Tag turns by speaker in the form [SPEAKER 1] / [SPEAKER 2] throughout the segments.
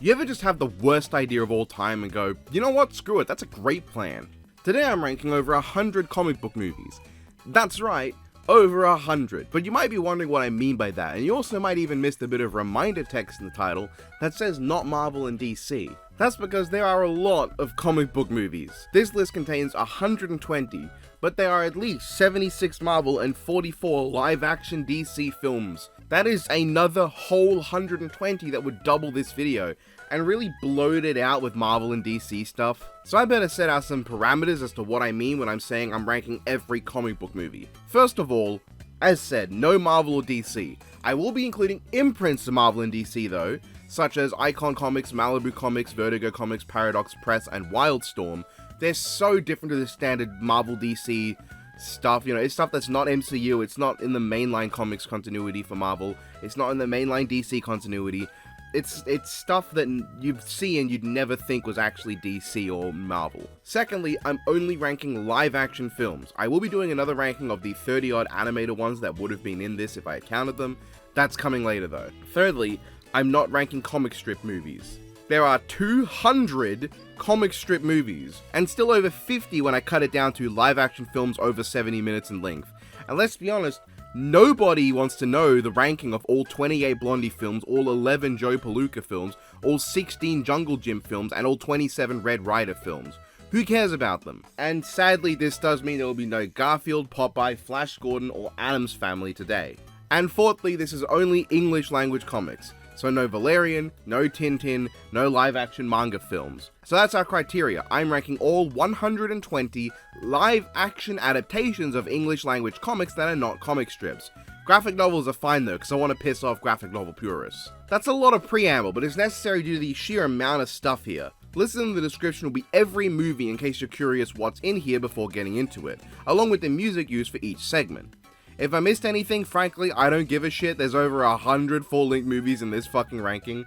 [SPEAKER 1] You ever just have the worst idea of all time and go, you know what, screw it, that's a great plan. Today I'm ranking over 100 comic book movies. That's right, over 100. But you might be wondering what I mean by that, and you also might even miss the bit of reminder text in the title that says not Marvel and DC. That's because there are a lot of comic book movies. This list contains 120, but there are at least 76 Marvel and 44 live-action DC films. That is another whole 120 that would double this video, and really bloat it out with Marvel and DC stuff. So I better set out some parameters as to what I mean when I'm saying I'm ranking every comic book movie. First of all, as said, no Marvel or DC. I will be including imprints of Marvel and DC though, such as Icon Comics, Malibu Comics, Vertigo Comics, Paradox Press, and Wildstorm. They're so different to the standard Marvel DC stuff, you know, it's stuff that's not MCU, it's not in the mainline comics continuity for Marvel, it's not in the mainline DC continuity. It's stuff that you'd see and you'd never think was actually DC or Marvel. Secondly, I'm only ranking live-action films. I will be doing another ranking of the 30-odd animated ones that would have been in this if I had counted them. That's coming later though. Thirdly, I'm not ranking comic strip movies. There are 200 comic strip movies, and still over 50 when I cut it down to live-action films over 70 minutes in length. And let's be honest, nobody wants to know the ranking of all 28 Blondie films, all 11 Joe Palooka films, all 16 Jungle Gym films, and all 27 Red Ryder films. Who cares about them? And sadly, this does mean there will be no Garfield, Popeye, Flash Gordon, or Addams Family today. And fourthly, this is only English language comics. So no Valerian, no Tintin, no live-action manga films. So that's our criteria. I'm ranking all 120 live-action adaptations of English language comics that are not comic strips. Graphic novels are fine though, because I want to piss off graphic novel purists. That's a lot of preamble, but it's necessary due to the sheer amount of stuff here. Listen to the description will be every movie in case you're curious what's in here before getting into it, along with the music used for each segment. If I missed anything, frankly, I don't give a shit. There's over 100 full-length movies in this fucking ranking.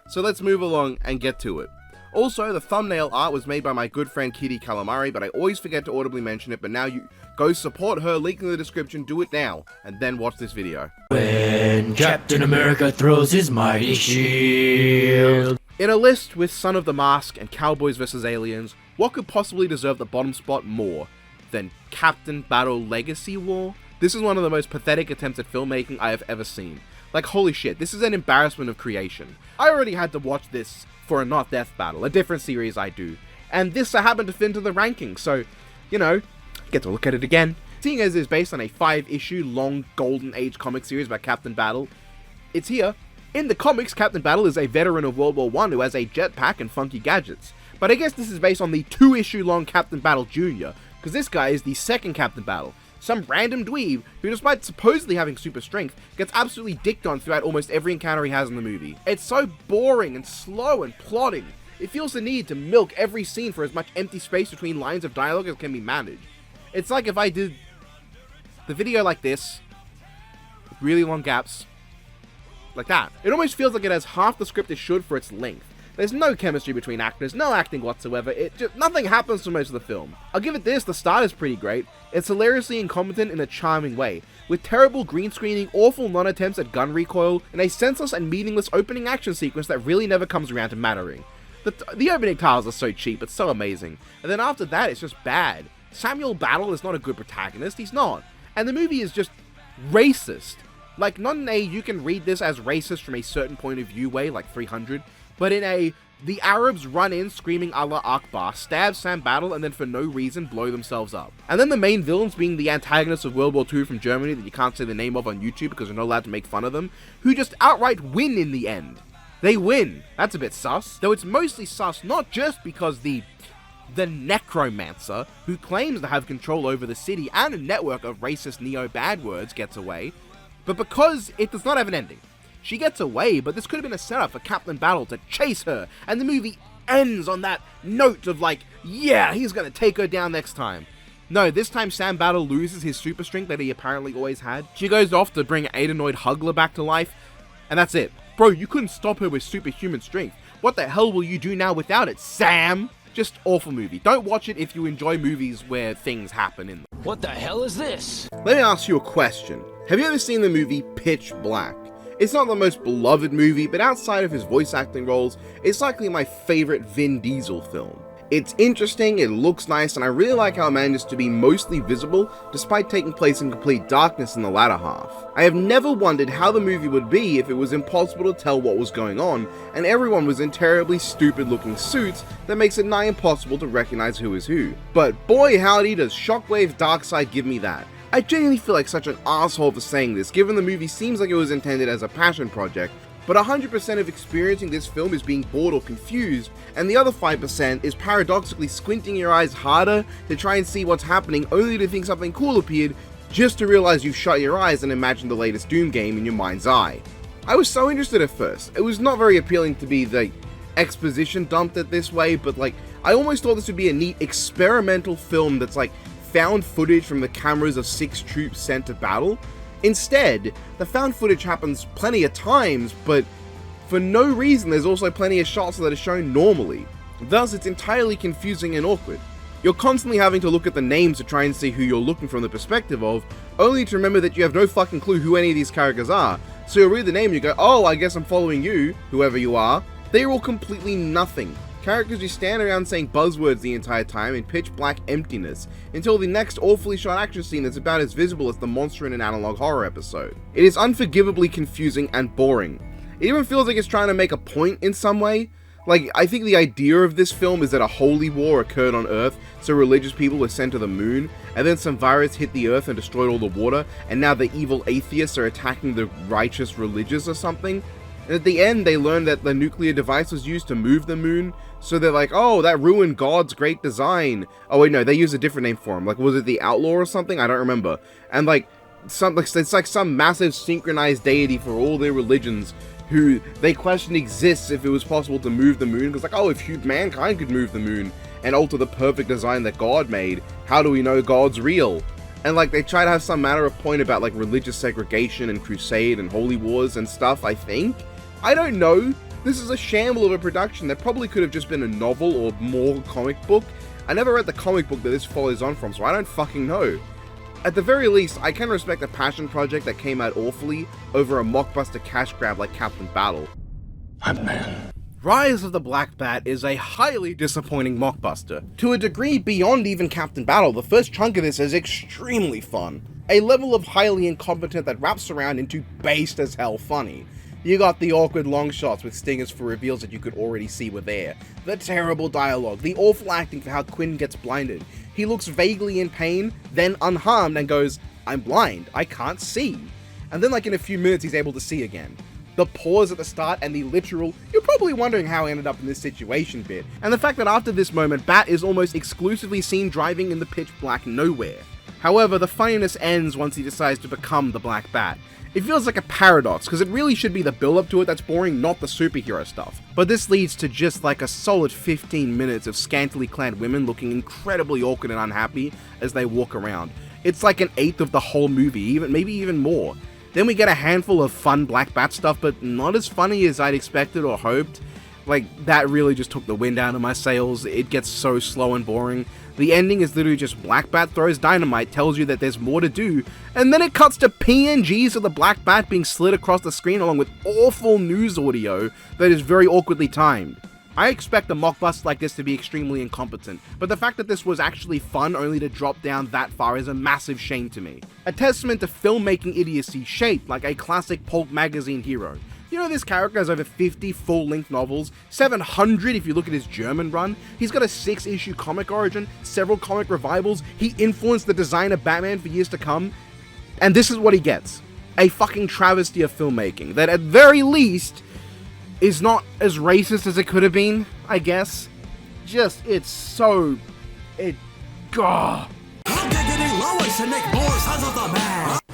[SPEAKER 1] So let's move along and get to it. Also, the thumbnail art was made by my good friend Kitty Calamari, but I always forget to audibly mention it, but now you go support her, link in the description, do it now, and then watch this video.
[SPEAKER 2] When Captain America throws his mighty shield.
[SPEAKER 1] In a list with Son of the Mask and Cowboys vs. Aliens, what could possibly deserve the bottom spot more than Captain Battle Legacy War? This is one of the most pathetic attempts at filmmaking I have ever seen. Like, holy shit, this is an embarrassment of creation. I already had to watch this for a Not Death Battle, a different series I do. And this I happened to fit into the ranking, so, you know, get to look at it again. Seeing as it's based on a 5-issue long Golden Age comic series about Captain Battle, it's here. In the comics, Captain Battle is a veteran of World War I who has a jetpack and funky gadgets. But I guess this is based on the 2-issue long Captain Battle Jr., because this guy is the second Captain Battle. Some random dweeb who, despite supposedly having super strength, gets absolutely dicked on throughout almost every encounter he has in the movie. It's so boring and slow and plotting. It feels the need to milk every scene for as much empty space between lines of dialogue as can be managed. It's like if I did the video like this, with really long gaps, like that. It almost feels like it has half the script it should for its length. There's no chemistry between actors, no acting whatsoever, nothing happens for most of the film. I'll give it this, the start is pretty great. It's hilariously incompetent in a charming way, with terrible green screening, awful non-attempts at gun recoil, and a senseless and meaningless opening action sequence that really never comes around to mattering. The opening titles are so cheap, it's so amazing, and then after that it's just bad. Samuel Battle is not a good protagonist, he's not, and the movie is just racist. Like, not in a you can read this as racist from a certain point of view way, like 300, but in a, the Arabs run in screaming Allah Akbar, stab Sam Battle, and then for no reason blow themselves up. And then the main villains being the antagonists of World War II from Germany that you can't say the name of on YouTube because you're not allowed to make fun of them, who just outright win in the end. They win. That's a bit sus. Though it's mostly sus not just because the necromancer, who claims to have control over the city and a network of racist neo-bad words, gets away, but because it does not have an ending. She gets away, but this could have been a setup for Captain Battle to chase her, and the movie ends on that note of like, yeah, he's gonna take her down next time. No, this time Sam Battle loses his super strength that he apparently always had. She goes off to bring Adenoid Hugler back to life, and that's it. Bro, you couldn't stop her with superhuman strength. What the hell will you do now without it, Sam? Just awful movie. Don't watch it if you enjoy movies where things happen in them.
[SPEAKER 2] What the hell is this?
[SPEAKER 1] Let me ask you a question. Have you ever seen the movie Pitch Black? It's not the most beloved movie, but outside of his voice acting roles, it's likely my favorite Vin Diesel film. It's interesting, it looks nice, and I really like how it manages to be mostly visible despite taking place in complete darkness in the latter half. I have never wondered how the movie would be if it was impossible to tell what was going on, and everyone was in terribly stupid looking suits that makes it nigh impossible to recognize who is who. But boy howdy does Shockwave Darkseid give me that. I genuinely feel like such an asshole for saying this, given the movie seems like it was intended as a passion project, but 100% of experiencing this film is being bored or confused, and the other 5% is paradoxically squinting your eyes harder to try and see what's happening only to think something cool appeared, just to realize you've shut your eyes and imagined the latest Doom game in your mind's eye. I was so interested at first. It was not very appealing to be the exposition dumped it this way, but I almost thought this would be a neat experimental film that's found footage from the cameras of 6 troops sent to battle. Instead, the found footage happens plenty of times, but for no reason there's also plenty of shots that are shown normally. Thus, it's entirely confusing and awkward. You're constantly having to look at the names to try and see who you're looking from the perspective of, only to remember that you have no fucking clue who any of these characters are. So you'll read the name and you go, oh, I guess I'm following you, whoever you are. They're all completely nothing. Characters who stand around saying buzzwords the entire time in pitch black emptiness, until the next awfully shot action scene that's about as visible as the monster in an analog horror episode. It is unforgivably confusing and boring. It even feels like it's trying to make a point in some way. I think the idea of this film is that a holy war occurred on Earth, so religious people were sent to the moon, and then some virus hit the Earth and destroyed all the water, and now the evil atheists are attacking the righteous religious or something. And at the end, they learn that the nuclear device was used to move the moon, so they're like, oh, that ruined God's great design. Oh wait, no, they use a different name for him. Was it the Outlaw or something? I don't remember. And it's like some massive synchronized deity for all their religions, who they question exists if it was possible to move the moon. Because oh, if mankind could move the moon and alter the perfect design that God made, how do we know God's real? And they try to have some matter of point about religious segregation and crusade and holy wars and stuff, I think. I don't know. This is a shamble of a production that probably could have just been a novel or more comic book. I never read the comic book that this follows on from, so I don't fucking know. At the very least, I can respect a passion project that came out awfully over a mockbuster cash grab like Captain Battle.
[SPEAKER 2] I'm the man.
[SPEAKER 1] Rise of the Black Bat is a highly disappointing mockbuster. To a degree beyond even Captain Battle, the first chunk of this is extremely fun. A level of highly incompetent that wraps around into based as hell funny. You got the awkward long shots with stingers for reveals that you could already see were there, the terrible dialogue, the awful acting for how Quinn gets blinded. He looks vaguely in pain, then unharmed and goes, I'm blind, I can't see. And then in a few minutes he's able to see again. The pause at the start and the literal, you're probably wondering how I ended up in this situation bit, and the fact that after this moment Bat is almost exclusively seen driving in the pitch black nowhere. However, the funniness ends once he decides to become the Black Bat. It feels like a paradox, because it really should be the build-up to it that's boring, not the superhero stuff. But this leads to just a solid 15 minutes of scantily clad women looking incredibly awkward and unhappy as they walk around. It's like an eighth of the whole movie, maybe even more. Then we get a handful of fun Black Bat stuff, but not as funny as I'd expected or hoped. That really just took the wind out of my sails. It gets so slow and boring. The ending is literally just Black Bat throws dynamite, tells you that there's more to do, and then it cuts to PNGs of the Black Bat being slid across the screen along with awful news audio that is very awkwardly timed. I expect a mockbuster like this to be extremely incompetent, but the fact that this was actually fun only to drop down that far is a massive shame to me. A testament to filmmaking idiocy shaped like a classic pulp magazine hero. You know, this character has over 50 full-length novels, 700 if you look at his German run. He's got a 6-issue comic origin, several comic revivals, he influenced the design of Batman for years to come, and this is what he gets. A fucking travesty of filmmaking that at very least is not as racist as it could have been, I guess. Gah.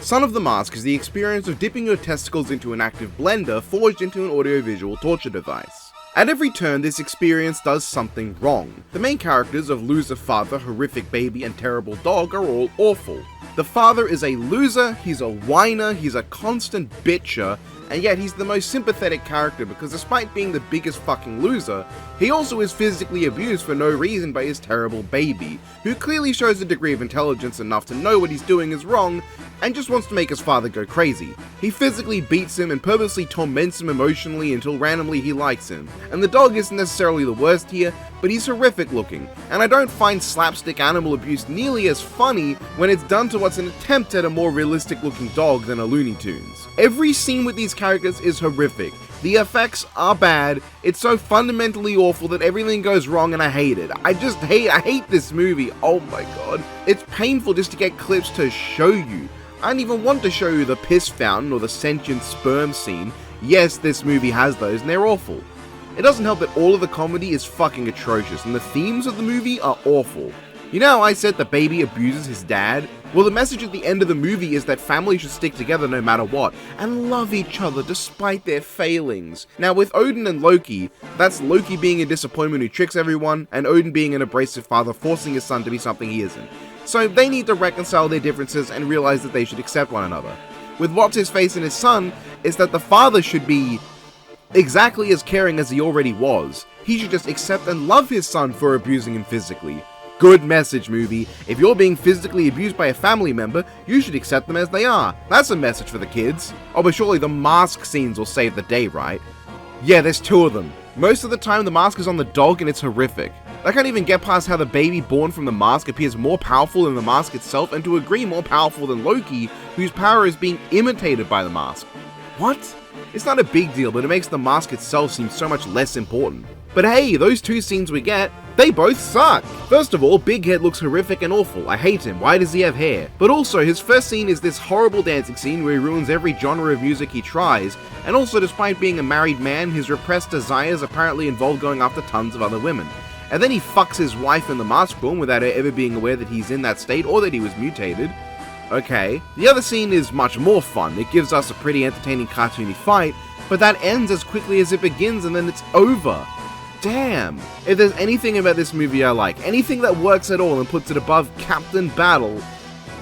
[SPEAKER 1] Son of the Mask is the experience of dipping your testicles into an active blender forged into an audiovisual torture device. At every turn, this experience does something wrong. The main characters of loser father, horrific baby, and terrible dog are all awful. The father is a loser, he's a whiner, he's a constant bitcher, and yet he's the most sympathetic character because despite being the biggest fucking loser, he also is physically abused for no reason by his terrible baby, who clearly shows a degree of intelligence enough to know what he's doing is wrong and just wants to make his father go crazy. He physically beats him and purposely torments him emotionally until randomly he likes him. And the dog isn't necessarily the worst here, but he's horrific looking, and I don't find slapstick animal abuse nearly as funny when it's done to what's an attempt at a more realistic looking dog than a Looney Tunes. Every scene with these characters is horrific. The effects are bad, it's so fundamentally awful that everything goes wrong and I hate it. I hate this movie, oh my god. It's painful just to get clips to show you. I don't even want to show you the piss fountain or the sentient sperm scene. Yes, this movie has those and they're awful. It doesn't help that all of the comedy is fucking atrocious and the themes of the movie are awful. You know how I said the baby abuses his dad? Well, the message at the end of the movie is that families should stick together no matter what, and love each other despite their failings. Now with Odin and Loki, that's Loki being a disappointment who tricks everyone, and Odin being an abrasive father forcing his son to be something he isn't. So they need to reconcile their differences and realize that they should accept one another. With What's-His-Face and his son, is that the father should be exactly as caring as he already was. He should just accept and love his son for abusing him physically. Good message, movie. If you're being physically abused by a family member, you should accept them as they are. That's a message for the kids. Oh, but surely the mask scenes will save the day, right? Yeah, there's two of them. Most of the time the mask is on the dog and it's horrific. I can't even get past how the baby born from the mask appears more powerful than the mask itself, and to agree more powerful than Loki, whose power is being imitated by the mask. What? It's not a big deal, but it makes the mask itself seem so much less important. But hey, those two scenes we get, they both suck! First of all, Big Head looks horrific and awful. I hate him. Why does he have hair? But also, his first scene is this horrible dancing scene where he ruins every genre of music he tries, and also despite being a married man, his repressed desires apparently involve going after tons of other women. And then he fucks his wife in the mask film without her ever being aware that he's in that state or that he was mutated. Okay. The other scene is much more fun. It gives us a pretty entertaining cartoony fight, but that ends as quickly as it begins and then it's over. Damn. If there's anything about this movie I like, anything that works at all and puts it above Captain Battle,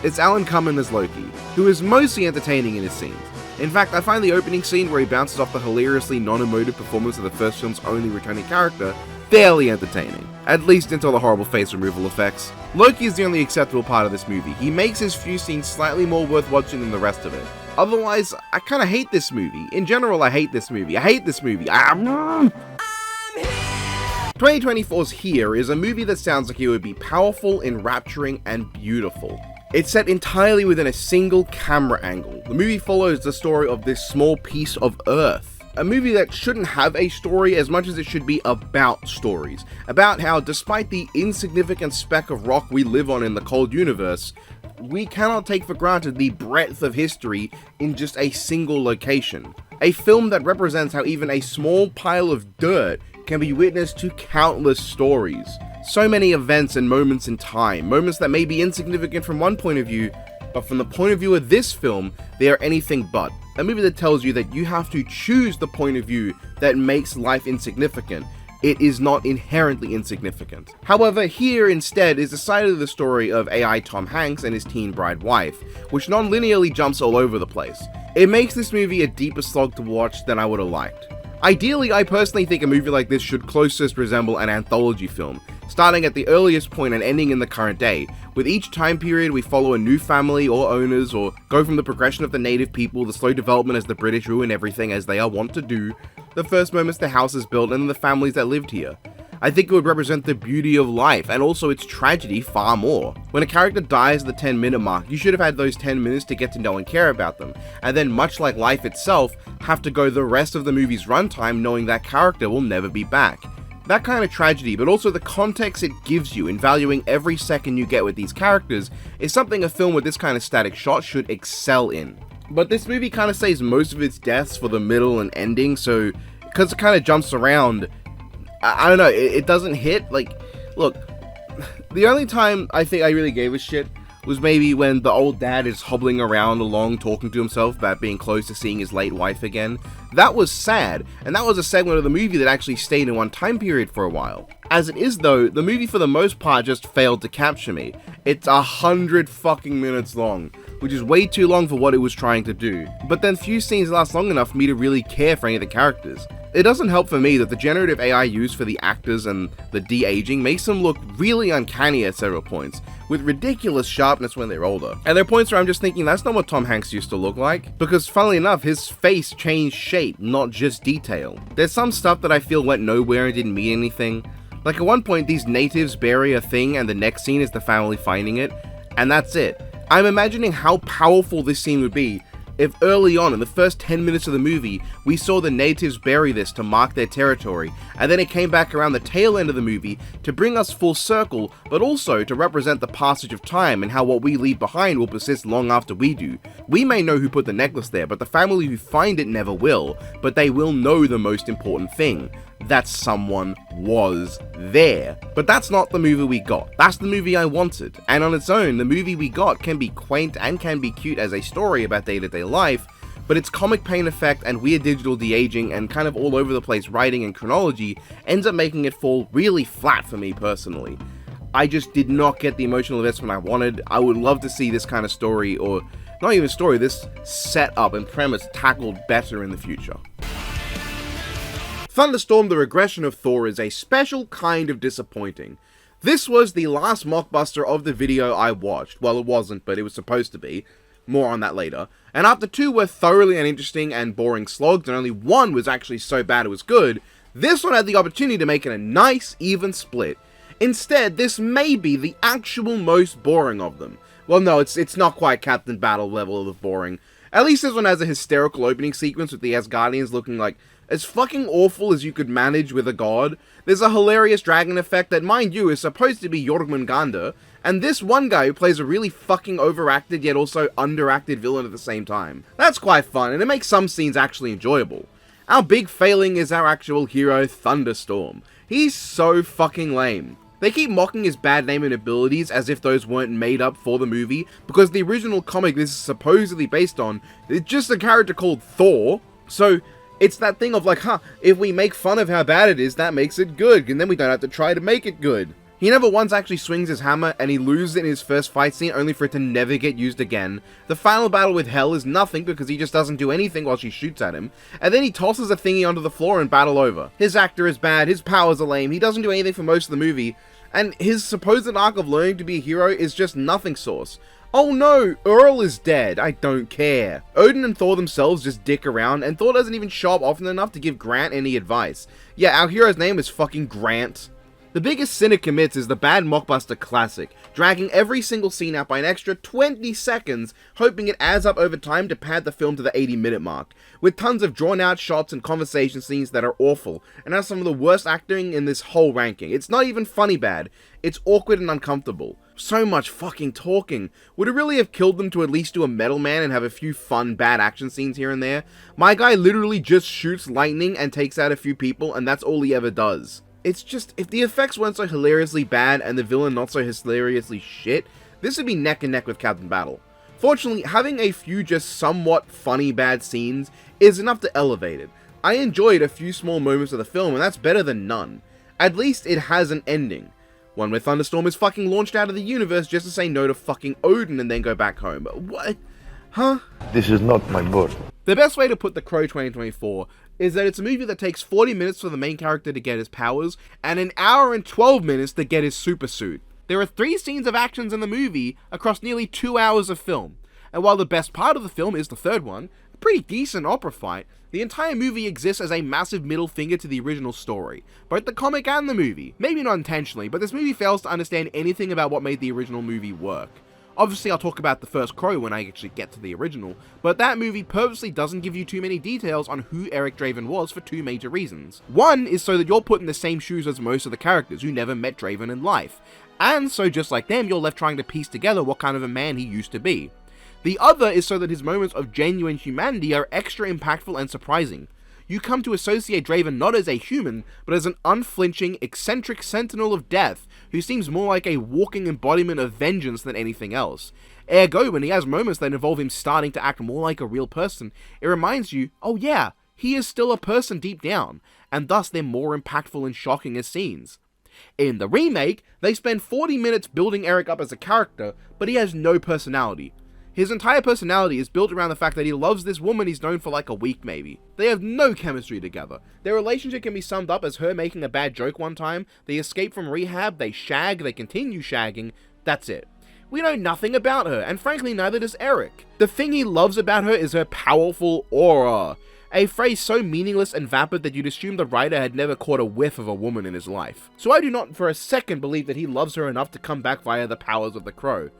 [SPEAKER 1] it's Alan Cumming as Loki, who is mostly entertaining in his scenes. In fact, I find the opening scene where he bounces off the hilariously non-emotive performance of the first film's only returning character fairly entertaining, at least until the horrible face removal effects. Loki is the only acceptable part of this movie. He makes his few scenes slightly more worth watching than the rest of it. Otherwise, I kinda hate this movie. In general, I hate this movie. 2024's Here is a movie that sounds like it would be powerful, enrapturing, and beautiful. It's set entirely within a single camera angle. The movie follows the story of this small piece of Earth. A movie that shouldn't have a story as much as it should be about stories. About how, despite the insignificant speck of rock we live on in the cold universe, we cannot take for granted the breadth of history in just a single location. A film that represents how even a small pile of dirt can be witness to countless stories. So many events and moments in time, moments that may be insignificant from one point of view, but from the point of view of this film, they are anything but. A movie that tells you that you have to choose the point of view that makes life insignificant. It is not inherently insignificant. However, here instead is the side of the story of AI Tom Hanks and his teen bride wife, which non-linearly jumps all over the place. It makes this movie a deeper slog to watch than I would have liked. Ideally, I personally think a movie like this should closest resemble an anthology film, starting at the earliest point and ending in the current day. With each time period, we follow a new family or owners, or go from the progression of the native people, the slow development as the British ruin everything as they are wont to do, the first moments the house is built, and then the families that lived here. I think it would represent the beauty of life, and also its tragedy far more. When a character dies at the 10-minute mark, you should have had those 10 minutes to get to know and care about them, and then much like life itself, have to go the rest of the movie's runtime knowing that character will never be back. That kind of tragedy, but also the context it gives you in valuing every second you get with these characters, is something a film with this kind of static shot should excel in. But this movie kind of saves most of its deaths for the middle and ending, so because it kind of jumps around, I don't know, it doesn't hit. Like, look, the only time I think I really gave a shit was maybe when the old dad is hobbling around along talking to himself about being close to seeing his late wife again. That was sad, and that was a segment of the movie that actually stayed in one time period for a while. As it is though, the movie for the most part just failed to capture me. It's 100 fucking minutes long, which is way too long for what it was trying to do. But then few scenes last long enough for me to really care for any of the characters. It doesn't help for me that the generative AI used for the actors and the de-aging makes them look really uncanny at several points, with ridiculous sharpness when they're older. And there are points where I'm just thinking that's not what Tom Hanks used to look like, because funnily enough, his face changed shape, not just detail. There's some stuff that I feel went nowhere and didn't mean anything. Like at one point, these natives bury a thing and the next scene is the family finding it, and that's it. I'm imagining how powerful this scene would be if early on in the first 10 minutes of the movie, we saw the natives bury this to mark their territory, and then it came back around the tail end of the movie to bring us full circle, but also to represent the passage of time and how what we leave behind will persist long after we do. We may know who put the necklace there, but the family who find it never will, but they will know the most important thing, that someone was there. But that's not the movie we got. That's the movie I wanted. And on its own, the movie we got can be quaint and can be cute as a story about day-to-day life, but its comic pain effect and weird digital de-aging and kind of all over the place writing and chronology ends up making it fall really flat for me personally. I just did not get the emotional investment I wanted. I would love to see this kind of story, or not even story, this setup and premise tackled better in the future. Thunderstorm: The Regression of Thor is a special kind of disappointing. This was the last mockbuster of the video I watched. Well, it wasn't, but it was supposed to be. More on that later. And after two were thoroughly uninteresting and boring slogs, and only one was actually so bad it was good, this one had the opportunity to make it a nice, even split. Instead, this may be the actual most boring of them. Well, no, it's not quite Captain Battle level of boring. At least this one has a hysterical opening sequence with the Asgardians looking like as fucking awful as you could manage with a god. There's a hilarious dragon effect that, mind you, is supposed to be Jormungandr, and this one guy who plays a really fucking overacted yet also underacted villain at the same time. That's quite fun, and it makes some scenes actually enjoyable. Our big failing is our actual hero, Thunderstorm. He's so fucking lame. They keep mocking his bad name and abilities as if those weren't made up for the movie, because the original comic this is supposedly based on is just a character called Thor, so it's that thing of like, if we make fun of how bad it is, that makes it good, and then we don't have to try to make it good. He never once actually swings his hammer, and he loses it in his first fight scene only for it to never get used again. The final battle with Hel is nothing because he just doesn't do anything while she shoots at him, and then he tosses a thingy onto the floor and battle over. His actor is bad, his powers are lame, he doesn't do anything for most of the movie, and his supposed arc of learning to be a hero is just nothing sauce. Oh no, Earl is dead, I don't care. Odin and Thor themselves just dick around, and Thor doesn't even show up often enough to give Grant any advice. Yeah, our hero's name is fucking Grant. The biggest sin it commits is the bad mockbuster classic, dragging every single scene out by an extra 20 seconds, hoping it adds up over time to pad the film to the 80-minute mark, with tons of drawn-out shots and conversation scenes that are awful, and has some of the worst acting in this whole ranking. It's not even funny bad, it's awkward and uncomfortable. So much fucking talking. Would it really have killed them to at least do a Metal Man and have a few fun, bad action scenes here and there? My guy literally just shoots lightning and takes out a few people, and that's all he ever does. It's just, if the effects weren't so hilariously bad and the villain not so hilariously shit, this would be neck and neck with Captain Battle. Fortunately, having a few just somewhat funny bad scenes is enough to elevate it. I enjoyed a few small moments of the film, and that's better than none. At least it has an ending. One where Thunderstorm is fucking launched out of the universe just to say no to fucking Odin and then go back home. What? Huh?
[SPEAKER 3] This is not my boat.
[SPEAKER 1] The best way to put The Crow 2024 is that it's a movie that takes 40 minutes for the main character to get his powers, and an hour and 12 minutes to get his super suit. There are 3 scenes of actions in the movie across nearly 2 hours of film, and while the best part of the film is the third one, a pretty decent opera fight, the entire movie exists as a massive middle finger to the original story, both the comic and the movie. Maybe not intentionally, but this movie fails to understand anything about what made the original movie work. Obviously, I'll talk about the first Crow when I actually get to the original, but that movie purposely doesn't give you too many details on who Eric Draven was for 2 major reasons. One is so that you're put in the same shoes as most of the characters who never met Draven in life, and so just like them, you're left trying to piece together what kind of a man he used to be. The other is so that his moments of genuine humanity are extra impactful and surprising. you come to associate Draven not as a human, but as an unflinching, eccentric sentinel of death who seems more like a walking embodiment of vengeance than anything else. Ergo, when he has moments that involve him starting to act more like a real person, it reminds you, oh yeah, he is still a person deep down, and thus they're more impactful and shocking as scenes. In the remake, they spend 40 minutes building Eric up as a character, but he has no personality. His entire personality is built around the fact that he loves this woman he's known for like a week maybe. They have no chemistry together. Their relationship can be summed up as her making a bad joke one time, they escape from rehab, they shag, they continue shagging, that's it. We know nothing about her, and frankly neither does Eric. The thing he loves about her is her powerful aura. A phrase so meaningless and vapid that you'd assume the writer had never caught a whiff of a woman in his life. So I do not for a second believe that he loves her enough to come back via the powers of the crow.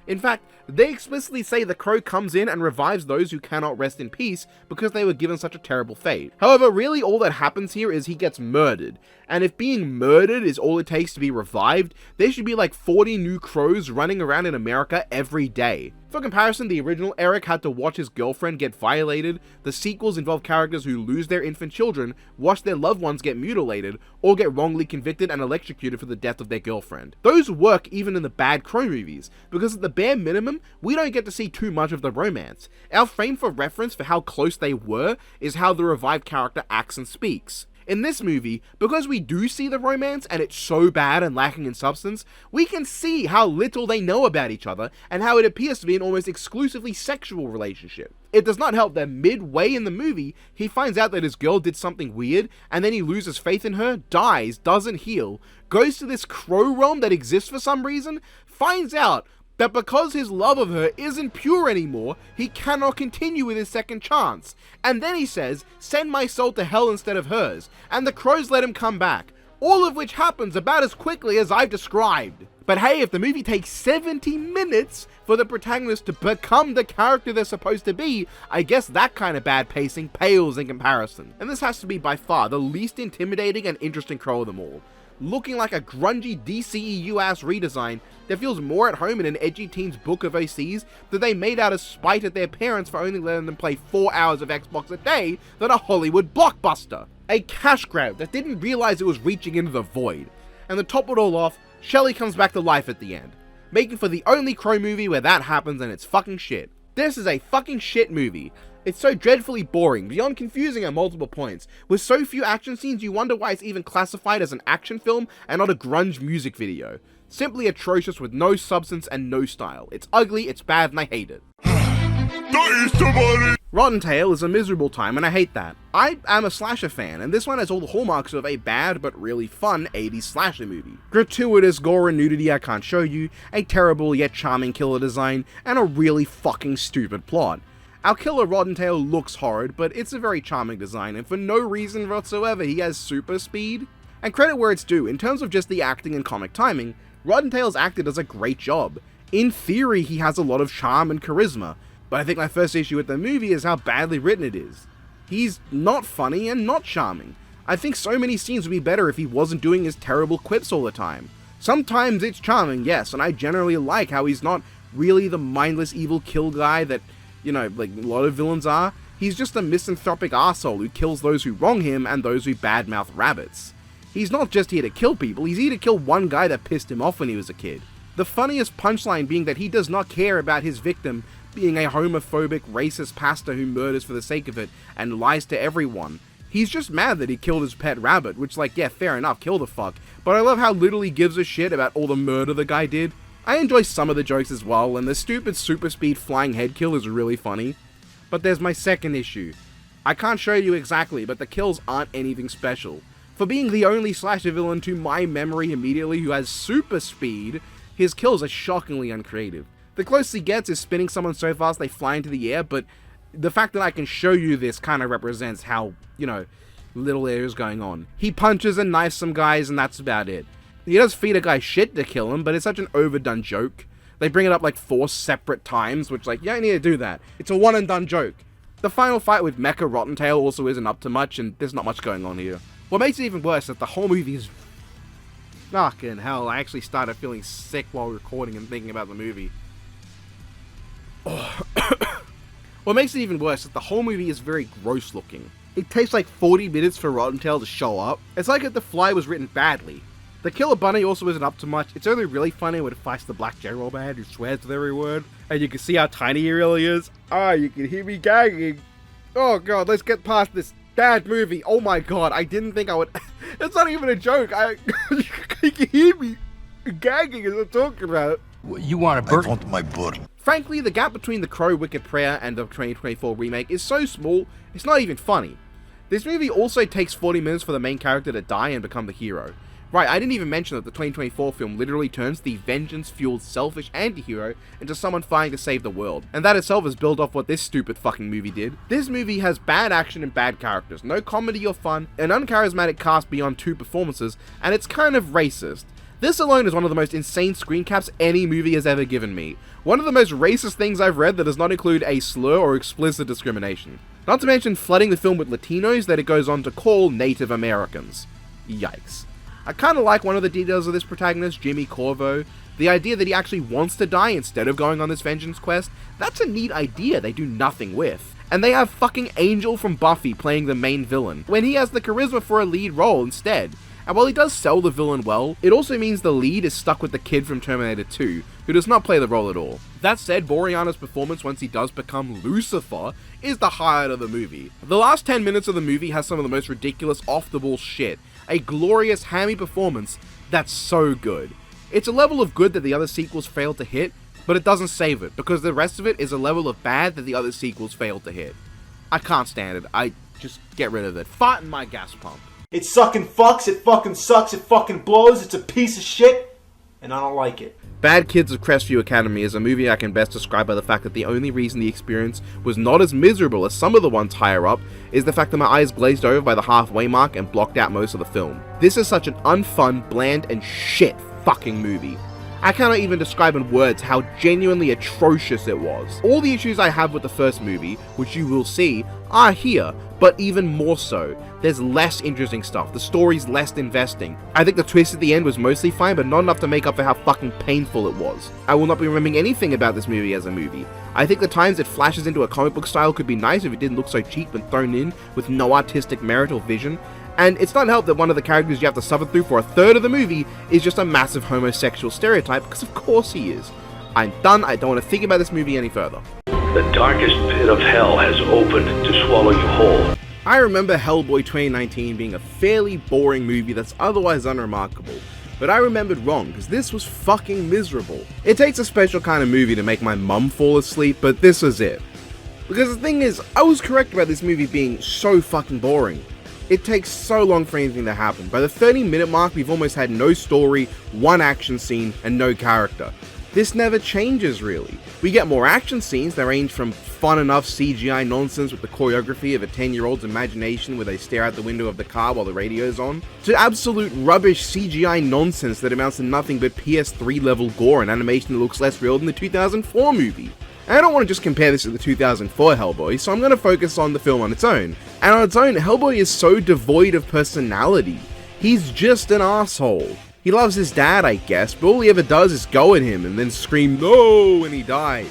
[SPEAKER 1] In fact, they explicitly say the crow comes in and revives those who cannot rest in peace because they were given such a terrible fate. However, really all that happens here is he gets murdered, and if being murdered is all it takes to be revived, there should be like 40 new crows running around in America every day. For comparison, the original Eric had to watch his girlfriend get violated, the sequels involve characters who lose their infant children, watch their loved ones get mutilated, or get wrongly convicted and electrocuted for the death of their girlfriend. Those work even in the bad Crow movies, because at the bare minimum, we don't get to see too much of the romance. Our frame for reference for how close they were is how the revived character acts and speaks. In this movie, because we do see the romance and it's so bad and lacking in substance, we can see how little they know about each other and how it appears to be an almost exclusively sexual relationship. It does not help that midway in the movie, he finds out that his girl did something weird and then he loses faith in her, dies, doesn't heal, goes to this crow realm that exists for some reason, finds out that because his love of her isn't pure anymore, he cannot continue with his second chance. And then he says, send my soul to hell instead of hers, and the crows let him come back. All of which happens about as quickly as I've described. But hey, if the movie takes 70 minutes for the protagonist to become the character they're supposed to be, I guess that kind of bad pacing pales in comparison. And this has to be by far the least intimidating and interesting crow of them all. Looking like a grungy DCEU-ass redesign that feels more at home in an edgy teen's book of OCs that they made out of spite at their parents for only letting them play 4 hours of Xbox a day than a Hollywood blockbuster. A cash grab that didn't realize it was reaching into the void. And to top it all off, Shelly comes back to life at the end, making for the only Crow movie where that happens and it's fucking shit. This is a fucking shit movie. It's so dreadfully boring, beyond confusing at multiple points. With so few action scenes, you wonder why it's even classified as an action film and not a grunge music video. Simply atrocious with no substance and no style. It's ugly, it's bad, and I hate it. Rotten Tail is a miserable time, and I hate that. I am a slasher fan, and this one has all the hallmarks of a bad but really fun 80s slasher movie. Gratuitous gore and nudity I can't show you, a terrible yet charming killer design, and a really fucking stupid plot. Our killer Rotten Tail looks horrid, but it's a very charming design, and for no reason whatsoever he has super speed. And credit where it's due, in terms of just the acting and comic timing, Rotten Tail's actor does a great job. In theory, he has a lot of charm and charisma, but I think my first issue with the movie is how badly written it is. He's not funny and not charming. I think so many scenes would be better if he wasn't doing his terrible quips all the time. Sometimes it's charming, yes, and I generally like how he's not really the mindless evil kill guy that, you know, like a lot of villains are. He's just a misanthropic arsehole who kills those who wrong him and those who badmouth rabbits. He's not just here to kill people, he's here to kill one guy that pissed him off when he was a kid. The funniest punchline being that he does not care about his victim being a homophobic, racist pastor who murders for the sake of it and lies to everyone. He's just mad that he killed his pet rabbit, which, like, yeah, fair enough, kill the fuck. But I love how little he gives a shit about all the murder the guy did. I enjoy some of the jokes as well, and the stupid super speed flying head kill is really funny. But there's my second issue. I can't show you exactly, but the kills aren't anything special. For being the only slasher villain to my memory immediately who has super speed, his kills are shockingly uncreative. The closest he gets is spinning someone so fast they fly into the air, but the fact that I can show you this kind of represents how, you know, little there is going on. He punches and knifes some guys and that's about it. He does feed a guy shit to kill him, but it's such an overdone joke. They bring it up like 4 separate times, which, like, you don't need to do that. It's a one and done joke. The final fight with Mecha Rotten Tail also isn't up to much, and there's not much going on here. What makes it even worse is that the whole movie is... Fucking hell, I actually started feeling sick while recording and thinking about the movie. What makes it even worse is that the whole movie is very gross looking. It takes like 40 minutes for Rottentail to show up. It's like if The Fly was written badly. The Killer Bunny also isn't up to much. It's only really funny when it fights the Black General Man who swears with every word. And you can see how tiny he really is. You can hear me gagging. Oh god, let's get past this bad movie. Oh my god, I didn't think I would... It's not even a joke. You can hear me gagging as I'm talking about it.
[SPEAKER 2] You want a bird?
[SPEAKER 3] I want my bird.
[SPEAKER 1] Frankly, the gap between The Crow, Wicked Prayer and the 2024 remake is so small, it's not even funny. This movie also takes 40 minutes for the main character to die and become the hero. Right, I didn't even mention that the 2024 film literally turns the vengeance-fueled selfish anti-hero into someone fighting to save the world. And that itself is built off what this stupid fucking movie did. This movie has bad action and bad characters, no comedy or fun, an uncharismatic cast beyond 2 performances, and it's kind of racist. This alone is one of the most insane screen caps any movie has ever given me. One of the most racist things I've read that does not include a slur or explicit discrimination. Not to mention flooding the film with Latinos that it goes on to call Native Americans. Yikes. I kinda like one of the details of this protagonist, Jimmy Corvo. The idea that he actually wants to die instead of going on this vengeance quest, that's a neat idea they do nothing with. And they have fucking Angel from Buffy playing the main villain, when he has the charisma for a lead role instead. And while he does sell the villain well, it also means the lead is stuck with the kid from Terminator 2, who does not play the role at all. That said, Boreanaz's performance once he does become Lucifer is the highlight of the movie. The last 10 minutes of the movie has some of the most ridiculous off-the-wall shit. A glorious, hammy performance that's so good. It's a level of good that the other sequels failed to hit, but it doesn't save it, because the rest of it is a level of bad that the other sequels failed to hit. I can't stand it. I just get rid of it. Fart in my gas pump.
[SPEAKER 4] It sucking fucks, it fucking sucks, it fucking blows, it's a piece of shit, and I don't like it.
[SPEAKER 1] Bad Kids of Crestview Academy is a movie I can best describe by the fact that the only reason the experience was not as miserable as some of the ones higher up is the fact that my eyes glazed over by the halfway mark and blocked out most of the film. This is such an unfun, bland, and shit fucking movie. I cannot even describe in words how genuinely atrocious it was. All the issues I have with the first movie, which you will see, are here, but even more so. There's less interesting stuff, the story's less investing. I think the twist at the end was mostly fine, but not enough to make up for how fucking painful it was. I will not be remembering anything about this movie as a movie. I think the times it flashes into a comic book style could be nice if it didn't look so cheap and thrown in with no artistic merit or vision. And it's not helped that one of the characters you have to suffer through for a third of the movie is just a massive homosexual stereotype, because of course he is. I'm done, I don't want to think about this movie any further.
[SPEAKER 5] The darkest pit of hell has opened to swallow you whole.
[SPEAKER 1] I remember Hellboy 2019 being a fairly boring movie that's otherwise unremarkable, but I remembered wrong, because this was fucking miserable. It takes a special kind of movie to make my mum fall asleep, but this was it. Because the thing is, I was correct about this movie being so fucking boring. It takes so long for anything to happen. By the 30-minute mark, we've almost had no story, one action scene, and no character. This never changes, really. We get more action scenes that range from fun enough CGI nonsense with the choreography of a 10-year-old's imagination where they stare out the window of the car while the radio's on, to absolute rubbish CGI nonsense that amounts to nothing but PS3 level gore and animation that looks less real than the 2004 movie. And I don't want to just compare this to the 2004 Hellboy, so I'm going to focus on the film on its own. And on its own, Hellboy is so devoid of personality. He's just an asshole. He loves his dad, I guess, but all he ever does is go at him and then scream no when he dies.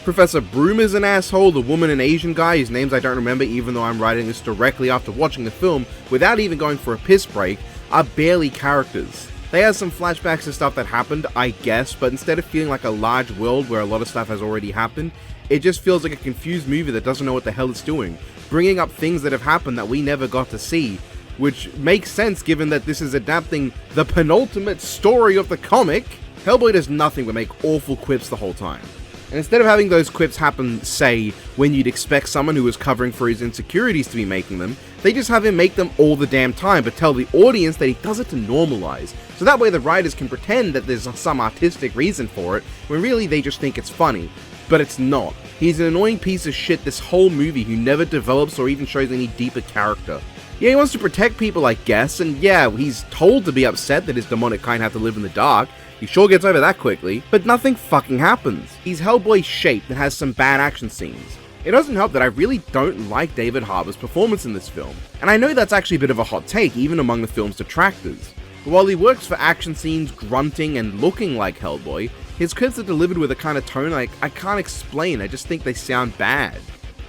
[SPEAKER 1] Professor Broom is an asshole, the woman and Asian guy whose names I don't remember even though I'm writing this directly after watching the film without even going for a piss break, are barely characters. They have some flashbacks to stuff that happened, I guess, but instead of feeling like a large world where a lot of stuff has already happened, it just feels like a confused movie that doesn't know what the hell it's doing, bringing up things that have happened that we never got to see, which makes sense given that this is adapting the penultimate story of the comic. Hellboy does nothing but make awful quips the whole time. And instead of having those quips happen, say, when you'd expect someone who was covering for his insecurities to be making them, they just have him make them all the damn time, but tell the audience that he does it to normalize. So that way the writers can pretend that there's some artistic reason for it, when really they just think it's funny. But it's not. He's an annoying piece of shit this whole movie who never develops or even shows any deeper character. Yeah, he wants to protect people, I guess, and yeah, he's told to be upset that his demonic kind have to live in the dark. He sure gets over that quickly, but nothing fucking happens. He's Hellboy shaped and has some bad action scenes. It doesn't help that I really don't like David Harbour's performance in this film. And I know that's actually a bit of a hot take, even among the film's detractors. But while he works for action scenes, grunting and looking like Hellboy, his clips are delivered with a kind of tone I can't explain, I just think they sound bad.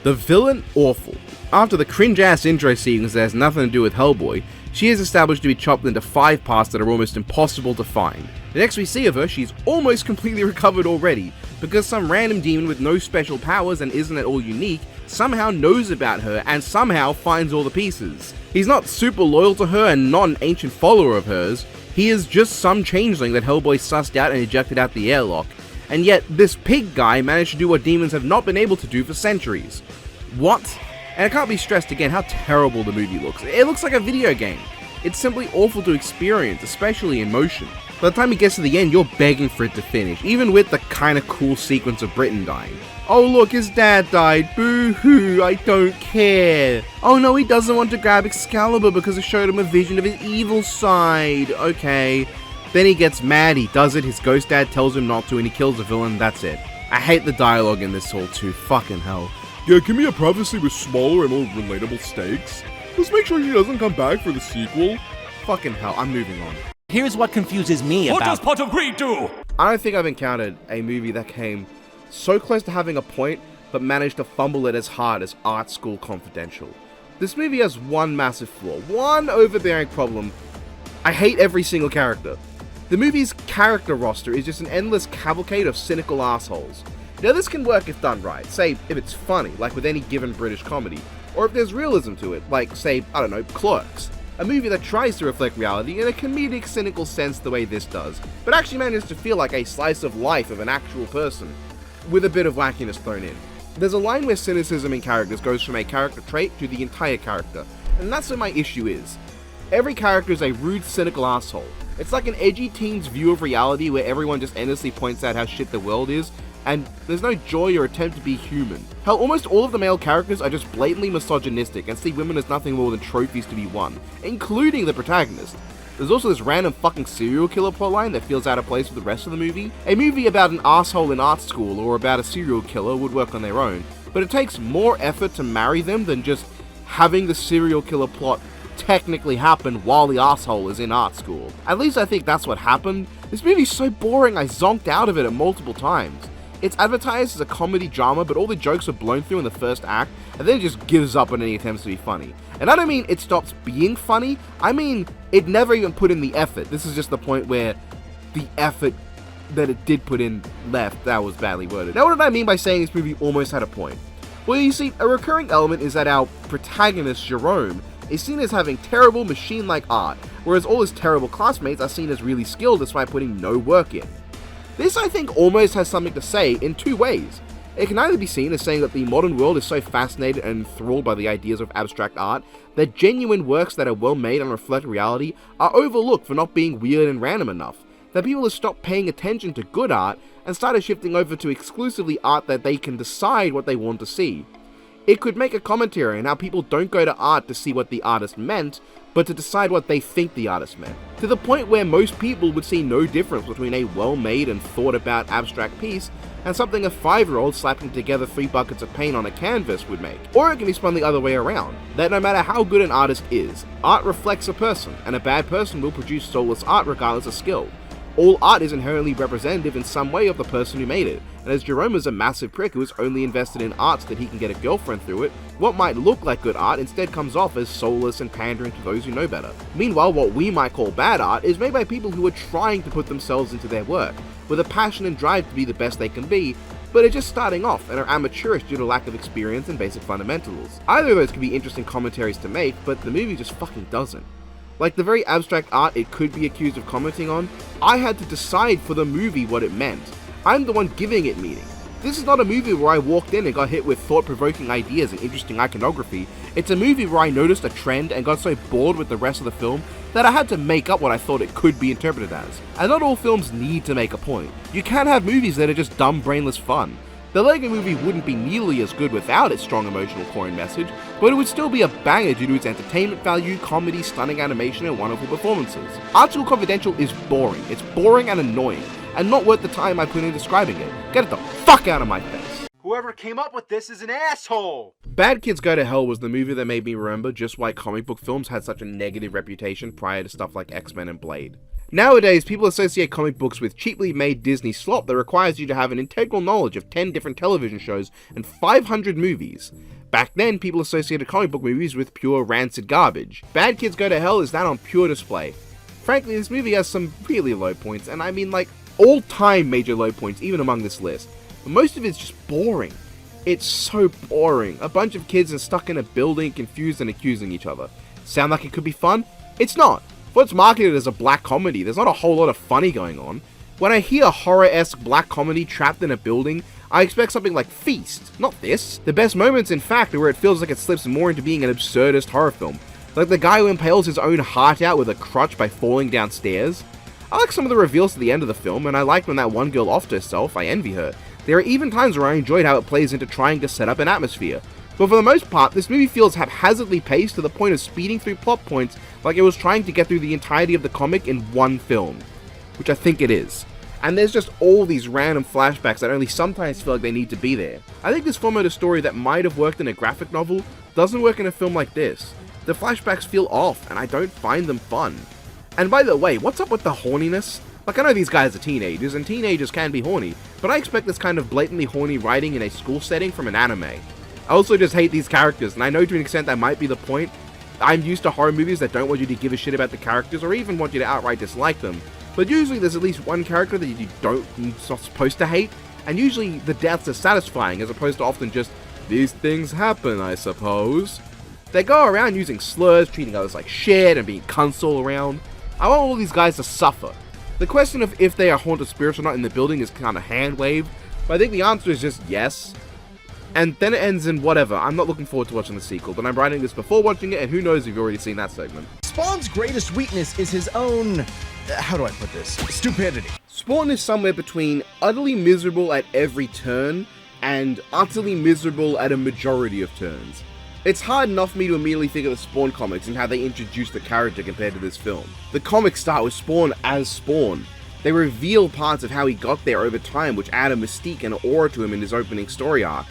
[SPEAKER 1] The villain, awful. After the cringe-ass intro sequence that has nothing to do with Hellboy, she is established to be chopped into 5 parts that are almost impossible to find. The next we see of her, she's almost completely recovered already, because some random demon with no special powers and isn't at all unique somehow knows about her and somehow finds all the pieces. He's not super loyal to her and not an ancient follower of hers, he is just some changeling that Hellboy sussed out and ejected out the airlock, and yet this pig guy managed to do what demons have not been able to do for centuries. What? And it can't be stressed again how terrible the movie looks. It looks like a video game. It's simply awful to experience, especially in motion. By the time it gets to the end, you're begging for it to finish, even with the kinda cool sequence of Britain dying. Oh look, his dad died, boo-hoo, I don't care. Oh no, he doesn't want to grab Excalibur because it showed him a vision of his evil side. Okay. Then he gets mad, he does it, his ghost dad tells him not to, and he kills the villain, that's it. I hate the dialogue in this all too, fucking hell.
[SPEAKER 3] Yeah, give me a prophecy with smaller and more relatable stakes. Just make sure he doesn't come back for the sequel.
[SPEAKER 1] Fucking hell, I'm moving on.
[SPEAKER 6] Here's what confuses me
[SPEAKER 2] What
[SPEAKER 6] about...
[SPEAKER 2] does pot of greed do?
[SPEAKER 1] I don't think I've encountered a movie that came so close to having a point, but managed to fumble it as hard as Art School Confidential. This movie has one massive flaw, one overbearing problem. I hate every single character. The movie's character roster is just an endless cavalcade of cynical assholes. Now this can work if done right, say if it's funny, like with any given British comedy, or if there's realism to it, like say, I don't know, Clerks. A movie that tries to reflect reality in a comedic, cynical sense the way this does, but actually manages to feel like a slice of life of an actual person, with a bit of wackiness thrown in. There's a line where cynicism in characters goes from a character trait to the entire character, and that's what my issue is. Every character is a rude, cynical asshole. It's like an edgy teen's view of reality where everyone just endlessly points out how shit the world is, and there's no joy or attempt to be human. Hell, almost all of the male characters are just blatantly misogynistic and see women as nothing more than trophies to be won, including the protagonist. There's also this random fucking serial killer plotline that feels out of place with the rest of the movie. A movie about an asshole in art school or about a serial killer would work on their own, but it takes more effort to marry them than just having the serial killer plot technically happen while the asshole is in art school. At least I think that's what happened. This movie's so boring I zonked out of it multiple times. It's advertised as a comedy drama, but all the jokes are blown through in the first act, and then it just gives up on any attempts to be funny. And I don't mean it stops being funny, I mean it never even put in the effort. This is just the point where the effort that it did put in left. That was badly worded. Now what did I mean by saying this movie almost had a point? Well, you see, a recurring element is that our protagonist, Jerome, is seen as having terrible machine-like art, whereas all his terrible classmates are seen as really skilled despite putting no work in. This, I think, almost has something to say in two ways. It can either be seen as saying that the modern world is so fascinated and enthralled by the ideas of abstract art that genuine works that are well made and reflect reality are overlooked for not being weird and random enough, that people have stopped paying attention to good art and started shifting over to exclusively art that they can decide what they want to see. It could make a commentary on how people don't go to art to see what the artist meant, but to decide what they think the artist meant. To the point where most people would see no difference between a well-made and thought-about abstract piece and something a 5-year-old slapping together 3 buckets of paint on a canvas would make. Or it can be spun the other way around, that no matter how good an artist is, art reflects a person, and a bad person will produce soulless art regardless of skill. All art is inherently representative in some way of the person who made it, and as Jerome is a massive prick who is only invested in art so that he can get a girlfriend through it, what might look like good art instead comes off as soulless and pandering to those who know better. Meanwhile, what we might call bad art is made by people who are trying to put themselves into their work, with a passion and drive to be the best they can be, but are just starting off and are amateurish due to lack of experience and basic fundamentals. Either of those could be interesting commentaries to make, but the movie just fucking doesn't. Like the very abstract art it could be accused of commenting on, I had to decide for the movie what it meant. I'm the one giving it meaning. This is not a movie where I walked in and got hit with thought-provoking ideas and interesting iconography. It's a movie where I noticed a trend and got so bored with the rest of the film that I had to make up what I thought it could be interpreted as. And not all films need to make a point. You can have movies that are just dumb, brainless fun. The Lego Movie wouldn't be nearly as good without its strong emotional core and message, but it would still be a banger due to its entertainment value, comedy, stunning animation, and wonderful performances. Art School Confidential is boring. It's boring and annoying, and not worth the time I put in describing it. Get it the fuck out of my face.
[SPEAKER 4] Whoever came up with this is an asshole!
[SPEAKER 1] Bad Kids Go to Hell was the movie that made me remember just why comic book films had such a negative reputation prior to stuff like X-Men and Blade. Nowadays, people associate comic books with cheaply made Disney slop that requires you to have an integral knowledge of 10 different television shows and 500 movies. Back then, people associated comic book movies with pure rancid garbage. Bad Kids Go to Hell is that on pure display. Frankly, this movie has some really low points, and I mean like all-time major low points, even among this list. But most of it's just boring. It's so boring. A bunch of kids are stuck in a building, confused and accusing each other. Sound like it could be fun? It's not. What's marketed as a black comedy, there's not a whole lot of funny going on. When I hear horror-esque black comedy trapped in a building, I expect something like Feast, not this. The best moments, in fact, are where it feels like it slips more into being an absurdist horror film. Like the guy who impales his own heart out with a crutch by falling downstairs. I like some of the reveals at the end of the film, and I like when that one girl offed herself. I envy her. There are even times where I enjoyed how it plays into trying to set up an atmosphere. But for the most part, this movie feels haphazardly paced to the point of speeding through plot points like it was trying to get through the entirety of the comic in one film. Which I think it is. And there's just all these random flashbacks that only sometimes feel like they need to be there. I think this format of story that might have worked in a graphic novel doesn't work in a film like this. The flashbacks feel off, and I don't find them fun. And by the way, what's up with the horniness? Like, I know these guys are teenagers, and teenagers can be horny, but I expect this kind of blatantly horny writing in a school setting from an anime. I also just hate these characters, and I know to an extent that might be the point. I'm used to horror movies that don't want you to give a shit about the characters, or even want you to outright dislike them, but usually there's at least one character that you're not supposed to hate, and usually the deaths are satisfying, as opposed to often just, these things happen, I suppose. They go around using slurs, treating others like shit, and being cunts all around. I want all these guys to suffer. The question of if they are haunted spirits or not in the building is kind of hand-waved, but I think the answer is just yes. And then it ends in whatever. I'm not looking forward to watching the sequel, but I'm writing this before watching it, and who knows if you've already seen that segment.
[SPEAKER 6] Spawn's greatest weakness is his own... how do I put this? Stupidity.
[SPEAKER 1] Spawn is somewhere between utterly miserable at every turn and utterly miserable at a majority of turns. It's hard enough for me to immediately think of the Spawn comics and how they introduce the character compared to this film. The comics start with Spawn as Spawn. They reveal parts of how he got there over time, which add a mystique and aura to him in his opening story arc.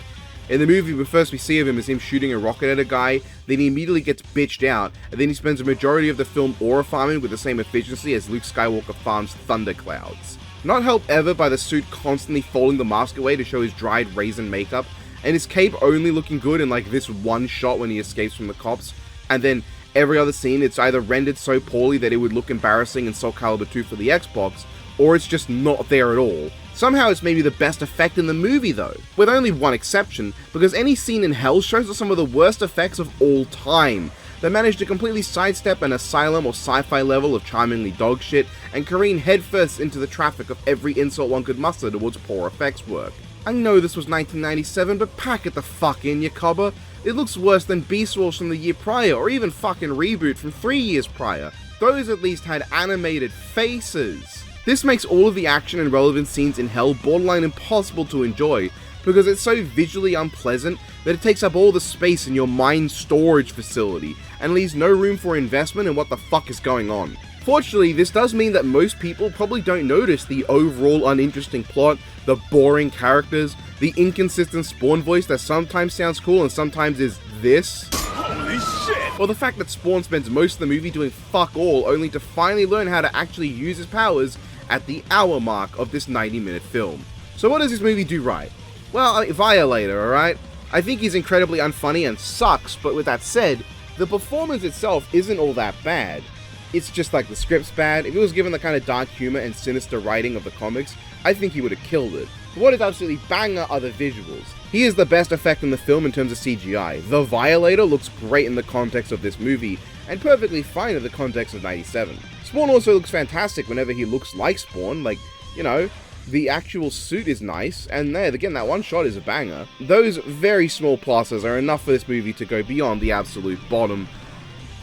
[SPEAKER 1] In the movie, the first we see of him is him shooting a rocket at a guy, then he immediately gets bitched out, and then he spends a majority of the film aura farming with the same efficiency as Luke Skywalker farms thunderclouds. Not helped ever by the suit constantly folding the mask away to show his dried raisin makeup, and his cape only looking good in like this one shot when he escapes from the cops, and then every other scene it's either rendered so poorly that it would look embarrassing in Soul Calibur 2 for the Xbox, or it's just not there at all. Somehow it's maybe the best effect in the movie though, with only one exception, because any scene in hell shows us some of the worst effects of all time. They managed to completely sidestep an asylum or sci-fi level of charmingly dogshit, and careen headfirst into the traffic of every insult one could muster towards poor effects work. I know this was 1997, but pack it the fuck in, you cobber. It looks worse than Beast Wars from the year prior, or even fucking Reboot from 3 years prior. Those at least had animated faces. This makes all of the action and relevant scenes in Hell borderline impossible to enjoy, because it's so visually unpleasant that it takes up all the space in your mind storage facility, and leaves no room for investment in what the fuck is going on. Fortunately, this does mean that most people probably don't notice the overall uninteresting plot, the boring characters, the inconsistent Spawn voice that sometimes sounds cool and sometimes is this. Holy shit! Or the fact that Spawn spends most of the movie doing fuck all only to finally learn how to actually use his powers at the hour mark of this 90-minute film. So what does this movie do right? Well, Violator, alright? I think he's incredibly unfunny and sucks, but with that said, the performance itself isn't all that bad. It's just like the script's bad. If it was given the kind of dark humor and sinister writing of the comics, I think he would have killed it. But what is absolutely banger are the visuals. He is the best effect in the film in terms of CGI. The Violator looks great in the context of this movie, and perfectly fine in the context of 97. Spawn also looks fantastic whenever he looks like Spawn, like, you know, the actual suit is nice, and there, again, that one shot is a banger. Those very small pluses are enough for this movie to go beyond the absolute bottom,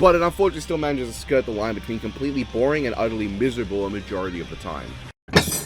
[SPEAKER 1] but it unfortunately still manages to skirt the line between completely boring and utterly miserable a majority of the time.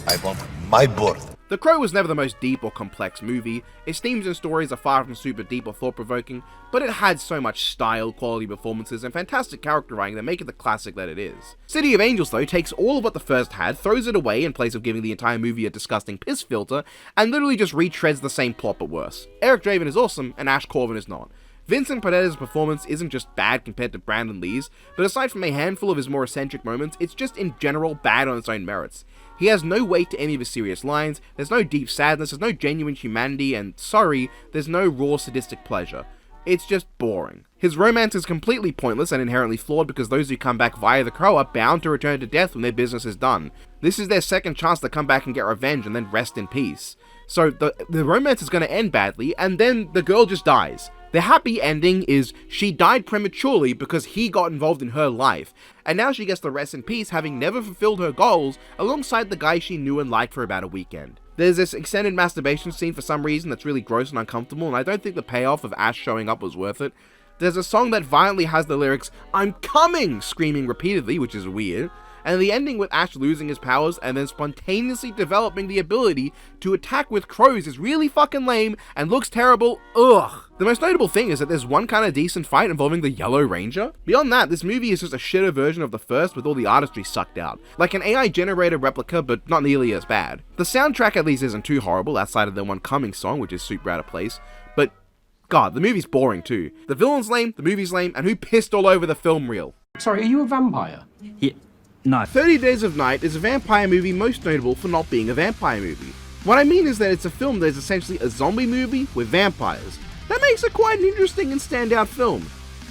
[SPEAKER 7] I want my board.
[SPEAKER 1] The Crow was never the most deep or complex movie. Its themes and stories are far from super deep or thought-provoking, but it had so much style, quality performances, and fantastic character writing that make it the classic that it is. City of Angels, though, takes all of what the first had, throws it away in place of giving the entire movie a disgusting piss filter, and literally just retreads the same plot but worse. Eric Draven is awesome, and Ash Corvin is not. Vincent Pridetta's performance isn't just bad compared to Brandon Lee's, but aside from a handful of his more eccentric moments, it's just in general bad on its own merits. He has no weight to any of his serious lines, there's no deep sadness, there's no genuine humanity, and sorry, there's no raw sadistic pleasure. It's just boring. His romance is completely pointless and inherently flawed because those who come back via the crow are bound to return to death when their business is done. This is their second chance to come back and get revenge and then rest in peace. So the romance is going to end badly, and then the girl just dies. The happy ending is she died prematurely because he got involved in her life, and now she gets to rest in peace having never fulfilled her goals alongside the guy she knew and liked for about a weekend. There's this extended masturbation scene for some reason that's really gross and uncomfortable, and I don't think the payoff of Ash showing up was worth it. There's a song that violently has the lyrics, "I'm coming!" screaming repeatedly, which is weird. And the ending with Ash losing his powers and then spontaneously developing the ability to attack with crows is really fucking lame and looks terrible. Ugh. The most notable thing is that there's one kind of decent fight involving the Yellow Ranger. Beyond that, this movie is just a shitter version of the first with all the artistry sucked out. Like an AI generated replica, but not nearly as bad. The soundtrack at least isn't too horrible outside of the one Coming song, which is super out of place, but God, the movie's boring too. The villain's lame, the movie's lame, and who pissed all over the film reel?
[SPEAKER 8] Sorry, are you a vampire?
[SPEAKER 2] Yeah. No.
[SPEAKER 1] 30 Days of Night is a vampire movie most notable for not being a vampire movie. What I mean is that it's a film that is essentially a zombie movie with vampires. That makes it quite an interesting and standout film.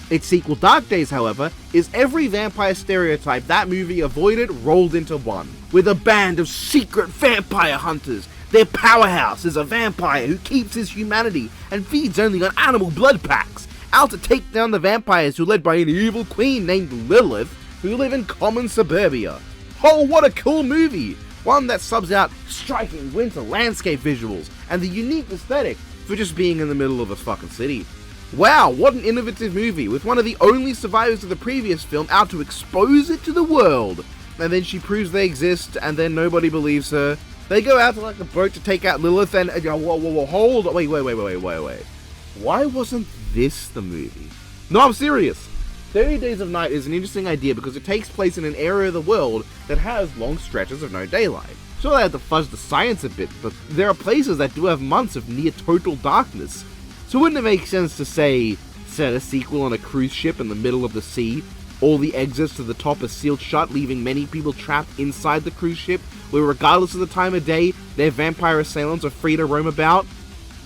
[SPEAKER 1] Its sequel Dark Days, however, is every vampire stereotype that movie avoided rolled into one. With a band of secret vampire hunters, their powerhouse is a vampire who keeps his humanity and feeds only on animal blood packs, out to take down the vampires who are led by an evil queen named Lilith, who live in common suburbia. Oh, what a cool movie! One that subs out striking winter landscape visuals and the unique aesthetic for just being in the middle of a fucking city. Wow, what an innovative movie, with one of the only survivors of the previous film out to expose it to the world. And then she proves they exist, and then nobody believes her. They go out to like a boat to take out Lilith, and hold on, wait. Why wasn't this the movie? No, I'm serious. 30 Days of Night is an interesting idea because it takes place in an area of the world that has long stretches of no daylight. Sure, they have to fudge the science a bit, but there are places that do have months of near total darkness. So wouldn't it make sense to say, set a sequel on a cruise ship in the middle of the sea? All the exits to the top are sealed shut, leaving many people trapped inside the cruise ship, where regardless of the time of day, their vampire assailants are free to roam about?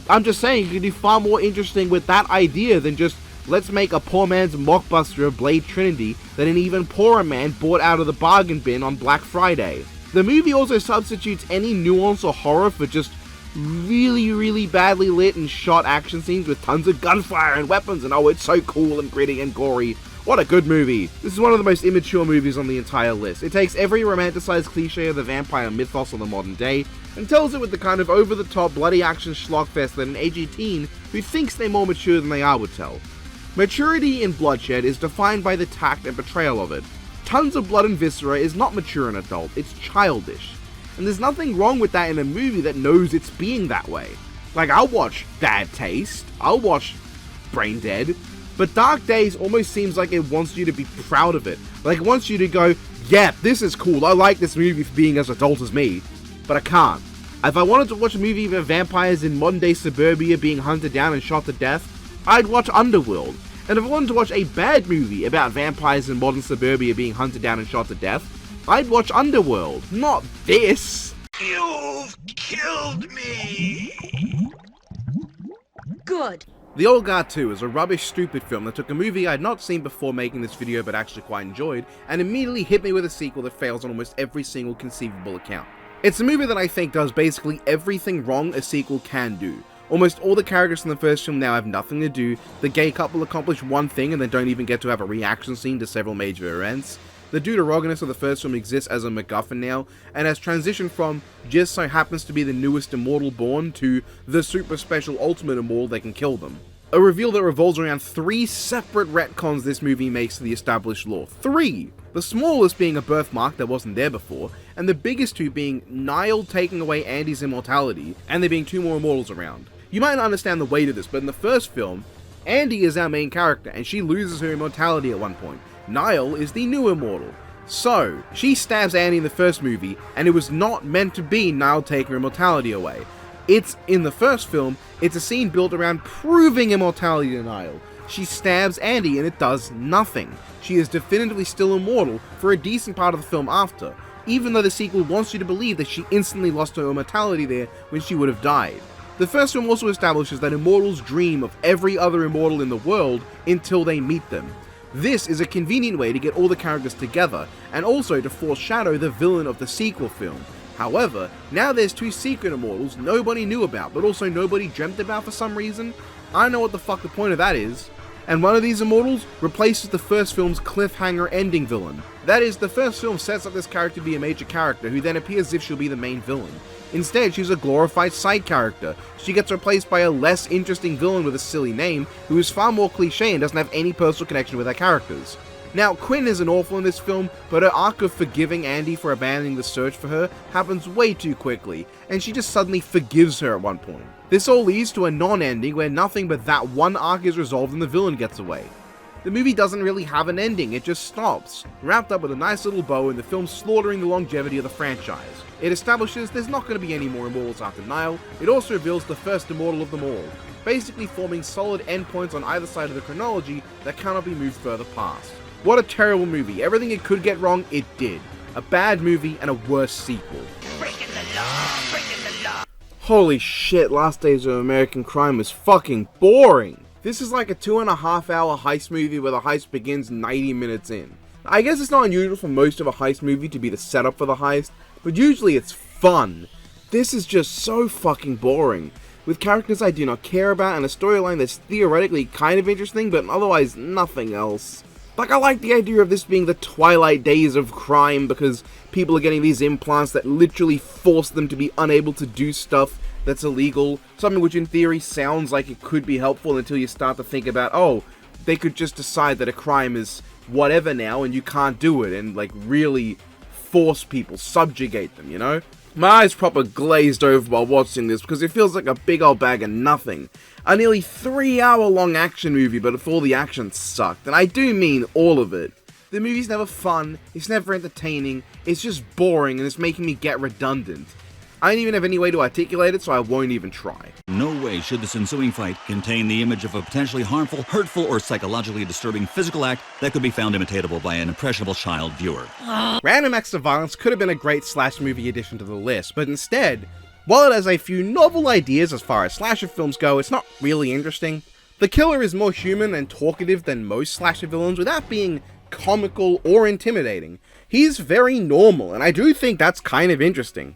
[SPEAKER 1] I'm just saying, you could do far more interesting with that idea than just, let's make a poor man's mockbuster of Blade Trinity that an even poorer man bought out of the bargain bin on Black Friday. The movie also substitutes any nuance or horror for just really badly lit and shot action scenes with tons of gunfire and weapons, and oh, it's so cool and gritty and gory. What a good movie. This is one of the most immature movies on the entire list. It takes every romanticized cliche of the vampire mythos of the modern day and tells it with the kind of over-the-top bloody action schlockfest that an edgy teen who thinks they're more mature than they are would tell. Maturity in bloodshed is defined by the tact and portrayal of it. Tons of blood and viscera is not mature and adult, it's childish. And there's nothing wrong with that in a movie that knows it's being that way. Like, I'll watch Bad Taste, I'll watch Brain Dead, but Dark Days almost seems like it wants you to be proud of it. Like, it wants you to go, yeah, this is cool, I like this movie for being as adult as me, but I can't. If I wanted to watch a movie about vampires in modern day suburbia being hunted down and shot to death, I'd watch Underworld. And if I wanted to watch a bad movie about vampires in modern suburbia being hunted down and shot to death, I'd watch Underworld, not this.
[SPEAKER 7] You've killed me!
[SPEAKER 9] Good.
[SPEAKER 1] The Old Guard 2 is a rubbish, stupid film that took a movie I'd not seen before making this video but actually quite enjoyed, and immediately hit me with a sequel that fails on almost every single conceivable account. It's a movie that I think does basically everything wrong a sequel can do. Almost all the characters in the first film now have nothing to do, the gay couple accomplish one thing and then don't even get to have a reaction scene to several major events. The deuterogonist of the first film exists as a MacGuffin now, and has transitioned from just so happens to be the newest immortal born to the super special ultimate immortal that can kill them. A reveal that revolves around 3 separate retcons this movie makes to the established lore. 3! The smallest being a birthmark that wasn't there before, and the biggest 2 being Niall taking away Andy's immortality, and there being 2 more immortals around. You might not understand the weight of this, but in the first film, Andy is our main character, and she loses her immortality at one point. Niall is the new immortal. So, she stabs Andy in the first movie, and it was not meant to be Niall taking her immortality away. In the first film, it's a scene built around proving immortality to Niall. She stabs Andy and it does nothing. She is definitively still immortal for a decent part of the film after, even though the sequel wants you to believe that she instantly lost her immortality there when she would have died. The first film also establishes that immortals dream of every other immortal in the world until they meet them. This is a convenient way to get all the characters together, and also to foreshadow the villain of the sequel film. However, now there's two secret immortals nobody knew about, but also nobody dreamt about for some reason. I know what the fuck the point of that is. And one of these immortals replaces the first film's cliffhanger ending villain. That is, the first film sets up this character to be a major character who then appears as if she'll be the main villain. Instead, she's a glorified side character. She gets replaced by a less interesting villain with a silly name, who is far more cliche and doesn't have any personal connection with her characters. Now, Quinn isn't awful in this film, but her arc of forgiving Andy for abandoning the search for her happens way too quickly, and she just suddenly forgives her at one point. This all leads to a non-ending where nothing but that one arc is resolved and the villain gets away. The movie doesn't really have an ending, it just stops, wrapped up with a nice little bow in the film slaughtering the longevity of the franchise. It establishes there's not going to be any more immortals after Nile. It also reveals the first immortal of them all, basically forming solid endpoints on either side of the chronology that cannot be moved further past. What a terrible movie. Everything it could get wrong, it did. A bad movie and a worse sequel.
[SPEAKER 7] Breaking the law, breaking the law.
[SPEAKER 1] Holy shit, Last Days of American Crime was fucking boring. This is like a 2.5 hour heist movie where the heist begins 90 minutes in. I guess it's not unusual for most of a heist movie to be the setup for the heist, but usually it's fun. This is just so fucking boring, with characters I do not care about and a storyline that's theoretically kind of interesting, but otherwise nothing else. Like, I like the idea of this being the twilight days of crime because people are getting these implants that literally force them to be unable to do stuff that's illegal, something which in theory sounds like it could be helpful until you start to think about, oh, they could just decide that a crime is whatever now and you can't do it, and like really force people, subjugate them, you know? My eyes proper glazed over while watching this because it feels like a big old bag of nothing. A nearly 3 hour long action movie, but if all the action sucked, and I do mean all of it. The movie's never fun, it's never entertaining, it's just boring and it's making me get redundant. I don't even have any way to articulate it, so I won't even try.
[SPEAKER 8] No way should this ensuing fight contain the image of a potentially harmful, hurtful, or psychologically disturbing physical act that could be found imitatable by an impressionable child viewer.
[SPEAKER 1] Random acts of violence could have been a great slash movie addition to the list, but instead, while it has a few novel ideas as far as slasher films go, it's not really interesting. The killer is more human and talkative than most slasher villains without being comical or intimidating. He's very normal, and I do think that's kind of interesting.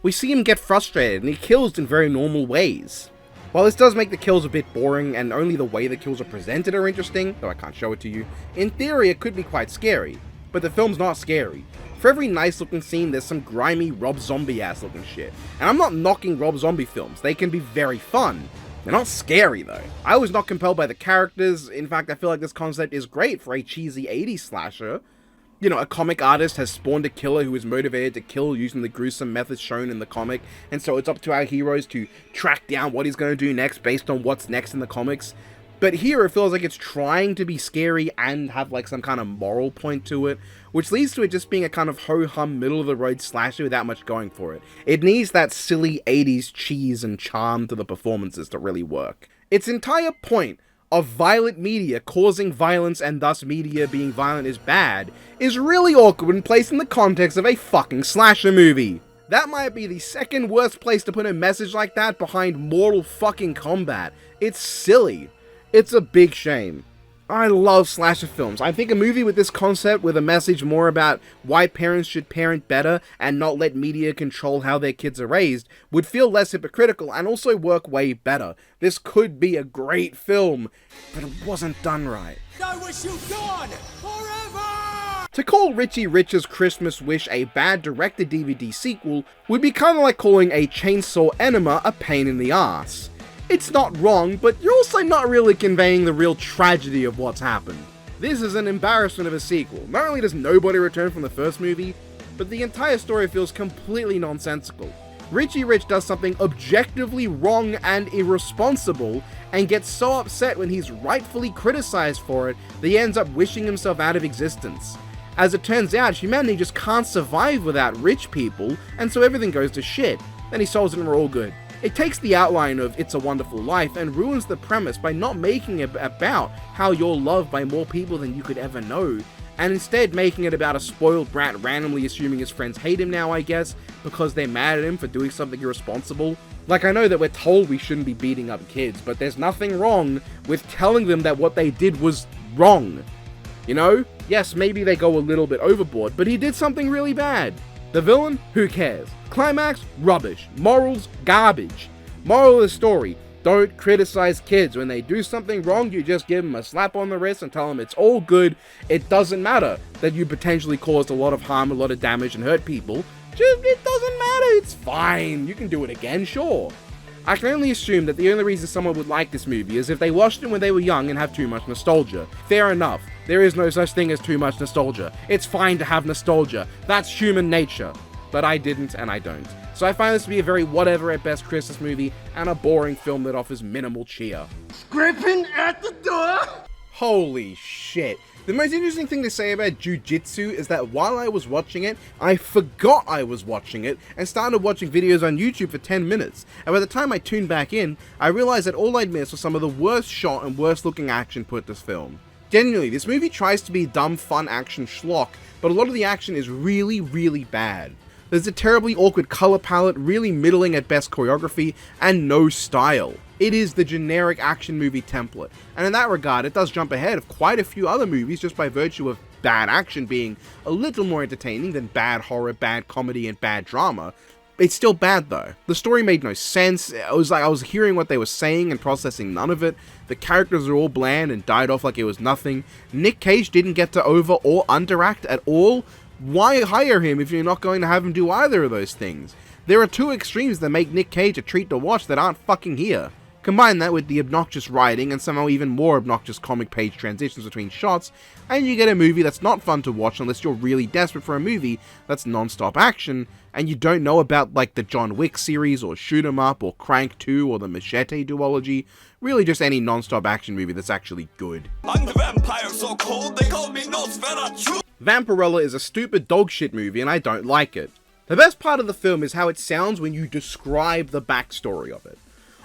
[SPEAKER 1] We see him get frustrated, and he kills in very normal ways. While this does make the kills a bit boring, and only the way the kills are presented are interesting, though I can't show it to you, in theory it could be quite scary. But the film's not scary. For every nice looking scene, there's some grimy Rob Zombie ass looking shit. And I'm not knocking Rob Zombie films, they can be very fun. They're not scary though. I was not compelled by the characters. In fact, I feel like this concept is great for a cheesy 80s slasher. You know, a comic artist has spawned a killer who is motivated to kill using the gruesome methods shown in the comic, and so it's up to our heroes to track down what he's going to do next based on what's next in the comics. But here it feels like it's trying to be scary and have like some kind of moral point to it, which leads to it just being a kind of ho-hum middle-of-the-road slasher without much going for it. It needs that silly 80s cheese and charm to the performances to really work. Its entire point of violent media causing violence and thus media being violent is bad is really awkward when placed in the context of a fucking slasher movie. That might be the second worst place to put a message like that behind mortal fucking combat. It's silly. It's a big shame. I love slasher films. I think a movie with this concept, with a message more about why parents should parent better and not let media control how their kids are raised, would feel less hypocritical and also work way better. This could be a great film, but it wasn't done right.
[SPEAKER 7] I wish you gone forever!
[SPEAKER 1] To call Richie Rich's Christmas Wish a bad direct-to-DVD sequel would be kind of like calling a Chainsaw Enema a pain in the ass. It's not wrong, but you're also not really conveying the real tragedy of what's happened. This is an embarrassment of a sequel. Not only does nobody return from the first movie, but the entire story feels completely nonsensical. Richie Rich does something objectively wrong and irresponsible, and gets so upset when he's rightfully criticized for it that he ends up wishing himself out of existence. As it turns out, humanity just can't survive without rich people, and so everything goes to shit. Then he solves it and we're all good. It takes the outline of It's a Wonderful Life and ruins the premise by not making it about how you're loved by more people than you could ever know, and instead making it about a spoiled brat randomly assuming his friends hate him now, I guess, because they're mad at him for doing something irresponsible. Like, I know that we're told we shouldn't be beating up kids, but there's nothing wrong with telling them that what they did was wrong. You know? Yes, maybe they go a little bit overboard, but he did something really bad. The villain? Who cares? Climax? Rubbish. Morals? Garbage. Moral of the story: don't criticize kids. When they do something wrong, you just give them a slap on the wrist and tell them it's all good. It doesn't matter that you potentially caused a lot of harm, a lot of damage, and hurt people. It doesn't matter. It's fine. You can do it again, sure. I can only assume that the only reason someone would like this movie is if they watched it when they were young and have too much nostalgia. Fair enough. There is no such thing as too much nostalgia. It's fine to have nostalgia. That's human nature. But I didn't, and I don't. So I find this to be a very whatever at best Christmas movie, and a boring film that offers minimal cheer.
[SPEAKER 6] Scraping at the door?
[SPEAKER 1] Holy shit. The most interesting thing to say about Jujitsu is that while I was watching it, I forgot I was watching it and started watching videos on YouTube for 10 minutes. And by the time I tuned back in, I realized that all I'd missed was some of the worst shot and worst looking action put this film. Genuinely, this movie tries to be dumb, fun action schlock, but a lot of the action is really, really bad. There's a terribly awkward color palette, really middling at best choreography, and no style. It is the generic action movie template, and in that regard, it does jump ahead of quite a few other movies just by virtue of bad action being a little more entertaining than bad horror, bad comedy, and bad drama. It's still bad though. The story made no sense. It was like I was hearing what they were saying and processing none of it. The characters are all bland and died off like it was nothing. Nick Cage didn't get to over or underact at all. Why hire him if you're not going to have him do either of those things? There are two extremes that make Nick Cage a treat to watch that aren't fucking here. Combine that with the obnoxious writing and somehow even more obnoxious comic page transitions between shots, and you get a movie that's not fun to watch unless you're really desperate for a movie that's non-stop action, and you don't know about like the John Wick series, or Shoot 'em Up, or Crank 2, or the Machete duology. Really just any non-stop action movie that's actually good.
[SPEAKER 7] I'm the vampire so cold they call me Nosferatu.
[SPEAKER 1] Vampirella is a stupid dogshit movie and I don't like it. The best part of the film is how it sounds when you describe the backstory of it.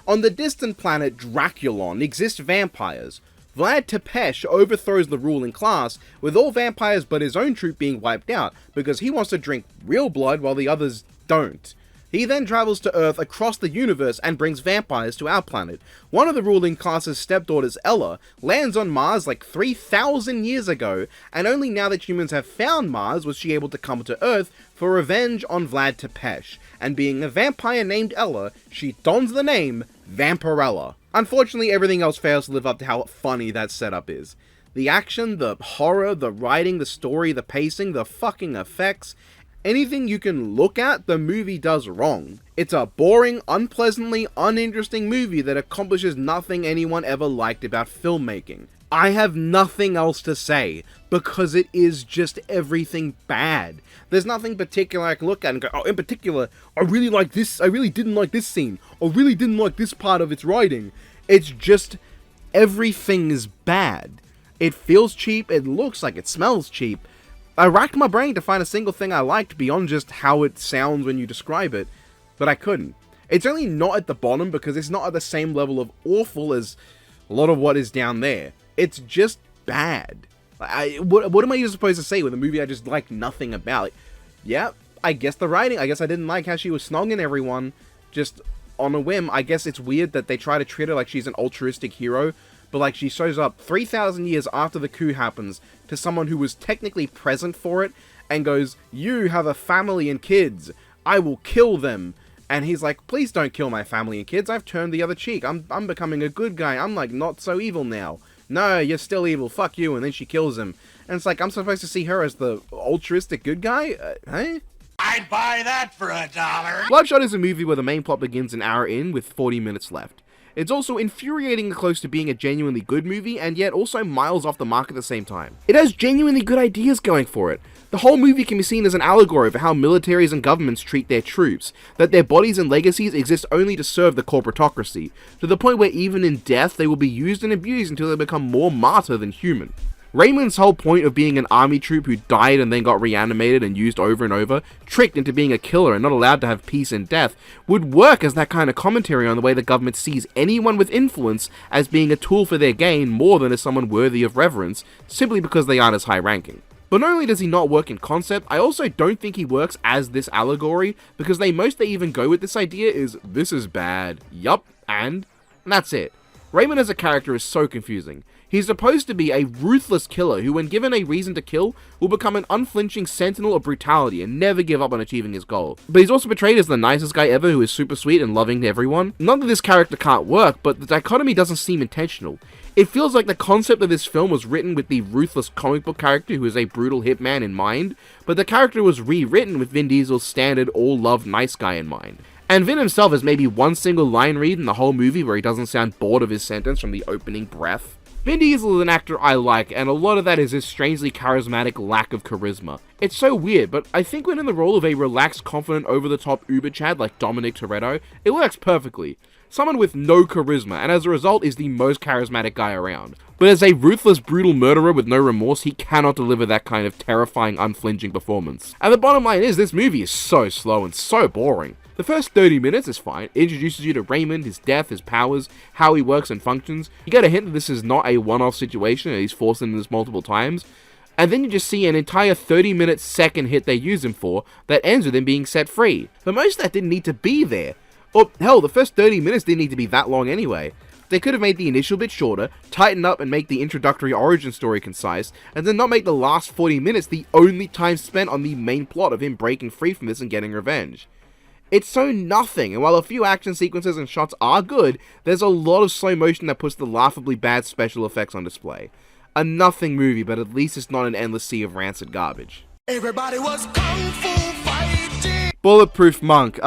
[SPEAKER 1] On the distant planet Draculon exist vampires. Vlad Tepes overthrows the ruling class, with all vampires but his own troop being wiped out, because he wants to drink real blood while the others don't. He then travels to Earth across the universe and brings vampires to our planet. One of the ruling class's stepdaughters, Ella, lands on Mars like 3,000 years ago, and only now that humans have found Mars was she able to come to Earth for revenge on Vlad Tepes. And being a vampire named Ella, she dons the name Vampirella. Unfortunately, everything else fails to live up to how funny that setup is. The action, the horror, the writing, the story, the pacing, the fucking effects. Anything you can look at, the movie does wrong. It's a boring, unpleasantly uninteresting movie that accomplishes nothing anyone ever liked about filmmaking. I have nothing else to say, because it is just everything bad. There's nothing particular I can look at and go, oh, in particular, I really like this, I really didn't like this scene, or really didn't like this part of its writing. It's just, everything is bad. It feels cheap, it looks like it smells cheap. I racked my brain to find a single thing I liked beyond just how it sounds when you describe it, but I couldn't. It's only not at the bottom because it's not at the same level of awful as a lot of what is down there. It's just bad. What am I even supposed to say with a movie I just like nothing about? Like, yeah, I guess the writing, I guess I didn't like how she was snogging everyone just on a whim. I guess it's weird that they try to treat her like she's an altruistic hero, but like she shows up 3,000 years after the coup happens to someone who was technically present for it and goes, you have a family and kids, I will kill them. And he's like, please don't kill my family and kids, I've turned the other cheek, I'm becoming a good guy, I'm like not so evil now. No, you're still evil, fuck you, and then she kills him. And it's like, I'm supposed to see her as the altruistic good guy? Huh?
[SPEAKER 7] I'd buy that for $1.
[SPEAKER 1] Bloodshot is a movie where the main plot begins an hour in with 40 minutes left. It's also infuriatingly close to being a genuinely good movie, and yet also miles off the mark at the same time. It has genuinely good ideas going for it. The whole movie can be seen as an allegory for how militaries and governments treat their troops, that their bodies and legacies exist only to serve the corporatocracy, to the point where even in death they will be used and abused until they become more martyr than human. Raymond's whole point of being an army troop who died and then got reanimated and used over and over, tricked into being a killer and not allowed to have peace and death, would work as that kind of commentary on the way the government sees anyone with influence as being a tool for their gain more than as someone worthy of reverence, simply because they aren't as high-ranking. But not only does he not work in concept, I also don't think he works as this allegory, because the most they even go with this idea is, this is bad, yup, and that's it. Raymond as a character is so confusing. He's supposed to be a ruthless killer who, when given a reason to kill, will become an unflinching sentinel of brutality and never give up on achieving his goal. But he's also portrayed as the nicest guy ever who is super sweet and loving to everyone. Not that this character can't work, but the dichotomy doesn't seem intentional. It feels like the concept of this film was written with the ruthless comic book character who is a brutal hitman in mind, but the character was rewritten with Vin Diesel's standard all-love nice guy in mind. And Vin himself has maybe one single line read in the whole movie where he doesn't sound bored of his sentence from the opening breath. Vin Diesel is an actor I like, and a lot of that is his strangely charismatic lack of charisma. It's so weird, but I think when in the role of a relaxed, confident, over-the-top uber Chad like Dominic Toretto, it works perfectly. Someone with no charisma, and as a result is the most charismatic guy around. But as a ruthless, brutal murderer with no remorse, he cannot deliver that kind of terrifying, unflinching performance. And the bottom line is, this movie is so slow and so boring. The first 30 minutes is fine. It introduces you to Raymond, his death, his powers, how he works and functions. You get a hint that this is not a one-off situation and he's forced into this multiple times. And then you just see an entire 30-minute second hit they use him for that ends with him being set free. But most of that didn't need to be there. Or, hell, the first 30 minutes didn't need to be that long anyway. They could have made the initial bit shorter, tighten up and make the introductory origin story concise, and then not make the last 40 minutes the only time spent on the main plot of him breaking free from this and getting revenge. It's so nothing, and while a few action sequences and shots are good, there's a lot of slow motion that puts the laughably bad special effects on display. A nothing movie, but at least it's not an endless sea of rancid garbage.
[SPEAKER 7] Everybody was kung fu fighting.
[SPEAKER 1] Bulletproof Monk,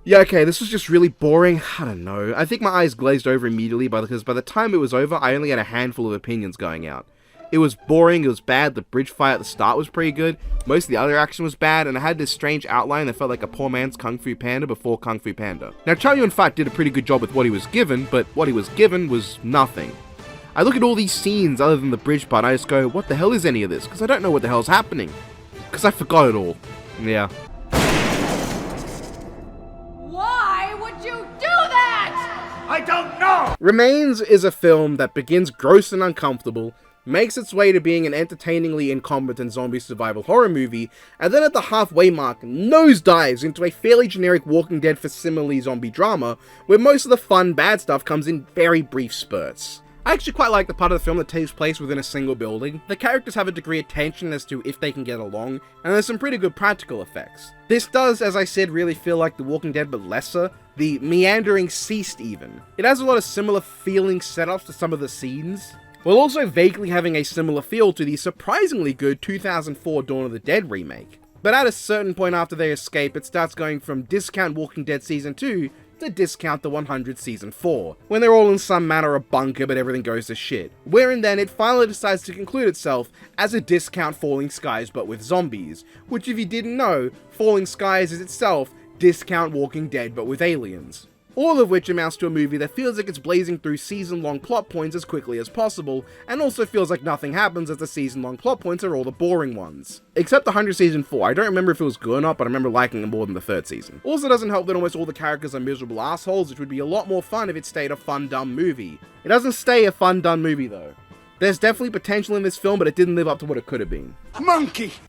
[SPEAKER 1] yeah, okay, this was just really boring. I don't know. I think my eyes glazed over immediately because by the time it was over, I only had a handful of opinions going out. It was boring, it was bad, the bridge fight at the start was pretty good, most of the other action was bad, and it had this strange outline that felt like a poor man's Kung Fu Panda before Kung Fu Panda. Now, Chow Yun-fat did a pretty good job with what he was given, but what he was given was nothing. I look at all these scenes other than the bridge part and I just go, what the hell is any of this? Because I don't know what the hell's happening. Because I forgot it all. Yeah.
[SPEAKER 9] Why would you do that?
[SPEAKER 7] I don't know.
[SPEAKER 1] Remains is a film that begins gross and uncomfortable, makes its way to being an entertainingly incompetent zombie survival horror movie, and then at the halfway mark nosedives into a fairly generic Walking Dead facsimile zombie drama, where most of the fun bad stuff comes in very brief spurts. I actually quite like the part of the film that takes place within a single building. The characters have a degree of tension as to if they can get along, and there's some pretty good practical effects. This does, as I said, really feel like The Walking Dead but lesser. The meandering ceased even. It has a lot of similar feeling setups to some of the scenes, while also vaguely having a similar feel to the surprisingly good 2004 Dawn of the Dead remake. But at a certain point after they escape, it starts going from discount Walking Dead Season 2 to discount the 100 Season 4, when they're all in some manner of bunker but everything goes to shit. Wherein then it finally decides to conclude itself as a discount Falling Skies but with zombies, which if you didn't know, Falling Skies is itself discount Walking Dead but with aliens. All of which amounts to a movie that feels like it's blazing through season-long plot points as quickly as possible, and also feels like nothing happens as the season-long plot points are all the boring ones. Except the 100 Season 4, I don't remember if it was good or not, but I remember liking it more than the third season. Also doesn't help that almost all the characters are miserable assholes, which would be a lot more fun if it stayed a fun, dumb movie. It doesn't stay a fun, dumb movie though. There's definitely potential in this film, but it didn't live up to what it could have been.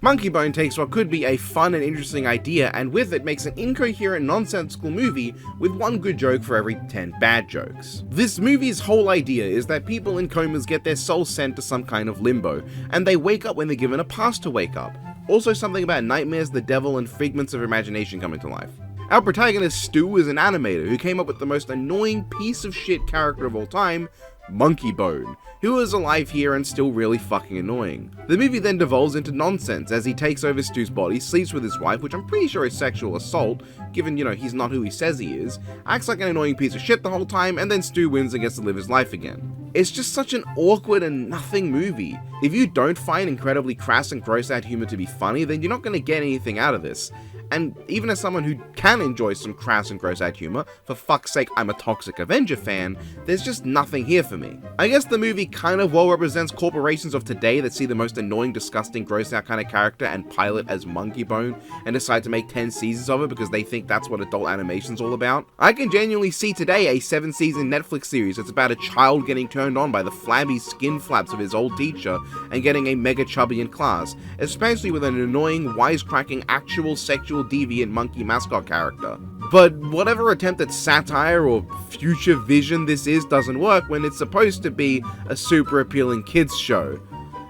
[SPEAKER 1] Monkey Bone takes what could be a fun and interesting idea, and with it makes an incoherent, nonsensical movie with one good joke for every 10 bad jokes. This movie's whole idea is that people in comas get their souls sent to some kind of limbo, and they wake up when they're given a pass to wake up. Also something about nightmares, the devil, and figments of imagination coming to life. Our protagonist Stu is an animator who came up with the most annoying piece of shit character of all time, Monkey Bone, who is alive here and still really fucking annoying. The movie then devolves into nonsense as he takes over Stu's body, sleeps with his wife, which I'm pretty sure is sexual assault, given, he's not who he says he is, acts like an annoying piece of shit the whole time, and then Stu wins and gets to live his life again. It's just such an awkward and nothing movie. If you don't find incredibly crass and gross out humor to be funny, then you're not going to get anything out of this. And even as someone who can enjoy some crass and gross out humor, for fuck's sake I'm a Toxic Avenger fan, there's just nothing here for me. I guess the movie kind of well represents corporations of today that see the most annoying, disgusting, gross out kind of character and pilot as Monkey Bone, and decide to make 10 seasons of it because they think that's what adult animation's all about. I can genuinely see today a 7-season Netflix series that's about a child getting turned on by the flabby skin flaps of his old teacher and getting a mega chubby in class, especially with an annoying, wisecracking, actual sexual deviant monkey mascot character. But whatever attempt at satire or future vision this is doesn't work when it's supposed to be a super appealing kids show.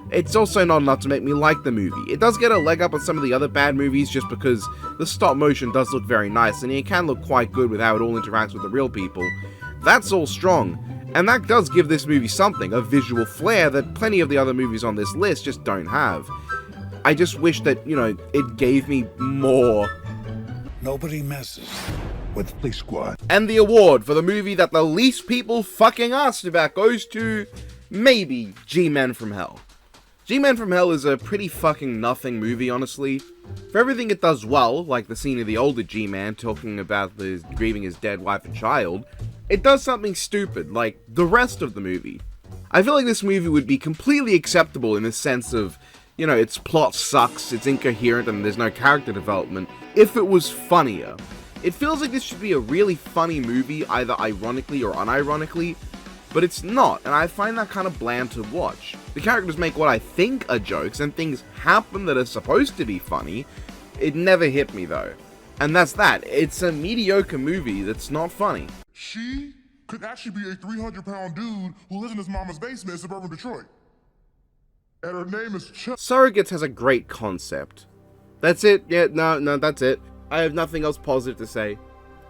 [SPEAKER 1] It's also not enough to make me like the movie. It does get a leg up on some of the other bad movies just because the stop motion does look very nice and it can look quite good with how it all interacts with the real people. That's all strong, and that does give this movie something, a visual flair that plenty of the other movies on this list just don't have. I just wish that, it gave me more.
[SPEAKER 10] Nobody messes with the police squad.
[SPEAKER 1] And the award for the movie that the least people fucking asked about goes to, maybe, G-Men from Hell. G-Men from Hell is a pretty fucking nothing movie, honestly. For everything it does well, like the scene of the older G-Man talking about grieving his dead wife and child, it does something stupid, like the rest of the movie. I feel like this movie would be completely acceptable in the sense of, its plot sucks, it's incoherent, and there's no character development, if it was funnier. It feels like this should be a really funny movie, either ironically or unironically, but it's not, and I find that kind of bland to watch. The characters make what I think are jokes, and things happen that are supposed to be funny. It never hit me though. And that's that. It's a mediocre movie that's not funny.
[SPEAKER 3] She could actually be a 300-pound dude who lives in his mama's basement in suburban Detroit. And her name is
[SPEAKER 1] Surrogates has a great concept. That's it. Yeah, no, that's it. I have nothing else positive to say.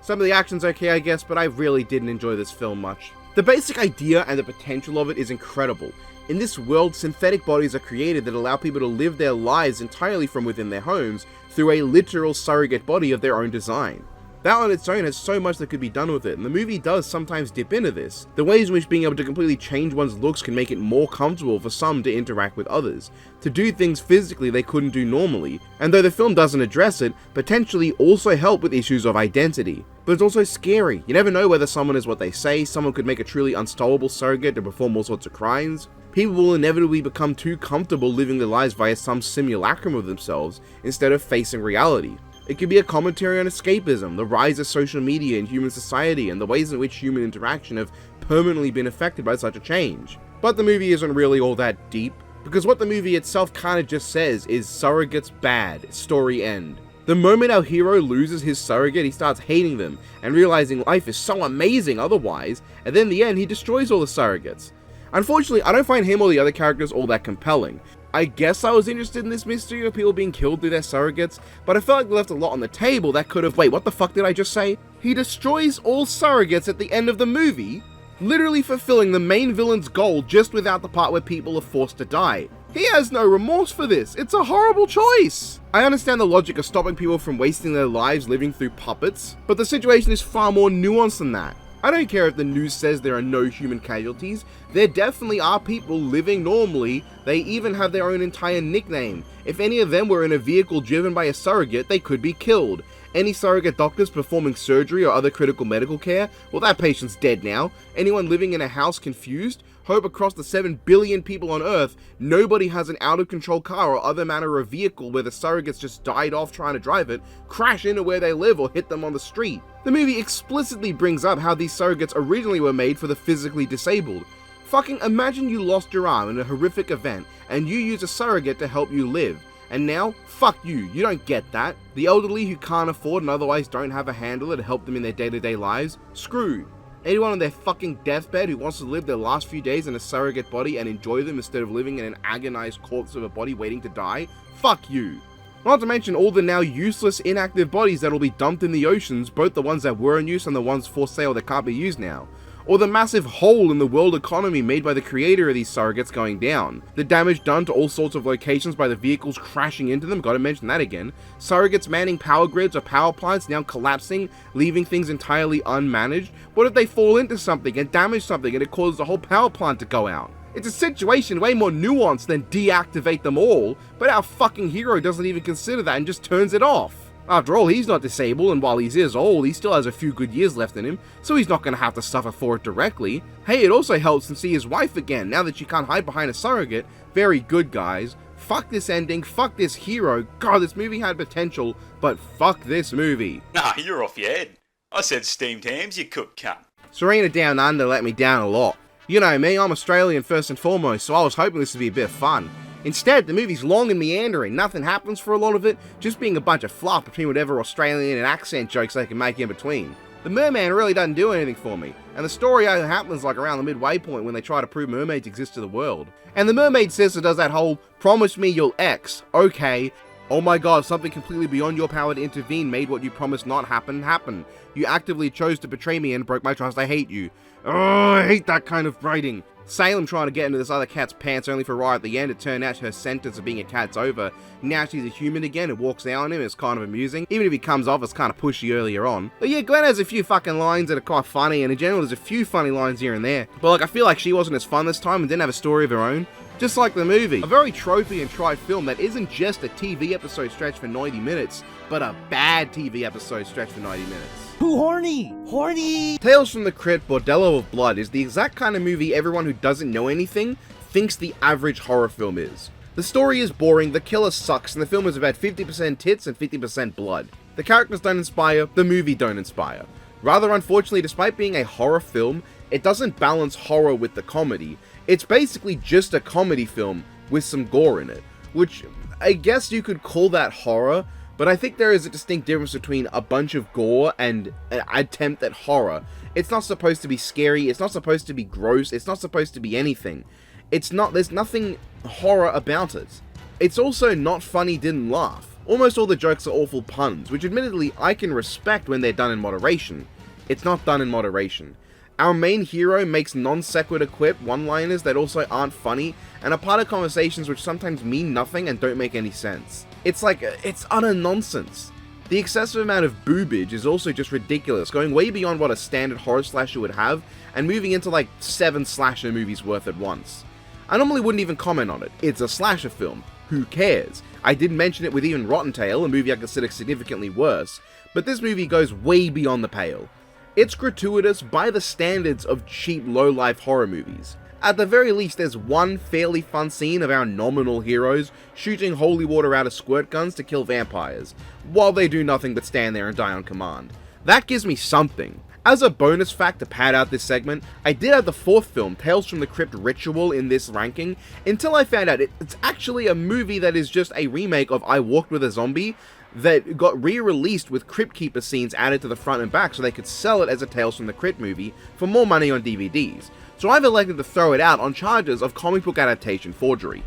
[SPEAKER 1] Some of the action's okay, I guess, but I really didn't enjoy this film much. The basic idea and the potential of it is incredible. In this world, synthetic bodies are created that allow people to live their lives entirely from within their homes through a literal surrogate body of their own design. That on its own has so much that could be done with it, and the movie does sometimes dip into this. The ways in which being able to completely change one's looks can make it more comfortable for some to interact with others, to do things physically they couldn't do normally, and though the film doesn't address it, potentially also help with issues of identity. But it's also scary. You never know whether someone is what they say, someone could make a truly unstoppable surrogate to perform all sorts of crimes. People will inevitably become too comfortable living their lives via some simulacrum of themselves instead of facing reality. It could be a commentary on escapism, the rise of social media in human society, and the ways in which human interaction have permanently been affected by such a change. But the movie isn't really all that deep, because what the movie itself kinda just says is surrogates bad, story end. The moment our hero loses his surrogate, he starts hating them, and realizing life is so amazing otherwise, and then in the end he destroys all the surrogates. Unfortunately, I don't find him or the other characters all that compelling. I guess I was interested in this mystery of people being killed through their surrogates, but I felt like they left a lot on the table that could have— wait, what the fuck did I just say? He destroys all surrogates at the end of the movie, literally fulfilling the main villain's goal just without the part where people are forced to die. He has no remorse for this. It's a horrible choice. I understand the logic of stopping people from wasting their lives living through puppets, but the situation is far more nuanced than that. I don't care if the news says there are no human casualties, there definitely are people living normally, they even have their own entire nickname. If any of them were in a vehicle driven by a surrogate, they could be killed. Any surrogate doctors performing surgery or other critical medical care, well, that patient's dead now. Anyone living in a house confused? Hope across the 7 billion people on Earth, nobody has an out-of-control car or other manner of vehicle where the surrogates just died off trying to drive it, crash into where they live, or hit them on the street. The movie explicitly brings up how these surrogates originally were made for the physically disabled. Fucking imagine you lost your arm in a horrific event, and you use a surrogate to help you live. And now, fuck you don't get that. The elderly who can't afford and otherwise don't have a handler to help them in their day-to-day lives, screwed. Anyone on their fucking deathbed who wants to live their last few days in a surrogate body and enjoy them instead of living in an agonized corpse of a body waiting to die, fuck you. Not to mention all the now useless inactive bodies that'll be dumped in the oceans, both the ones that were in use and the ones for sale that can't be used now. or the massive hole in the world economy made by the creator of these surrogates going down, the damage done to all sorts of locations by the vehicles crashing into them, gotta mention that again, surrogates manning power grids or power plants now collapsing, leaving things entirely unmanaged. What if they fall into something and damage something and it causes the whole power plant to go out? It's a situation way more nuanced than deactivate them all, but our fucking hero doesn't even consider that and just turns it off. After all, he's not disabled, and while he's years old, he still has a few good years left in him, so he's not going to have to suffer for it directly. Hey, it also helps him see his wife again, now that she can't hide behind a surrogate. Very good, guys. Fuck this ending, fuck this hero. God, this movie had potential, but fuck this movie.
[SPEAKER 7] Nah, you're off your head. I said steamed hams, you cook cunt.
[SPEAKER 1] Serena Down Under let me down a lot. You know me, I'm Australian first and foremost, so I was hoping this would be a bit of fun. Instead, the movie's long and meandering, nothing happens for a lot of it, just being a bunch of fluff between whatever Australian and accent jokes they can make in between. The merman really doesn't do anything for me, and the story only happens like around the midway point when they try to prove mermaids exist to the world. And the mermaid sister does that whole, promise me you'll X, okay, oh my god, something completely beyond your power to intervene made what you promised not happen. You actively chose to betray me and broke my trust, I hate you. Oh, I hate that kind of writing. Salem trying to get into this other cat's pants only for right at the end to turn out her sentence of being a cat's over. Now she's a human again and walks down on him. It's kind of amusing, even if he comes off as kind of pushy earlier on. But yeah, Glenn has a few fucking lines that are quite funny, and in general there's a few funny lines here and there. But like, I feel like she wasn't as fun this time and didn't have a story of her own. Just like the movie. A very tropey and trite film that isn't just a TV episode stretched for 90 minutes, but a bad TV episode stretched for 90 minutes.
[SPEAKER 6] Who horny? Horny!
[SPEAKER 1] Tales from the Crypt Bordello of Blood is the exact kind of movie everyone who doesn't know anything thinks the average horror film is. The story is boring, the killer sucks, and the film is about 50% tits and 50% blood. The characters don't inspire, the movie don't inspire. Rather unfortunately, despite being a horror film, it doesn't balance horror with the comedy. It's basically just a comedy film with some gore in it, which I guess you could call that horror, but I think there is a distinct difference between a bunch of gore and an attempt at horror. It's not supposed to be scary, it's not supposed to be gross, it's not supposed to be anything. There's nothing horror about it. It's also not funny, didn't laugh. Almost all the jokes are awful puns, which admittedly I can respect when they're done in moderation. It's not done in moderation. Our main hero makes non-sequitur quip one-liners that also aren't funny, and are part of conversations which sometimes mean nothing and don't make any sense. It's utter nonsense. The excessive amount of boobage is also just ridiculous, going way beyond what a standard horror slasher would have, and moving into like 7 slasher movies worth at once. I normally wouldn't even comment on it. It's a slasher film. Who cares? I did mention it with even Rotten Tail, a movie I consider significantly worse, but this movie goes way beyond the pale. It's gratuitous by the standards of cheap, low-life horror movies. At the very least, there's one fairly fun scene of our nominal heroes shooting holy water out of squirt guns to kill vampires, while they do nothing but stand there and die on command. That gives me something. As a bonus fact to pad out this segment, I did have the 4th film, Tales from the Crypt Ritual, in this ranking, until I found out it's actually a movie that is just a remake of I Walked with a Zombie, that got re-released with Crypt Keeper scenes added to the front and back so they could sell it as a Tales from the Crypt movie for more money on DVDs. So I've elected to throw it out on charges of comic book adaptation forgery.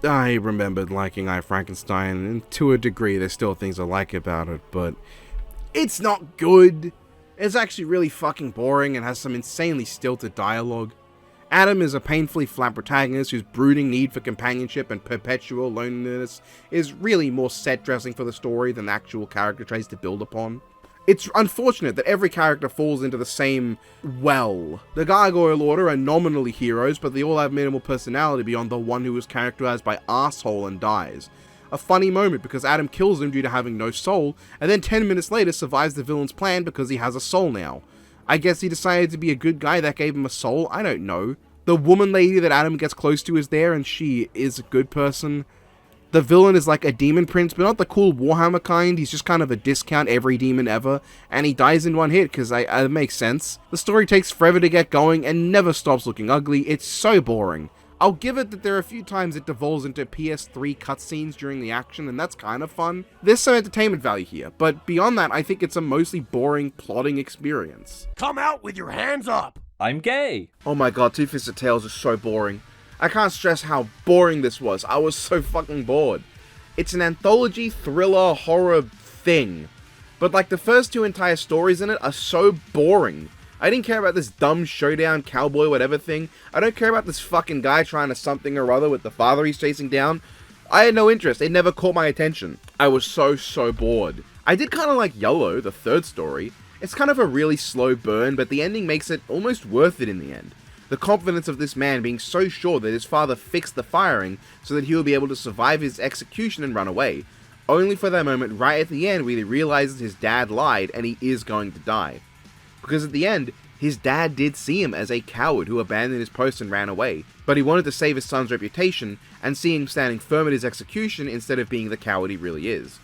[SPEAKER 1] I remembered liking I, Frankenstein, and to a degree there's still things I like about it, but it's not good. It's actually really fucking boring and has some insanely stilted dialogue. Adam is a painfully flat protagonist whose brooding need for companionship and perpetual loneliness is really more set dressing for the story than the actual character tries to build upon. It's unfortunate that every character falls into the same well. The Gargoyle Order are nominally heroes, but they all have minimal personality beyond the one who was characterized by arsehole and dies. A funny moment because Adam kills him due to having no soul, and then 10 minutes later survives the villain's plan because he has a soul now. I guess he decided to be a good guy that gave him a soul, I don't know. The woman lady that Adam gets close to is there, and she is a good person. The villain is like a demon prince, but not the cool Warhammer kind. He's just kind of a discount every demon ever, and he dies in one hit, because it makes sense. The story takes forever to get going, and never stops looking ugly. It's so boring. I'll give it that there are a few times it devolves into PS3 cutscenes during the action, and that's kind of fun. There's some entertainment value here, but beyond that, I think it's a mostly boring, plotting experience.
[SPEAKER 11] Come out with your hands up!
[SPEAKER 2] I'm gay!
[SPEAKER 1] Oh my god, Two Fisted Tales is so boring. I can't stress how boring this was. I was so fucking bored. It's an anthology, thriller, horror thing, but like the first two entire stories in it are so boring. I didn't care about this dumb showdown cowboy whatever thing. I don't care about this fucking guy trying to something or other with the father he's chasing down. I had no interest. It never caught my attention. I was so bored. I did kind of like Yellow, the third story. It's kind of a really slow burn, but the ending makes it almost worth it in the end. The confidence of this man being so sure that his father fixed the firing so that he will be able to survive his execution and run away, only for that moment right at the end where he realizes his dad lied and he is going to die. Because at the end, his dad did see him as a coward who abandoned his post and ran away, but he wanted to save his son's reputation and see him standing firm at his execution instead of being the coward he really is.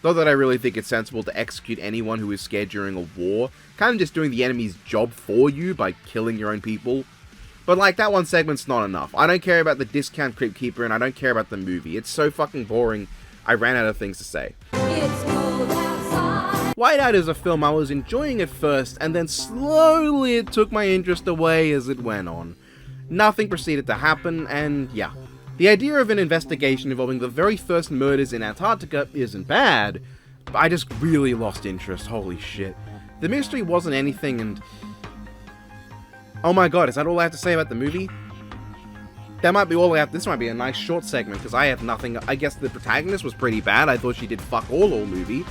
[SPEAKER 1] Not that I really think it's sensible to execute anyone who is scared during a war, kind of just doing the enemy's job for you by killing your own people. But like, that one segment's not enough. I don't care about the discount Crypt Keeper and I don't care about the movie. It's so fucking boring, I ran out of things to say. Whiteout is a film I was enjoying at first, and then slowly it took my interest away as it went on. Nothing proceeded to happen, and yeah. The idea of an investigation involving the very first murders in Antarctica isn't bad, but I just really lost interest, holy shit. The mystery wasn't anything, and... oh my god, is that all I have to say about the movie? That might be all I have. This might be a nice short segment, because I have nothing. I guess the protagonist was pretty bad. I thought she did fuck all movie.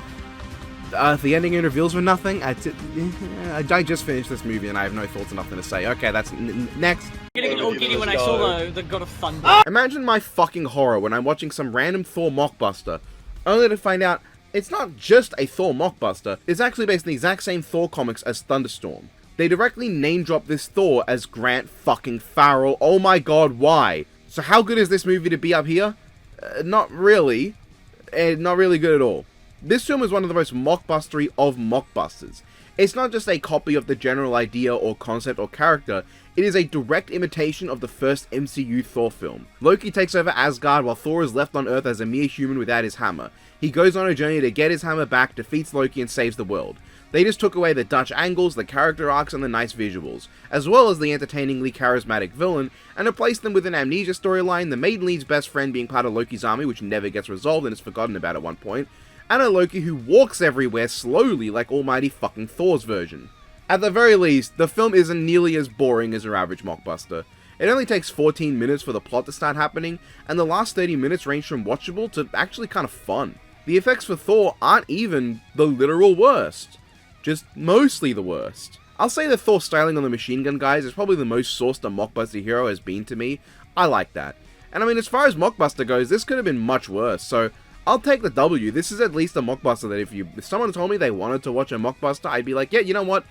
[SPEAKER 1] The ending and reveals were nothing. I just finished this movie and I have no thoughts and nothing to say. Okay, that's next.
[SPEAKER 12] Getting all giddy when I saw the God of Thunder.
[SPEAKER 1] Imagine my fucking horror when I'm watching some random Thor mockbuster, only to find out it's not just a Thor mockbuster, it's actually based on the exact same Thor comics as Thunderstorm. They directly name drop this Thor as Grant fucking Farrell. Oh my god, why? So how good is this movie to be up here? Not really. Not really good at all. This film is one of the most mockbustery of mockbusters. It's not just a copy of the general idea or concept or character, it is a direct imitation of the first MCU Thor film. Loki takes over Asgard while Thor is left on Earth as a mere human without his hammer. He goes on a journey to get his hammer back, defeats Loki and saves the world. They just took away the Dutch angles, the character arcs, and the nice visuals, as well as the entertainingly charismatic villain, and replaced them with an amnesia storyline, the maiden lead's best friend being part of Loki's army, which never gets resolved and is forgotten about at one point, and a Loki who walks everywhere slowly like almighty fucking Thor's version. At the very least, the film isn't nearly as boring as your average mockbuster. It only takes 14 minutes for the plot to start happening, and the last 30 minutes range from watchable to actually kind of fun. The effects for Thor aren't even the literal worst, just mostly the worst. I'll say that Thor's styling on the machine gun guys is probably the most sourced a mockbuster hero has been to me. I like that. And I mean, as far as mockbuster goes, this could have been much worse, so I'll take the W. This is at least a mockbuster that if someone told me they wanted to watch a mockbuster, I'd be like, yeah, you know what?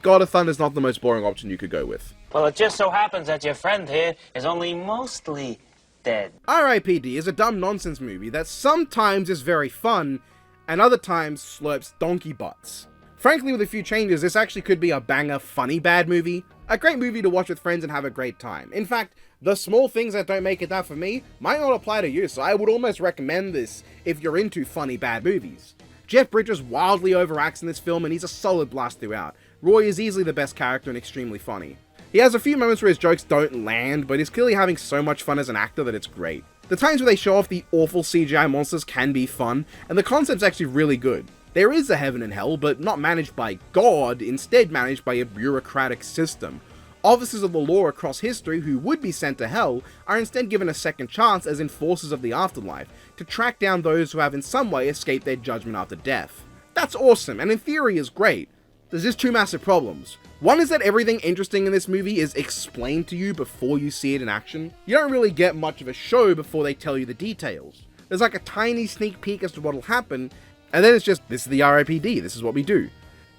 [SPEAKER 1] God of Thunder is not the most boring option you could go with.
[SPEAKER 13] Well, it just so happens that your friend here is only mostly dead.
[SPEAKER 1] R.I.P.D. is a dumb nonsense movie that sometimes is very fun, and other times slurps donkey butts. Frankly, with a few changes, this actually could be a banger, funny bad movie. A great movie to watch with friends and have a great time. In fact, the small things that don't make it that for me might not apply to you, so I would almost recommend this if you're into funny bad movies. Jeff Bridges wildly overacts in this film and he's a solid blast throughout. Roy is easily the best character and extremely funny. He has a few moments where his jokes don't land, but he's clearly having so much fun as an actor that it's great. The times where they show off the awful CGI monsters can be fun, and the concept's actually really good. There is a heaven and hell, but not managed by God, instead managed by a bureaucratic system. Officers of the law across history who would be sent to hell are instead given a second chance as enforcers of the afterlife, to track down those who have in some way escaped their judgment after death. That's awesome, and in theory is great. There's just two massive problems. One is that everything interesting in this movie is explained to you before you see it in action. You don't really get much of a show before they tell you the details. There's like a tiny sneak peek as to what'll happen, and then it's just, this is the R.I.P.D., this is what we do.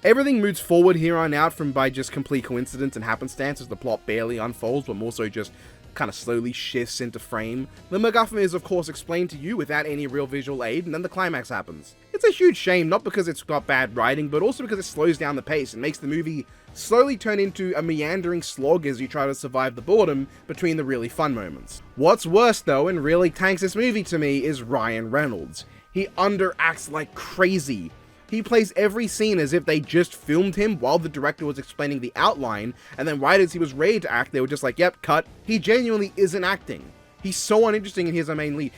[SPEAKER 1] Everything moves forward here on out from by just complete coincidence and happenstance as the plot barely unfolds, but more so just kind of slowly shifts into frame. The MacGuffin is of course explained to you without any real visual aid, and then the climax happens. It's a huge shame, not because it's got bad writing, but also because it slows down the pace and makes the movie slowly turn into a meandering slog as you try to survive the boredom between the really fun moments. What's worse though, and really tanks this movie to me, is Ryan Reynolds. He underacts like crazy. He plays every scene as if they just filmed him while the director was explaining the outline, and then right as he was ready to act, they were just like, yep, cut. He genuinely isn't acting. He's so uninteresting and he's our main lead.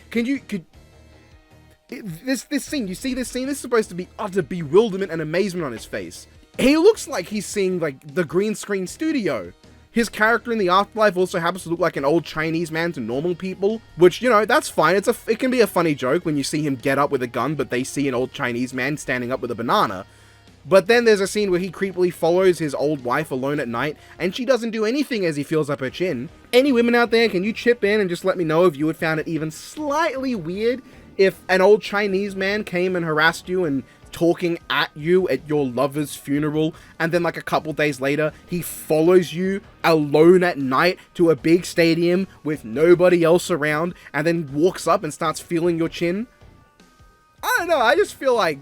[SPEAKER 1] This scene, you see this scene? This is supposed to be utter bewilderment and amazement on his face. He looks like he's seeing, like, the green screen studio. His character in the afterlife also happens to look like an old Chinese man to normal people, which, you know, that's fine. It can be a funny joke when you see him get up with a gun, but they see an old Chinese man standing up with a banana. But then there's a scene where he creepily follows his old wife alone at night, and she doesn't do anything as he feels up her chin. Any women out there, can you chip in and just let me know if you had found it even slightly weird if an old Chinese man came and harassed you and talking at you at your lover's funeral, and then like a couple days later, he follows you alone at night to a big stadium with nobody else around, and then walks up and starts feeling your chin? I don't know, I just feel like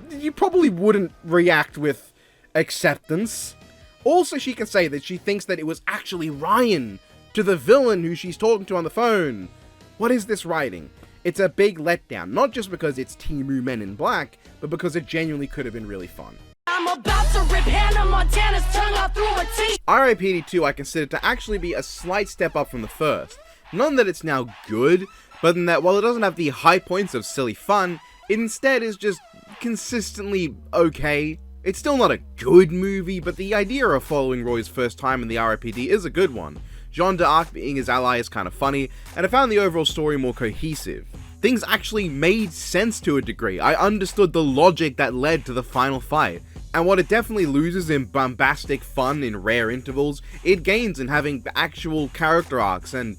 [SPEAKER 1] you probably wouldn't react with acceptance. Also, she can say that she thinks that it was actually Ryan, to the villain who she's talking to on the phone. What is this writing? It's a big letdown, not just because it's Temu Men in Black, but because it genuinely could have been really fun.
[SPEAKER 9] I'm about to rip Hannah Montana's tongue out through a t-
[SPEAKER 1] R.I.P.D. 2 I consider to actually be a slight step up from the first. Not in that it's now good, but in that while it doesn't have the high points of silly fun, it instead is just consistently okay. It's still not a good movie, but the idea of following Roy's first time in the R.I.P.D. is a good one. Jean d'Arc being his ally is kind of funny, and I found the overall story more cohesive. Things actually made sense to a degree. I understood the logic that led to the final fight. And what it definitely loses in bombastic fun in rare intervals, it gains in having actual character arcs, and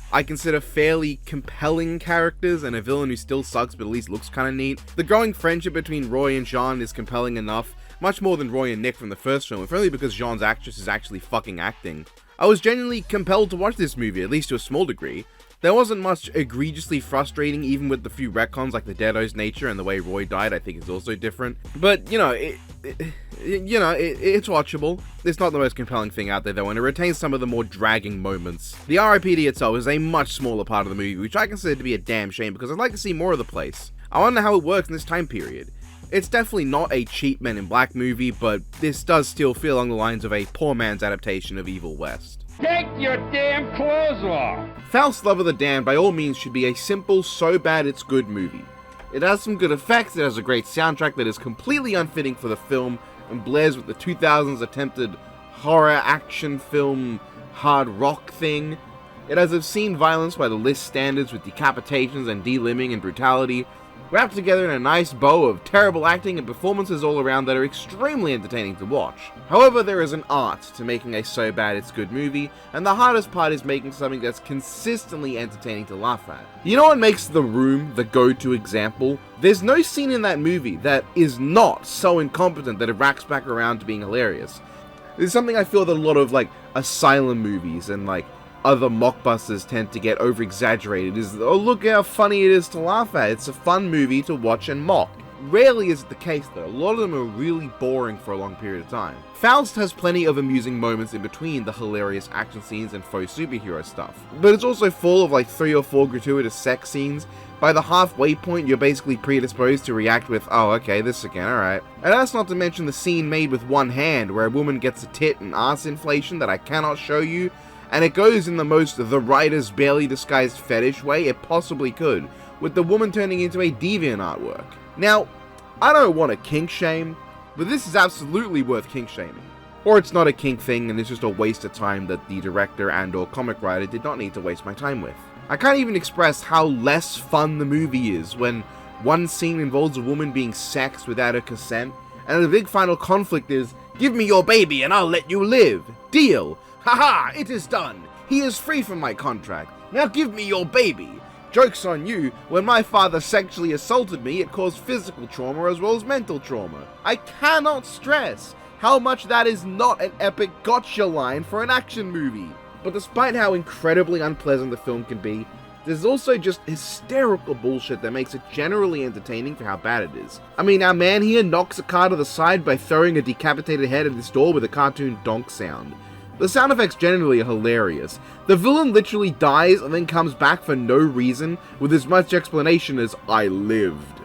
[SPEAKER 1] I consider fairly compelling characters, and a villain who still sucks but at least looks kinda neat. The growing friendship between Roy and Jean is compelling enough, much more than Roy and Nick from the first film, if only because Jean's actress is actually fucking acting. I was genuinely compelled to watch this movie, at least to a small degree. There wasn't much egregiously frustrating, even with the few retcons like the Deado's nature and the way Roy died. I think is also different. But, you know, it's watchable. It's not the most compelling thing out there though, and it retains some of the more dragging moments. The R.I.P.D. itself is a much smaller part of the movie, which I consider to be a damn shame because I'd like to see more of the place. I wonder how it works in this time period. It's definitely not a cheap Men in Black movie, but this does still feel along the lines of a poor man's adaptation of Evil West.
[SPEAKER 14] Take your damn clothes off!
[SPEAKER 1] Faust's Love of the Damned by all means should be a simple, so bad it's good movie. It has some good effects, it has a great soundtrack that is completely unfitting for the film and blares with the 2000s attempted horror action film hard rock thing. It has obscene violence by the list standards with decapitations and delimbing and brutality, wrapped together in a nice bow of terrible acting and performances all around that are extremely entertaining to watch. However, there is an art to making a so bad it's good movie, and the hardest part is making something that's consistently entertaining to laugh at. You know what makes The Room the go-to example? There's no scene in that movie that is not so incompetent that it racks back around to being hilarious. There's something I feel that a lot of like asylum movies and like other mockbusters tend to get over-exaggerated is, oh look how funny it is to laugh at, it's a fun movie to watch and mock. Rarely is it the case though, a lot of them are really boring for a long period of time. Faust has plenty of amusing moments in between the hilarious action scenes and faux superhero stuff, but it's also full of like 3 or 4 gratuitous sex scenes. By the halfway point, you're basically predisposed to react with, oh okay, this again, alright. And that's not to mention the scene made with one hand, where a woman gets a tit and ass inflation that I cannot show you, and it goes in the most the writer's barely disguised fetish way it possibly could, with the woman turning into a deviant artwork. Now, I don't want to kink shame, but this is absolutely worth kink shaming. Or it's not a kink thing and it's just a waste of time that the director and or comic writer did not need to waste my time with. I can't even express how less fun the movie is when one scene involves a woman being sexed without her consent, and the big final conflict is, give me your baby and I'll let you live. Deal. Haha, it is done. He is free from my contract. Now give me your baby. Joke's on you, when my father sexually assaulted me, it caused physical trauma as well as mental trauma. I cannot stress how much that is not an epic gotcha line for an action movie. But despite how incredibly unpleasant the film can be, there's also just hysterical bullshit that makes it generally entertaining for how bad it is. I mean, our man here knocks a car to the side by throwing a decapitated head at his door with a cartoon donk sound. The sound effects generally are hilarious. The villain literally dies and then comes back for no reason, with as much explanation as, I lived.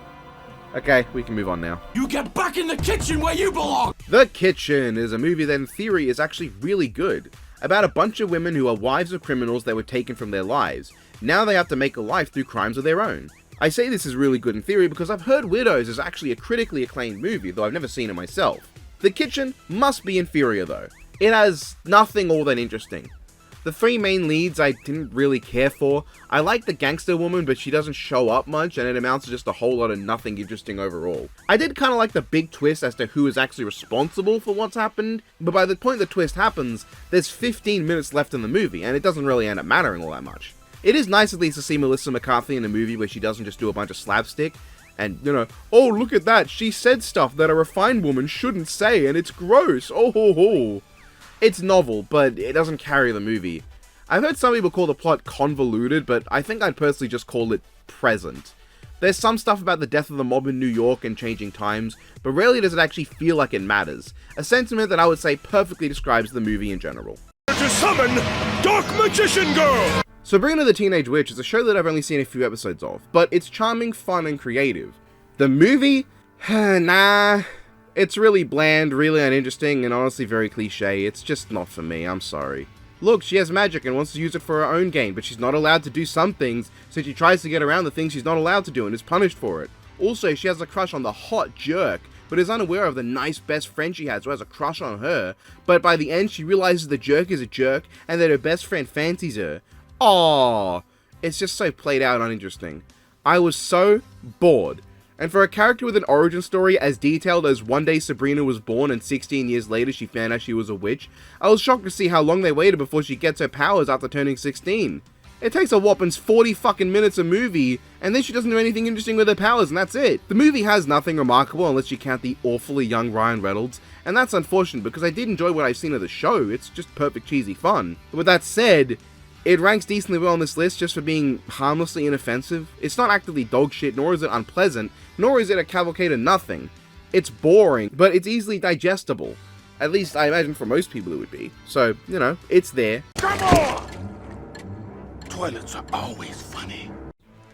[SPEAKER 1] Okay, we can move on now.
[SPEAKER 11] You get back in the kitchen where you belong!
[SPEAKER 1] The Kitchen is a movie that in theory is actually really good, about a bunch of women who are wives of criminals that were taken from their lives. Now they have to make a life through crimes of their own. I say this is really good in theory because I've heard Widows is actually a critically acclaimed movie, though I've never seen it myself. The Kitchen must be inferior though. It has nothing all that interesting. The three main leads I didn't really care for. I like the gangster woman, but she doesn't show up much, and it amounts to just a whole lot of nothing interesting overall. I did kind of like the big twist as to who is actually responsible for what's happened, but by the point the twist happens, there's 15 minutes left in the movie, and it doesn't really end up mattering all that much. It is nice at least to see Melissa McCarthy in a movie where she doesn't just do a bunch of slapstick, and, you know, oh look at that, she said stuff that a refined woman shouldn't say, and it's gross, oh ho ho. It's novel, but it doesn't carry the movie. I've heard some people call the plot convoluted, but I think I'd personally just call it present. There's some stuff about the death of the mob in New York and changing times, but rarely does it actually feel like it matters. A sentiment that I would say perfectly describes the movie in general.
[SPEAKER 15] To summon Dark Magician Girl!
[SPEAKER 1] Sabrina the Teenage Witch is a show that I've only seen a few episodes of, but it's charming, fun, and creative. The movie? Nah. It's really bland, really uninteresting, and honestly very cliche. It's just not for me, I'm sorry. Look, she has magic and wants to use it for her own gain, but she's not allowed to do some things, so she tries to get around the things she's not allowed to do and is punished for it. Also, she has a crush on the hot jerk, but is unaware of the nice best friend she has who has a crush on her, but by the end she realizes the jerk is a jerk and that her best friend fancies her. Aww, it's just so played out and uninteresting. I was so bored. And for a character with an origin story as detailed as one day Sabrina was born and 16 years later she found out she was a witch, I was shocked to see how long they waited before she gets her powers after turning 16. It takes a whopping 40 fucking minutes a movie, and then she doesn't do anything interesting with her powers, and that's it. The movie has nothing remarkable unless you count the awfully young Ryan Reynolds, and that's unfortunate because I did enjoy what I've seen of the show. It's just perfect cheesy fun. But with that said, it ranks decently well on this list just for being harmlessly inoffensive. It's not actively dog shit, nor is it unpleasant, nor is it a cavalcade of nothing. It's boring, but it's easily digestible. At least I imagine for most people it would be. So, you know, it's there.
[SPEAKER 15] Come on! Toilets are always funny.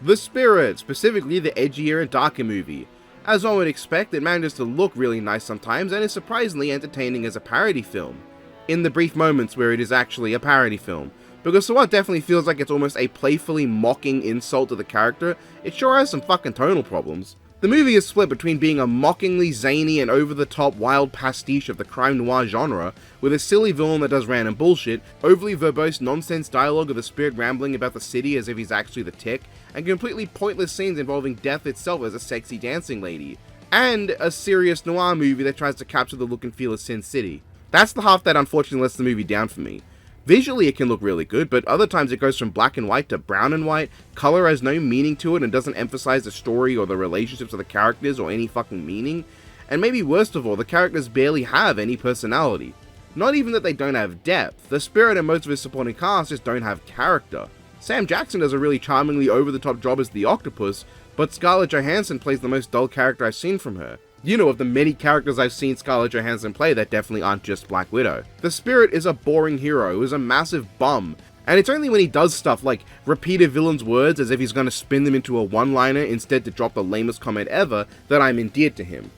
[SPEAKER 1] The Spirit, specifically the edgier and darker movie. As one would expect, it manages to look really nice sometimes and is surprisingly entertaining as a parody film. In the brief moments where it is actually a parody film. Because for what definitely feels like it's almost a playfully mocking insult to the character, it sure has some fucking tonal problems. The movie is split between being a mockingly zany and over-the-top wild pastiche of the crime noir genre, with a silly villain that does random bullshit, overly verbose nonsense dialogue of the Spirit rambling about the city as if he's actually the Tick, and completely pointless scenes involving death itself as a sexy dancing lady, and a serious noir movie that tries to capture the look and feel of Sin City. That's the half that unfortunately lets the movie down for me. Visually it can look really good, but other times it goes from black and white to brown and white, color has no meaning to it and doesn't emphasize the story or the relationships of the characters or any fucking meaning, and maybe worst of all, the characters barely have any personality. Not even that they don't have depth, the Spirit and most of his supporting cast just don't have character. Sam Jackson does a really charmingly over-the-top job as the Octopus, but Scarlett Johansson plays the most dull character I've seen from her. You know, of the many characters I've seen Scarlett Johansson play that definitely aren't just Black Widow. The Spirit is a boring hero who is a massive bum, and it's only when he does stuff like repeat a villain's words as if he's going to spin them into a one-liner instead to drop the lamest comment ever that I'm endeared to him.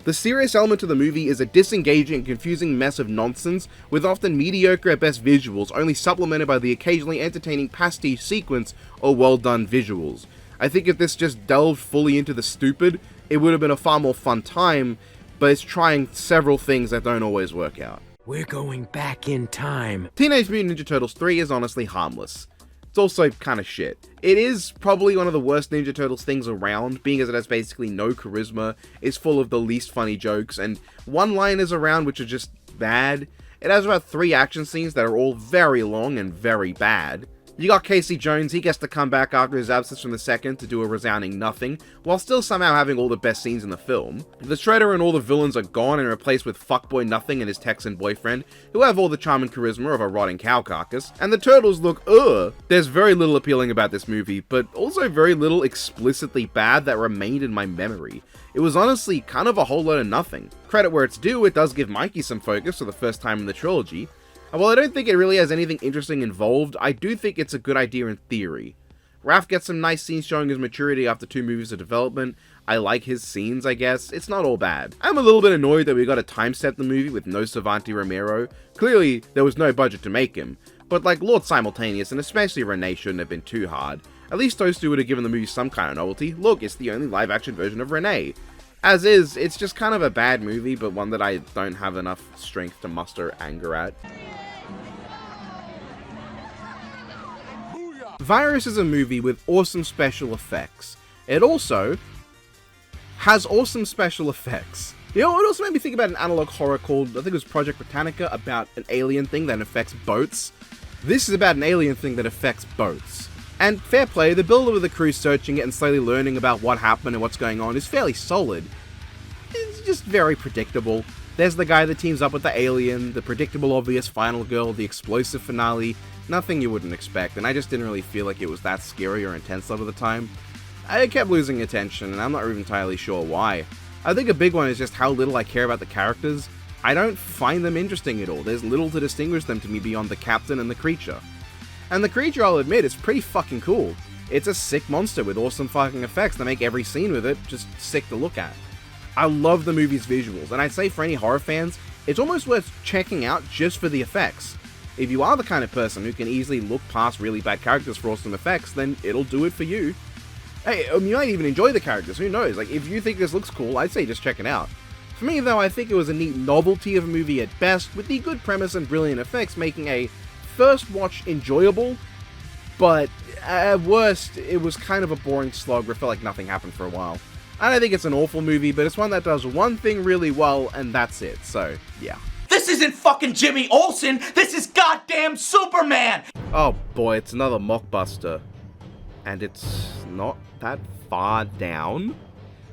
[SPEAKER 1] The serious element of the movie is a disengaging and confusing mess of nonsense with often mediocre at best visuals, only supplemented by the occasionally entertaining pastiche sequence or well-done visuals. I think if this just delved fully into the stupid, it would have been a far more fun time, but it's trying several things that don't always work out.
[SPEAKER 2] We're going back in time.
[SPEAKER 1] Teenage Mutant Ninja Turtles 3 is honestly harmless. It's also kind of shit. It is probably one of the worst Ninja Turtles things around, being as it has basically no charisma, is full of the least funny jokes, and one-liners around which are just bad. It has about 3 action scenes that are all very long and very bad. You got Casey Jones, he gets to come back after his absence from the second to do a resounding nothing, while still somehow having all the best scenes in the film. The Shredder and all the villains are gone and replaced with Fuckboy Nothing and his Texan boyfriend, who have all the charm and charisma of a rotting cow carcass, and the Turtles look ugh. There's very little appealing about this movie, but also very little explicitly bad that remained in my memory. It was honestly kind of a whole lot of nothing. Credit where it's due, it does give Mikey some focus for the first time in the trilogy, and while I don't think it really has anything interesting involved, I do think it's a good idea in theory. Raph gets some nice scenes showing his maturity after 2 movies of development. I like his scenes, I guess. It's not all bad. I'm a little bit annoyed that we got to time set the movie with no Cervantes Romero. Clearly, there was no budget to make him. But like Lord Simultaneous, and especially Renee, shouldn't have been too hard. At least those two would have given the movie some kind of novelty. Look, it's the only live-action version of Renee. As is, it's just kind of a bad movie, but one that I don't have enough strength to muster anger at. Virus is a movie with awesome special effects. It also has awesome special effects. You know, it also made me think about an analog horror called, I think it was Project Britannica, about an alien thing that affects boats. This is about an alien thing that affects boats. And fair play, the build-up of the crew searching it and slowly learning about what happened and what's going on is fairly solid. It's just very predictable. There's the guy that teams up with the alien, the predictable obvious final girl, the explosive finale, nothing you wouldn't expect, and I just didn't really feel like it was that scary or intense over the time. I kept losing attention, and I'm not even entirely sure why. I think a big one is just how little I care about the characters. I don't find them interesting at all. There's little to distinguish them to me beyond the captain and the creature. And the creature, I'll admit, is pretty fucking cool. It's a sick monster with awesome fucking effects that make every scene with it just sick to look at. I love the movie's visuals, and I'd say for any horror fans, it's almost worth checking out just for the effects. If you are the kind of person who can easily look past really bad characters for awesome effects, then it'll do it for you. Hey, you might even enjoy the characters, who knows? Like, if you think this looks cool, I'd say just check it out. For me, though, I think it was a neat novelty of a movie at best, with the good premise and brilliant effects making a first watch enjoyable, but at worst, it was kind of a boring slog where it felt like nothing happened for a while. I don't think it's an awful movie, but it's one that does one thing really well, and that's it, so, yeah.
[SPEAKER 11] This isn't fucking Jimmy Olsen, this is goddamn Superman!
[SPEAKER 1] Oh boy, it's another mockbuster. And it's not that far down?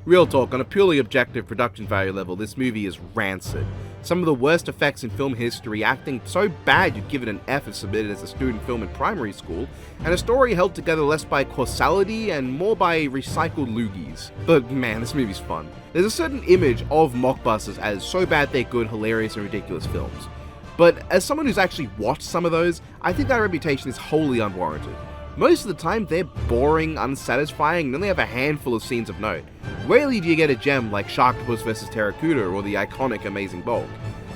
[SPEAKER 1] Real talk, on a purely objective production value level, this movie is rancid. Some of the worst effects in film history, acting so bad you'd give it an F if submitted as a student film in primary school, and a story held together less by causality and more by recycled loogies. But man, this movie's fun. There's a certain image of mockbusters as so bad they're good, hilarious and ridiculous films. But as someone who's actually watched some of those, I think that reputation is wholly unwarranted. Most of the time, they're boring, unsatisfying, and only have a handful of scenes of note. Rarely do you get a gem like Sharktopus vs. Terracuda or the iconic Amazing Bulk.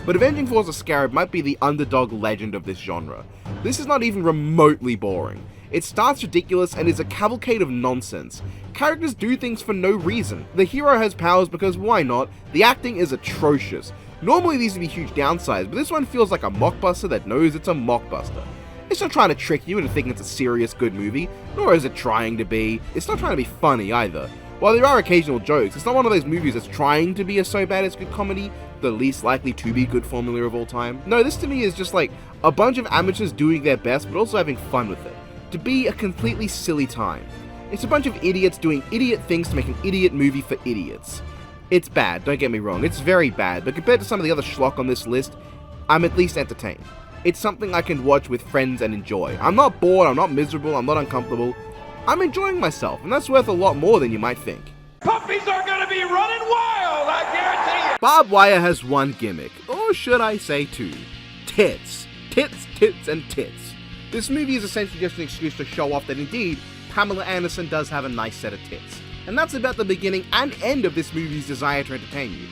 [SPEAKER 1] But Avenging Force of Scarab might be the underdog legend of this genre. This is not even remotely boring. It starts ridiculous and is a cavalcade of nonsense. Characters do things for no reason. The hero has powers because why not? The acting is atrocious. Normally these would be huge downsides, but this one feels like a mockbuster that knows it's a mockbuster. It's not trying to trick you into thinking it's a serious good movie, nor is it trying to be. It's not trying to be funny either. While there are occasional jokes, it's not one of those movies that's trying to be a so bad it's good comedy, the least likely to be good formula of all time. No, this to me is just like a bunch of amateurs doing their best but also having fun with it. To be a completely silly time. It's a bunch of idiots doing idiot things to make an idiot movie for idiots. It's bad, don't get me wrong, it's very bad, but compared to some of the other schlock on this list, I'm at least entertained. It's something I can watch with friends and enjoy. I'm not bored, I'm not miserable, I'm not uncomfortable. I'm enjoying myself, and that's worth a lot more than you might think.
[SPEAKER 14] Puppies are gonna be running wild, I guarantee you!
[SPEAKER 1] Barbed wire has one gimmick, or should I say two. Tits. Tits, tits, and tits. This movie is essentially just an excuse to show off that indeed, Pamela Anderson does have a nice set of tits. And that's about the beginning and end of this movie's desire to entertain you.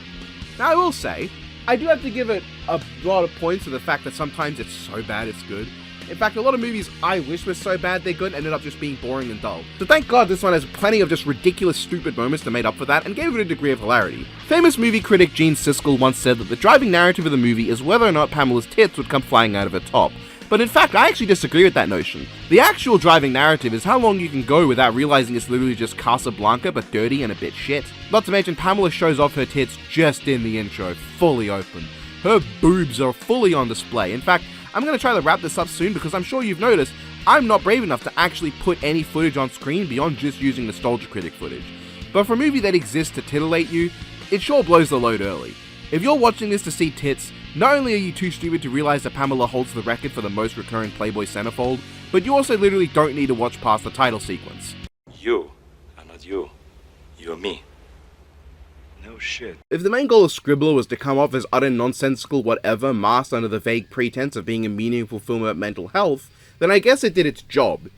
[SPEAKER 1] Now I will say, I do have to give it a lot of points to the fact that sometimes it's so bad it's good. In fact, a lot of movies I wish were so bad they're good ended up just being boring and dull. So thank God this one has plenty of just ridiculous stupid moments that made up for that and gave it a degree of hilarity. Famous movie critic Gene Siskel once said that the driving narrative of the movie is whether or not Pamela's tits would come flying out of her top. But in fact, I actually disagree with that notion. The actual driving narrative is how long you can go without realizing it's literally just Casablanca but dirty and a bit shit. Not to mention Pamela shows off her tits just in the intro, fully open. Her boobs are fully on display. In fact, I'm going to try to wrap this up soon because I'm sure you've noticed I'm not brave enough to actually put any footage on screen beyond just using Nostalgia Critic footage. But for a movie that exists to titillate you, it sure blows the load early. If you're watching this to see tits, not only are you too stupid to realize that Pamela holds the record for the most recurring Playboy centerfold, but you also literally don't need to watch past the title sequence.
[SPEAKER 16] You are not you. You're me. No shit.
[SPEAKER 1] If the main goal of Scribbler was to come off as utter nonsensical whatever masked under the vague pretense of being a meaningful film about mental health, then I guess it did its job.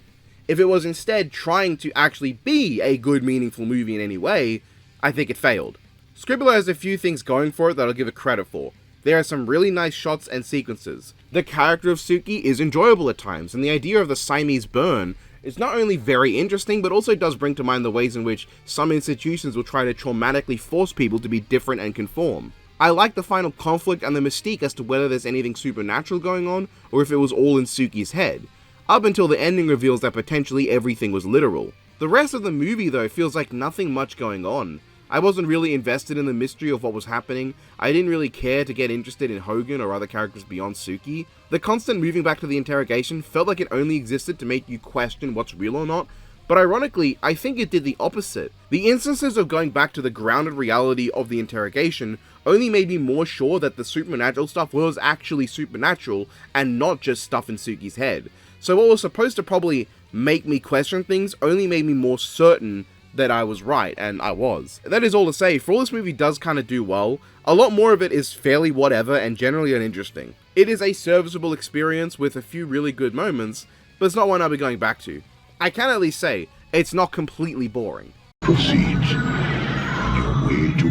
[SPEAKER 1] If it was instead trying to actually be a good meaningful movie in any way, I think it failed. Scribbler has a few things going for it that I'll give it credit for. There are some really nice shots and sequences. The character of Suki is enjoyable at times, and the idea of the Siamese burn It's not only very interesting, but also does bring to mind the ways in which some institutions will try to traumatically force people to be different and conform. I like the final conflict and the mystique as to whether there's anything supernatural going on, or if it was all in Suki's head, up until the ending reveals that potentially everything was literal. The rest of the movie though feels like nothing much going on. I wasn't really invested in the mystery of what was happening, I didn't really care to get interested in Hogan or other characters beyond Suki. The constant moving back to the interrogation felt like it only existed to make you question what's real or not, but ironically, I think it did the opposite. The instances of going back to the grounded reality of the interrogation only made me more sure that the supernatural stuff was actually supernatural and not just stuff in Suki's head. So what was supposed to probably make me question things only made me more certain that I was right, and I was. That is all to say, for all this movie does kind of do well, a lot more of it is fairly whatever and generally uninteresting. It is a serviceable experience with a few really good moments, but it's not one I'll be going back to. I can at least say, it's not completely boring.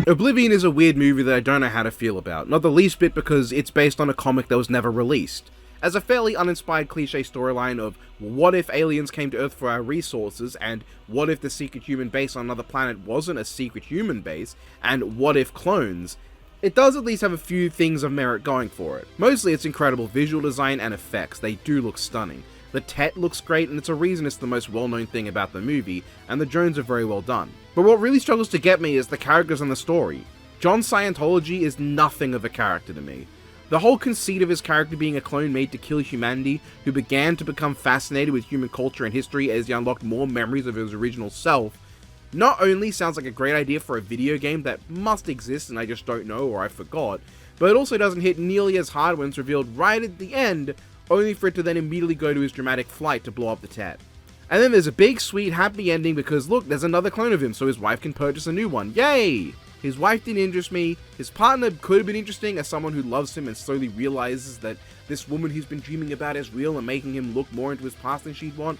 [SPEAKER 1] Oblivion is a weird movie that I don't know how to feel about, not the least bit because it's based on a comic that was never released. As a fairly uninspired cliche storyline of what if aliens came to Earth for our resources, and what if the secret human base on another planet wasn't a secret human base, and what if clones, it does at least have a few things of merit going for it. Mostly it's incredible visual design and effects, they do look stunning. The Tet looks great, and it's a reason it's the most well-known thing about the movie, and the drones are very well done. But what really struggles to get me is the characters and the story. John Scientology is nothing of a character to me. The whole conceit of his character being a clone made to kill humanity, who began to become fascinated with human culture and history as he unlocked more memories of his original self, not only sounds like a great idea for a video game that must exist and I just don't know or I forgot, but it also doesn't hit nearly as hard when it's revealed right at the end, only for it to then immediately go to his dramatic flight to blow up the Tet. And then there's a big, sweet, happy ending because look, there's another clone of him so his wife can purchase a new one. Yay! His wife didn't interest me, his partner could have been interesting as someone who loves him and slowly realizes that this woman he's been dreaming about is real and making him look more into his past than she'd want,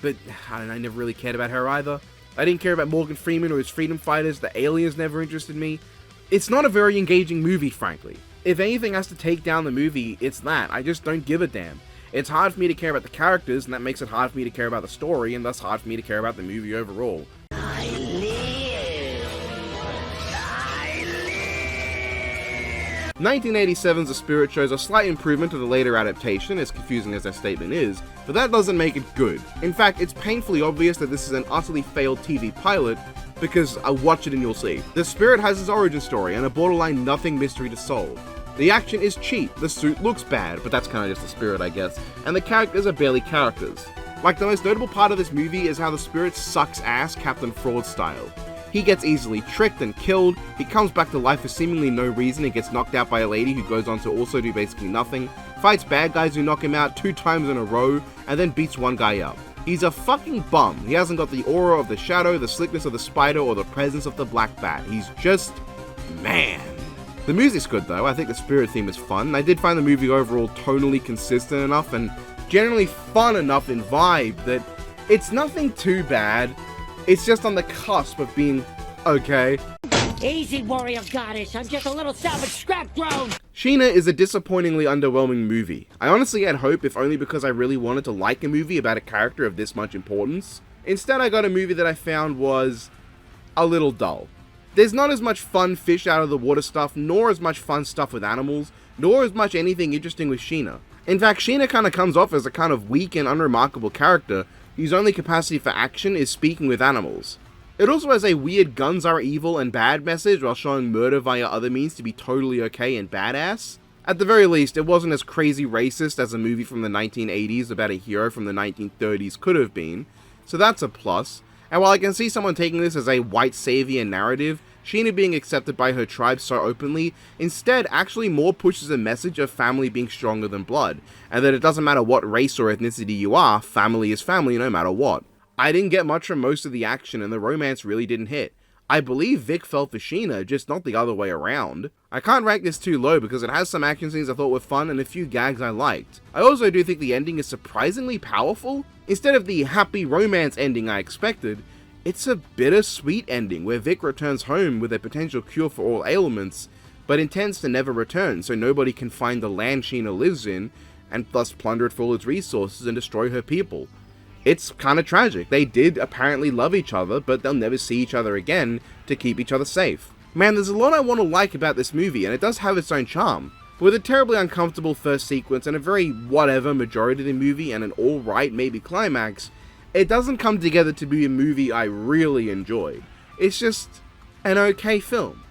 [SPEAKER 1] but I don't know, I never really cared about her either. I didn't care about Morgan Freeman or his freedom fighters, the aliens never interested me. It's not a very engaging movie, frankly. If anything has to take down the movie, it's that. I just don't give a damn. It's hard for me to care about the characters, and that makes it hard for me to care about the story, and thus hard for me to care about the movie overall. 1987's The Spirit shows a slight improvement to the later adaptation, as confusing as that statement is, but that doesn't make it good. In fact, it's painfully obvious that this is an utterly failed TV pilot, because watch it and you'll see. The Spirit has its origin story and a borderline nothing mystery to solve. The action is cheap, the suit looks bad, but that's kind of just the Spirit I guess, and the characters are barely characters. Like, the most notable part of this movie is how the Spirit sucks ass Captain Fraud style. He gets easily tricked and killed, he comes back to life for seemingly no reason and gets knocked out by a lady who goes on to also do basically nothing, fights bad guys who knock him out 2 times in a row, and then beats one guy up. He's a fucking bum. He hasn't got the aura of the Shadow, the slickness of the Spider, or the presence of the Black Bat. He's just... man. The music's good though, I think the Spirit theme is fun. I did find the movie overall tonally consistent enough and generally fun enough in vibe that it's nothing too bad. It's just on the cusp of being okay.
[SPEAKER 9] Easy, warrior goddess. I'm just a little salvage scrap drone.
[SPEAKER 1] Sheena is a disappointingly underwhelming movie. I honestly had hope, if only because I really wanted to like a movie about a character of this much importance. Instead, I got a movie that I found was a little dull. There's not as much fun fish out of the water stuff, nor as much fun stuff with animals, nor as much anything interesting with Sheena. In fact, Sheena kind of comes off as a kind of weak and unremarkable character whose only capacity for action is speaking with animals. It also has a weird guns are evil and bad message while showing murder via other means to be totally okay and badass. At the very least, it wasn't as crazy racist as a movie from the 1980s about a hero from the 1930s could have been, so that's a plus. And while I can see someone taking this as a white savior narrative, Sheena being accepted by her tribe so openly, instead actually more pushes a message of family being stronger than blood, and that it doesn't matter what race or ethnicity you are, family is family no matter what. I didn't get much from most of the action and the romance really didn't hit. I believe Vic fell for Sheena, just not the other way around. I can't rank this too low because it has some action scenes I thought were fun and a few gags I liked. I also do think the ending is surprisingly powerful. Instead of the happy romance ending I expected, it's a bittersweet ending where Vic returns home with a potential cure for all ailments, but intends to never return so nobody can find the land Sheena lives in, and thus plunder it for all its resources and destroy her people. It's kinda tragic. They did apparently love each other, but they'll never see each other again to keep each other safe. Man, there's a lot I want to like about this movie, and it does have its own charm. With a terribly uncomfortable first sequence and a very whatever majority of the movie and an alright maybe climax, it doesn't come together to be a movie I really enjoyed. It's just an okay film.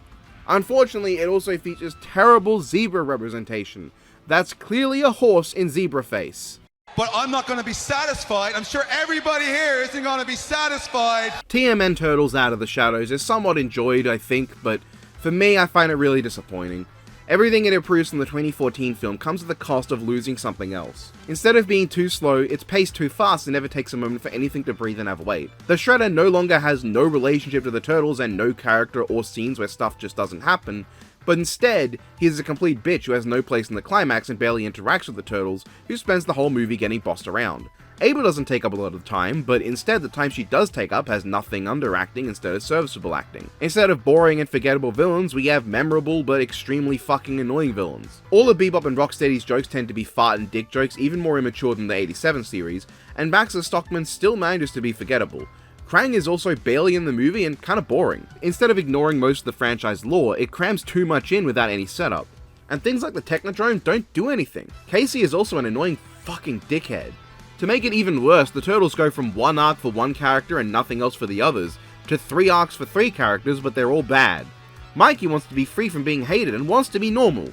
[SPEAKER 1] Unfortunately, it also features terrible zebra representation. That's clearly a horse in zebra face.
[SPEAKER 17] But I'm not going to be satisfied. I'm sure everybody here isn't going to be satisfied.
[SPEAKER 1] TMN Turtles Out of the Shadows is somewhat enjoyed, I think, but for me, I find it really disappointing. Everything it improves from the 2014 film comes at the cost of losing something else. Instead of being too slow, it's paced too fast and never takes a moment for anything to breathe and have weight. The Shredder no longer has no relationship to the Turtles and no character or scenes where stuff just doesn't happen, but instead, he is a complete bitch who has no place in the climax and barely interacts with the Turtles, who spends the whole movie getting bossed around. Abel doesn't take up a lot of time, but instead the time she does take up has nothing underacting instead of serviceable acting. Instead of boring and forgettable villains, we have memorable but extremely fucking annoying villains. All of Bebop and Rocksteady's jokes tend to be fart and dick jokes, even more immature than the 87 series, and Baxter Stockman still manages to be forgettable. Krang is also barely in the movie and kinda boring. Instead of ignoring most of the franchise lore, it crams too much in without any setup. And things like the Technodrome don't do anything. Casey is also an annoying fucking dickhead. To make it even worse, the Turtles go from one arc for one character and nothing else for the others, to 3 arcs for 3 characters, but they're all bad. Mikey wants to be free from being hated and wants to be normal.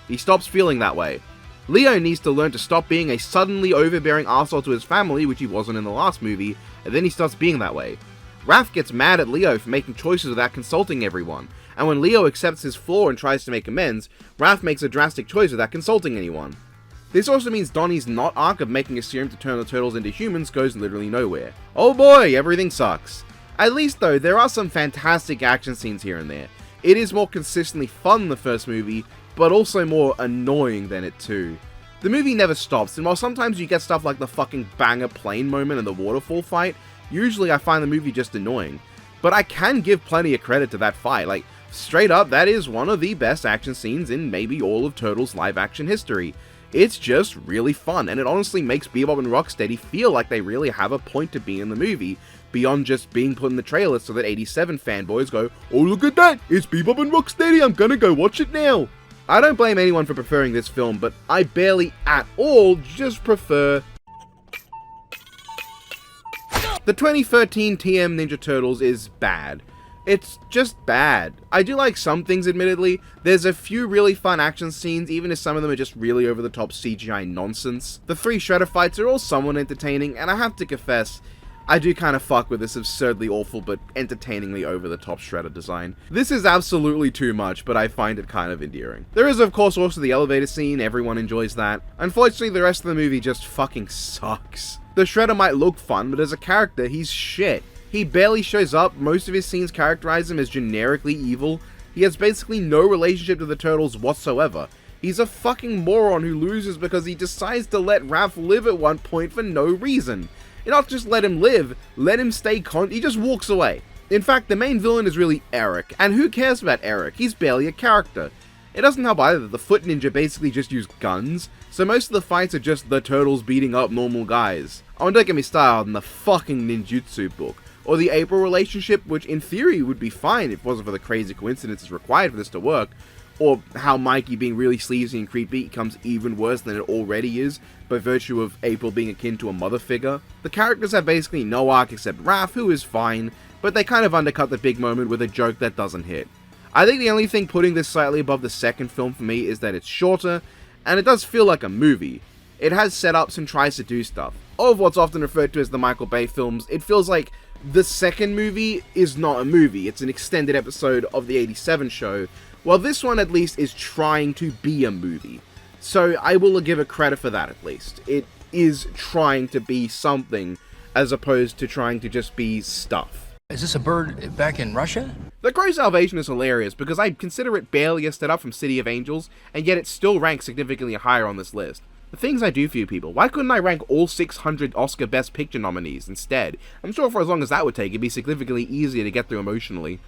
[SPEAKER 1] He stops feeling that way. Leo needs to learn to stop being a suddenly overbearing arsehole to his family, which he wasn't in the last movie, and then he starts being that way. Raph gets mad at Leo for making choices without consulting everyone, and when Leo accepts his flaw and tries to make amends, Raph makes a drastic choice without consulting anyone. This also means Donnie's not arc of making a serum to turn the Turtles into humans goes literally nowhere. Oh boy, everything sucks. At least though, there are some fantastic action scenes here and there. It is more consistently fun than the first movie, but also more annoying than it too. The movie never stops, and while sometimes you get stuff like the fucking banger plane moment and the waterfall fight, usually I find the movie just annoying. But I can give plenty of credit to that fight, like, straight up, that is one of the best action scenes in maybe all of Turtles live action history. It's just really fun, and it honestly makes Bebop and Rocksteady feel like they really have a point to be in the movie, beyond just being put in the trailer so that 87 fanboys go, "Oh look at that, it's Bebop and Rocksteady, I'm gonna go watch it now." I don't blame anyone for preferring this film, but I barely at all just prefer the 2013 TM Ninja Turtles is bad. It's just bad. I do like some things, admittedly. There's a few really fun action scenes, even if some of them are just really over-the-top CGI nonsense. The 3 Shredder fights are all somewhat entertaining, and I have to confess, I do kind of fuck with this absurdly awful but entertainingly over-the-top Shredder design. This is absolutely too much, but I find it kind of endearing. There is of course also the elevator scene, everyone enjoys that. Unfortunately, the rest of the movie just fucking sucks. The Shredder might look fun, but as a character, he's shit. He barely shows up, most of his scenes characterize him as generically evil. He has basically no relationship to the Turtles whatsoever. He's a fucking moron who loses because he decides to let Raph live at one point for no reason. And not just let him live, let him stay he just walks away. In fact, the main villain is really Eric, and who cares about Eric? He's barely a character. It doesn't help either that the Foot Ninja basically just use guns, so most of the fights are just the Turtles beating up normal guys. Oh, and don't get me started on the fucking ninjutsu book, or the April relationship, which in theory would be fine if it wasn't for the crazy coincidences required for this to work, or how Mikey being really sleazy and creepy becomes even worse than it already is, by virtue of April being akin to a mother figure. The characters have basically no arc except Raph, who is fine, but they kind of undercut the big moment with a joke that doesn't hit. I think the only thing putting this slightly above the second film for me is that it's shorter, and it does feel like a movie. It has setups and tries to do stuff. Of what's often referred to as the Michael Bay films, it feels like the second movie is not a movie, it's an extended episode of the 87 show, while this one at least is trying to be a movie. So I will give it credit for that at least. It is trying to be something, as opposed to trying to just be stuff.
[SPEAKER 6] Is this a bird back in Russia?
[SPEAKER 1] The Crow Salvation is hilarious because I consider it barely a step up from City of Angels, and yet it still ranks significantly higher on this list. The things I do for you people, why couldn't I rank all 600 Oscar Best Picture nominees instead? I'm sure for as long as that would take, it'd be significantly easier to get through emotionally.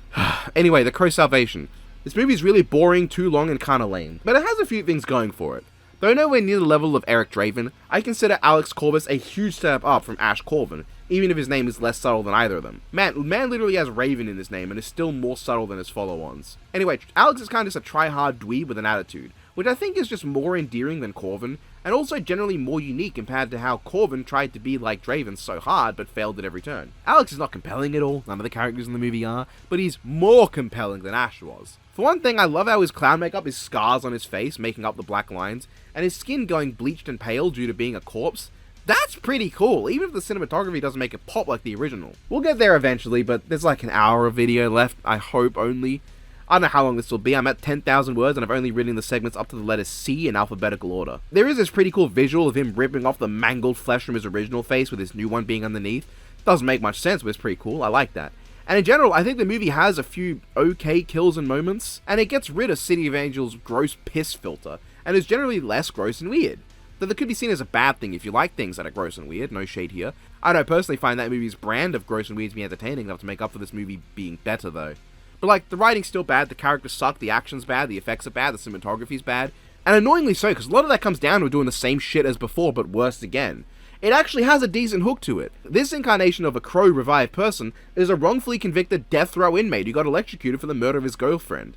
[SPEAKER 1] Anyway, The Crow Salvation. This movie is really boring, too long, and kinda lame, but it has a few things going for it. Though nowhere near the level of Eric Draven, I consider Alex Corbus a huge step up from Ash Corbin, even if his name is less subtle than either of them. Man literally has Raven in his name and is still more subtle than his follow-ons. Anyway, Alex is kind of just a try-hard dweeb with an attitude, which I think is just more endearing than Corvin, and also generally more unique compared to how Corvin tried to be like Draven so hard but failed at every turn. Alex is not compelling at all, none of the characters in the movie are, but he's more compelling than Ash was. For one thing, I love how his clown makeup is scars on his face making up the black lines, and his skin going bleached and pale due to being a corpse. That's pretty cool, even if the cinematography doesn't make it pop like the original. We'll get there eventually, but there's like an hour of video left, I hope only. I don't know how long this will be. I'm at 10,000 words and I've only written the segments up to the letter C in alphabetical order. There is this pretty cool visual of him ripping off the mangled flesh from his original face with his new one being underneath. Doesn't make much sense, but it's pretty cool. I like that. And in general, I think the movie has a few okay kills and moments, and it gets rid of City of Angels' gross piss filter, and is generally less gross and weird. Though that could be seen as a bad thing if you like things that are gross and weird, no shade here. I don't personally find that movie's brand of gross and weird to be entertaining enough to make up for this movie being better though. But like, the writing's still bad, the characters suck, the action's bad, the effects are bad, the cinematography's bad, and annoyingly so, because a lot of that comes down to doing the same shit as before, but worse again. It actually has a decent hook to it. This incarnation of a Crow revived person is a wrongfully convicted death row inmate who got electrocuted for the murder of his girlfriend.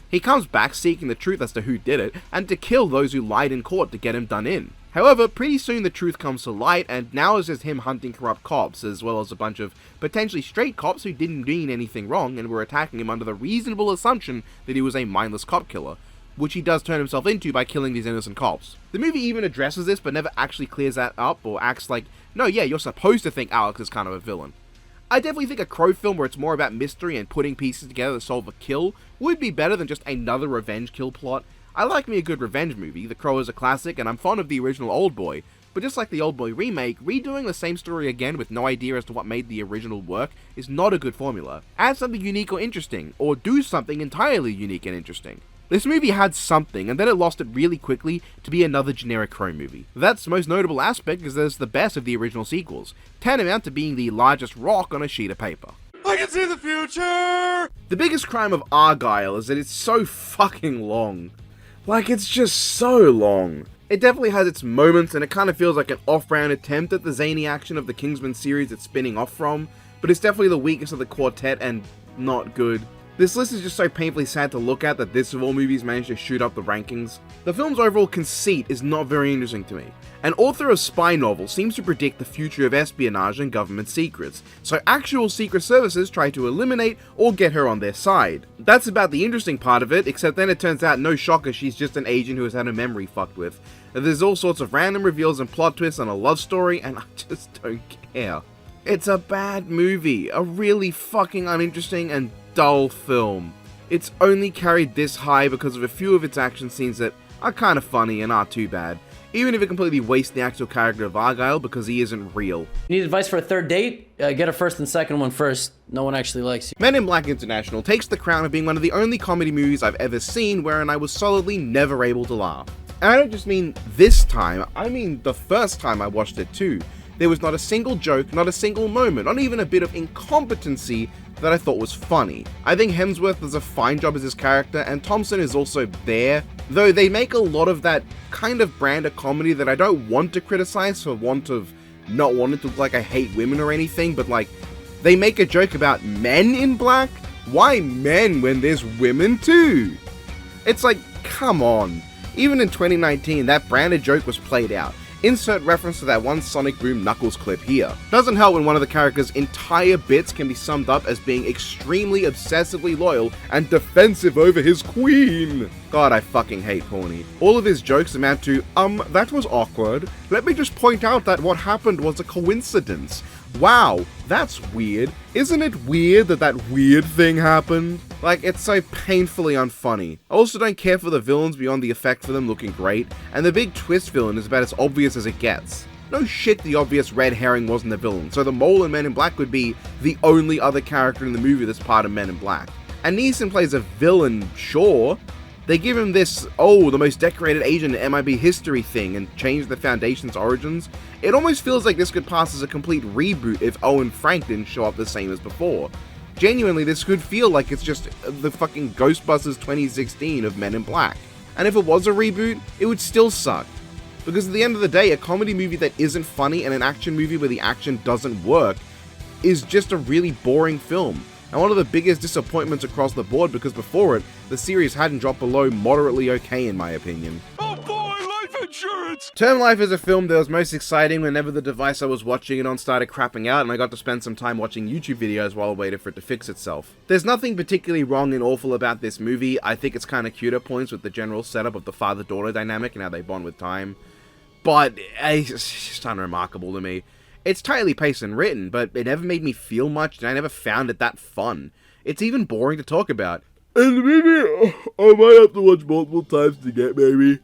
[SPEAKER 1] He comes back seeking the truth as to who did it, and to kill those who lied in court to get him done in. However, pretty soon the truth comes to light, and now it's just him hunting corrupt cops, as well as a bunch of potentially straight cops who didn't mean anything wrong and were attacking him under the reasonable assumption that he was a mindless cop killer, which he does turn himself into by killing these innocent cops. The movie even addresses this, but never actually clears that up, or acts like, no yeah, you're supposed to think Alex is kind of a villain. I definitely think a Crow film where it's more about mystery and putting pieces together to solve a kill would be better than just another revenge kill plot. I like me a good revenge movie, The Crow is a classic, and I'm fond of the original Oldboy, but just like the Oldboy remake, redoing the same story again with no idea as to what made the original work is not a good formula. Add something unique or interesting, or do something entirely unique and interesting. This movie had something, and then it lost it really quickly to be another generic Crow movie. That's the most notable aspect, because there's the best of the original sequels, tantamount to being the largest rock on a sheet of paper.
[SPEAKER 14] I can see the future!
[SPEAKER 1] The biggest crime of Argyle is that it's so fucking long. Like, it's just so long. It definitely has its moments, and it kind of feels like an off-brand attempt at the zany action of the Kingsman series it's spinning off from, but it's definitely the weakest of the quartet and not good. This list is just so painfully sad to look at that this of all movies managed to shoot up the rankings. The film's overall conceit is not very interesting to me. An author of spy novels seems to predict the future of espionage and government secrets, so actual secret services try to eliminate or get her on their side. That's about the interesting part of it, except then it turns out, no shocker, she's just an agent who has had her memory fucked with. There's all sorts of random reveals and plot twists and a love story, and I just don't care. It's a bad movie, a really fucking uninteresting and dull film. It's only carried this high because of a few of its action scenes that are kind of funny and aren't too bad, even if it completely wastes the actual character of Argyle because he isn't real.
[SPEAKER 18] You need advice for a third date? Get a first and second one first. No one actually likes you.
[SPEAKER 1] Men in Black International takes the crown of being one of the only comedy movies I've ever seen wherein I was solidly never able to laugh. And I don't just mean this time, I mean the first time I watched it too. There was not a single joke, not a single moment, not even a bit of incompetency that I thought was funny. I think Hemsworth does a fine job as his character, and Thompson is also there, though they make a lot of that kind of brand of comedy that I don't want to criticize for want of not wanting to look like I hate women or anything, but like, they make a joke about men in black? Why men when there's women too? It's like, come on. Even in 2019, that branded joke was played out. Insert reference to that one Sonic Boom Knuckles clip here. Doesn't help when one of the character's entire bits can be summed up as being extremely obsessively loyal and defensive over his queen. God, I fucking hate Horny. All of his jokes amount to, that was awkward. Let me just point out that what happened was a coincidence. Wow, that's weird. Isn't it weird that that weird thing happened? Like, it's so painfully unfunny. I also don't care for the villains beyond the effect for them looking great, and the big twist villain is about as obvious as it gets. No shit the obvious red herring wasn't the villain, so the mole in Men in Black would be the only other character in the movie that's part of Men in Black. And Neeson plays a villain, sure. They give him this, the most decorated agent in MIB history thing and change the Foundation's origins. It almost feels like this could pass as a complete reboot if Owen Frank didn't show up the same as before. Genuinely, this could feel like it's just the fucking Ghostbusters 2016 of Men in Black. And if it was a reboot, it would still suck. Because at the end of the day, a comedy movie that isn't funny and an action movie where the action doesn't work is just a really boring film. And one of the biggest disappointments across the board, because before it, the series hadn't dropped below moderately okay in my opinion.
[SPEAKER 7] Oh boy, life insurance!
[SPEAKER 1] Term Life is a film that was most exciting whenever the device I was watching it on started crapping out and I got to spend some time watching YouTube videos while I waited for it to fix itself. There's nothing particularly wrong and awful about this movie. I think it's kind of cute at points with the general setup of the father-daughter dynamic and how they bond with time. But it's just unremarkable to me. It's tightly paced and written, but it never made me feel much, and I never found it that fun. It's even boring to talk about. And maybe I might have to watch multiple times to get maybe.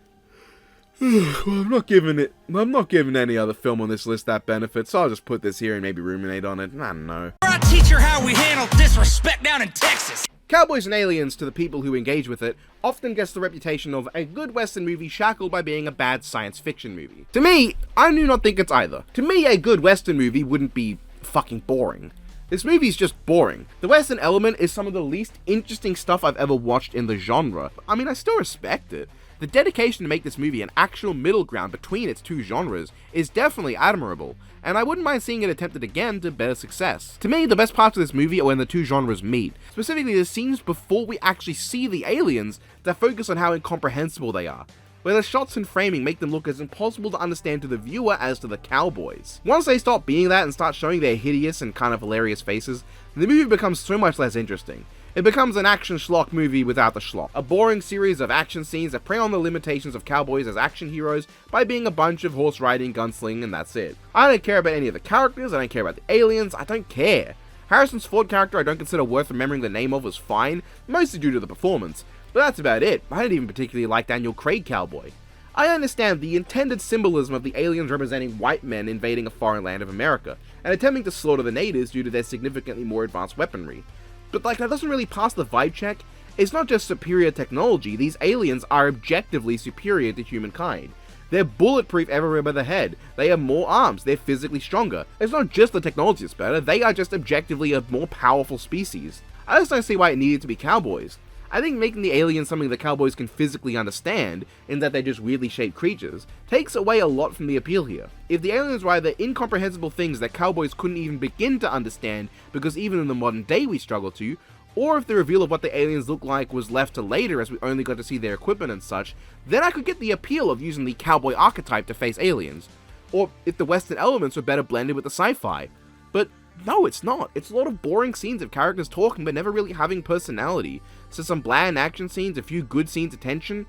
[SPEAKER 1] Well, I'm not giving any other film on this list that benefit, so I'll just put this here and maybe ruminate on it. I don't know.
[SPEAKER 11] I teach her how we handle disrespect down in Texas.
[SPEAKER 1] Cowboys and Aliens, to the people who engage with it, often gets the reputation of a good Western movie shackled by being a bad science fiction movie. To me, I do not think it's either. To me, a good Western movie wouldn't be fucking boring. This movie's just boring. The Western element is some of the least interesting stuff I've ever watched in the genre. I mean, I still respect it. The dedication to make this movie an actual middle ground between its two genres is definitely admirable, and I wouldn't mind seeing it attempted again to better success. To me, the best parts of this movie are when the two genres meet, specifically the scenes before we actually see the aliens that focus on how incomprehensible they are, where the shots and framing make them look as impossible to understand to the viewer as to the cowboys. Once they stop being that and start showing their hideous and kind of hilarious faces, the movie becomes so much less interesting. It becomes an action schlock movie without the schlock. A boring series of action scenes that prey on the limitations of cowboys as action heroes by being a bunch of horse riding, gunslinging, and that's it. I don't care about any of the characters, I don't care about the aliens, I don't care. Harrison's Ford character I don't consider worth remembering the name of was fine, mostly due to the performance, but that's about it. I don't even particularly like Daniel Craig Cowboy. I understand the intended symbolism of the aliens representing white men invading a foreign land of America, and attempting to slaughter the natives due to their significantly more advanced weaponry. But that doesn't really pass the vibe check. It's not just superior technology, these aliens are objectively superior to humankind. They're bulletproof everywhere but the head, they have more arms, they're physically stronger. It's not just the technology that's better, they are just objectively a more powerful species. I just don't see why it needed to be cowboys. I think making the aliens something that cowboys can physically understand, in that they're just weirdly shaped creatures, takes away a lot from the appeal here. If the aliens were either incomprehensible things that cowboys couldn't even begin to understand because even in the modern day we struggle to, or if the reveal of what the aliens look like was left to later as we only got to see their equipment and such, then I could get the appeal of using the cowboy archetype to face aliens. Or if the Western elements were better blended with the sci-fi. But no, it's not. It's a lot of boring scenes of characters talking but never really having personality. So some bland action scenes, a few good scenes of tension,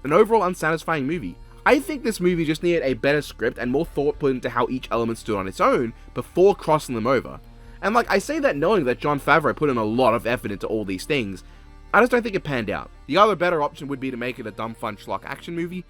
[SPEAKER 1] an overall unsatisfying movie. I think this movie just needed a better script and more thought put into how each element stood on its own before crossing them over. And I say that knowing that Jon Favreau put in a lot of effort into all these things, I just don't think it panned out. The other better option would be to make it a dumb fun schlock action movie.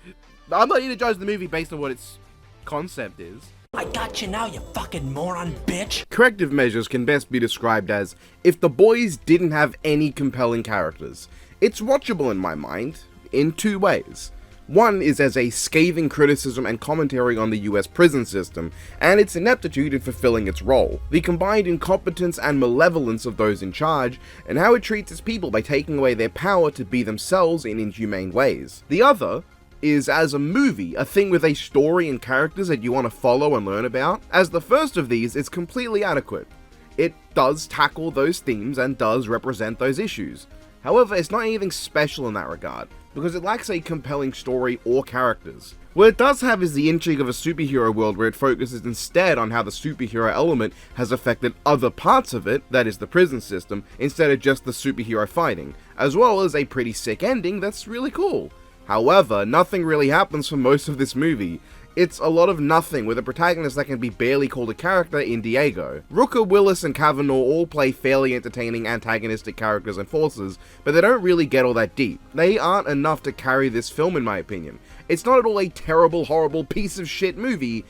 [SPEAKER 1] I'm not here to judge the movie based on what its concept is.
[SPEAKER 11] I got you now, you fucking moron bitch.
[SPEAKER 1] Corrective measures can best be described as, if The Boys didn't have any compelling characters. It's watchable in my mind, in two ways. One is as a scathing criticism and commentary on the US prison system, and its ineptitude in fulfilling its role. The combined incompetence and malevolence of those in charge, and how it treats its people by taking away their power to be themselves in inhumane ways. The other is as a movie, a thing with a story and characters that you want to follow and learn about. As the first of these, it's completely adequate. It does tackle those themes and does represent those issues. However, it's not anything special in that regard, because it lacks a compelling story or characters. What it does have is the intrigue of a superhero world where it focuses instead on how the superhero element has affected other parts of it, that is the prison system, instead of just the superhero fighting, as well as a pretty sick ending that's really cool. However, nothing really happens for most of this movie. It's a lot of nothing, with a protagonist that can be barely called a character in Diego. Rooker, Willis, and Kavanaugh all play fairly entertaining antagonistic characters and forces, but they don't really get all that deep. They aren't enough to carry this film in my opinion. It's not at all a terrible, horrible piece of shit movie.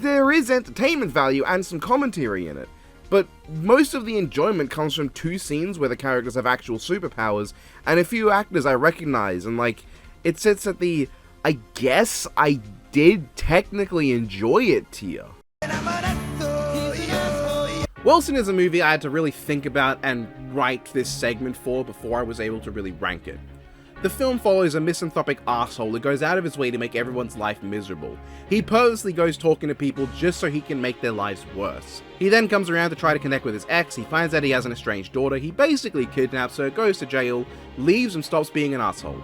[SPEAKER 1] There is entertainment value and some commentary in it, but most of the enjoyment comes from two scenes where the characters have actual superpowers, and a few actors I recognize, and it sits at the, I guess I did technically enjoy it tier. Wilson is a movie I had to really think about and write this segment for before I was able to really rank it. The film follows a misanthropic asshole who goes out of his way to make everyone's life miserable. He purposely goes talking to people just so he can make their lives worse. He then comes around to try to connect with his ex, he finds out he has an estranged daughter, he basically kidnaps her, goes to jail, leaves and stops being an asshole.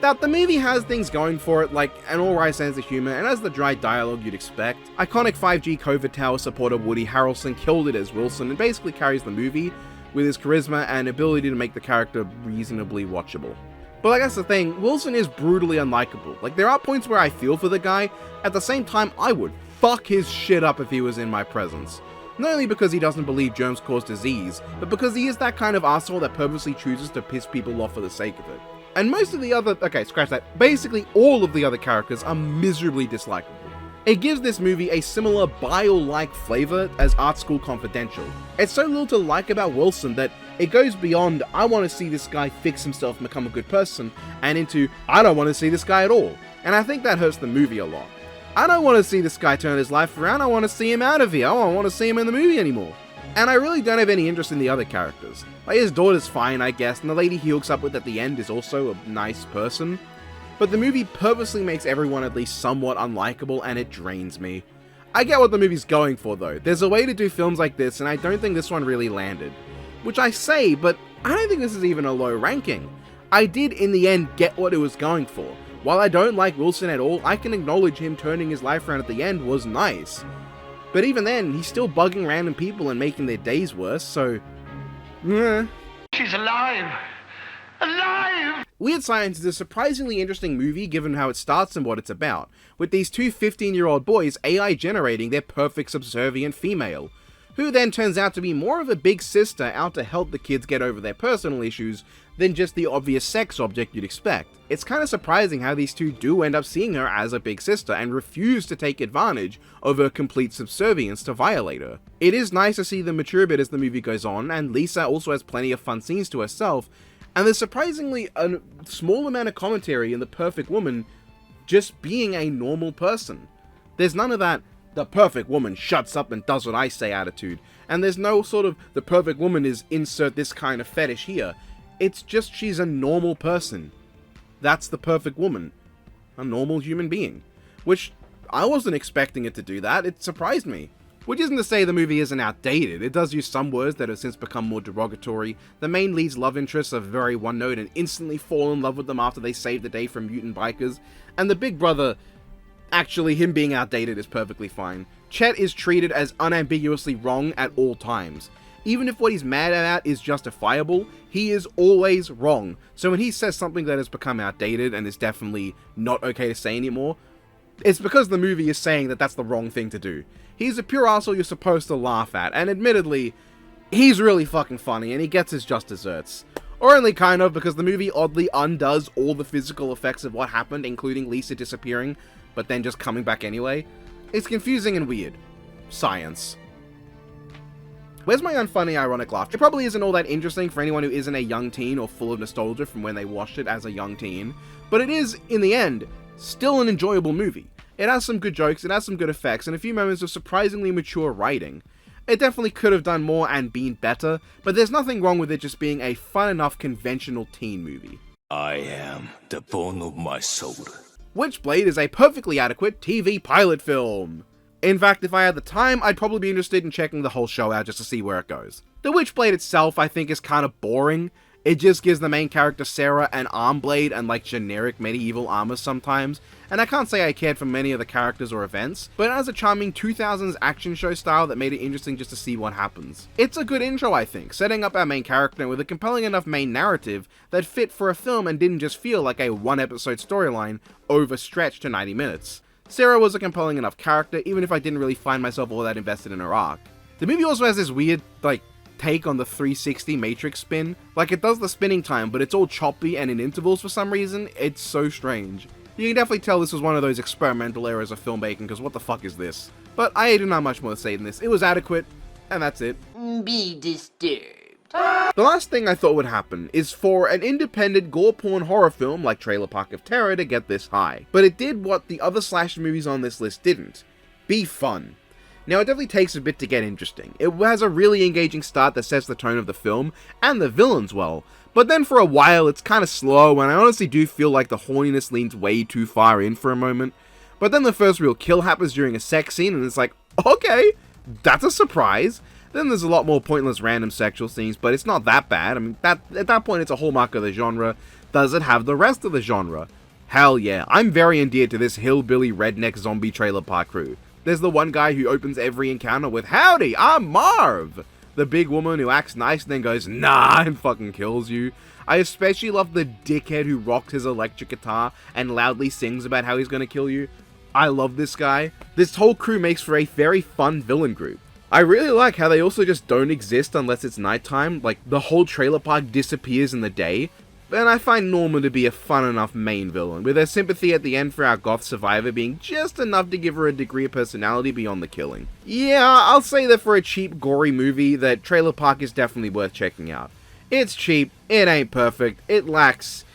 [SPEAKER 1] Now, the movie has things going for it, like an alright sense of humor, and has the dry dialogue you'd expect. Iconic 5G COVID tower supporter Woody Harrelson killed it as Wilson and basically carries the movie with his charisma and ability to make the character reasonably watchable. But like, that's the thing, Wilson is brutally unlikable. Like, there are points where I feel for the guy, at the same time I would fuck his shit up if he was in my presence. Not only because he doesn't believe germs cause disease, but because he is that kind of asshole that purposely chooses to piss people off for the sake of it. And most of the other, okay, scratch that, basically all of the other characters are miserably dislikable. It gives this movie a similar Bile-like flavor as Art School Confidential. It's so little to like about Wilson that it goes beyond, I want to see this guy fix himself and become a good person, and into, I don't want to see this guy at all. And I think that hurts the movie a lot. I don't want to see this guy turn his life around, I want to see him out of here, I don't want to see him in the movie anymore. And I really don't have any interest in the other characters. Like, his daughter's fine, I guess, and the lady he hooks up with at the end is also a nice person. But the movie purposely makes everyone at least somewhat unlikable, and it drains me. I get what the movie's going for though. There's a way to do films like this, and I don't think this one really landed. Which I say, but I don't think this is even a low ranking. I did in the end get what it was going for. While I don't like Wilson at all, I can acknowledge him turning his life around at the end was nice. But even then, he's still bugging random people and making their days worse, so...
[SPEAKER 14] She's alive! Alive!
[SPEAKER 1] Weird Science is a surprisingly interesting movie given how it starts and what it's about, with these two 15-year-old boys AI generating their perfect subservient female, who then turns out to be more of a big sister out to help the kids get over their personal issues than just the obvious sex object you'd expect. It's kind of surprising how these two do end up seeing her as a big sister and refuse to take advantage of her complete subservience to violate her. It is nice to see them mature a bit as the movie goes on, and Lisa also has plenty of fun scenes to herself, and there's surprisingly a small amount of commentary in The Perfect Woman just being a normal person. There's none of that, the perfect woman shuts up and does what I say attitude, and there's no sort of, the perfect woman is insert this kind of fetish here. It's just she's a normal person. That's the perfect woman. A normal human being. Which, I wasn't expecting it to do that, it surprised me. Which isn't to say the movie isn't outdated, it does use some words that have since become more derogatory. The main lead's love interests are very one note and instantly fall in love with them after they save the day from mutant bikers. And the big brother, actually him being outdated is perfectly fine. Chet is treated as unambiguously wrong at all times. Even if what he's mad at is justifiable, he is always wrong. So when he says something that has become outdated and is definitely not okay to say anymore, it's because the movie is saying that that's the wrong thing to do. He's a pure arsehole you're supposed to laugh at, and admittedly, he's really fucking funny and he gets his just desserts. Or only kind of, because the movie oddly undoes all the physical effects of what happened, including Lisa disappearing, but then just coming back anyway. It's confusing and weird. Science. Where's my unfunny ironic laugh? It probably isn't all that interesting for anyone who isn't a young teen or full of nostalgia from when they watched it as a young teen, but it is, in the end, still an enjoyable movie. It has some good jokes, it has some good effects, and a few moments of surprisingly mature writing. It definitely could have done more and been better, but there's nothing wrong with it just being a fun enough conventional teen movie.
[SPEAKER 7] I am the bone of my soul.
[SPEAKER 1] Witchblade is a perfectly adequate TV pilot film. In fact, if I had the time, I'd probably be interested in checking the whole show out just to see where it goes. The Witchblade itself, I think, is kind of boring. It just gives the main character Sarah an arm blade and like generic medieval armor sometimes, and I can't say I cared for many of the characters or events, but it has a charming 2000s action show style that made it interesting just to see what happens. It's a good intro, I think, setting up our main character with a compelling enough main narrative that fit for a film and didn't just feel like a one-episode storyline overstretched to 90 minutes. Sarah was a compelling enough character, even if I didn't really find myself all that invested in her arc. The movie also has this weird, take on the 360 Matrix spin. Like, it does the spinning time, but it's all choppy and in intervals for some reason. It's so strange. You can definitely tell this was one of those experimental eras of filmmaking, because what the fuck is this? But I do not much more to say than this. It was adequate, and that's it.
[SPEAKER 9] Be disturbed.
[SPEAKER 1] The last thing I thought would happen is for an independent gore porn horror film like Trailer Park of Terror to get this high. But it did what the other slasher movies on this list didn't. Be fun. Now, it definitely takes a bit to get interesting. It has a really engaging start that sets the tone of the film, and the villains well, but then for a while it's kind of slow, and I honestly do feel like the horniness leans way too far in for a moment. But then the first real kill happens during a sex scene, and it's like, okay, that's a surprise. Then there's a lot more pointless random sexual scenes, but it's not that bad. I mean, at that point it's a hallmark of the genre. Does it have the rest of the genre? Hell yeah, I'm very endeared to this hillbilly redneck zombie trailer park crew. There's the one guy who opens every encounter with, "Howdy, I'm Marv!" The big woman who acts nice and then goes, "Nah," and fucking kills you. I especially love the dickhead who rocks his electric guitar and loudly sings about how he's gonna kill you. I love this guy. This whole crew makes for a very fun villain group. I really like how they also just don't exist unless it's nighttime, like the whole trailer park disappears in the day. And I find Norma to be a fun enough main villain, with her sympathy at the end for our goth survivor being just enough to give her a degree of personality beyond the killing. Yeah, I'll say that for a cheap, gory movie, that Trailer Park is definitely worth checking out. It's cheap, it ain't perfect, it lacks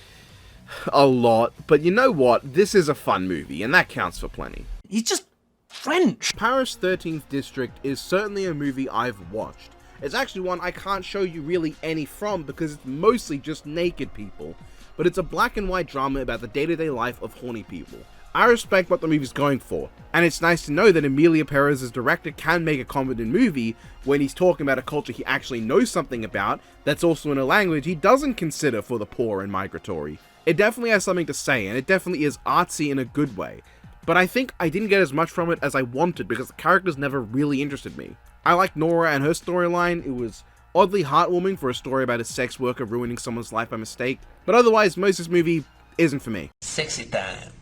[SPEAKER 1] a lot, but you know what? This is a fun movie, and that counts for plenty.
[SPEAKER 11] He's just French.
[SPEAKER 1] Paris 13th District is certainly a movie I've watched. It's actually one I can't show you really any from because it's mostly just naked people, but it's a black and white drama about the day-to-day life of horny people. I respect what the movie's going for, and it's nice to know that Emilio Perez's director can make a competent movie when he's talking about a culture he actually knows something about that's also in a language he doesn't consider for the poor and migratory. It definitely has something to say, and it definitely is artsy in a good way, but I think I didn't get as much from it as I wanted because the characters never really interested me. I liked Nora and her storyline. It was oddly heartwarming for a story about a sex worker ruining someone's life by mistake, but otherwise most of this movie isn't for me.
[SPEAKER 11] Sexy time.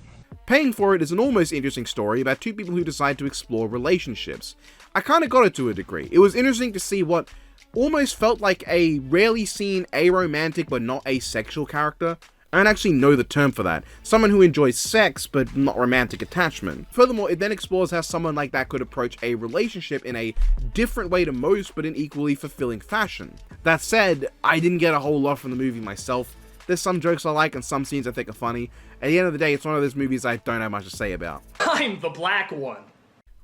[SPEAKER 1] Paying for It is an almost interesting story about two people who decide to explore relationships. I kinda got it to a degree. It was interesting to see what almost felt like a rarely seen aromantic but not asexual character. I don't actually know the term for that. Someone who enjoys sex, but not romantic attachment. Furthermore, it then explores how someone like that could approach a relationship in a different way to most, but in equally fulfilling fashion. That said, I didn't get a whole lot from the movie myself. There's some jokes I like and some scenes I think are funny. At the end of the day, it's one of those movies I don't have much to say about.
[SPEAKER 12] I'm the black one.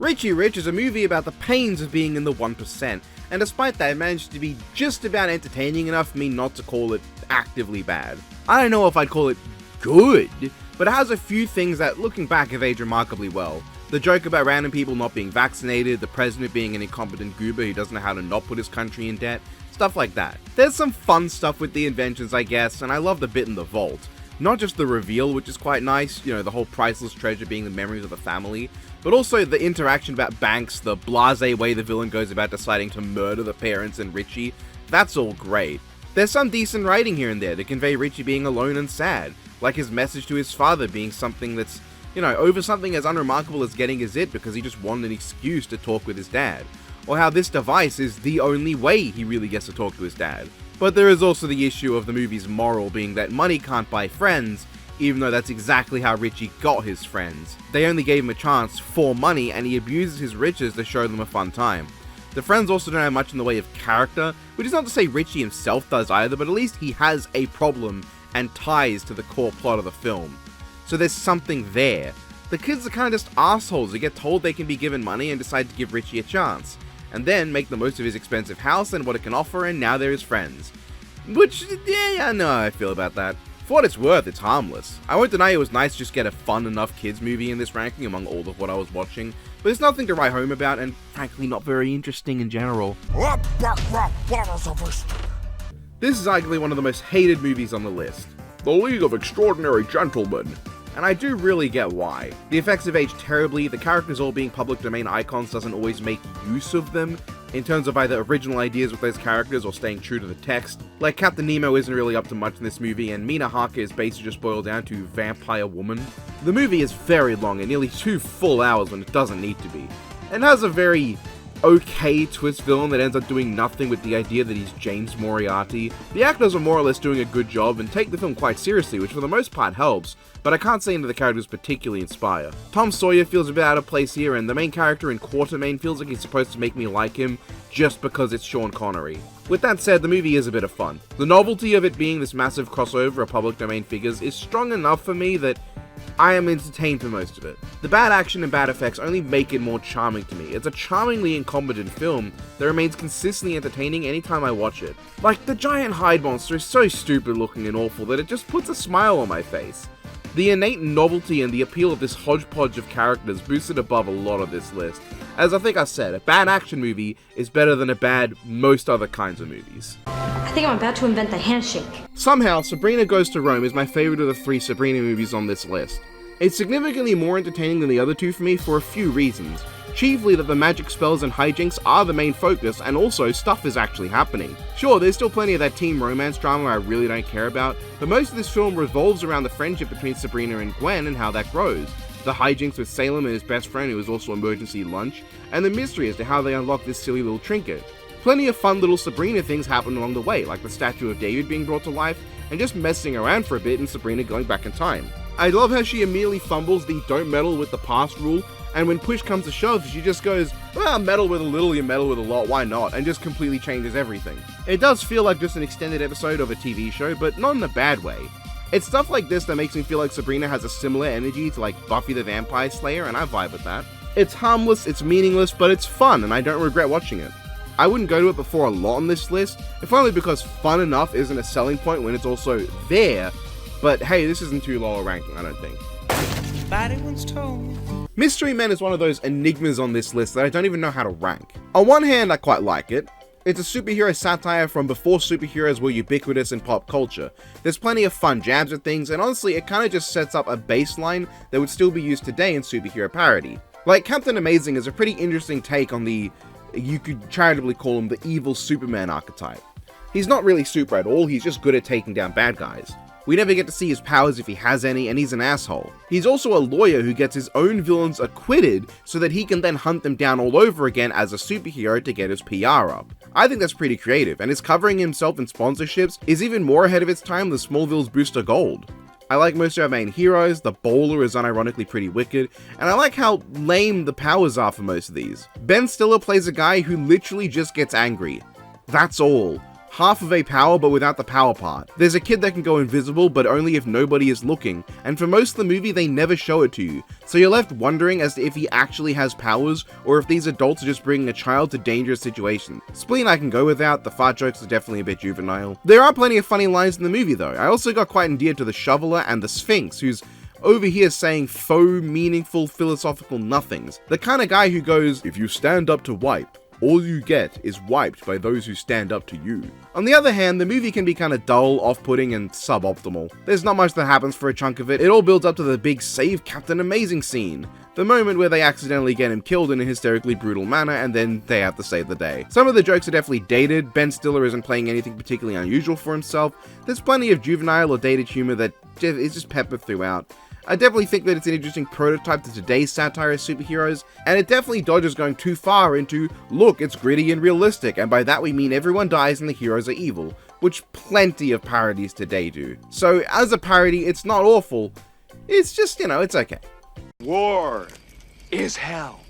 [SPEAKER 1] Richie Rich is a movie about the pains of being in the 1%, and despite that, it managed to be just about entertaining enough for me not to call it actively bad. I don't know if I'd call it good, but it has a few things that, looking back, have aged remarkably well. The joke about random people not being vaccinated, the president being an incompetent goober who doesn't know how to not put his country in debt, stuff like that. There's some fun stuff with the inventions, I guess, and I love the bit in the vault. Not just the reveal, which is quite nice, you know, the whole priceless treasure being the memories of the family, but also the interaction about banks, the blasé way the villain goes about deciding to murder the parents and Richie. That's all great. There's some decent writing here and there to convey Richie being alone and sad, like his message to his father being something that's, you know, over something as unremarkable as getting a zit because he just wanted an excuse to talk with his dad, or how this device is the only way he really gets to talk to his dad. But there is also the issue of the movie's moral being that money can't buy friends, even though that's exactly how Richie got his friends. They only gave him a chance for money, and he abuses his riches to show them a fun time. The friends also don't have much in the way of character, which is not to say Richie himself does either, but at least he has a problem and ties to the core plot of the film. So there's something there. The kids are kind of just assholes who get told they can be given money and decide to give Richie a chance, and then make the most of his expensive house and what it can offer, and now they're his friends. Which, yeah, I know how I feel about that. For what it's worth, it's harmless. I won't deny it was nice to just get a fun enough kids movie in this ranking among all of what I was watching, but it's nothing to write home about, and frankly not very interesting in general. This is arguably one of the most hated movies on the list, The League of Extraordinary Gentlemen, and I do really get why. The effects have aged terribly, the characters all being public domain icons doesn't always make use of them, in terms of either original ideas with those characters or staying true to the text. Like, Captain Nemo isn't really up to much in this movie, and Mina Harker is basically just boiled down to vampire woman. The movie is very long, and nearly 2 full hours when it doesn't need to be, and has a very okay twist villain that ends up doing nothing with the idea that he's James Moriarty. The actors are more or less doing a good job and take the film quite seriously, which for the most part helps, but I can't say any of the characters particularly inspire. Tom Sawyer feels a bit out of place here, and the main character in Quartermain feels like he's supposed to make me like him just because it's Sean Connery. With that said, the movie is a bit of fun. The novelty of it being this massive crossover of public domain figures is strong enough for me that I am entertained for most of it. The bad action and bad effects only make it more charming to me. It's a charmingly incompetent film that remains consistently entertaining anytime I watch it. Like, the giant Hyde monster is so stupid looking and awful that it just puts a smile on my face. The innate novelty and the appeal of this hodgepodge of characters boosts it above a lot of this list. As I think I said, a bad action movie is better than a bad most other kinds of movies.
[SPEAKER 9] I think I'm about to invent the handshake.
[SPEAKER 1] Somehow, Sabrina Goes to Rome is my favorite of the 3 Sabrina movies on this list. It's significantly more entertaining than the other 2 for me for a few reasons. Chiefly that the magic spells and hijinks are the main focus, and also stuff is actually happening. Sure, there's still plenty of that teen romance drama I really don't care about, but most of this film revolves around the friendship between Sabrina and Gwen and how that grows. The hijinks with Salem and his best friend who is also emergency lunch, and the mystery as to how they unlock this silly little trinket. Plenty of fun little Sabrina things happen along the way, like the statue of David being brought to life, and just messing around for a bit and Sabrina going back in time. I love how she immediately fumbles the don't meddle with the past rule, and when push comes to shove, she just goes, well, meddle with a little, you meddle with a lot, why not? And just completely changes everything. It does feel like just an extended episode of a TV show, but not in a bad way. It's stuff like this that makes me feel like Sabrina has a similar energy to like Buffy the Vampire Slayer, and I vibe with that. It's harmless, it's meaningless, but it's fun, and I don't regret watching it. I wouldn't go to it before a lot on this list, if only because fun enough isn't a selling point when it's also there, but hey, this isn't too low a ranking, I don't think. Mystery Men is one of those enigmas on this list that I don't even know how to rank. On one hand, I quite like it. It's a superhero satire from before superheroes were ubiquitous in pop culture. There's plenty of fun jabs at things, and honestly, it kinda just sets up a baseline that would still be used today in superhero parody. Like, Captain Amazing is a pretty interesting take on the, you could charitably call him the evil Superman archetype. He's not really super at all, he's just good at taking down bad guys. We never get to see his powers if he has any, and he's an asshole. He's also a lawyer who gets his own villains acquitted so that he can then hunt them down all over again as a superhero to get his PR up. I think that's pretty creative, and his covering himself in sponsorships is even more ahead of its time than Smallville's Booster Gold. I like most of our main heroes, the Bowler is unironically pretty wicked, and I like how lame the powers are for most of these. Ben Stiller plays a guy who literally just gets angry. That's all. Half of a power but without the power part. There's a kid that can go invisible but only if nobody is looking, and for most of the movie they never show it to you, so you're left wondering as to if he actually has powers or if these adults are just bringing a child to dangerous situations. Spleen I can go without, the fart jokes are definitely a bit juvenile. There are plenty of funny lines in the movie though. I also got quite endeared to the Shoveler and the Sphinx, who's over here saying faux, meaningful, philosophical nothings. The kind of guy who goes, if you stand up to wipe, all you get is wiped by those who stand up to you. On the other hand, the movie can be kinda dull, off-putting, and suboptimal. There's not much that happens for a chunk of it. It all builds up to the big save Captain Amazing scene. The moment where they accidentally get him killed in a hysterically brutal manner, and then they have to save the day. Some of the jokes are definitely dated. Ben Stiller isn't playing anything particularly unusual for himself. There's plenty of juvenile or dated humor that is just peppered throughout. I definitely think that it's an interesting prototype to today's satire of superheroes, and it definitely dodges going too far into, look, it's gritty and realistic, and by that we mean everyone dies and the heroes are evil, which plenty of parodies today do. So as a parody, it's not awful, it's just, it's okay.
[SPEAKER 15] War is hell.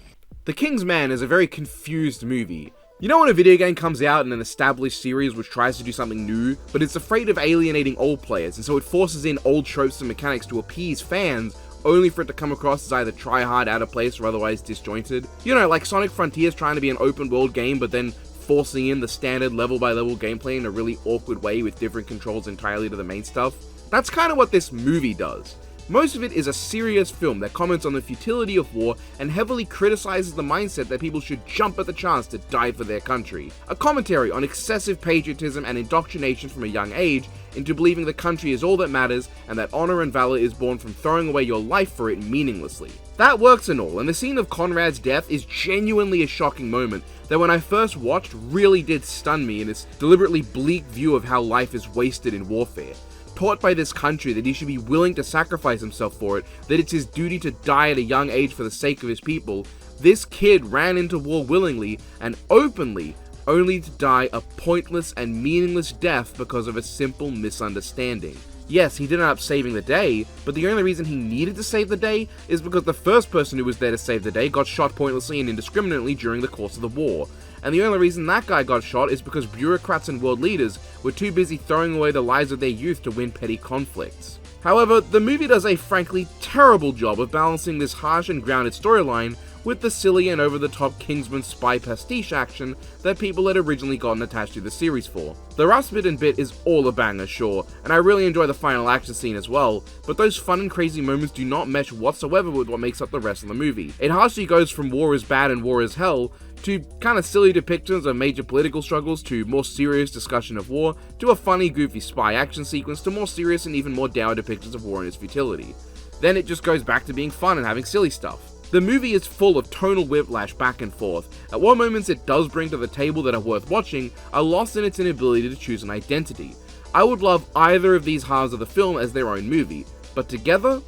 [SPEAKER 1] The King's Man is a very confused movie. You know when a video game comes out in an established series which tries to do something new, but it's afraid of alienating old players, and so it forces in old tropes and mechanics to appease fans, only for it to come across as either try-hard, out of place, or otherwise disjointed? You know, like Sonic Frontiers trying to be an open-world game, but then forcing in the standard level-by-level gameplay in a really awkward way with different controls entirely to the main stuff. That's kind of what this movie does. Most of it is a serious film that comments on the futility of war and heavily criticizes the mindset that people should jump at the chance to die for their country. A commentary on excessive patriotism and indoctrination from a young age into believing the country is all that matters and that honor and valor is born from throwing away your life for it meaninglessly. That works and all, and the scene of Conrad's death is genuinely a shocking moment that when I first watched really did stun me in its deliberately bleak view of how life is wasted in warfare. Taught by this country that he should be willing to sacrifice himself for it, that it's his duty to die at a young age for the sake of his people, this kid ran into war willingly and openly, only to die a pointless and meaningless death because of a simple misunderstanding. Yes, he did end up saving the day, but the only reason he needed to save the day is because the first person who was there to save the day got shot pointlessly and indiscriminately during the course of the war. And the only reason that guy got shot is because bureaucrats and world leaders were too busy throwing away the lives of their youth to win petty conflicts. However, the movie does a frankly terrible job of balancing this harsh and grounded storyline with the silly and over-the-top Kingsman spy pastiche action that people had originally gotten attached to the series for. The Rasputin bit is all a banger, sure, and I really enjoy the final action scene as well, but those fun and crazy moments do not mesh whatsoever with what makes up the rest of the movie. It harshly goes from war is bad and war is hell, to kind of silly depictions of major political struggles, to more serious discussion of war, to a funny, goofy spy action sequence, to more serious and even more dour depictions of war and its futility. Then it just goes back to being fun and having silly stuff. The movie is full of tonal whiplash back and forth. At what moments it does bring to the table that are worth watching are lost in its inability to choose an identity. I would love either of these halves of the film as their own movie, but together?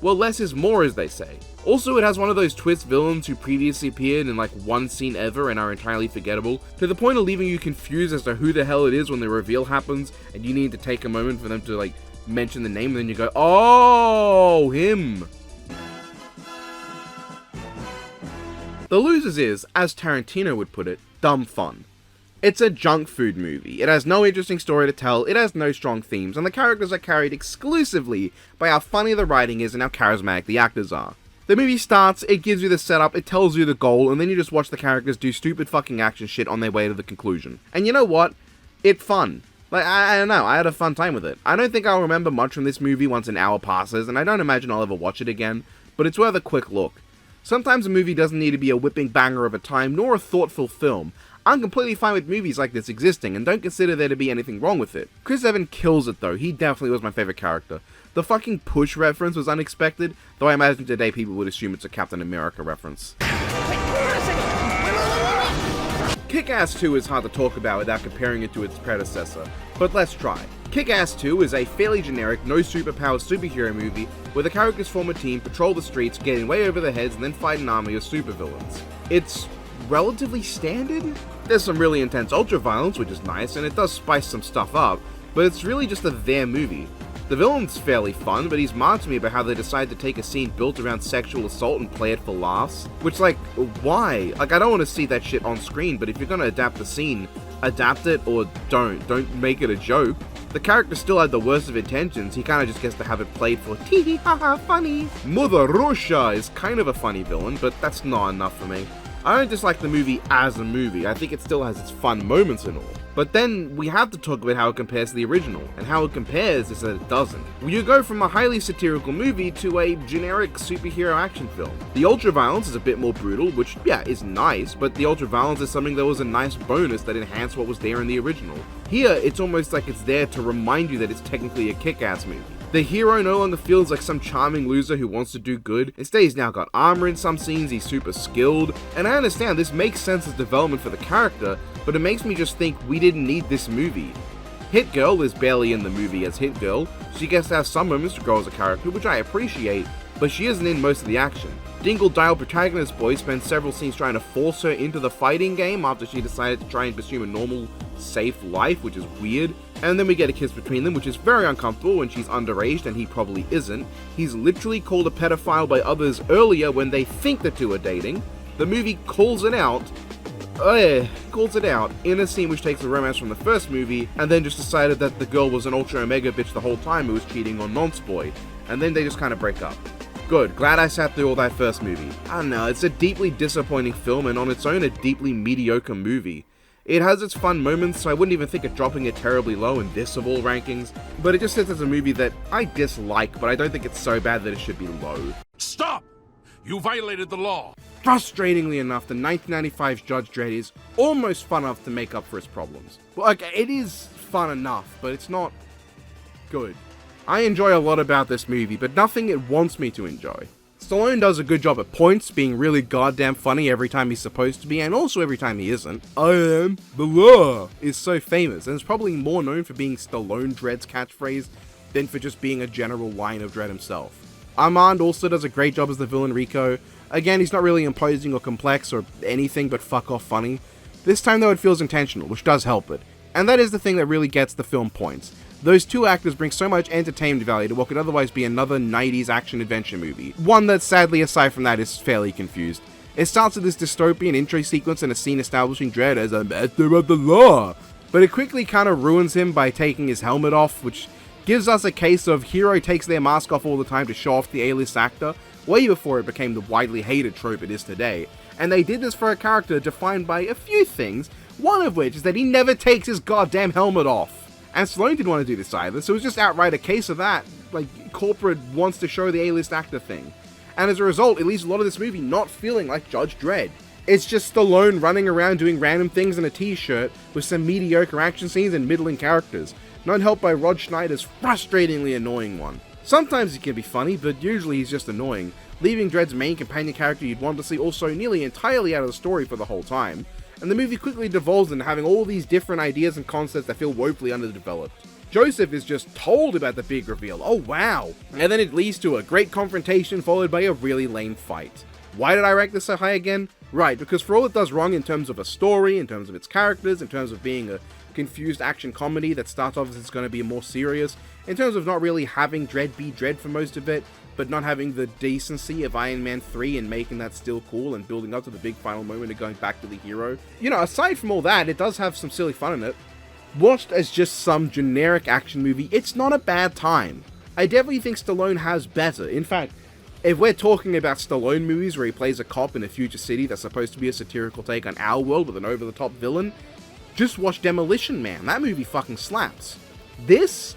[SPEAKER 1] Well, less is more, as they say. Also, it has one of those twist villains who previously appeared in like one scene ever and are entirely forgettable, to the point of leaving you confused as to who the hell it is when the reveal happens, and you need to take a moment for them to like mention the name, and then you go, oh, him! The Losers is, as Tarantino would put it, dumb fun. It's a junk food movie. It has no interesting story to tell, it has no strong themes, and the characters are carried exclusively by how funny the writing is and how charismatic the actors are. The movie starts, it gives you the setup, it tells you the goal, and then you just watch the characters do stupid fucking action shit on their way to the conclusion. And you know what? It's fun. Like, I don't know, I had a fun time with it. I don't think I'll remember much from this movie once an hour passes, and I don't imagine I'll ever watch it again, but it's worth a quick look. Sometimes a movie doesn't need to be a whipping banger of a time, nor a thoughtful film. I'm completely fine with movies like this existing, and don't consider there to be anything wrong with it. Chris Evans kills it though, he definitely was my favourite character. The fucking push reference was unexpected, though I imagine today people would assume it's a Captain America reference. Kick-Ass 2 is hard to talk about without comparing it to its predecessor, but let's try. Kick-Ass 2 is a fairly generic, no superpowered superhero movie where the characters form a team, patrol the streets, getting way over their heads, and then fight an army of supervillains. It's relatively standard. There's some really intense ultra-violence, which is nice, and it does spice some stuff up, but it's really just a their movie. The villain's fairly fun, but he's mad to me about how they decide to take a scene built around sexual assault and play it for laughs. Which, like, why? Like, I don't want to see that shit on screen, but if you're gonna adapt the scene, adapt it or don't. Don't make it a joke. The character still had the worst of intentions, he kinda just gets to have it played for tee haha funny. Mother Russia is kind of a funny villain, but that's not enough for me. I don't dislike the movie as a movie, I think it still has its fun moments and all. But then we have to talk about how it compares to the original, and how it compares is that it doesn't. You go from a highly satirical movie to a generic superhero action film. The ultra-violence is a bit more brutal, which, yeah, is nice, but the ultra-violence is something that was a nice bonus that enhanced what was there in the original. Here, it's almost like it's there to remind you that it's technically a kick-ass movie. The hero no longer feels like some charming loser who wants to do good. Instead, he's now got armor in some scenes, he's super skilled, and I understand this makes sense as development for the character, but it makes me just think we didn't need this movie. Hit Girl is barely in the movie as Hit Girl. She gets to have some moments to grow as a character, which I appreciate, but she isn't in most of the action. Dingle Dial protagonist boy spends several scenes trying to force her into the fighting game after she decided to try and pursue a normal, safe life, which is weird. And then we get a kiss between them, which is very uncomfortable when she's underage, and he probably isn't. He's literally called a pedophile by others earlier when they think the two are dating. The movie calls it out in a scene which takes the romance from the first movie, and then just decided that the girl was an ultra omega bitch the whole time who was cheating on Nonce Boy, and then they just kind of break up. Good, glad I sat through all that first movie. I don't know, it's a deeply disappointing film, and on its own a deeply mediocre movie. It has its fun moments, so I wouldn't even think of dropping it terribly low in this of all rankings, but it just sits as a movie that I dislike, but I don't think it's so bad that it should be low.
[SPEAKER 15] Stop! You violated the law!
[SPEAKER 1] Frustratingly enough, the 1995's Judge Dredd is almost fun enough to make up for its problems. Well, like, it is fun enough, but it's not good. I enjoy a lot about this movie, but nothing it wants me to enjoy. Stallone does a good job at points, being really goddamn funny every time he's supposed to be, and also every time he isn't. I am the law is so famous, and is probably more known for being Stallone Dredd's catchphrase than for just being a general line of Dredd himself. Armand also does a great job as the villain Rico. Again, he's not really imposing or complex or anything but fuck off funny. This time though it feels intentional, which does help it. And that is the thing that really gets the film points. Those two actors bring so much entertainment value to what could otherwise be another 90s action-adventure movie. One that, sadly, aside from that, is fairly confused. It starts with this dystopian intro sequence and a scene establishing Dredd as a master of the law, but it quickly kind of ruins him by taking his helmet off, which Gives us a case of hero takes their mask off all the time to show off the A-list actor, way before it became the widely hated trope it is today. And they did this for a character defined by a few things, one of which is that he never takes his goddamn helmet off. And Stallone didn't want to do this either, so it was just outright a case of that, like, corporate wants to show the A-list actor thing. And as a result, it leaves a lot of this movie not feeling like Judge Dredd. It's just Stallone running around doing random things in a t-shirt with some mediocre action scenes and middling characters, not helped by Rod Schneider's frustratingly annoying one. Sometimes he can be funny, but usually he's just annoying, leaving Dredd's main companion character you'd want to see also nearly entirely out of the story for the whole time, and the movie quickly devolves into having all these different ideas and concepts that feel woefully underdeveloped. Joseph is just told about the big reveal, oh wow, and then it leads to a great confrontation followed by a really lame fight. Why did I rank this so high again? Right, because for all it does wrong in terms of a story, in terms of its characters, in terms of being a confused action comedy that starts off as it's going to be more serious, in terms of not really having Dredd be Dredd for most of it, but not having the decency of Iron Man 3 and making that still cool and building up to the big final moment and going back to the hero. You know, aside from all that, it does have some silly fun in it. Watched as just some generic action movie, it's not a bad time. I definitely think Stallone has better. In fact, if we're talking about Stallone movies where he plays a cop in a future city that's supposed to be a satirical take on our world with an over-the-top villain, just watch Demolition Man. That movie fucking slaps. This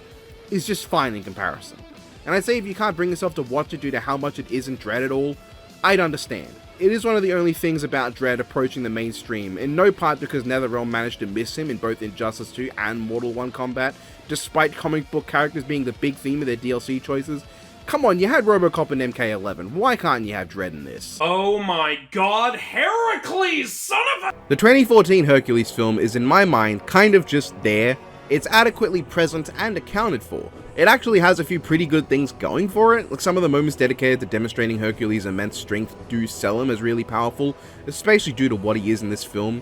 [SPEAKER 1] is just fine in comparison. And I'd say if you can't bring yourself to watch it due to how much it isn't Dredd at all, I'd understand. It is one of the only things about Dredd approaching the mainstream, in no part because NetherRealm managed to miss him in both Injustice 2 and Mortal 1 combat, despite comic book characters being the big theme of their DLC choices. Come on, you had RoboCop and MK11, why can't you have Dredd in this?
[SPEAKER 14] Oh my god, Heracles, son of a—
[SPEAKER 1] The 2014 Hercules film is in my mind kind of just there. It's adequately present and accounted for. It actually has a few pretty good things going for it, like some of the moments dedicated to demonstrating Hercules' immense strength do sell him as really powerful, especially due to what he is in this film.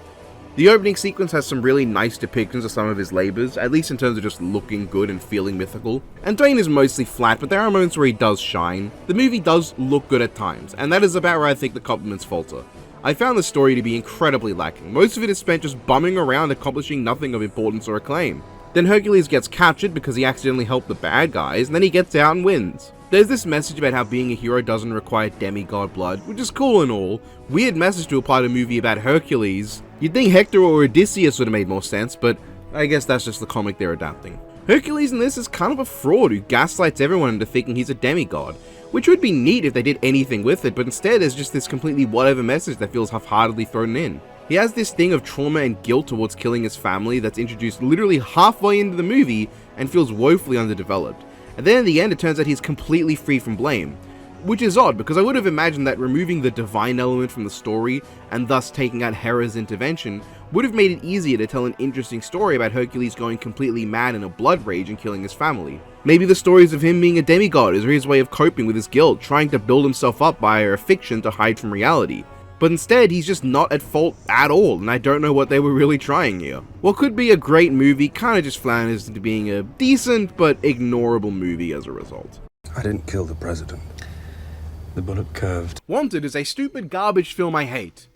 [SPEAKER 1] The opening sequence has some really nice depictions of some of his labors, at least in terms of just looking good and feeling mythical. And Dwayne is mostly flat, but there are moments where he does shine. The movie does look good at times, and that is about where I think the compliments falter. I found the story to be incredibly lacking. Most of it is spent just bumming around accomplishing nothing of importance or acclaim. Then Hercules gets captured because he accidentally helped the bad guys, and then he gets out and wins. There's this message about how being a hero doesn't require demigod blood, which is cool and all. Weird message to apply to a movie about Hercules. You'd think Hector or Odysseus would have made more sense, but I guess that's just the comic they're adapting. Hercules in this is kind of a fraud who gaslights everyone into thinking he's a demigod, which would be neat if they did anything with it, but instead there's just this completely whatever message that feels half-heartedly thrown in. He has this thing of trauma and guilt towards killing his family that's introduced literally halfway into the movie and feels woefully underdeveloped. And then in the end it turns out he's completely free from blame. Which is odd, because I would have imagined that removing the divine element from the story, and thus taking out Hera's intervention, would have made it easier to tell an interesting story about Hercules going completely mad in a blood rage and killing his family. Maybe the stories of him being a demigod is his way of coping with his guilt, trying to build himself up via a fiction to hide from reality. But instead, he's just not at fault at all, and I don't know what they were really trying here. What could be a great movie kinda just flounders into being a decent but ignorable movie as a result.
[SPEAKER 10] I didn't kill the president. The bullet curved.
[SPEAKER 1] Wanted is a stupid garbage film I hate.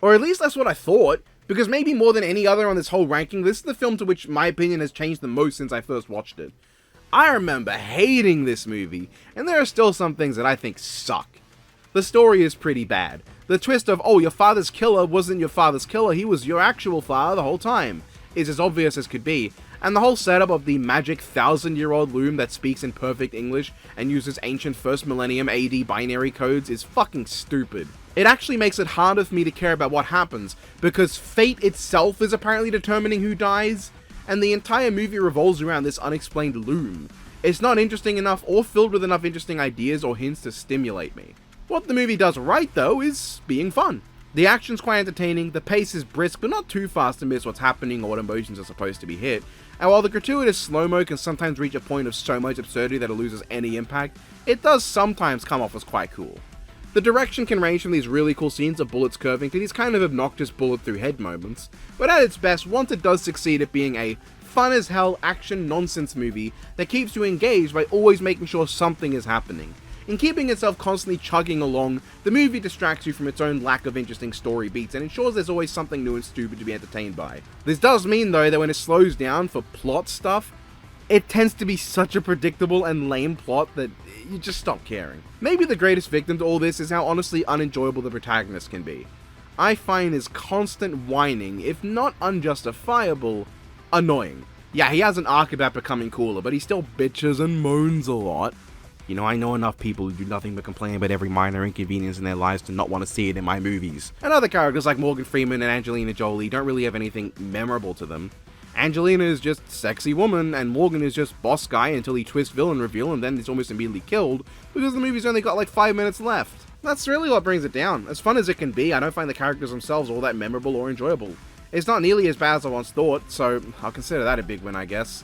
[SPEAKER 1] Or at least that's what I thought, because maybe more than any other on this whole ranking, this is the film to which my opinion has changed the most since I first watched it. I remember hating this movie, and there are still some things that I think suck. The story is pretty bad. The twist of, oh, your father's killer wasn't your father's killer, he was your actual father the whole time, is as obvious as could be. And the whole setup of the magic 1,000-year-old loom that speaks in perfect English and uses ancient 1st millennium AD binary codes is fucking stupid. It actually makes it harder for me to care about what happens, because fate itself is apparently determining who dies, and the entire movie revolves around this unexplained loom. It's not interesting enough or filled with enough interesting ideas or hints to stimulate me. What the movie does right, though, is being fun. The action's quite entertaining, the pace is brisk but not too fast to miss what's happening or what emotions are supposed to be hit, and while the gratuitous slow-mo can sometimes reach a point of so much absurdity that it loses any impact, it does sometimes come off as quite cool. The direction can range from these really cool scenes of bullets curving to these kind of obnoxious bullet-through-head moments, but at its best, Wanted does succeed at being a fun-as-hell action nonsense movie that keeps you engaged by always making sure something is happening. In keeping itself constantly chugging along, the movie distracts you from its own lack of interesting story beats and ensures there's always something new and stupid to be entertained by. This does mean though that when it slows down for plot stuff, it tends to be such a predictable and lame plot that you just stop caring. Maybe the greatest victim to all this is how honestly unenjoyable the protagonist can be. I find his constant whining, if not unjustifiable, annoying. Yeah, he has an arc about becoming cooler, but he still bitches and moans a lot. You know, I know enough people who do nothing but complain about every minor inconvenience in their lives to not want to see it in my movies. And other characters like Morgan Freeman and Angelina Jolie don't really have anything memorable to them. Angelina is just sexy woman, and Morgan is just boss guy until he twists villain reveal, and then it's almost immediately killed, because the movie's only got like 5 minutes left. That's really what brings it down. As fun as it can be, I don't find the characters themselves all that memorable or enjoyable. It's not nearly as bad as I once thought, so I'll consider that a big win, I guess.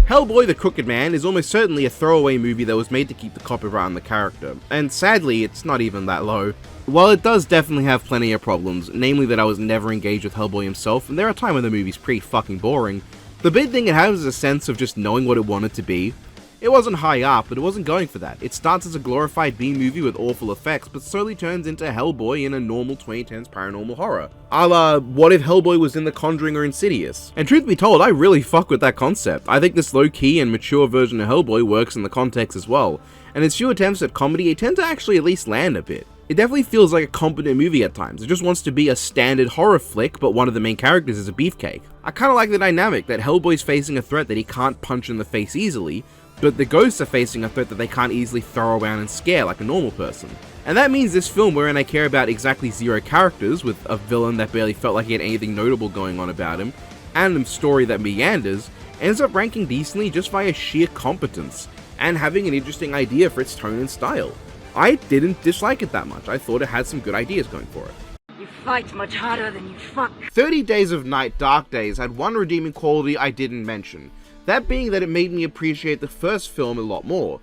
[SPEAKER 1] Hellboy the Crooked Man is almost certainly a throwaway movie that was made to keep the copyright on the character, and sadly it's not even that low. While it does definitely have plenty of problems, namely that I was never engaged with Hellboy himself, and there are times when the movie's pretty fucking boring, the big thing it has is a sense of just knowing what it wanted to be. It wasn't high art, but it wasn't going for that. It starts as a glorified B-movie with awful effects, but slowly turns into Hellboy in a normal 2010s paranormal horror. A la, what if Hellboy was in The Conjuring or Insidious? And truth be told, I really fuck with that concept. I think this low-key and mature version of Hellboy works in the context as well, and its few attempts at comedy, it tend to actually at least land a bit. It definitely feels like a competent movie at times. It just wants to be a standard horror flick, but one of the main characters is a beefcake. I kinda like the dynamic that Hellboy's facing a threat that he can't punch in the face easily, but the ghosts are facing a threat that they can't easily throw around and scare like a normal person. And that means this film, wherein I care about exactly 0 characters, with a villain that barely felt like he had anything notable going on about him, and a story that meanders, ends up ranking decently just via sheer competence, and having an interesting idea for its tone and style. I didn't dislike it that much. I thought it had some good ideas going for it.
[SPEAKER 9] You fight much harder than you fuck.
[SPEAKER 1] 30 Days of Night Dark Days had one redeeming quality I didn't mention. That being that it made me appreciate the first film a lot more.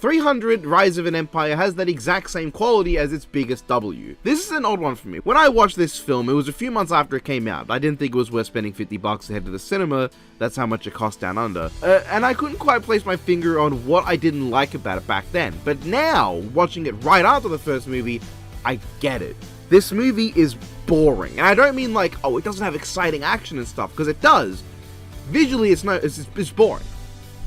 [SPEAKER 1] 300 Rise of an Empire has that exact same quality as its biggest W. This is an odd one for me. When I watched this film, it was a few months after it came out. I didn't think it was worth spending $50 to head to the cinema. That's how much it cost down under. And I couldn't quite place my finger on what I didn't like about it back then. But now, watching it right after the first movie, I get it. This movie is boring. And I don't mean like, oh, it doesn't have exciting action and stuff, because it does. Visually, it's boring.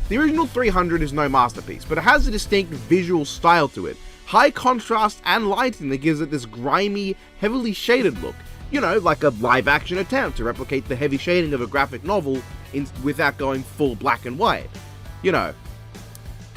[SPEAKER 1] The original 300 is no masterpiece, but it has a distinct visual style to it. High contrast and lighting that gives it this grimy, heavily shaded look. You know, like a live-action attempt to replicate the heavy shading of a graphic novel without going full black and white. You know,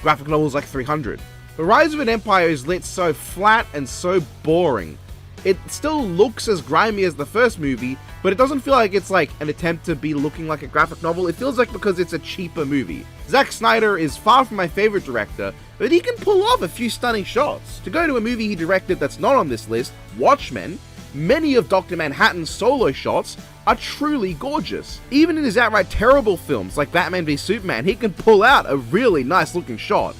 [SPEAKER 1] graphic novels like 300. The Rise of an Empire is lit so flat and so boring. It still looks as grimy as the first movie, but it doesn't feel like it's like an attempt to be looking like a graphic novel. It feels like because it's a cheaper movie. Zack Snyder is far from my favorite director, but he can pull off a few stunning shots. To go to a movie he directed that's not on this list, Watchmen, many of Dr. Manhattan's solo shots are truly gorgeous. Even in his outright terrible films like Batman v Superman, he can pull out a really nice looking shot.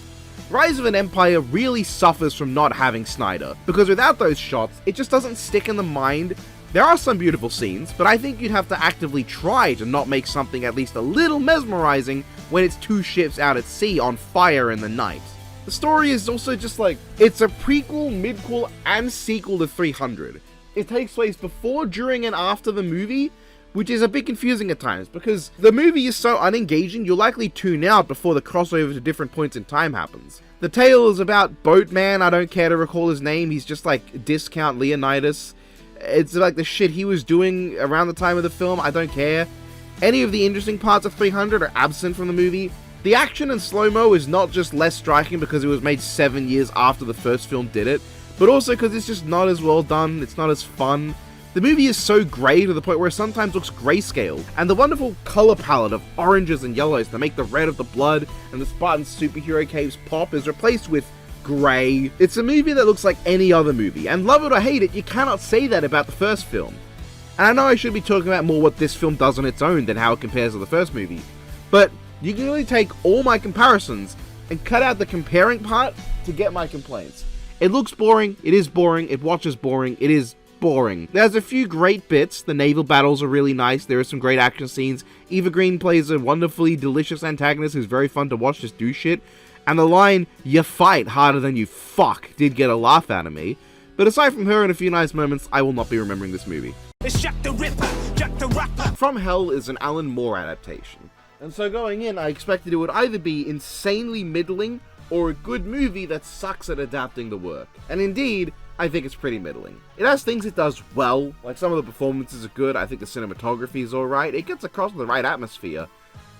[SPEAKER 1] Rise of an Empire really suffers from not having Snyder, because without those shots, it just doesn't stick in the mind. There are some beautiful scenes, but I think you'd have to actively try to not make something at least a little mesmerizing when it's 2 ships out at sea on fire in the night. The story is also just like, it's a prequel, midquel, and sequel to 300. It takes place before, during, and after the movie, which is a bit confusing at times, because the movie is so unengaging, you'll likely tune out before the crossover to different points in time happens. The tale is about Boatman, I don't care to recall his name, he's just like Discount Leonidas. It's like the shit he was doing around the time of the film, I don't care. Any of the interesting parts of 300 are absent from the movie. The action and slow-mo is not just less striking because it was made 7 years after the first film did it, but also because it's just not as well done, it's not as fun. The movie is so grey to the point where it sometimes looks grayscale, and the wonderful colour palette of oranges and yellows that make the red of the blood and the Spartan superhero caves pop is replaced with grey. It's a movie that looks like any other movie, and love it or hate it, you cannot say that about the first film. And I know I should be talking about more what this film does on its own than how it compares to the first movie, but you can really take all my comparisons and cut out the comparing part to get my complaints. It looks boring, it watches boring, it is boring. There's a few great bits, the naval battles are really nice, there are some great action scenes, Eva Green plays a wonderfully delicious antagonist who's very fun to watch just do shit, and the line, "You fight harder than you fuck," did get a laugh out of me, but aside from her and a few nice moments, I will not be remembering this movie.
[SPEAKER 7] It's Jack the Ripper, Jack
[SPEAKER 1] From Hell is an Alan Moore adaptation, and so going in, I expected it would either be insanely middling or a good movie that sucks at adapting the work. And indeed, I think it's pretty middling. It has things it does well, like some of the performances are good, I think the cinematography is alright, it gets across the right atmosphere.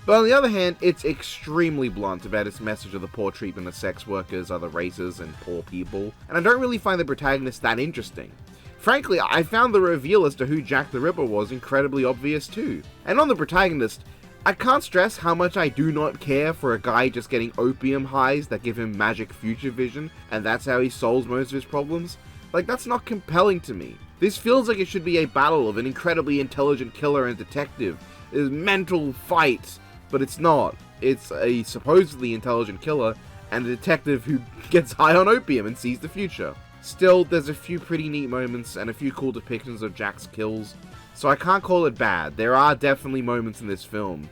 [SPEAKER 1] But on the other hand, it's extremely blunt about its message of the poor treatment of sex workers, other races, and poor people, and I don't really find the protagonist that interesting. Frankly, I found the reveal as to who Jack the Ripper was incredibly obvious too. And on the protagonist, I can't stress how much I do not care for a guy just getting opium highs that give him magic future vision, and that's how he solves most of his problems. Like, that's not compelling to me. This feels like it should be a battle of an incredibly intelligent killer and detective. There's mental fights, but it's not. It's a supposedly intelligent killer and a detective who gets high on opium and sees the future. Still, there's a few pretty neat moments and a few cool depictions of Jack's kills, so I can't call it bad. There are definitely moments in this film,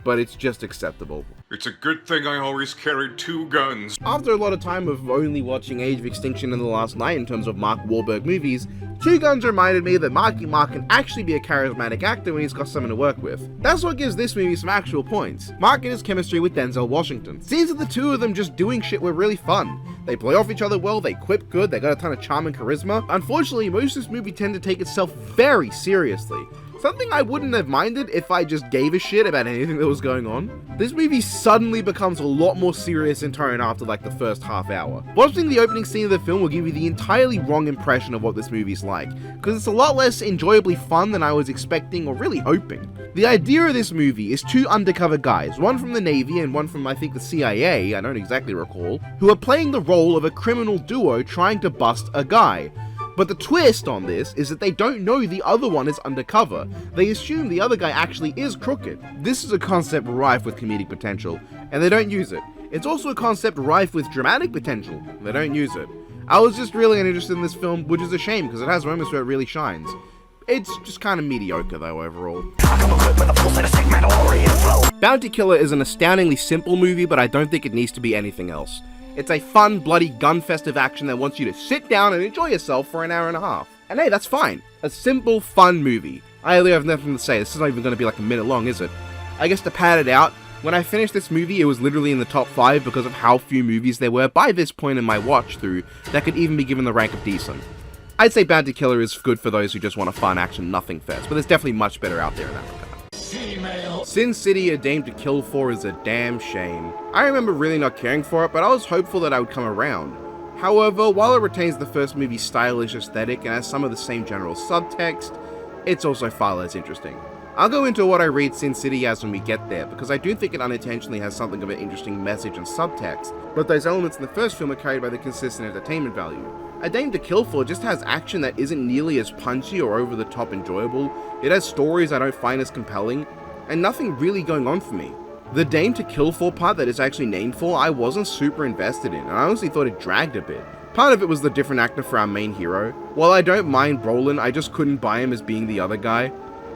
[SPEAKER 1] but it's just acceptable.
[SPEAKER 19] It's a good thing I always carried 2 guns.
[SPEAKER 1] After a lot of time of only watching Age of Extinction and The Last Night in terms of Mark Wahlberg movies, Two Guns reminded me that Marky Mark can actually be a charismatic actor when he's got someone to work with. That's what gives this movie some actual points. Mark and his chemistry with Denzel Washington. Scenes of the two of them just doing shit were really fun. They play off each other well, they quip good, they got a ton of charm and charisma. Unfortunately, most of this movie tend to take itself very seriously. Something I wouldn't have minded if I just gave a shit about anything that was going on. This movie suddenly becomes a lot more serious in tone after like the first half hour. Watching the opening scene of the film will give you the entirely wrong impression of what this movie's like, because it's a lot less enjoyably fun than I was expecting or really hoping. The idea of this movie is 2 undercover guys, one from the Navy and one from I think the CIA, I don't exactly recall, who are playing the role of a criminal duo trying to bust a guy. But the twist on this is that they don't know the other one is undercover. They assume the other guy actually is crooked. This is a concept rife with comedic potential, and they don't use it. It's also a concept rife with dramatic potential, and they don't use it. I was just really uninterested in this film, which is a shame because it has moments where it really shines. It's just kind of mediocre though overall. Bounty Killer is an astoundingly simple movie, but I don't think it needs to be anything else. It's a fun, bloody, gun-festive action that wants you to sit down and enjoy yourself for an hour and a half. And hey, that's fine. A simple, fun movie. I really have nothing to say. This is not even going to be like a minute long, is it? I guess to pad it out, when I finished this movie, it was literally in the top 5 because of how few movies there were by this point in my watch through that could even be given the rank of decent. I'd say Bounty Killer is good for those who just want a fun action nothing fest, but there's definitely much better out there in that regard. Sin City, A Dame to Kill For is a damn shame. I remember really not caring for it, but I was hopeful that I would come around. However, while it retains the first movie's stylish aesthetic and has some of the same general subtext, it's also far less interesting. I'll go into what I read Sin City as when we get there, because I do think it unintentionally has something of an interesting message and subtext, but those elements in the first film are carried by the consistent entertainment value. A Dame to Kill For just has action that isn't nearly as punchy or over-the-top enjoyable, it has stories I don't find as compelling, and nothing really going on for me. The Dame to Kill For part that it's actually named for, I wasn't super invested in, and I honestly thought it dragged a bit. Part of it was the different actor for our main hero. While I don't mind Brolin, I just couldn't buy him as being the other guy.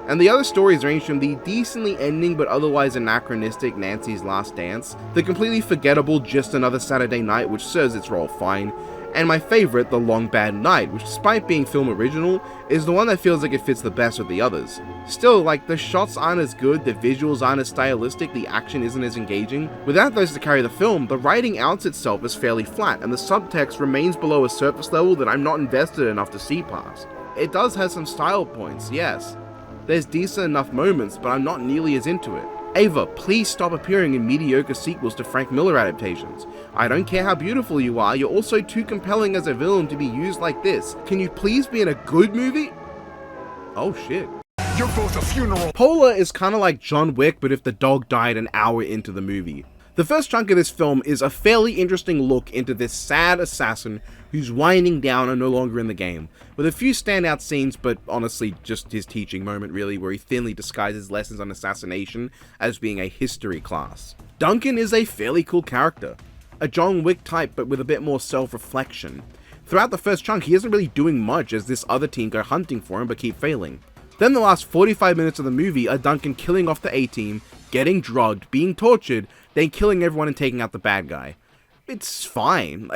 [SPEAKER 1] And the other stories range from the decently ending but otherwise anachronistic Nancy's Last Dance, the completely forgettable Just Another Saturday Night which serves its role fine, and my favourite, The Long Bad Night, which despite being film original, is the one that feels like it fits the best with the others. Still, like, the shots aren't as good, the visuals aren't as stylistic, the action isn't as engaging. Without those to carry the film, the writing outs itself is fairly flat, and the subtext remains below a surface level that I'm not invested enough to see past. It does have some style points, yes. There's decent enough moments, but I'm not nearly as into it. Ava, please stop appearing in mediocre sequels to Frank Miller adaptations. I don't care how beautiful you are, you're also too compelling as a villain to be used like this. Can you please be in a good movie? Oh shit.
[SPEAKER 10] You're both a funeral.
[SPEAKER 1] Polar is kinda like John Wick, but if the dog died an hour into the movie. The first chunk of this film is a fairly interesting look into this sad assassin who's winding down and no longer in the game, with a few standout scenes, but honestly just his teaching moment really, where he thinly disguises lessons on assassination as being a history class. Duncan is a fairly cool character, a John Wick type but with a bit more self-reflection. Throughout the first chunk he isn't really doing much as this other team go hunting for him but keep failing. Then the last 45 minutes of the movie are Duncan killing off the A-team, getting drugged, being tortured, then killing everyone and taking out the bad guy. It's fine,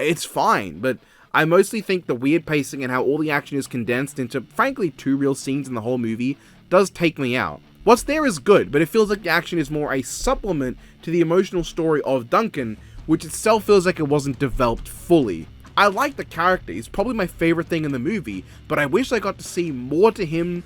[SPEAKER 1] but I mostly think the weird pacing and how all the action is condensed into frankly 2 real scenes in the whole movie does take me out. What's there is good, but it feels like the action is more a supplement to the emotional story of Duncan, which itself feels like it wasn't developed fully. I like the character, he's probably my favorite thing in the movie, but I wish I got to see more to him,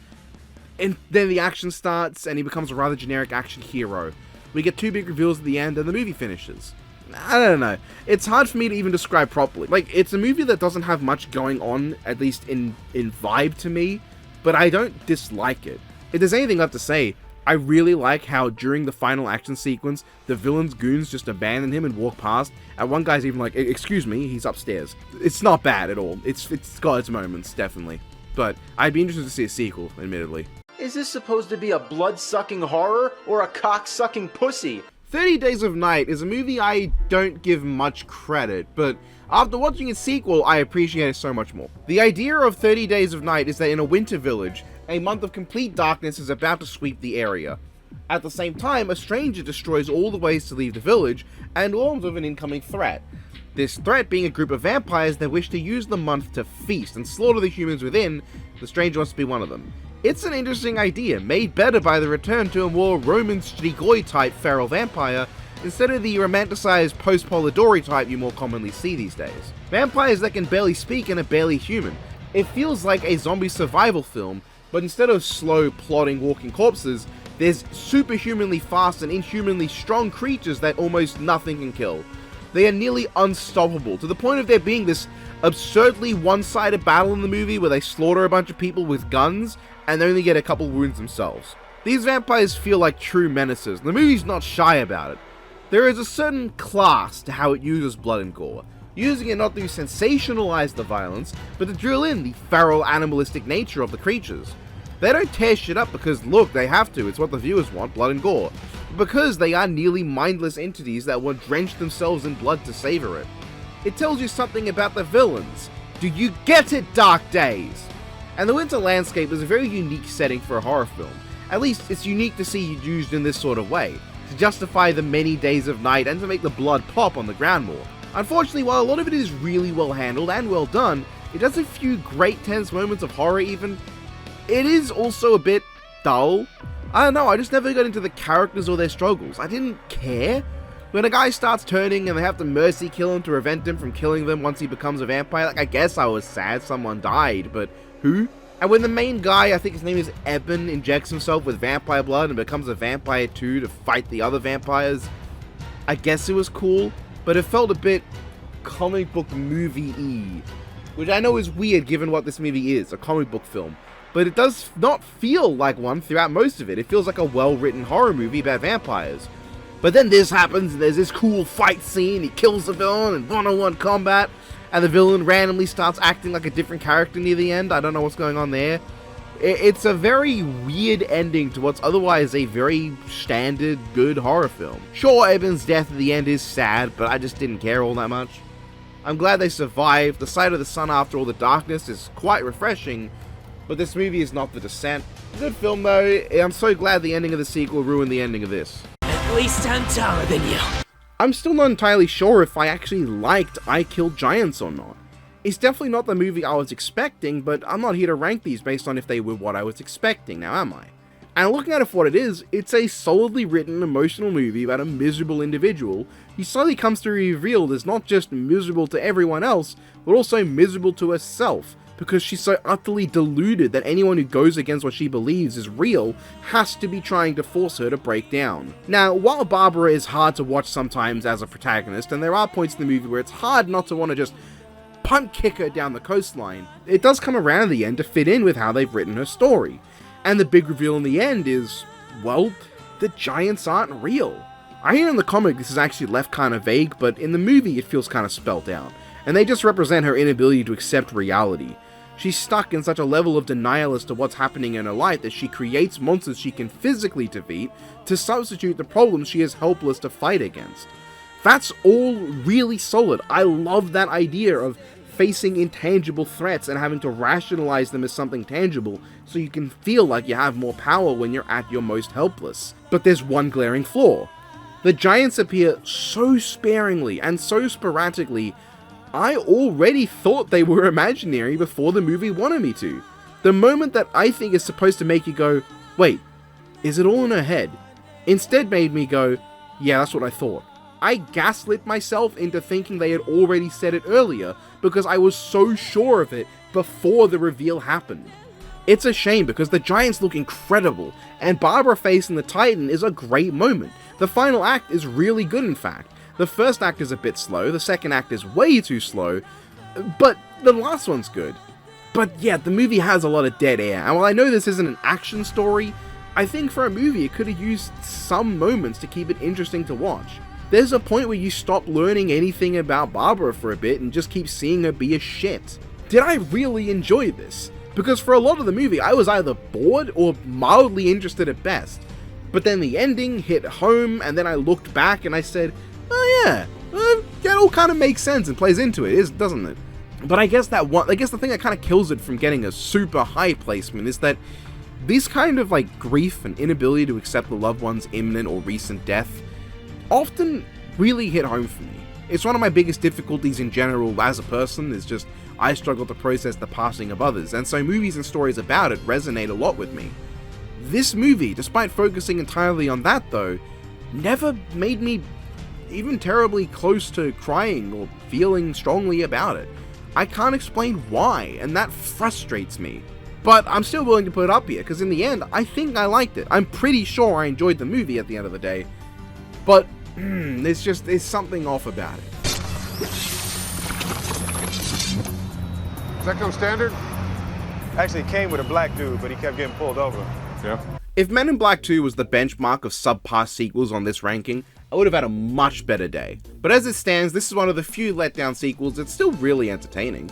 [SPEAKER 1] and then the action starts and he becomes a rather generic action hero. We get 2 big reveals at the end and the movie finishes. I don't know, it's hard for me to even describe properly. Like, it's a movie that doesn't have much going on, at least in vibe to me, but I don't dislike it. If there's anything left to say, I really like how during the final action sequence, the villain's goons just abandon him and walk past, and one guy's even like, excuse me, he's upstairs. It's not bad at all. It's got its moments, definitely. But I'd be interested to see a sequel, admittedly.
[SPEAKER 4] Is this supposed to be a blood-sucking horror or a cock-sucking pussy?
[SPEAKER 1] 30 Days of Night is a movie I don't give much credit, but after watching its sequel, I appreciate it so much more. The idea of 30 Days of Night is that in a winter village, a month of complete darkness is about to sweep the area. At the same time, a stranger destroys all the ways to leave the village and warns of an incoming threat. This threat being a group of vampires that wish to use the month to feast and slaughter the humans within. The stranger wants to be one of them. It's an interesting idea, made better by the return to a more Roman Strigoi type feral vampire, instead of the romanticized post-Polidori type you more commonly see these days. Vampires that can barely speak and are barely human. It feels like a zombie survival film, but instead of slow, plodding, walking corpses, there's superhumanly fast and inhumanly strong creatures that almost nothing can kill. They are nearly unstoppable, to the point of there being this absurdly one-sided battle in the movie where they slaughter a bunch of people with guns and they only get a couple wounds themselves. These vampires feel like true menaces, and the movie's not shy about it. There is a certain class to how it uses blood and gore, using it not to sensationalize the violence, but to drill in the feral animalistic nature of the creatures. They don't tear shit up because, look, they have to, it's what the viewers want, blood and gore, but because they are nearly mindless entities that will drench themselves in blood to savor it. It tells you something about the villains. Do you get it, Dark Days? And the winter landscape is a very unique setting for a horror film. At least, it's unique to see it used in this sort of way, to justify the many days of night and to make the blood pop on the ground more. Unfortunately, while a lot of it is really well handled and well done, it does a few great tense moments of horror even. It is also a bit dull. I don't know, I just never got into the characters or their struggles. I didn't care. When a guy starts turning and they have to mercy kill him to prevent him from killing them once he becomes a vampire, like, I guess I was sad someone died, but who? And when the main guy, I think his name is Eben, injects himself with vampire blood and becomes a vampire too to fight the other vampires, I guess it was cool, but it felt a bit comic book movie-y, which I know is weird given what this movie is, a comic book film, but it does not feel like one throughout most of it. It feels like a well-written horror movie about vampires. But then this happens, and there's this cool fight scene, he kills the villain in one-on-one combat, and the villain randomly starts acting like a different character near the end. I don't know what's going on there. It's a very weird ending to what's otherwise a very standard, good horror film. Sure, Eben's death at the end is sad, but I just didn't care all that much. I'm glad they survived. The sight of the sun after all the darkness is quite refreshing, but this movie is not The Descent. Good film though. I'm so glad the ending of the sequel ruined the ending of this.
[SPEAKER 2] At least I'm taller than you.
[SPEAKER 1] I'm still not entirely sure if I actually liked I Killed Giants or not. It's definitely not the movie I was expecting, but I'm not here to rank these based on if they were what I was expecting, now am I? And looking at it for what it is, it's a solidly written emotional movie about a miserable individual who slowly comes to be revealed as not just miserable to everyone else, but also miserable to herself, because she's so utterly deluded that anyone who goes against what she believes is real has to be trying to force her to break down. Now, while Barbara is hard to watch sometimes as a protagonist, and there are points in the movie where it's hard not to want to just punt kick her down the coastline, it does come around at the end to fit in with how they've written her story. And the big reveal in the end is, well, the giants aren't real. I hear in the comic this is actually left kind of vague, but in the movie it feels kind of spelled out, and they just represent her inability to accept reality. She's stuck in such a level of denial as to what's happening in her life that she creates monsters she can physically defeat to substitute the problems she is helpless to fight against. That's all really solid. I love that idea of facing intangible threats and having to rationalize them as something tangible so you can feel like you have more power when you're at your most helpless. But there's one glaring flaw. The giants appear so sparingly and so sporadically, I already thought they were imaginary before the movie wanted me to. The moment that I think is supposed to make you go, wait, is it all in her head? Instead made me go, yeah, that's what I thought. I gaslit myself into thinking they had already said it earlier because I was so sure of it before the reveal happened. It's a shame because the giants look incredible, and Barbara facing the Titan is a great moment. The final act is really good, in fact. The first act is a bit slow, the second act is way too slow, but the last one's good. But yeah, the movie has a lot of dead air, and while I know this isn't an action story, I think for a movie it could have used some moments to keep it interesting to watch. There's a point where you stop learning anything about Barbara for a bit and just keep seeing her be a shit. Did I really enjoy this? Because for a lot of the movie I was either bored or mildly interested at best. But then the ending hit home, and then I looked back and I said, oh yeah, that all kind of makes sense and plays into it, doesn't it? But I guess the thing that kind of kills it from getting a super high placement is that this kind of like grief and inability to accept the loved one's imminent or recent death often really hit home for me. It's one of my biggest difficulties in general as a person, is just I struggle to process the passing of others, and so movies and stories about it resonate a lot with me. This movie, despite focusing entirely on that though, never made me even terribly close to crying or feeling strongly about it. I can't explain why, and that frustrates me. But I'm still willing to put it up here, because in the end, I think I liked it. I'm pretty sure I enjoyed the movie at the end of the day. But, there's something off about it.
[SPEAKER 20] Does that come standard? Actually, it came with a black dude, but he kept getting pulled over. Yeah.
[SPEAKER 1] If Men in Black 2 was the benchmark of subpar sequels on this ranking, I would have had a much better day. But as it stands, this is one of the few letdown sequels that's still really entertaining.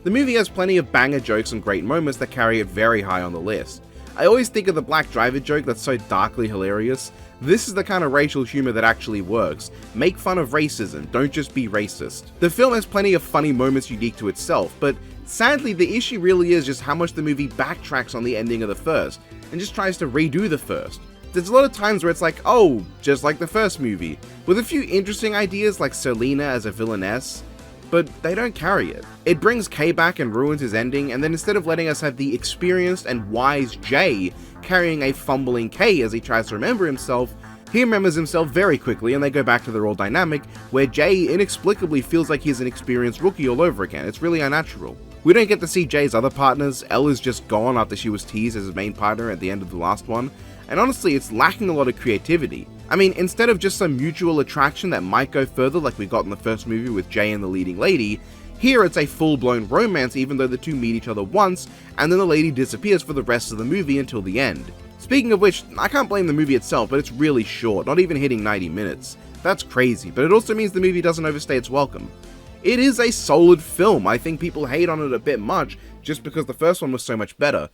[SPEAKER 1] The movie has plenty of banger jokes and great moments that carry it very high on the list. I always think of the black driver joke that's so darkly hilarious. This is the kind of racial humor that actually works. Make fun of racism, don't just be racist. The film has plenty of funny moments unique to itself, but sadly the issue really is just how much the movie backtracks on the ending of the first, and just tries to redo the first. There's a lot of times where it's like, oh, just like the first movie, with a few interesting ideas like Selena as a villainess, but they don't carry it. It brings Kay back and ruins his ending, and then instead of letting us have the experienced and wise Jay carrying a fumbling Kay as he tries to remember himself, he remembers himself very quickly and they go back to their old dynamic, where Jay inexplicably feels like he's an experienced rookie all over again. It's really unnatural. We don't get to see Jay's other partners. Elle is just gone after she was teased as his main partner at the end of the last one, and honestly it's lacking a lot of creativity. I mean, instead of just some mutual attraction that might go further like we got in the first movie with Jay and the leading lady, here it's a full-blown romance even though the two meet each other once, and then the lady disappears for the rest of the movie until the end. Speaking of which, I can't blame the movie itself, but it's really short, not even hitting 90 minutes. That's crazy, but it also means the movie doesn't overstay its welcome. It is a solid film. I think people hate on it a bit much just because the first one was so much better,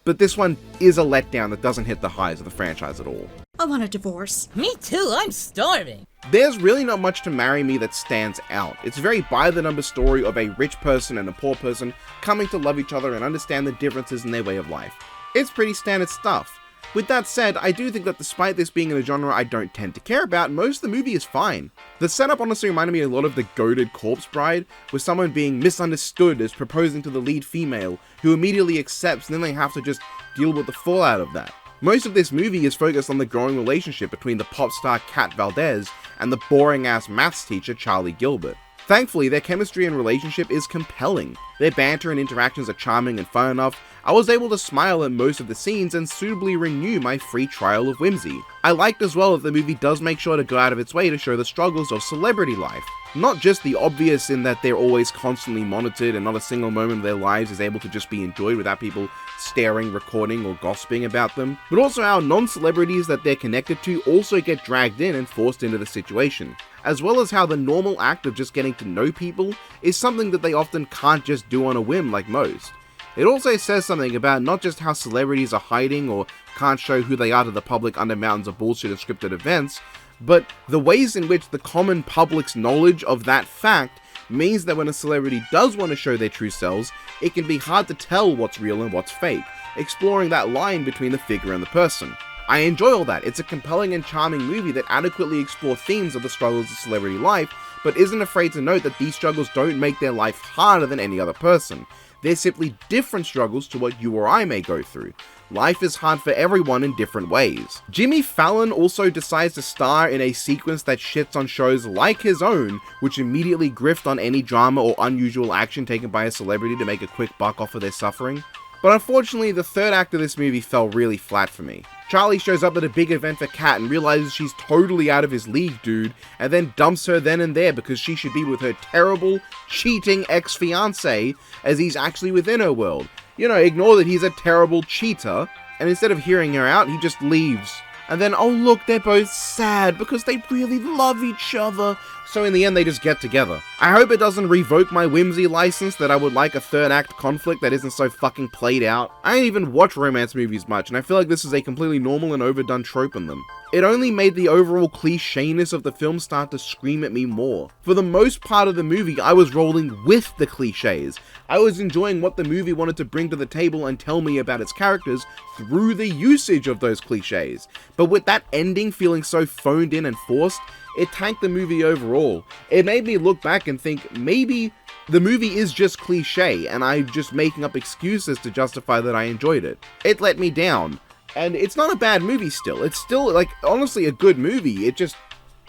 [SPEAKER 1] but this one is a letdown that doesn't hit the highs of the franchise at all.
[SPEAKER 21] I want a divorce.
[SPEAKER 2] Me too, I'm starving.
[SPEAKER 1] There's really not much to Marry Me that stands out. It's a very by-the-numbers story of a rich person and a poor person coming to love each other and understand the differences in their way of life. It's pretty standard stuff. With that said, I do think that despite this being in a genre I don't tend to care about, most of the movie is fine. The setup honestly reminded me a lot of The Goated Corpse Bride, with someone being misunderstood as proposing to the lead female, who immediately accepts and then they have to just deal with the fallout of that. Most of this movie is focused on the growing relationship between the pop star Kat Valdez and the boring-ass maths teacher Charlie Gilbert. Thankfully, their chemistry and relationship is compelling. Their banter and interactions are charming and fun enough. I was able to smile at most of the scenes and suitably renew my free trial of whimsy. I liked as well that the movie does make sure to go out of its way to show the struggles of celebrity life. Not just the obvious in that they're always constantly monitored and not a single moment of their lives is able to just be enjoyed without people staring, recording, or gossiping about them, but also how non-celebrities that they're connected to also get dragged in and forced into the situation, as well as how the normal act of just getting to know people is something that they often can't just do on a whim like most. It also says something about not just how celebrities are hiding or can't show who they are to the public under mountains of bullshit and scripted events, but the ways in which the common public's knowledge of that fact means that when a celebrity does want to show their true selves, it can be hard to tell what's real and what's fake, exploring that line between the figure and the person. I enjoy all that. It's a compelling and charming movie that adequately explores themes of the struggles of celebrity life, but isn't afraid to note that these struggles don't make their life harder than any other person. They're simply different struggles to what you or I may go through. Life is hard for everyone in different ways. Jimmy Fallon also decides to star in a sequence that shits on shows like his own, which immediately grift on any drama or unusual action taken by a celebrity to make a quick buck off of their suffering. But unfortunately, the third act of this movie fell really flat for me. Charlie shows up at a big event for Kat and realizes she's totally out of his league, dude, and then dumps her then and there because she should be with her terrible, cheating ex-fiancé as he's actually within her world. You know, ignore that he's a terrible cheater, and instead of hearing her out, he just leaves. And then, oh look, they're both sad because they really love each other. So in the end, they just get together. I hope it doesn't revoke my whimsy license that I would like a third act conflict that isn't so fucking played out. I don't even watch romance movies much, and I feel like this is a completely normal and overdone trope in them. It only made the overall clichéness of the film start to scream at me more. For the most part of the movie, I was rolling with the clichés. I was enjoying what the movie wanted to bring to the table and tell me about its characters through the usage of those clichés. But with that ending feeling so phoned in and forced, it tanked the movie overall. It made me look back and think maybe the movie is just cliche and I'm just making up excuses to justify that I enjoyed it. It let me down. And it's not a bad movie still. It's still, like, honestly a good movie. It just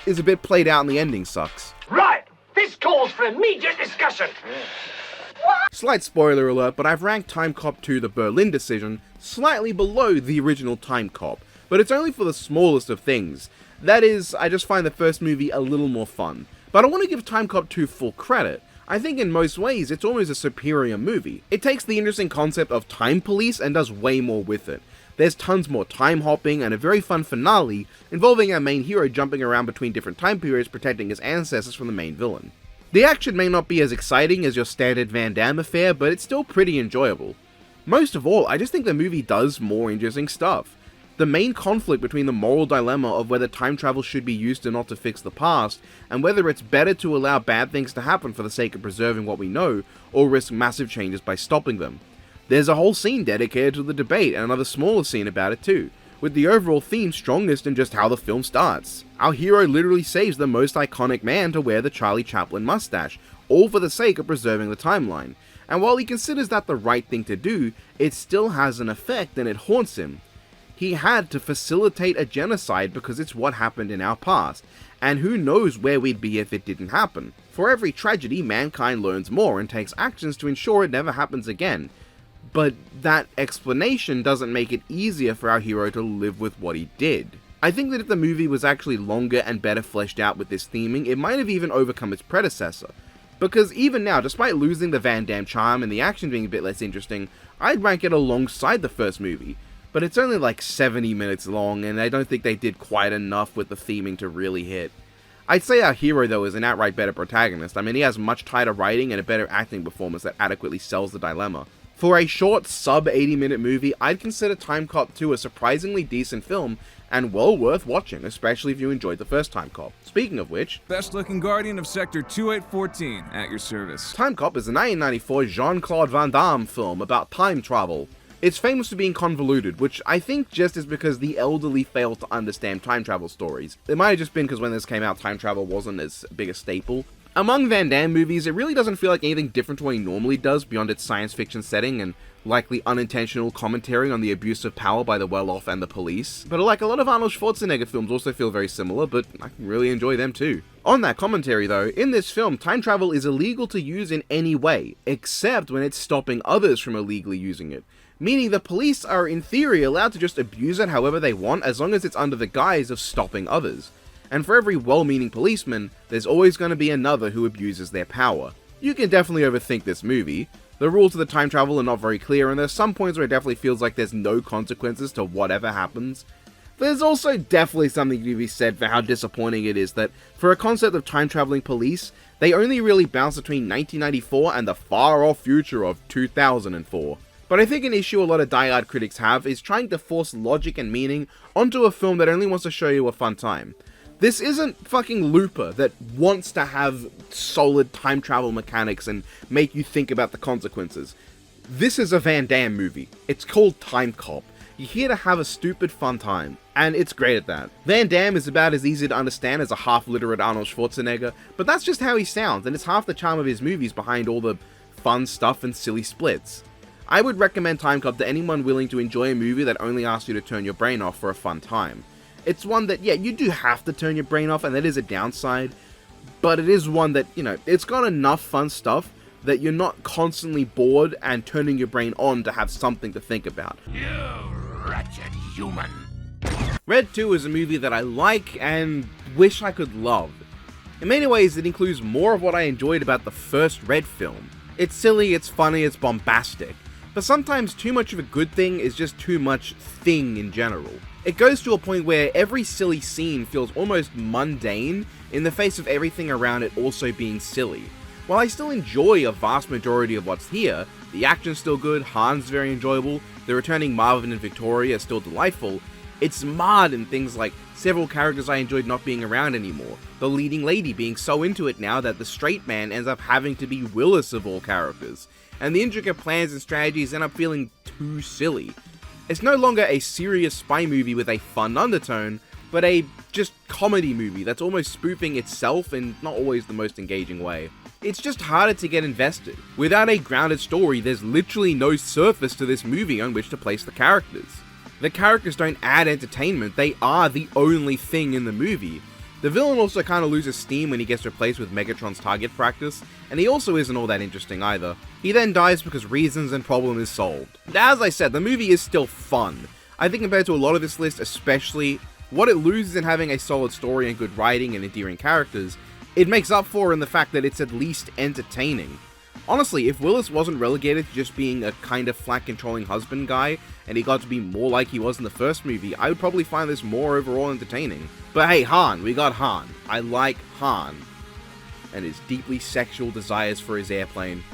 [SPEAKER 1] is a bit played out and the ending sucks.
[SPEAKER 14] Right! This calls for immediate discussion!
[SPEAKER 1] Slight spoiler alert, but I've ranked Time Cop 2 The Berlin Decision slightly below the original Time Cop, but it's only for the smallest of things. That is, I just find the first movie a little more fun. But I want to give Time Cop 2 full credit. I think in most ways it's almost a superior movie. It takes the interesting concept of time police and does way more with it. There's tons more time hopping and a very fun finale involving our main hero jumping around between different time periods protecting his ancestors from the main villain. The action may not be as exciting as your standard Van Damme affair, but it's still pretty enjoyable. Most of all, I just think the movie does more interesting stuff. The main conflict between the moral dilemma of whether time travel should be used or not to fix the past, and whether it's better to allow bad things to happen for the sake of preserving what we know, or risk massive changes by stopping them. There's a whole scene dedicated to the debate and another smaller scene about it too, with the overall theme strongest in just how the film starts. Our hero literally saves the most iconic man to wear the Charlie Chaplin mustache, all for the sake of preserving the timeline. And while he considers that the right thing to do, it still has an effect and it haunts him. He had to facilitate a genocide because it's what happened in our past, and who knows where we'd be if it didn't happen. For every tragedy, mankind learns more and takes actions to ensure it never happens again. But that explanation doesn't make it easier for our hero to live with what he did. I think that if the movie was actually longer and better fleshed out with this theming, it might have even overcome its predecessor. Because even now, despite losing the Van Damme charm and the action being a bit less interesting, I'd rank it alongside the first movie. But it's only like 70 minutes long, and I don't think they did quite enough with the theming to really hit. I'd say our hero, though, is an outright better protagonist. I mean, he has much tighter writing and a better acting performance that adequately sells the dilemma. For a short, sub-80-minute movie, I'd consider Time Cop 2 a surprisingly decent film, and well worth watching, especially if you enjoyed the first Time Cop. Speaking of which,
[SPEAKER 21] best-looking Guardian of Sector 2814, at your service.
[SPEAKER 1] Time Cop is a 1994 Jean-Claude Van Damme film about time travel. It's famous for being convoluted, which I think just is because the elderly failed to understand time travel stories. It might have just been because when this came out, time travel wasn't as big a staple. Among Van Damme movies, it really doesn't feel like anything different to what he normally does beyond its science fiction setting and likely unintentional commentary on the abuse of power by the well-off and the police. But like a lot of Arnold Schwarzenegger films also feel very similar, but I can really enjoy them too. On that commentary though, in this film, time travel is illegal to use in any way, except when it's stopping others from illegally using it. Meaning the police are in theory allowed to just abuse it however they want as long as it's under the guise of stopping others. And for every well-meaning policeman, there's always going to be another who abuses their power. You can definitely overthink this movie. The rules of the time travel are not very clear, and there's some points where it definitely feels like there's no consequences to whatever happens. There's also definitely something to be said for how disappointing it is that, for a concept of time-traveling police, they only really bounce between 1994 and the far-off future of 2004. But I think an issue a lot of die-hard critics have is trying to force logic and meaning onto a film that only wants to show you a fun time. This isn't fucking Looper that wants to have solid time travel mechanics and make you think about the consequences. This is a Van Damme movie. It's called Time Cop. You're here to have a stupid fun time, and it's great at that. Van Damme is about as easy to understand as a half-literate Arnold Schwarzenegger, but that's just how he sounds, and it's half the charm of his movies behind all the fun stuff and silly splits. I would recommend Time Cop to anyone willing to enjoy a movie that only asks you to turn your brain off for a fun time. It's one that, yeah, you do have to turn your brain off, and that is a downside, but it is one that, you know, it's got enough fun stuff that you're not constantly bored and turning your brain on to have something to think about.
[SPEAKER 15] You wretched human.
[SPEAKER 1] Red 2 is a movie that I like and wish I could love. In many ways, it includes more of what I enjoyed about the first Red film. It's silly, it's funny, it's bombastic. But sometimes too much of a good thing is just too much thing in general. It goes to a point where every silly scene feels almost mundane in the face of everything around it also being silly. While I still enjoy a vast majority of what's here, the action's still good, Han's very enjoyable, the returning Marvin and Victoria are still delightful, it's marred in things like several characters I enjoyed not being around anymore, the leading lady being so into it now that the straight man ends up having to be Willis of all characters, and the intricate plans and strategies end up feeling too silly. It's no longer a serious spy movie with a fun undertone, but a just comedy movie that's almost spoofing itself in not always the most engaging way. It's just harder to get invested. Without a grounded story, there's literally no surface to this movie on which to place the characters. The characters don't add entertainment, they are the only thing in the movie. The villain also kind of loses steam when he gets replaced with Megatron's target practice, and he also isn't all that interesting either. He then dies because reasons and problem is solved. As I said, the movie is still fun. I think compared to a lot of this list especially, what it loses in having a solid story and good writing and endearing characters, it makes up for in the fact that it's at least entertaining. Honestly, if Willis wasn't relegated to just being a kind of flat-controlling husband guy, and he got to be more like he was in the first movie, I would probably find this more overall entertaining. But hey, Han, we got Han. I like Han. And his deeply sexual desires for his airplane.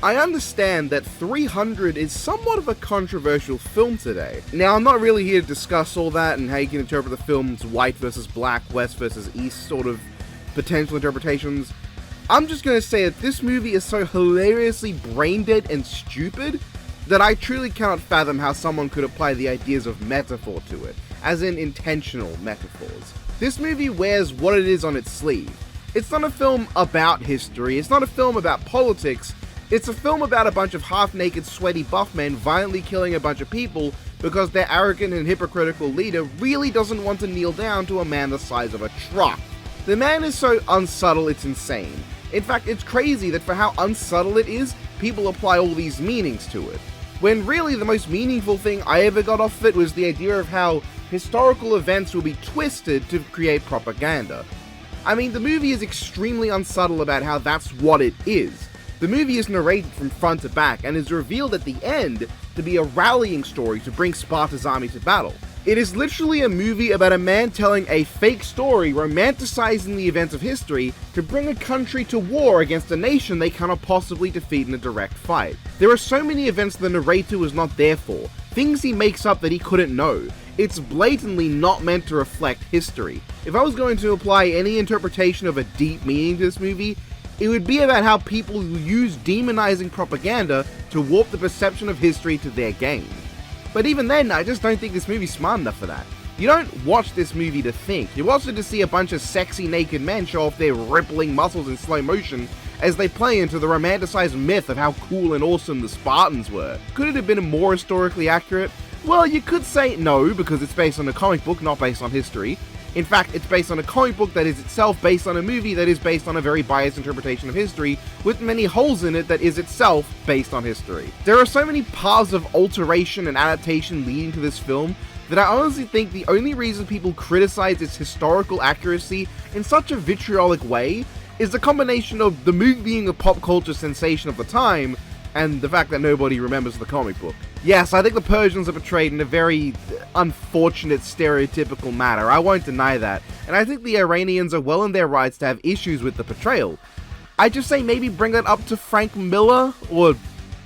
[SPEAKER 1] I understand that 300 is somewhat of a controversial film today. Now, I'm not really here to discuss all that and how you can interpret the film's white versus black, west versus east sort of potential interpretations. I'm just going to say that this movie is so hilariously brain-dead and stupid that I truly cannot fathom how someone could apply the ideas of metaphor to it, as in intentional metaphors. This movie wears what it is on its sleeve. It's not a film about history, it's not a film about politics, it's a film about a bunch of half-naked, sweaty buff men violently killing a bunch of people because their arrogant and hypocritical leader really doesn't want to kneel down to a man the size of a truck. The man is so unsubtle it's insane. In fact, it's crazy that for how unsubtle it is, people apply all these meanings to it. When really the most meaningful thing I ever got off of it was the idea of how historical events will be twisted to create propaganda. I mean, the movie is extremely unsubtle about how that's what it is. The movie is narrated from front to back and is revealed at the end to be a rallying story to bring Sparta's army to battle. It is literally a movie about a man telling a fake story, romanticizing the events of history, to bring a country to war against a nation they cannot possibly defeat in a direct fight. There are so many events the narrator was not there for, things he makes up that he couldn't know. It's blatantly not meant to reflect history. If I was going to apply any interpretation of a deep meaning to this movie, it would be about how people use demonizing propaganda to warp the perception of history to their gain. But even then, I just don't think this movie's smart enough for that. You don't watch this movie to think, you watch it to see a bunch of sexy naked men show off their rippling muscles in slow motion as they play into the romanticized myth of how cool and awesome the Spartans were. Could it have been more historically accurate? Well, you could say no, because it's based on a comic book, not based on history. In fact, it's based on a comic book that is itself based on a movie that is based on a very biased interpretation of history, with many holes in it that is itself based on history. There are so many paths of alteration and adaptation leading to this film that I honestly think the only reason people criticize its historical accuracy in such a vitriolic way is the combination of the movie being a pop culture sensation of the time, and the fact that nobody remembers the comic book. Yes, I think the Persians are portrayed in a very unfortunate, stereotypical manner, I won't deny that, and I think the Iranians are well in their rights to have issues with the portrayal. I just say maybe bring that up to Frank Miller, or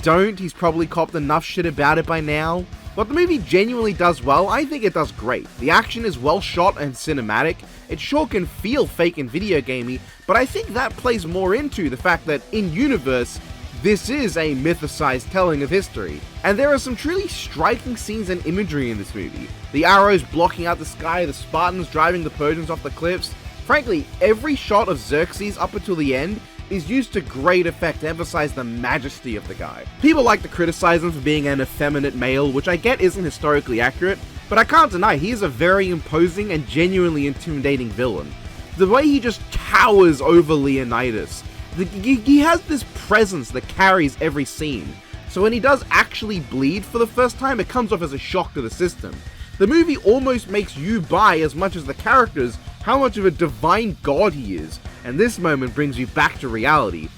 [SPEAKER 1] don't, he's probably copped enough shit about it by now. What the movie genuinely does well, I think it does great. The action is well shot and cinematic, it sure can feel fake and video gamey, but I think that plays more into the fact that, in universe, this is a mythicized telling of history. And there are some truly striking scenes and imagery in this movie. The arrows blocking out the sky, the Spartans driving the Persians off the cliffs. Frankly, every shot of Xerxes up until the end is used to great effect to emphasize the majesty of the guy. People like to criticize him for being an effeminate male, which I get isn't historically accurate, but I can't deny he is a very imposing and genuinely intimidating villain. The way he just towers over Leonidas, he has this presence that carries every scene, so when he does actually bleed for the first time, it comes off as a shock to the system. The movie almost makes you buy, as much as the characters, how much of a divine god he is, and this moment brings you back to reality.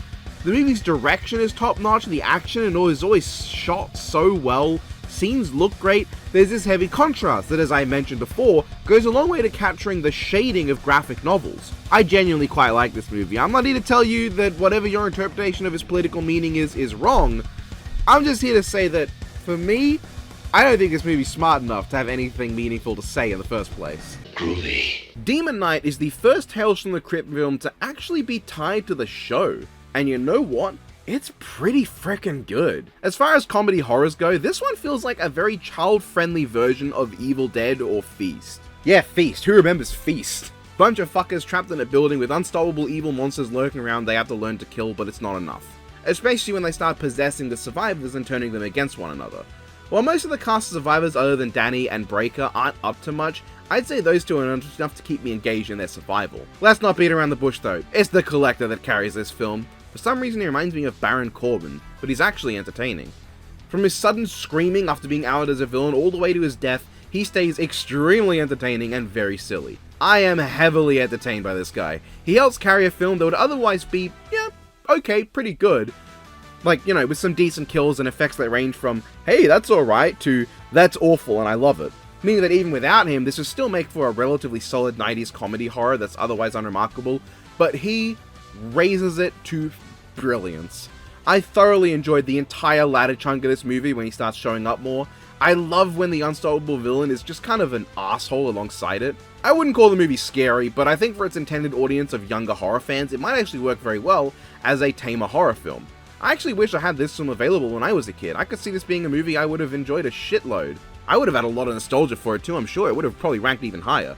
[SPEAKER 1] The movie's direction is top notch, the action and all is always shot so well, scenes look great, there's this heavy contrast that, as I mentioned before, goes a long way to capturing the shading of graphic novels. I genuinely quite like this movie. I'm not here to tell you that whatever your interpretation of its political meaning is wrong. I'm just here to say that, for me, I don't think this movie's smart enough to have anything meaningful to say in the first place.
[SPEAKER 15] Groovy.
[SPEAKER 1] Demon Knight is the first Tales from the Crypt film to actually be tied to the show, and you know what? It's pretty frickin' good. As far as comedy horrors go, this one feels like a very child-friendly version of Evil Dead or Feast. Yeah, Feast. Who remembers Feast? Bunch of fuckers trapped in a building with unstoppable evil monsters lurking around they have to learn to kill, but it's not enough. Especially when they start possessing the survivors and turning them against one another. While most of the cast of survivors other than Danny and Breaker aren't up to much, I'd say those two are enough to keep me engaged in their survival. Let's not beat around the bush though, it's the Collector that carries this film. For some reason he reminds me of Baron Corbin, but he's actually entertaining. From his sudden screaming after being outed as a villain all the way to his death, he stays extremely entertaining and very silly. I am heavily entertained by this guy. He helps carry a film that would otherwise be, yeah, okay, pretty good. Like, you know, with some decent kills and effects that range from, hey, that's alright, to, that's awful and I love it. Meaning that even without him, this would still make for a relatively solid 90s comedy horror that's otherwise unremarkable, but he raises it to brilliance. I thoroughly enjoyed the entire latter chunk of this movie when he starts showing up more. I love when the unstoppable villain is just kind of an asshole alongside it. I wouldn't call the movie scary, but I think for its intended audience of younger horror fans, it might actually work very well as a tamer horror film. I actually wish I had this film available when I was a kid. I could see this being a movie I would have enjoyed a shitload. I would have had a lot of nostalgia for it too, I'm sure. It would have probably ranked even higher.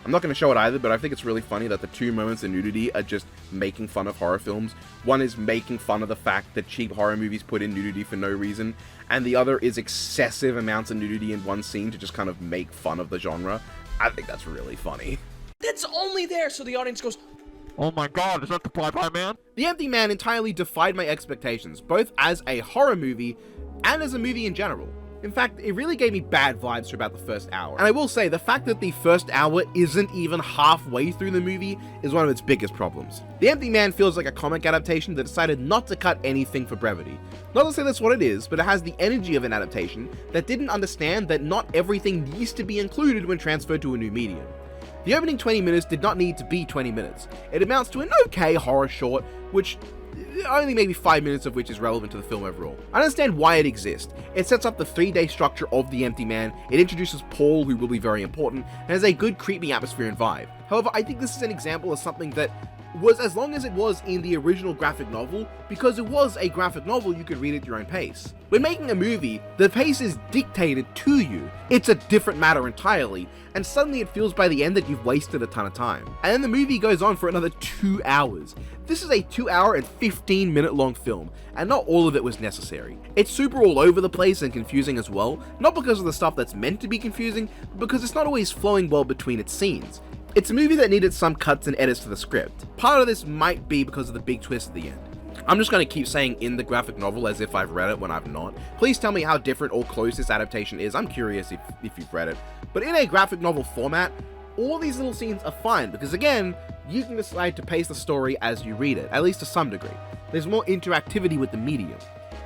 [SPEAKER 1] I'm not going to show it either, but I think it's really funny that the two moments of nudity are just making fun of horror films. One is making fun of the fact that cheap horror movies put in nudity for no reason, and the other is excessive amounts of nudity in one scene to just kind of make fun of the genre. I think that's really funny.
[SPEAKER 5] That's only there so the audience goes,
[SPEAKER 22] oh my god, is that the Fly Man?
[SPEAKER 1] The Empty Man entirely defied my expectations, both as a horror movie and as a movie in general. In fact, it really gave me bad vibes for about the first hour. And I will say, the fact that the first hour isn't even halfway through the movie is one of its biggest problems. The Empty Man feels like a comic adaptation that decided not to cut anything for brevity. Not to say that's what it is, but it has the energy of an adaptation that didn't understand that not everything needs to be included when transferred to a new medium. The opening 20 minutes did not need to be 20 minutes. It amounts to an okay horror short, which only maybe 5 minutes of which is relevant to the film overall. I understand why it exists. It sets up the 3-day structure of the Empty Man, it introduces Paul, who will be very important, and has a good creepy atmosphere and vibe. However, I think this is an example of something that was as long as it was in the original graphic novel, because it was a graphic novel, you could read at your own pace. When making a movie, the pace is dictated to you. It's a different matter entirely, and suddenly it feels by the end that you've wasted a ton of time. And then the movie goes on for another 2 hours. This is a 2 hour and 15-minute long film, and not all of it was necessary. It's super all over the place and confusing as well, not because of the stuff that's meant to be confusing, but because it's not always flowing well between its scenes. It's a movie that needed some cuts and edits to the script. Part of this might be because of the big twist at the end. I'm just going to keep saying in the graphic novel as if I've read it when I've not. Please tell me how different or close this adaptation is. I'm curious if you've read it. But in a graphic novel format, all these little scenes are fine because again, you can decide to pace the story as you read it, at least to some degree. There's more interactivity with the medium.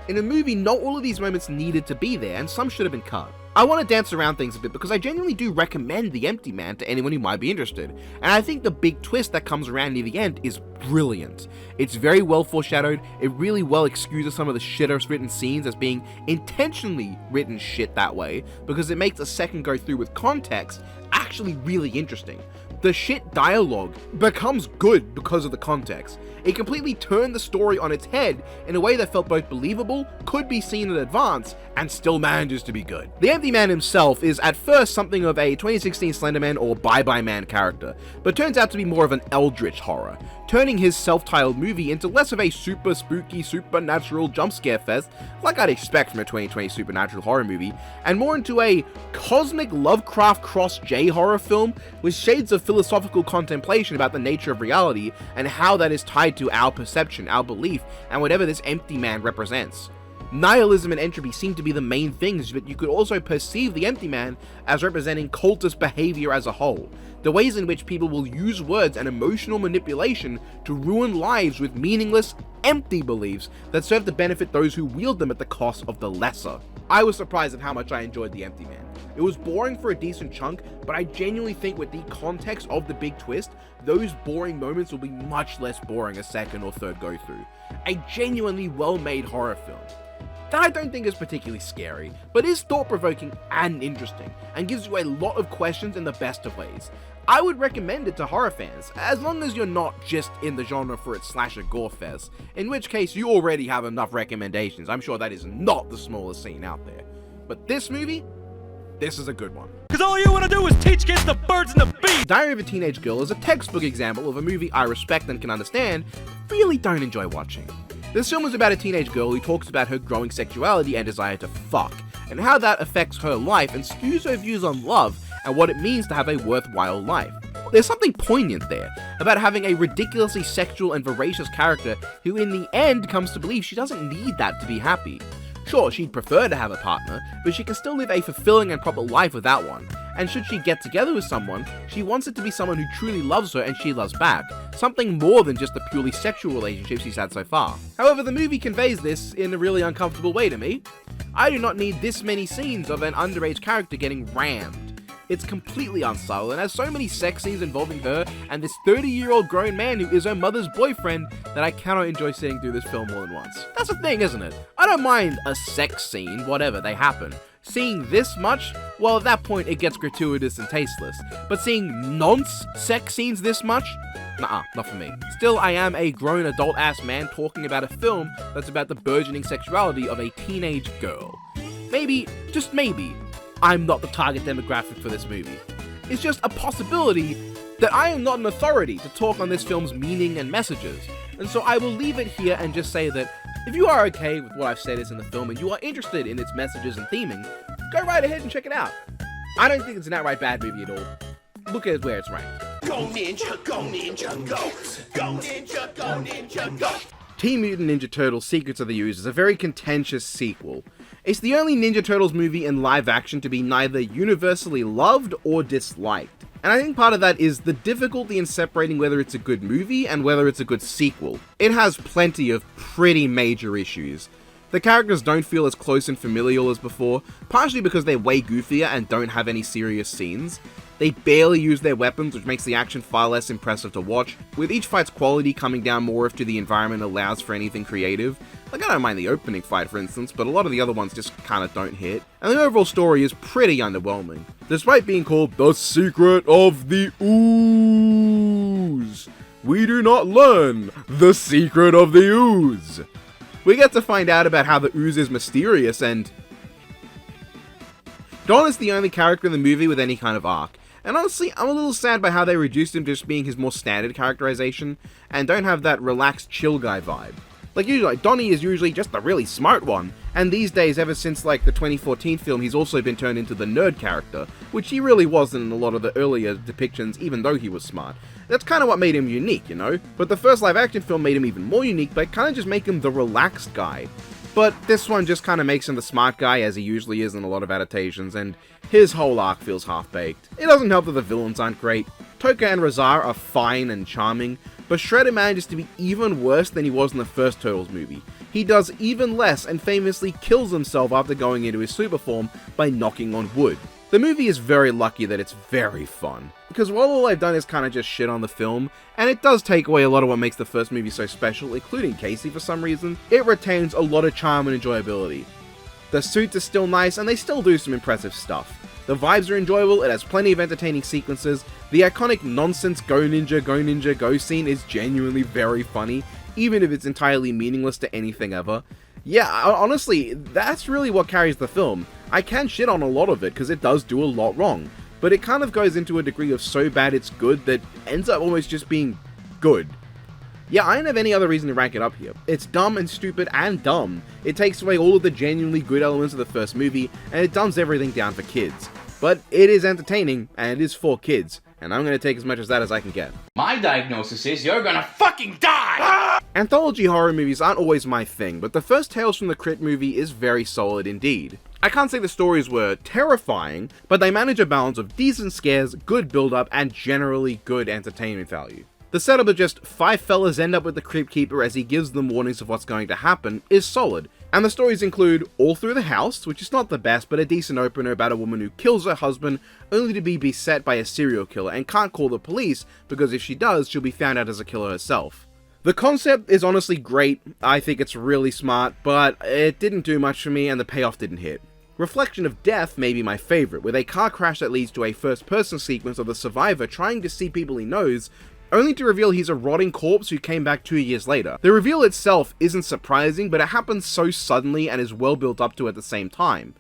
[SPEAKER 1] In a movie, not all of these moments needed to be there, and some should have been cut. I want to dance around things a bit because I genuinely do recommend The Empty Man to anyone who might be interested, and I think the big twist that comes around near the end is brilliant. It's very well foreshadowed, it really well excuses some of the shitter written scenes as being intentionally written shit that way, because it makes a second go through with context actually really interesting. The shit dialogue becomes good because of the context. It completely turned the story on its head in a way that felt both believable, could be seen in advance, and still manages to be good. The Empty Man himself is at first something of a 2016 Slender Man or Bye Bye Man character, but turns out to be more of an eldritch horror. turning his self-titled movie into less of a super spooky, supernatural jump scare fest like I'd expect from a 2020 supernatural horror movie, and more into a cosmic Lovecraft cross J-horror film with shades of philosophical contemplation about the nature of reality and how that is tied to our perception, our belief, and whatever this empty man represents. Nihilism and entropy seem to be the main things, but you could also perceive the empty man as representing cultist behavior as a whole. The ways in which people will use words and emotional manipulation to ruin lives with meaningless, empty beliefs that serve to benefit those who wield them at the cost of the lesser. I was surprised at how much I enjoyed The Empty Man. It was boring for a decent chunk, but I genuinely think with the context of the big twist, those boring moments will be much less boring a second or third go through. A genuinely well-made horror film that I don't think is particularly scary, but is thought-provoking and interesting, and gives you a lot of questions in the best of ways. I would recommend it to horror fans, as long as you're not just in the genre for its slasher gore fest, in which case you already have enough recommendations. I'm sure that is not the smallest scene out there. But this movie, this is a good one.
[SPEAKER 14] Cause all you wanna do is teach kids the birds and the bees!
[SPEAKER 1] Diary of a Teenage Girl is a textbook example of a movie I respect and can understand, but really don't enjoy watching. This film is about a teenage girl who talks about her growing sexuality and desire to fuck, and how that affects her life and skews her views on love and what it means to have a worthwhile life. There's something poignant there about having a ridiculously sexual and voracious character who in the end comes to believe she doesn't need that to be happy. Sure, she'd prefer to have a partner, but she can still live a fulfilling and proper life without one. And should she get together with someone, she wants it to be someone who truly loves her and she loves back. Something more than just the purely sexual relationship she's had so far. However, the movie conveys this in a really uncomfortable way to me. I do not need this many scenes of an underage character getting rammed. It's completely unsubtle and has so many sex scenes involving her and this 30-year-old grown man who is her mother's boyfriend that I cannot enjoy sitting through this film more than once. That's the thing, isn't it? I don't mind a sex scene, whatever, they happen. Seeing this much, well, at that point it gets gratuitous and tasteless. But seeing nonce sex scenes this much? Nah, not for me. Still, I am a grown adult-ass man talking about a film that's about the burgeoning sexuality of a teenage girl. Maybe, just maybe, I'm not the target demographic for this movie. It's just a possibility that I am not an authority to talk on this film's meaning and messages, and so I will leave it here and just say that if you are okay with what I've said is in the film and you are interested in its messages and theming, go right ahead and check it out. I don't think it's an outright bad movie at all. Look at where it's ranked.
[SPEAKER 14] Go ninja, go ninja, go! Go ninja, go ninja, go!
[SPEAKER 1] Teen Mutant Ninja Turtles Secrets of the Ooze is a very contentious sequel. It's the only Ninja Turtles movie in live action to be neither universally loved or disliked. And I think part of that is the difficulty in separating whether it's a good movie and whether it's a good sequel. It has plenty of pretty major issues. The characters don't feel as close and familial as before, partially because they're way goofier and don't have any serious scenes. They barely use their weapons, which makes the action far less impressive to watch, with each fight's quality coming down more if the environment allows for anything creative. Like, I don't mind the opening fight, for instance, but a lot of the other ones just kinda don't hit. And the overall story is pretty underwhelming, despite being called The Secret of the Ooze. We do not learn the secret of the ooze. We get to find out about how the ooze is mysterious and... Don is the only character in the movie with any kind of arc. And honestly, I'm a little sad by how they reduced him to just being his more standard characterization, and don't have that relaxed chill guy vibe. Like usually, Donnie is usually just the really smart one, and these days, ever since like the 2014 film, he's also been turned into the nerd character, which he really wasn't in a lot of the earlier depictions, even though he was smart. That's kind of what made him unique, you know? But the first live action film made him even more unique by kind of just making him the relaxed guy. But this one just kind of makes him the smart guy, as he usually is in a lot of adaptations, and his whole arc feels half-baked. It doesn't help that the villains aren't great. Toka and Razar are fine and charming, but Shredder manages to be even worse than he was in the first Turtles movie. He does even less and famously kills himself after going into his super form by knocking on wood. The movie is very lucky that it's very fun, because while all I've done is kind of just shit on the film, and it does take away a lot of what makes the first movie so special, including Casey for some reason, it retains a lot of charm and enjoyability. The suits are still nice, and they still do some impressive stuff. The vibes are enjoyable, it has plenty of entertaining sequences, the iconic nonsense go ninja go scene is genuinely very funny, even if it's entirely meaningless to anything ever. Yeah, honestly, that's really what carries the film. I can shit on a lot of it, because it does do a lot wrong, but it kind of goes into a degree of so bad it's good that ends up almost just being good. Yeah, I don't have any other reason to rank it up here. It's dumb and stupid and dumb. It takes away all of the genuinely good elements of the first movie, and it dumbs everything down for kids. But it is entertaining, and it is for kids, and I'm gonna take as much of that as I can get.
[SPEAKER 11] My diagnosis is you're gonna fucking die!
[SPEAKER 1] Anthology horror movies aren't always my thing, but the first Tales from the Crypt movie is very solid indeed. I can't say the stories were terrifying, but they manage a balance of decent scares, good build-up, and generally good entertainment value. The setup of just 5 fellas end up with the Crypt Keeper as he gives them warnings of what's going to happen is solid, and the stories include All Through the House, which is not the best but a decent opener about a woman who kills her husband only to be beset by a serial killer and can't call the police because if she does, she'll be found out as a killer herself. The concept is honestly great, I think it's really smart, but it didn't do much for me and the payoff didn't hit. Reflection of Death may be my favourite, with a car crash that leads to a first-person sequence of the survivor trying to see people he knows, only to reveal he's a rotting corpse who came back 2 years later. The reveal itself isn't surprising, but it happens so suddenly and is well built up to at the same time.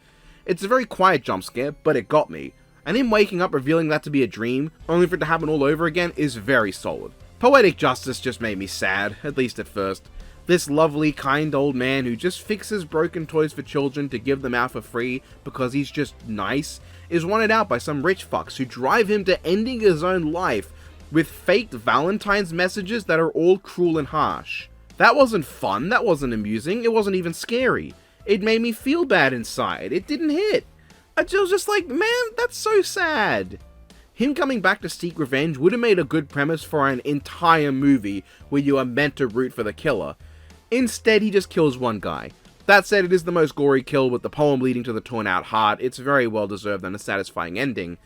[SPEAKER 1] It's a very quiet jump scare, but it got me, and him waking up revealing that to be a dream, only for it to happen all over again, is very solid. Poetic Justice just made me sad, at least at first. This lovely, kind old man who just fixes broken toys for children to give them out for free because he's just nice, is wanted out by some rich fucks who drive him to ending his own life with faked Valentine's messages that are all cruel and harsh. That wasn't fun, that wasn't amusing, it wasn't even scary. It made me feel bad inside, it didn't hit. I was just like, man, that's so sad. Him coming back to seek revenge would have made a good premise for an entire movie where you are meant to root for the killer. Instead, he just kills one guy. That said, it is the most gory kill with the poem leading to the torn out heart. It's very well deserved and a satisfying ending.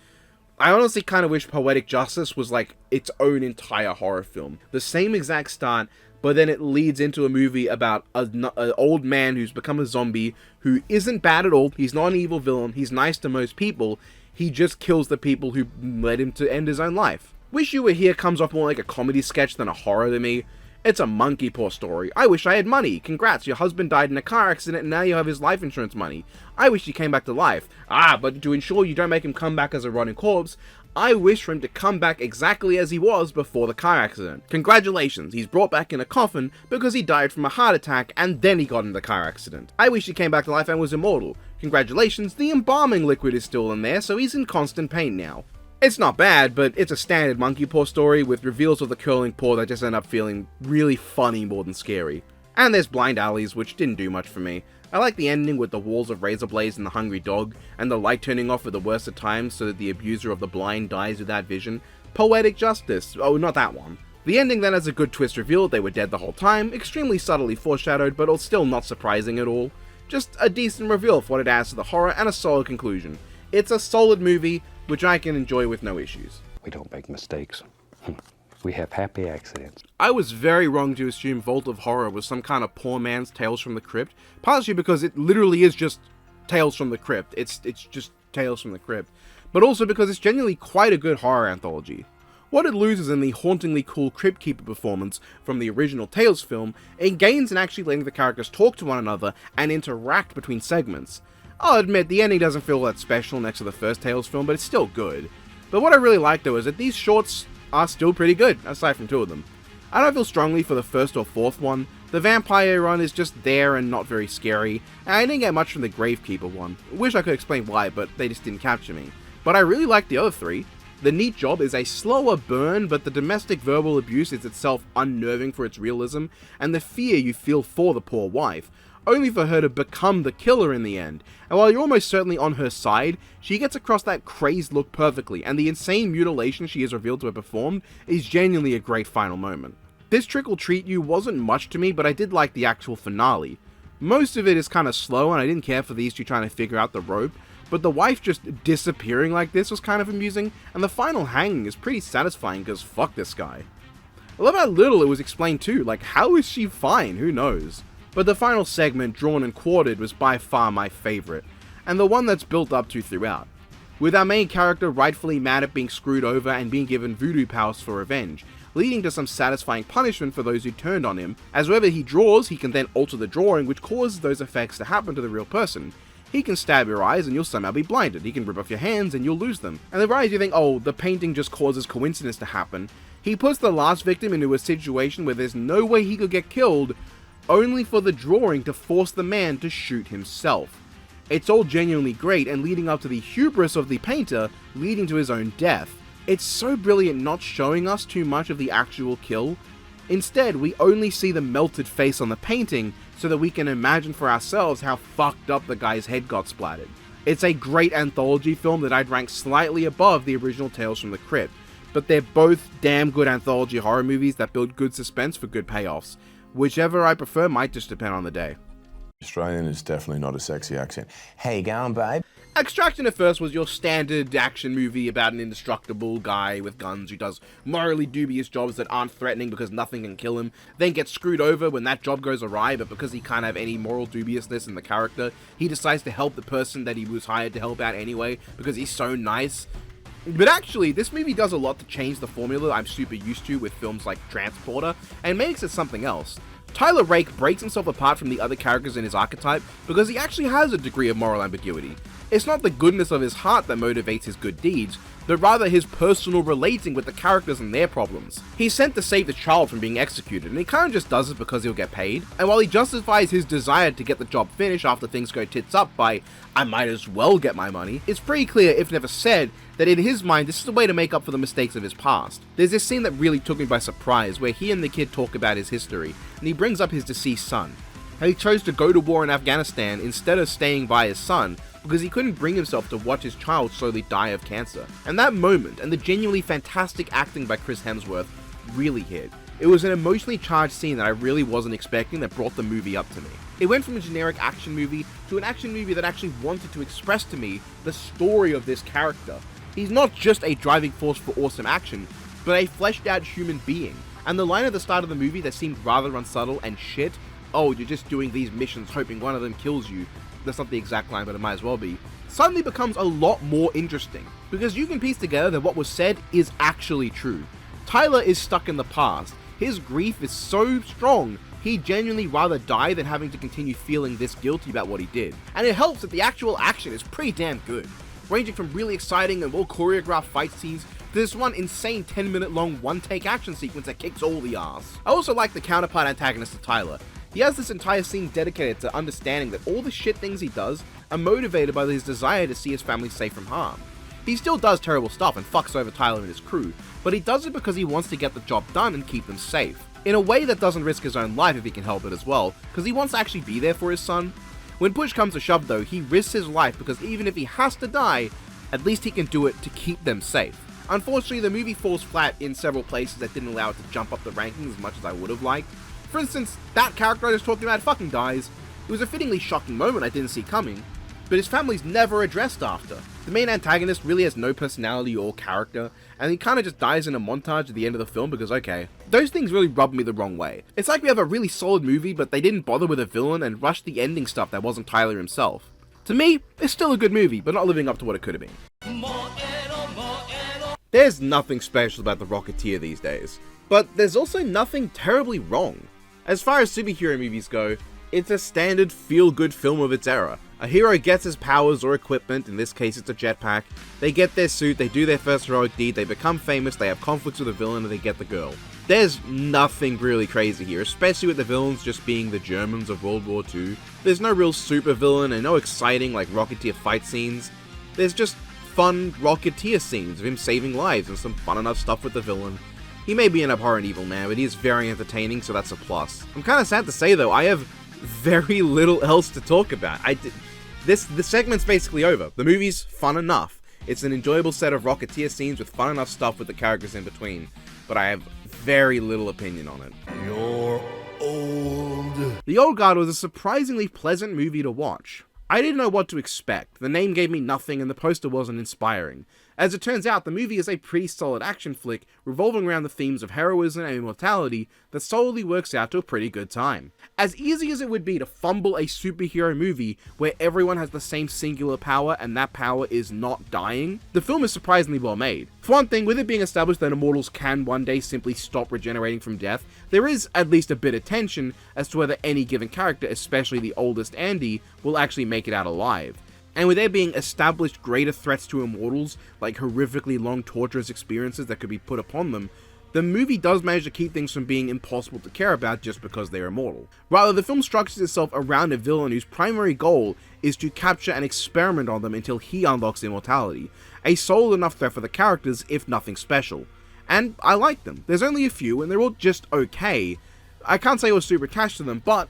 [SPEAKER 1] I honestly kind of wish Poetic Justice was like its own entire horror film. The same exact start, but then it leads into a movie about an old man who's become a zombie, who isn't bad at all, he's not an evil villain, he's nice to most people, he just kills the people who led him to end his own life. Wish You Were Here comes off more like a comedy sketch than a horror to me. It's a monkey paw story. I wish I had money. Congrats, your husband died in a car accident and now you have his life insurance money. I wish he came back to life. But to ensure you don't make him come back as a rotting corpse, I wish for him to come back exactly as he was before the car accident. Congratulations, he's brought back in a coffin because he died from a heart attack and then he got in the car accident. I wish he came back to life and was immortal. Congratulations, the embalming liquid is still in there, so he's in constant pain now. It's not bad, but it's a standard monkey paw story with reveals of the curling paw that just end up feeling really funny more than scary. And there's Blind Alleys, which didn't do much for me. I like the ending with the walls of razor blades and the hungry dog, and the light turning off at the worst of times so that the abuser of the blind dies without vision. Poetic Justice. Oh, not that one. The ending then has a good twist reveal, they were dead the whole time, extremely subtly foreshadowed, but still not surprising at all. Just a decent reveal for what it adds to the horror and a solid conclusion. It's a solid movie, which I can enjoy with no issues.
[SPEAKER 3] We don't make mistakes. We have happy accidents.
[SPEAKER 1] I was very wrong to assume Vault of Horror was some kind of poor man's Tales from the Crypt, partially because it literally is just Tales from the Crypt. It's just Tales from the Crypt, but also because it's genuinely quite a good horror anthology. What it loses in the hauntingly cool Crypt Keeper performance from the original Tales film, it gains in actually letting the characters talk to one another and interact between segments. I'll admit, the ending doesn't feel that special next to the first Tales film, but it's still good. But what I really like though is that these shorts are still pretty good, aside from 2 of them. I don't feel strongly for the first or fourth one. The vampire run is just there and not very scary, and I didn't get much from the Gravekeeper one. Wish I could explain why, but they just didn't capture me. But I really like the other 3. The Neat Job is a slower burn, but the domestic verbal abuse is itself unnerving for its realism, and the fear you feel for the poor wife, only for her to become the killer in the end. And while you're almost certainly on her side, she gets across that crazed look perfectly, and the insane mutilation she is revealed to have performed is genuinely a great final moment. This Trick or Treat You wasn't much to me, but I did like the actual finale. Most of it is kind of slow, and I didn't care for these two trying to figure out the rope, but the wife just disappearing like this was kind of amusing, and the final hanging is pretty satisfying because fuck this guy. I love how little it was explained too, like how is she fine, who knows? But the final segment, Drawn and Quartered, was by far my favourite, and the one that's built up to throughout. With our main character rightfully mad at being screwed over and being given voodoo powers for revenge, leading to some satisfying punishment for those who turned on him, as wherever he draws, he can then alter the drawing which causes those effects to happen to the real person. He can stab your eyes and you'll somehow be blinded, he can rip off your hands and you'll lose them. And the variety you think, oh, the painting just causes coincidence to happen, He puts the last victim into a situation where there's no way he could get killed, only for the drawing to force the man to shoot himself. It's all genuinely great and leading up to the hubris of the painter, leading to his own death. It's so brilliant not showing us too much of the actual kill. Instead, we only see the melted face on the painting so that we can imagine for ourselves how fucked up the guy's head got splattered. It's a great anthology film that I'd rank slightly above the original Tales from the Crypt, but they're both damn good anthology horror movies that build good suspense for good payoffs. Whichever I prefer might just depend on the day.
[SPEAKER 8] Australian is definitely not a sexy accent. Hey, going, babe?
[SPEAKER 1] Extraction at first was your standard action movie about an indestructible guy with guns who does morally dubious jobs that aren't threatening because nothing can kill him, then gets screwed over when that job goes awry, but because he can't have any moral dubiousness in the character, he decides to help the person that he was hired to help out anyway because he's so nice. But actually, this movie does a lot to change the formula I'm super used to with films like Transporter, and makes it something else. Tyler Rake breaks himself apart from the other characters in his archetype because he actually has a degree of moral ambiguity. It's not the goodness of his heart that motivates his good deeds, but rather his personal relating with the characters and their problems. He's sent to save the child from being executed, and he kinda just does it because he'll get paid. And while he justifies his desire to get the job finished after things go tits up by, I might as well get my money, it's pretty clear, if never said, that in his mind this is a way to make up for the mistakes of his past. There's this scene that really took me by surprise, where he and the kid talk about his history, and he brings up his deceased son. How he chose to go to war in Afghanistan instead of staying by his son, because he couldn't bring himself to watch his child slowly die of cancer. And that moment, and the genuinely fantastic acting by Chris Hemsworth, really hit. It was an emotionally charged scene that I really wasn't expecting that brought the movie up to me. It went from a generic action movie to an action movie that actually wanted to express to me the story of this character. He's not just a driving force for awesome action, but a fleshed out human being. And the line at the start of the movie that seemed rather unsubtle and shit, oh, you're just doing these missions hoping one of them kills you, that's not the exact line, but it might as well be, suddenly becomes a lot more interesting, because you can piece together that what was said is actually true. Tyler is stuck in the past. His grief is so strong, he'd genuinely rather die than having to continue feeling this guilty about what he did. And it helps that the actual action is pretty damn good, ranging from really exciting and well choreographed fight scenes to this one insane 10-minute long one-take action sequence that kicks all the ass. I also like the counterpart antagonist of Tyler. He has this entire scene dedicated to understanding that all the shit things he does are motivated by his desire to see his family safe from harm. He still does terrible stuff and fucks over Tyler and his crew, but he does it because he wants to get the job done and keep them safe. In a way that doesn't risk his own life if he can help it as well, because he wants to actually be there for his son. When push comes to shove though, he risks his life because even if he has to die, at least he can do it to keep them safe. Unfortunately, the movie falls flat in several places that didn't allow it to jump up the rankings as much as I would have liked. For instance, that character I was talking about fucking dies. It was a fittingly shocking moment I didn't see coming, but his family's never addressed after. The main antagonist really has no personality or character, and he kinda just dies in a montage at the end of the film because okay. Those things really rubbed me the wrong way. It's like we have a really solid movie, but they didn't bother with a villain and rushed the ending stuff that wasn't Tyler himself. To me, it's still a good movie, but not living up to what it could have been. There's nothing special about The Rocketeer these days, but there's also nothing terribly wrong. As far as superhero movies go, it's a standard feel-good film of its era. A hero gets his powers or equipment, in this case it's a jetpack, they get their suit, they do their first heroic deed, they become famous, they have conflicts with the villain, and they get the girl. There's nothing really crazy here, especially with the villains just being the Germans of World War II. There's no real super villain and no exciting like Rocketeer fight scenes. There's just fun Rocketeer scenes of him saving lives and some fun enough stuff with the villain. He may be an abhorrent evil man, but he is very entertaining, so that's a plus. I'm kinda sad to say though, I have very little else to talk about. This segment's basically over. The movie's fun enough. It's an enjoyable set of Rocketeer scenes with fun enough stuff with the characters in between, but I have very little opinion on it.
[SPEAKER 14] You're old.
[SPEAKER 1] The Old Guard was a surprisingly pleasant movie to watch. I didn't know what to expect. The name gave me nothing and the poster wasn't inspiring. As it turns out, the movie is a pretty solid action flick revolving around the themes of heroism and immortality that solidly works out to a pretty good time. As easy as it would be to fumble a superhero movie where everyone has the same singular power and that power is not dying, the film is surprisingly well made. For one thing, with it being established that immortals can one day simply stop regenerating from death, there is at least a bit of tension as to whether any given character, especially the oldest Andy, will actually make it out alive. And with there being established greater threats to immortals, like horrifically long torturous experiences that could be put upon them, the movie does manage to keep things from being impossible to care about just because they're immortal. Rather, the film structures itself around a villain whose primary goal is to capture and experiment on them until he unlocks immortality, a solid enough threat for the characters, if nothing special. And I like them. There's only a few, and they're all just okay. I can't say I was super attached to them, but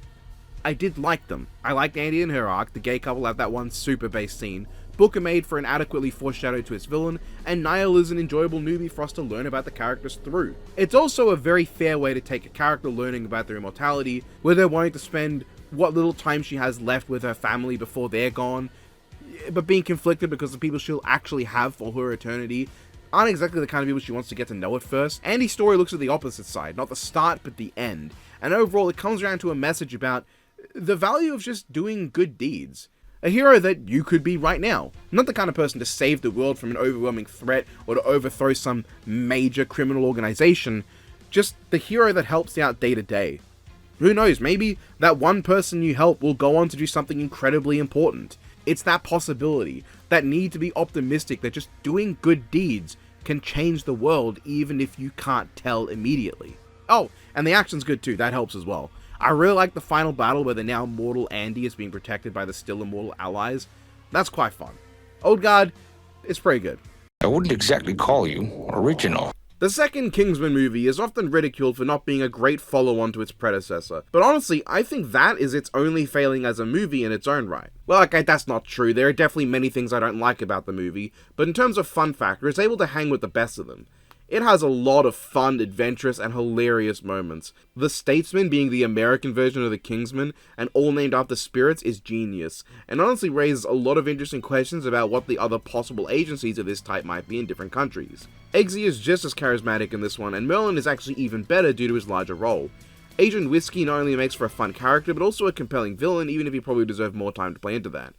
[SPEAKER 1] I did like them. I liked Andy and her arc, the gay couple have that one super base scene, Booker made for an adequately foreshadowed to its villain, and Niall is an enjoyable newbie for us to learn about the characters through. It's also a very fair way to take a character learning about their immortality, where they're wanting to spend what little time she has left with her family before they're gone, but being conflicted because the people she'll actually have for her eternity aren't exactly the kind of people she wants to get to know at first. Andy's story looks at the opposite side, not the start but the end, and overall it comes around to a message about the value of just doing good deeds. A hero that you could be right now. Not the kind of person to save the world from an overwhelming threat or to overthrow some major criminal organization, just the hero that helps out day to day. Who knows, maybe that one person you help will go on to do something incredibly important. It's that possibility, that need to be optimistic that just doing good deeds can change the world even if you can't tell immediately. Oh, and the action's good too, that helps as well. I really like the final battle where the now mortal Andy is being protected by the still immortal allies. That's quite fun. Old Guard, it's pretty good.
[SPEAKER 3] I wouldn't exactly call you original.
[SPEAKER 1] The second Kingsman movie is often ridiculed for not being a great follow-on to its predecessor, but honestly, I think that is its only failing as a movie in its own right. Well, okay, that's not true, there are definitely many things I don't like about the movie, but in terms of fun factor, it's able to hang with the best of them. It has a lot of fun, adventurous, and hilarious moments. The Statesman being the American version of the Kingsman, and all named after spirits, is genius, and honestly raises a lot of interesting questions about what the other possible agencies of this type might be in different countries. Eggsy is just as charismatic in this one, and Merlin is actually even better due to his larger role. Agent Whiskey not only makes for a fun character, but also a compelling villain, even if he probably deserved more time to play into that.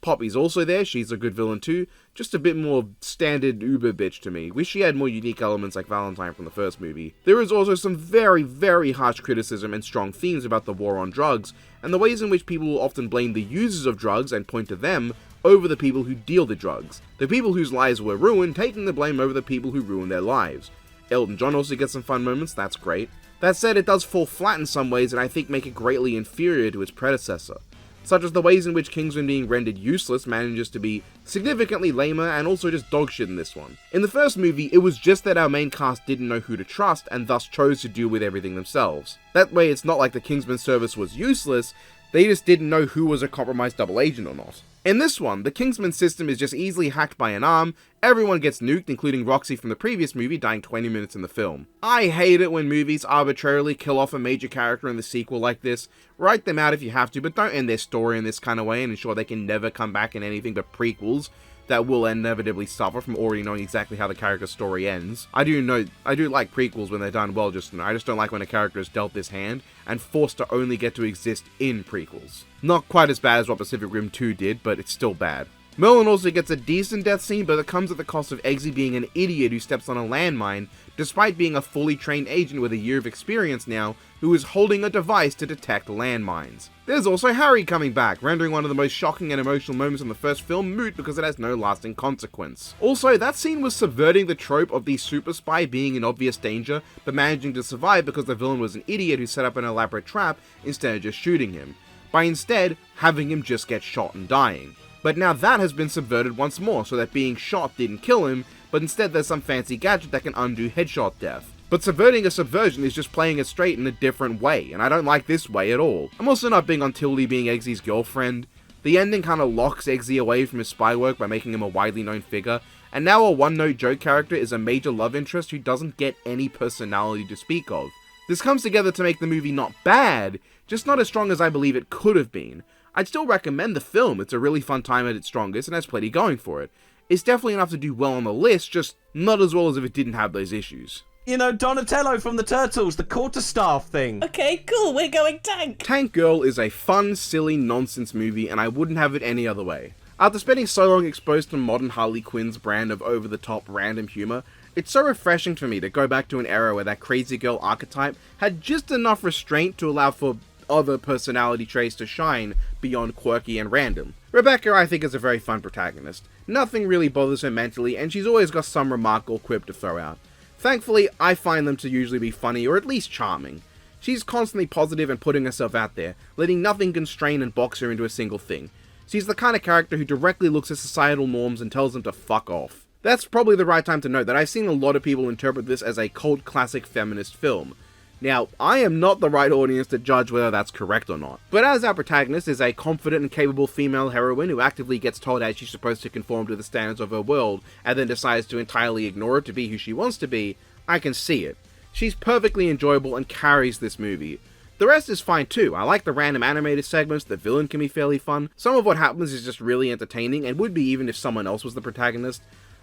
[SPEAKER 1] Poppy's also there, she's a good villain too, just a bit more standard uber bitch to me. Wish she had more unique elements like Valentine from the first movie. There is also some very, very harsh criticism and strong themes about the war on drugs, and the ways in which people will often blame the users of drugs and point to them over the people who deal the drugs. The people whose lives were ruined taking the blame over the people who ruined their lives. Elton John also gets some fun moments, that's great. That said, it does fall flat in some ways and I think make it greatly inferior to its predecessor, such as the ways in which Kingsman being rendered useless manages to be significantly lamer and also just dogshit in this one. In the first movie, it was just that our main cast didn't know who to trust and thus chose to deal with everything themselves. That way it's not like the Kingsman service was useless, they just didn't know who was a compromised double agent or not. In this one, the Kingsman system is just easily hacked by an arm, everyone gets nuked, including Roxy from the previous movie dying 20 minutes in the film. I hate it when movies arbitrarily kill off a major character in the sequel like this. Write them out if you have to, but don't end their story in this kind of way and ensure they can never come back in anything but prequels that will inevitably suffer from already knowing exactly how the character's story ends. I do like prequels when they're done well, I just don't like when a character is dealt this hand and forced to only get to exist in prequels. Not quite as bad as what Pacific Rim 2 did, but it's still bad. Merlin also gets a decent death scene, but it comes at the cost of Eggsy being an idiot who steps on a landmine, despite being a fully trained agent with a year of experience now, who is holding a device to detect landmines. There's also Harry coming back, rendering one of the most shocking and emotional moments in the first film moot because it has no lasting consequence. Also, that scene was subverting the trope of the super spy being in obvious danger, but managing to survive because the villain was an idiot who set up an elaborate trap instead of just shooting him, by instead having him just get shot and dying. But now that has been subverted once more, so that being shot didn't kill him, but instead there's some fancy gadget that can undo headshot death. But subverting a subversion is just playing it straight in a different way, and I don't like this way at all. I'm also not big on Tildy being Eggsy's girlfriend. The ending kinda locks Eggsy away from his spy work by making him a widely known figure, and now a one-note joke character is a major love interest who doesn't get any personality to speak of. This comes together to make the movie not bad, just not as strong as I believe it could have been. I'd still recommend the film, it's a really fun time at its strongest and has plenty going for it. It's definitely enough to do well on the list, just not as well as if it didn't have those issues.
[SPEAKER 13] You know, Donatello from the Turtles, the quarterstaff thing.
[SPEAKER 2] Okay, cool, we're going Tank.
[SPEAKER 1] Tank Girl is a fun, silly, nonsense movie, and I wouldn't have it any other way. After spending so long exposed to modern Harley Quinn's brand of over-the-top random humor, it's so refreshing for me to go back to an era where that crazy girl archetype had just enough restraint to allow for other personality traits to shine beyond quirky and random. Rebecca, I think, is a very fun protagonist. Nothing really bothers her mentally, and she's always got some remark or quip to throw out. Thankfully, I find them to usually be funny or at least charming. She's constantly positive and putting herself out there, letting nothing constrain and box her into a single thing. She's the kind of character who directly looks at societal norms and tells them to fuck off. That's probably the right time to note that I've seen a lot of people interpret this as a cult classic feminist film. Now, I am not the right audience to judge whether that's correct or not, but as our protagonist is a confident and capable female heroine who actively gets told how she's supposed to conform to the standards of her world, and then decides to entirely ignore it to be who she wants to be, I can see it. She's perfectly enjoyable and carries this movie. The rest is fine too. I like the random animated segments, the villain can be fairly fun, some of what happens is just really entertaining, and would be even if someone else was the protagonist.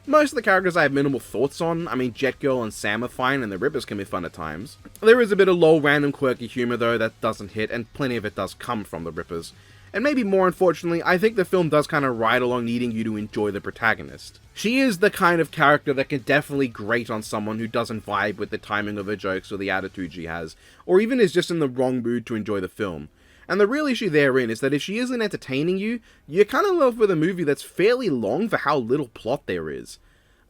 [SPEAKER 1] Most of the characters I have minimal thoughts on. I mean, Jet Girl and Sam are fine, and the Rippers can be fun at times. There is a bit of low, random, quirky humor though that doesn't hit, and plenty of it does come from the Rippers. And maybe more unfortunately, I think the film does kind of ride along needing you to enjoy the protagonist. She is the kind of character that can definitely grate on someone who doesn't vibe with the timing of her jokes or the attitude she has, or even is just in the wrong mood to enjoy the film. And the real issue therein is that if she isn't entertaining you, you're kind of left with a movie that's fairly long for how little plot there is.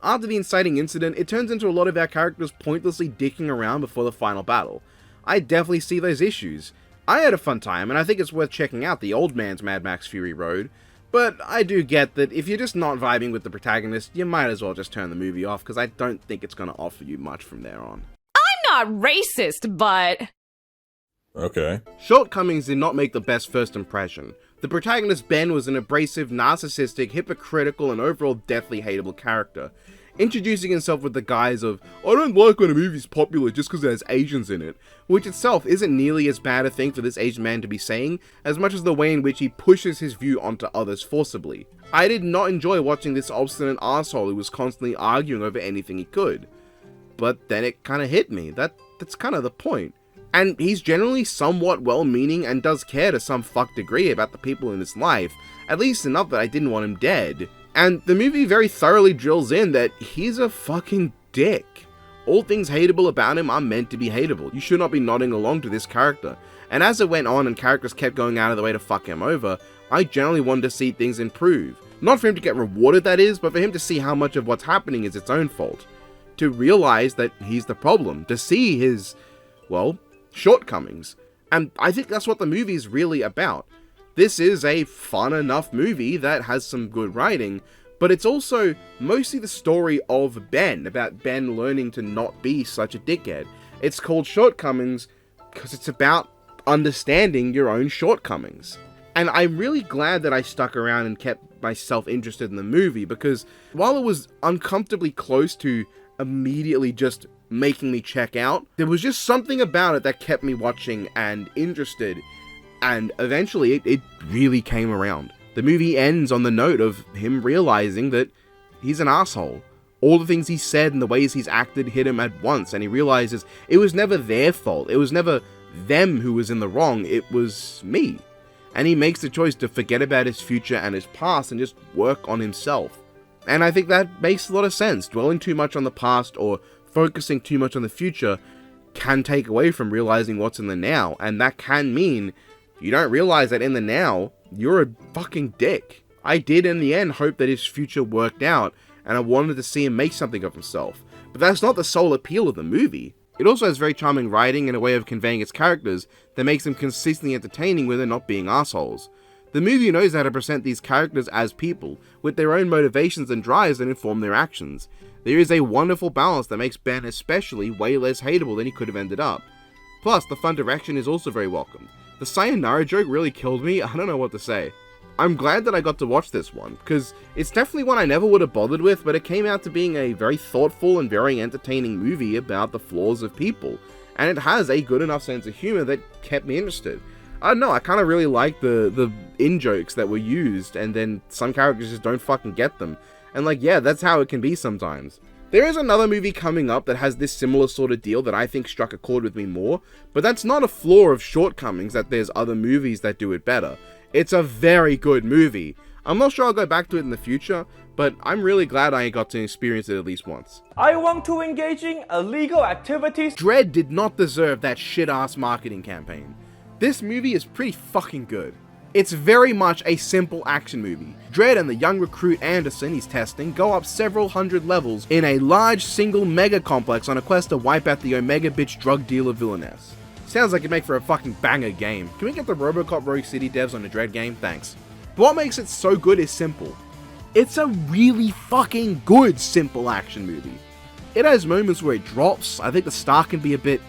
[SPEAKER 1] After the inciting incident, it turns into a lot of our characters pointlessly dicking around before the final battle. I definitely see those issues. I had a fun time, and I think it's worth checking out the old man's Mad Max Fury Road, but I do get that if you're just not vibing with the protagonist, you might as well just turn the movie off, because I don't think it's going to offer you much from there on.
[SPEAKER 16] I'm not racist, but...
[SPEAKER 8] Okay.
[SPEAKER 1] Shortcomings did not make the best first impression. The protagonist Ben was an abrasive, narcissistic, hypocritical, and overall deathly hateable character, introducing himself with the guise of, I don't like when a movie's popular just because there's Asians in it, which itself isn't nearly as bad a thing for this Asian man to be saying, as much as the way in which he pushes his view onto others forcibly. I did not enjoy watching this obstinate arsehole who was constantly arguing over anything he could. But then it kinda hit me, that's kinda the point. And he's generally somewhat well-meaning and does care to some fuck degree about the people in his life, at least enough that I didn't want him dead. And the movie very thoroughly drills in that he's a fucking dick. All things hateable about him are meant to be hateable. You should not be nodding along to this character. And as it went on and characters kept going out of the way to fuck him over, I generally wanted to see things improve. Not for him to get rewarded, that is, but for him to see how much of what's happening is its own fault. To realize that he's the problem. To see his, well, shortcomings. And I think that's what the movie is really about. This is a fun enough movie that has some good writing, but it's also mostly the story of Ben, about Ben learning to not be such a dickhead. It's called Shortcomings because it's about understanding your own shortcomings. And I'm really glad that I stuck around and kept myself interested in the movie, because while it was uncomfortably close to immediately just making me check out, there was just something about it that kept me watching and interested, and eventually it really came around. The movie ends on the note of him realizing that he's an asshole. All the things he said and the ways he's acted hit him at once, and he realizes it was never their fault, it was never them who was in the wrong, it was me. And he makes the choice to forget about his future and his past and just work on himself. And I think that makes a lot of sense. Dwelling too much on the past or focusing too much on the future can take away from realizing what's in the now, and that can mean you don't realize that in the now, you're a fucking dick. I did in the end hope that his future worked out, and I wanted to see him make something of himself, but that's not the sole appeal of the movie. It also has very charming writing and a way of conveying its characters that makes them consistently entertaining when they're not being assholes. The movie knows how to present these characters as people, with their own motivations and drives that inform their actions. There is a wonderful balance that makes Ben especially way less hateable than he could have ended up. Plus, the fun direction is also very welcome. The sayonara joke really killed me, I don't know what to say. I'm glad that I got to watch this one, because it's definitely one I never would have bothered with, but it came out to being a very thoughtful and very entertaining movie about the flaws of people, and it has a good enough sense of humor that kept me interested. I don't know, I kind of really like the in-jokes that were used, and then some characters just don't fucking get them. And like, yeah, that's how it can be sometimes. There is another movie coming up that has this similar sort of deal that I think struck a chord with me more, but that's not a flaw of Shortcomings that there's other movies that do it better. It's a very good movie. I'm not sure I'll go back to it in the future, but I'm really glad I got to experience it at least once.
[SPEAKER 17] I want to engage in illegal activities.
[SPEAKER 1] Dredd did not deserve that shit-ass marketing campaign. This movie is pretty fucking good. It's very much a simple action movie. Dredd and the young recruit Anderson he's testing go up several hundred levels in a large single mega complex on a quest to wipe out the Omega bitch drug dealer villainess. Sounds like it'd make for a fucking banger game. Can we get the RoboCop Rogue City devs on a Dredd game? Thanks. But what makes it so good is simple. It's a really fucking good simple action movie. It has moments where it drops. I think the start can be a bit,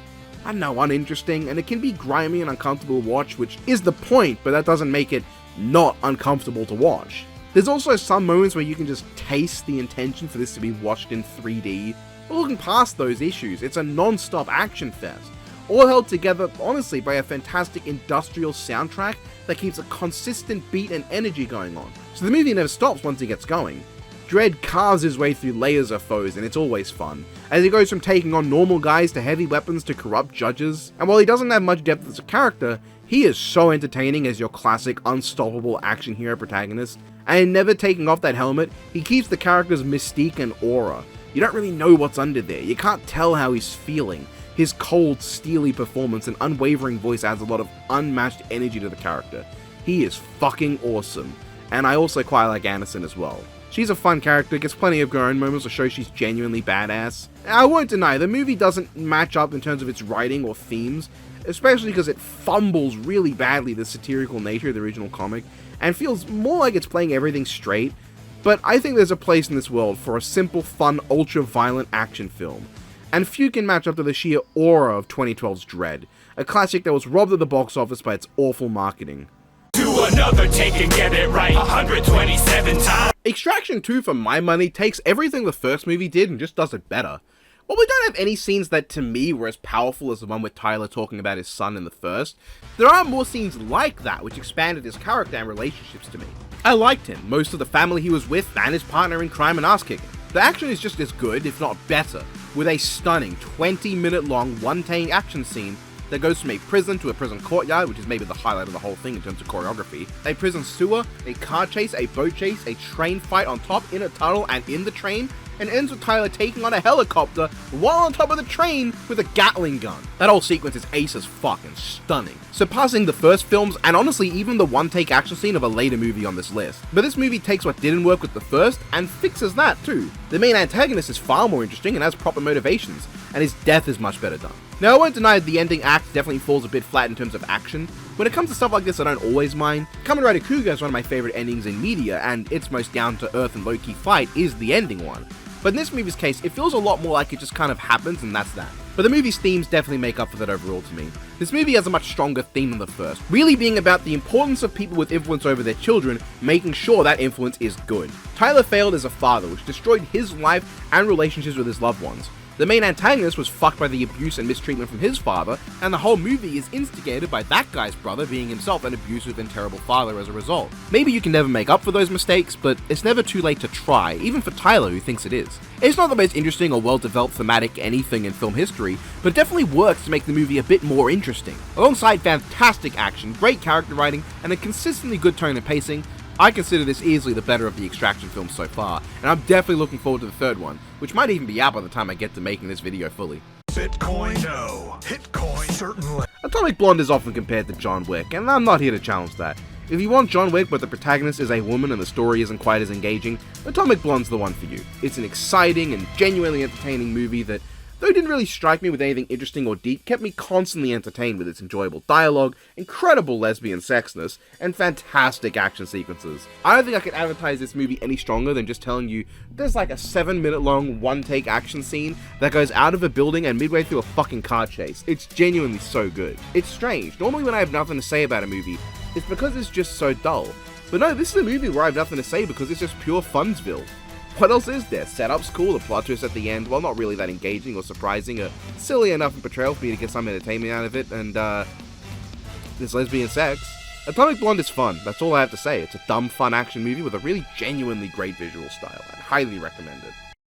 [SPEAKER 1] I don't know, uninteresting, and it can be grimy and uncomfortable to watch, which is the point, but that doesn't make it not uncomfortable to watch. There's also some moments where you can just taste the intention for this to be watched in 3D, but looking past those issues, it's a non-stop action fest, all held together, honestly, by a fantastic industrial soundtrack that keeps a consistent beat and energy going on, so the movie never stops once it gets going. Dredd carves his way through layers of foes, and it's always fun, as he goes from taking on normal guys to heavy weapons to corrupt judges, and while he doesn't have much depth as a character, he is so entertaining as your classic unstoppable action hero protagonist, and in never taking off that helmet, he keeps the character's mystique and aura. You don't really know what's under there, you can't tell how he's feeling. His cold, steely performance and unwavering voice adds a lot of unmatched energy to the character. He is fucking awesome, and I also quite like Anderson as well. She's a fun character, gets plenty of her own moments to show she's genuinely badass. I won't deny, the movie doesn't match up in terms of its writing or themes, especially because it fumbles really badly the satirical nature of the original comic, and feels more like it's playing everything straight, but I think there's a place in this world for a simple, fun, ultra-violent action film, and few can match up to the sheer aura of 2012's Dredd, a classic that was robbed at the box office by its awful marketing.
[SPEAKER 14] Do another take and get it right 127 times.
[SPEAKER 1] Extraction 2, for my money, takes everything the first movie did and just does it better. While we don't have any scenes that, to me, were as powerful as the one with Tyler talking about his son in the first, there are more scenes like that which expanded his character and relationships to me. I liked him, most of the family he was with, and his partner in crime and ass-kicking. The action is just as good, if not better, with a stunning 20-minute long one-take action scene that goes from a prison to a prison courtyard, which is maybe the highlight of the whole thing in terms of choreography, a prison sewer, a car chase, a boat chase, a train fight on top, in a tunnel, and in the train, and ends with Tyler taking on a helicopter while on top of the train with a Gatling gun. That whole sequence is ace as fuck and stunning, surpassing the first films and honestly even the one-take action scene of a later movie on this list. But this movie takes what didn't work with the first and fixes that too. The main antagonist is far more interesting and has proper motivations, and his death is much better done. Now I won't deny the ending act definitely falls a bit flat in terms of action. When it comes to stuff like this I don't always mind. Kamen Rider Kuga is one of my favorite endings in media, and its most down-to-earth and low-key fight is the ending one. But in this movie's case, it feels a lot more like it just kind of happens and that's that. But the movie's themes definitely make up for that overall to me. This movie has a much stronger theme than the first, really being about the importance of people with influence over their children, making sure that influence is good. Tyler failed as a father, which destroyed his life and relationships with his loved ones. The main antagonist was fucked by the abuse and mistreatment from his father, and the whole movie is instigated by that guy's brother being himself an abusive and terrible father as a result. Maybe you can never make up for those mistakes, but it's never too late to try, even for Tyler who thinks it is. It's not the most interesting or well-developed thematic anything in film history, but it definitely works to make the movie a bit more interesting. Alongside fantastic action, great character writing, and a consistently good tone and pacing, I consider this easily the better of the Extraction films so far, and I'm definitely looking forward to the third one, which might even be out by the time I get to making this video fully.
[SPEAKER 15] Bitcoin, no. Hitcoin, certainly.
[SPEAKER 1] Atomic Blonde is often compared to John Wick, and I'm not here to challenge that. If you want John Wick but the protagonist is a woman and the story isn't quite as engaging, Atomic Blonde's the one for you. It's an exciting and genuinely entertaining movie that, though it didn't really strike me with anything interesting or deep, kept me constantly entertained with its enjoyable dialogue, incredible lesbian sexiness, and fantastic action sequences. I don't think I could advertise this movie any stronger than just telling you there's like a 7-minute long one-take action scene that goes out of a building and midway through a fucking car chase. It's genuinely so good. It's strange. Normally when I have nothing to say about a movie, it's because it's just so dull. But no, this is a movie where I have nothing to say because it's just pure Funsville. What else is there? Setup's cool, the plot twist at the end, while not really that engaging or surprising, are silly enough in portrayal for me to get some entertainment out of it, and there's lesbian sex. Atomic Blonde is fun, that's all I have to say. It's a dumb, fun action movie with a really genuinely great visual style. I'd highly recommend it.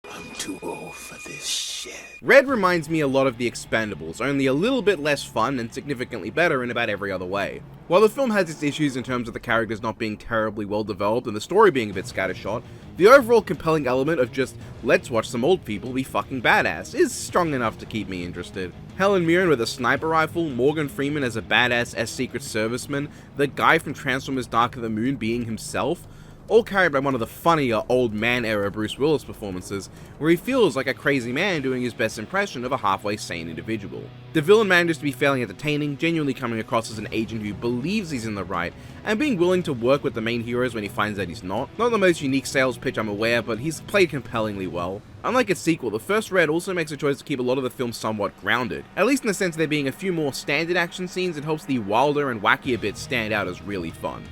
[SPEAKER 14] I'm too old for this shit.
[SPEAKER 1] Red reminds me a lot of The Expendables, only a little bit less fun and significantly better in about every other way. While the film has its issues in terms of the characters not being terribly well developed and the story being a bit scattershot, the overall compelling element of just, let's watch some old people be fucking badass, is strong enough to keep me interested. Helen Mirren with a sniper rifle, Morgan Freeman as a badass Secret Serviceman, the guy from Transformers Dark of the Moon being himself, all carried by one of the funnier old man era Bruce Willis performances, where he feels like a crazy man doing his best impression of a halfway sane individual. The villain manages to be fairly entertaining, genuinely coming across as an agent who believes he's in the right, and being willing to work with the main heroes when he finds that he's not. Not the most unique sales pitch I'm aware, but he's played compellingly well. Unlike its sequel, the first Red also makes a choice to keep a lot of the film somewhat grounded, at least in the sense of there being a few more standard action scenes. It helps the wilder and wackier bits stand out as really fun.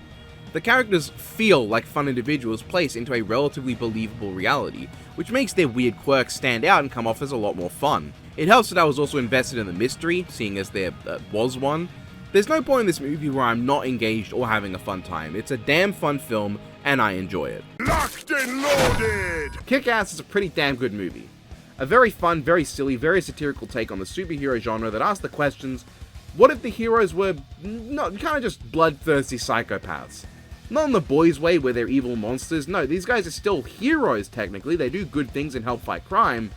[SPEAKER 1] The characters feel like fun individuals placed into a relatively believable reality, which makes their weird quirks stand out and come off as a lot more fun. It helps that I was also invested in the mystery, seeing as there was one. There's no point in this movie where I'm not engaged or having a fun time. It's a damn fun film, and I enjoy it.
[SPEAKER 15] Locked and loaded!
[SPEAKER 1] Kick-Ass is a pretty damn good movie. A very fun, very silly, very satirical take on the superhero genre that asks the questions, what if the heroes were kind of just bloodthirsty psychopaths? Not in the boys' way where they're evil monsters. No, these guys are still heroes technically. They do good things and help fight crime.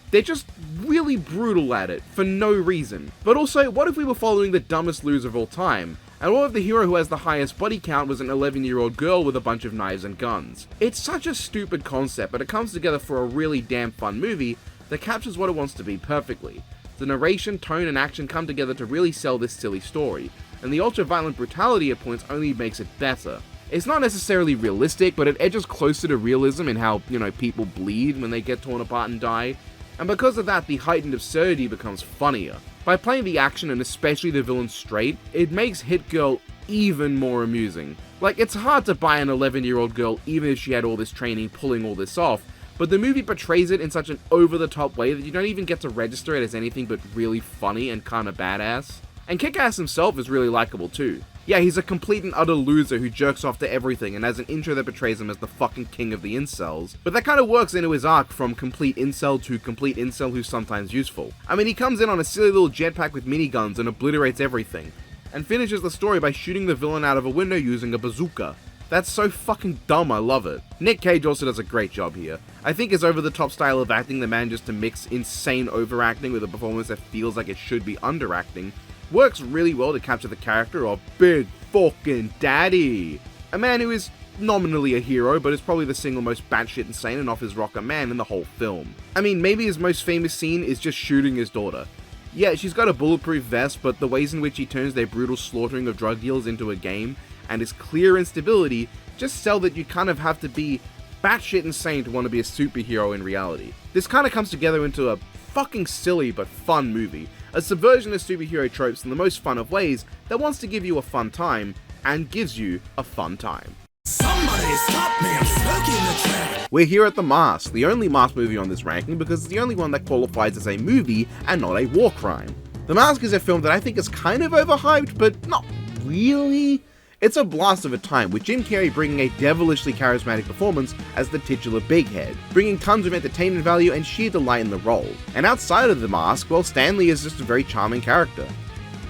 [SPEAKER 1] They're just really brutal at it for no reason. But also, what if we were following the dumbest loser of all time? And what if the hero who has the highest body count was an 11-year-old girl with a bunch of knives and guns? It's such a stupid concept, but it comes together for a really damn fun movie that captures what it wants to be perfectly. The narration, tone, and action come together to really sell this silly story, and the ultra-violent brutality at points only makes it better. It's not necessarily realistic, but it edges closer to realism in how, people bleed when they get torn apart and die, and because of that, the heightened absurdity becomes funnier. By playing the action and especially the villain straight, it makes Hit Girl even more amusing. Like, it's hard to buy an 11-year-old girl even if she had all this training pulling all this off, but the movie portrays it in such an over-the-top way that you don't even get to register it as anything but really funny and kinda badass. And Kick-Ass himself is really likable too. Yeah, he's a complete and utter loser who jerks off to everything and has an intro that portrays him as the fucking king of the incels, but that kind of works into his arc from complete incel to complete incel who's sometimes useful. I mean, he comes in on a silly little jetpack with miniguns and obliterates everything, and finishes the story by shooting the villain out of a window using a bazooka. That's so fucking dumb, I love it. Nick Cage also does a great job here. I think his over-the-top style of acting that manages to mix insane overacting with a performance that feels like it should be underacting works really well to capture the character of Big Fucking Daddy. A man who is nominally a hero, but is probably the single most batshit insane and off his rocker man in the whole film. I mean, maybe his most famous scene is just shooting his daughter. Yeah, she's got a bulletproof vest, but the ways in which he turns their brutal slaughtering of drug dealers into a game, and his clear instability, just sell that you kind of have to be batshit insane to want to be a superhero in reality. This kind of comes together into a fucking silly but fun movie, a subversion of superhero tropes in the most fun of ways that wants to give you a fun time, and gives you a fun time.
[SPEAKER 14] Somebody stop me, I'm stuck in the trap.
[SPEAKER 1] We're here at The Mask, the only Mask movie on this ranking because it's the only one that qualifies as a movie and not a war crime. The Mask is a film that I think is kind of overhyped, but not really. It's a blast of a time, with Jim Carrey bringing a devilishly charismatic performance as the titular big head, bringing tons of entertainment value and sheer delight in the role. And outside of The Mask, well, Stanley is just a very charming character.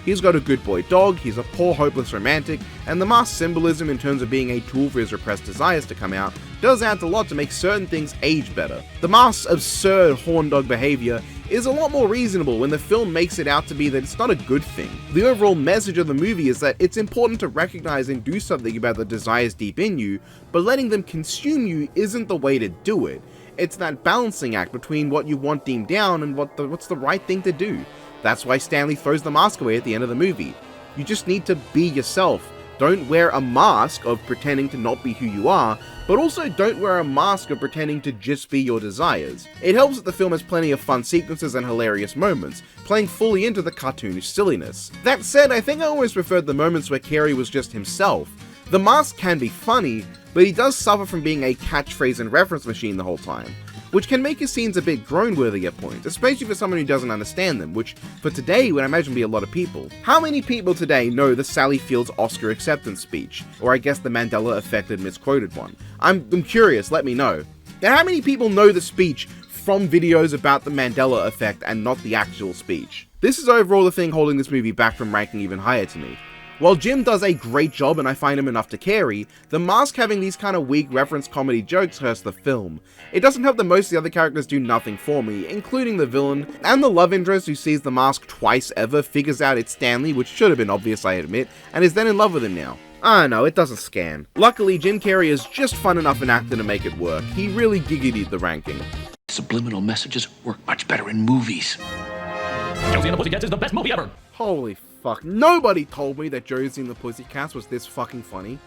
[SPEAKER 1] He's got a good boy dog, he's a poor hopeless romantic, and the Mask's symbolism in terms of being a tool for his repressed desires to come out does add a lot to make certain things age better. The Mask's absurd horn dog behavior is a lot more reasonable when the film makes it out to be that it's not a good thing. The overall message of the movie is that it's important to recognize and do something about the desires deep in you, but letting them consume you isn't the way to do it. It's that balancing act between what you want deemed down and what's the right thing to do. That's why Stanley throws the mask away at the end of the movie. You just need to be yourself. Don't wear a mask of pretending to not be who you are, but also don't wear a mask of pretending to just be your desires. It helps that the film has plenty of fun sequences and hilarious moments, playing fully into the cartoonish silliness. That said, I think I always preferred the moments where Carrey was just himself. The Mask can be funny, but he does suffer from being a catchphrase and reference machine the whole time, which can make his scenes a bit groan-worthy at points, especially for someone who doesn't understand them, which for today would I imagine be a lot of people. How many people today know the Sally Fields Oscar acceptance speech? Or I guess the Mandela affected misquoted one. I'm curious, let me know. Now, how many people know the speech from videos about the Mandela effect and not the actual speech. This is overall the thing holding this movie back from ranking even higher to me. While Jim does a great job and I find him enough to carry, The Mask having these kind of weak reference comedy jokes hurts the film. It doesn't help that most of the other characters do nothing for me, including the villain, and the love interest who sees The Mask twice ever figures out it's Stanley, which should have been obvious I admit, and is then in love with him now. I don't know, it doesn't scan. Luckily, Jim Carrey is just fun enough an actor to make it work. He really giggitied the ranking.
[SPEAKER 14] Subliminal messages work much better in movies.
[SPEAKER 12] Josie and the Pussycats is the best movie ever!
[SPEAKER 1] Holy fuck, nobody told me that Josie and the Pussycats was this fucking funny.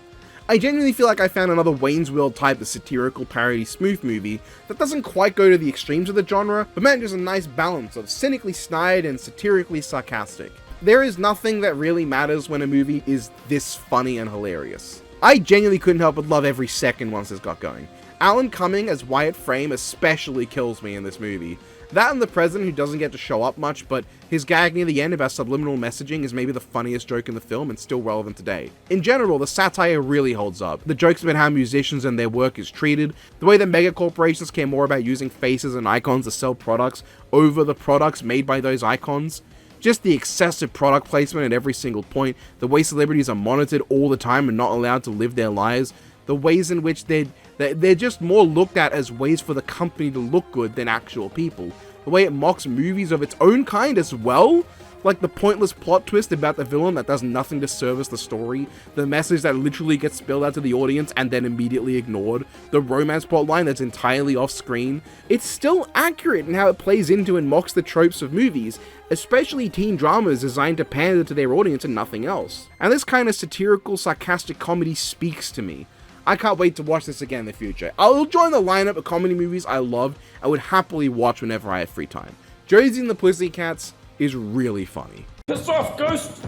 [SPEAKER 1] I genuinely feel like I found another Wayne's World type of satirical parody spoof movie that doesn't quite go to the extremes of the genre, but manages a nice balance of cynically snide and satirically sarcastic. There is nothing that really matters when a movie is this funny and hilarious. I genuinely couldn't help but love every second once this got going. Alan Cumming as Wyatt Frame especially kills me in this movie. That and the president who doesn't get to show up much, but his gag near the end about subliminal messaging is maybe the funniest joke in the film and still relevant today. In general, the satire really holds up. The jokes about how musicians and their work is treated, the way that mega corporations care more about using faces and icons to sell products over the products made by those icons, just the excessive product placement at every single point, the way celebrities are monitored all the time and not allowed to live their lives, the ways in which they're just more looked at as ways for the company to look good than actual people. The way it mocks movies of its own kind as well, like the pointless plot twist about the villain that does nothing to service the story, the message that literally gets spilled out to the audience and then immediately ignored, the romance plotline that's entirely off screen. It's still accurate in how it plays into and mocks the tropes of movies, especially teen dramas designed to pander to their audience and nothing else. And this kind of satirical, sarcastic comedy speaks to me. I can't wait to watch this again in the future. I'll join the lineup of comedy movies I love and would happily watch whenever I have free time. Josie and the Pussycats is really funny.
[SPEAKER 14] Piss off, Ghost!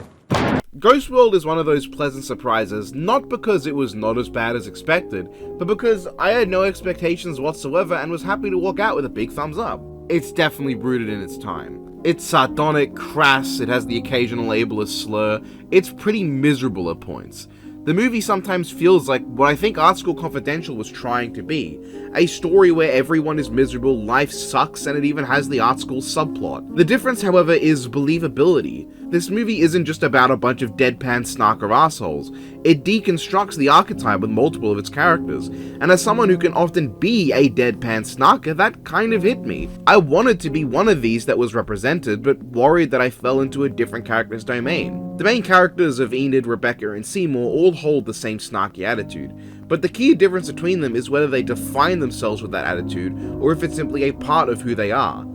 [SPEAKER 1] Ghost World is one of those pleasant surprises, not because it was not as bad as expected, but because I had no expectations whatsoever and was happy to walk out with a big thumbs up. It's definitely rooted in its time. It's sardonic, crass, it has the occasional ableist slur, it's pretty miserable at points. The movie sometimes feels like what I think Art School Confidential was trying to be. A story where everyone is miserable, life sucks, and it even has the art school subplot. The difference, however, is believability. This movie isn't just about a bunch of deadpan snarker assholes. It deconstructs the archetype with multiple of its characters, and as someone who can often be a deadpan snarker, that kind of hit me. I wanted to be one of these that was represented, but worried that I fell into a different character's domain. The main characters of Enid, Rebecca, and Seymour all hold the same snarky attitude, but the key difference between them is whether they define themselves with that attitude, or if it's simply a part of who they are.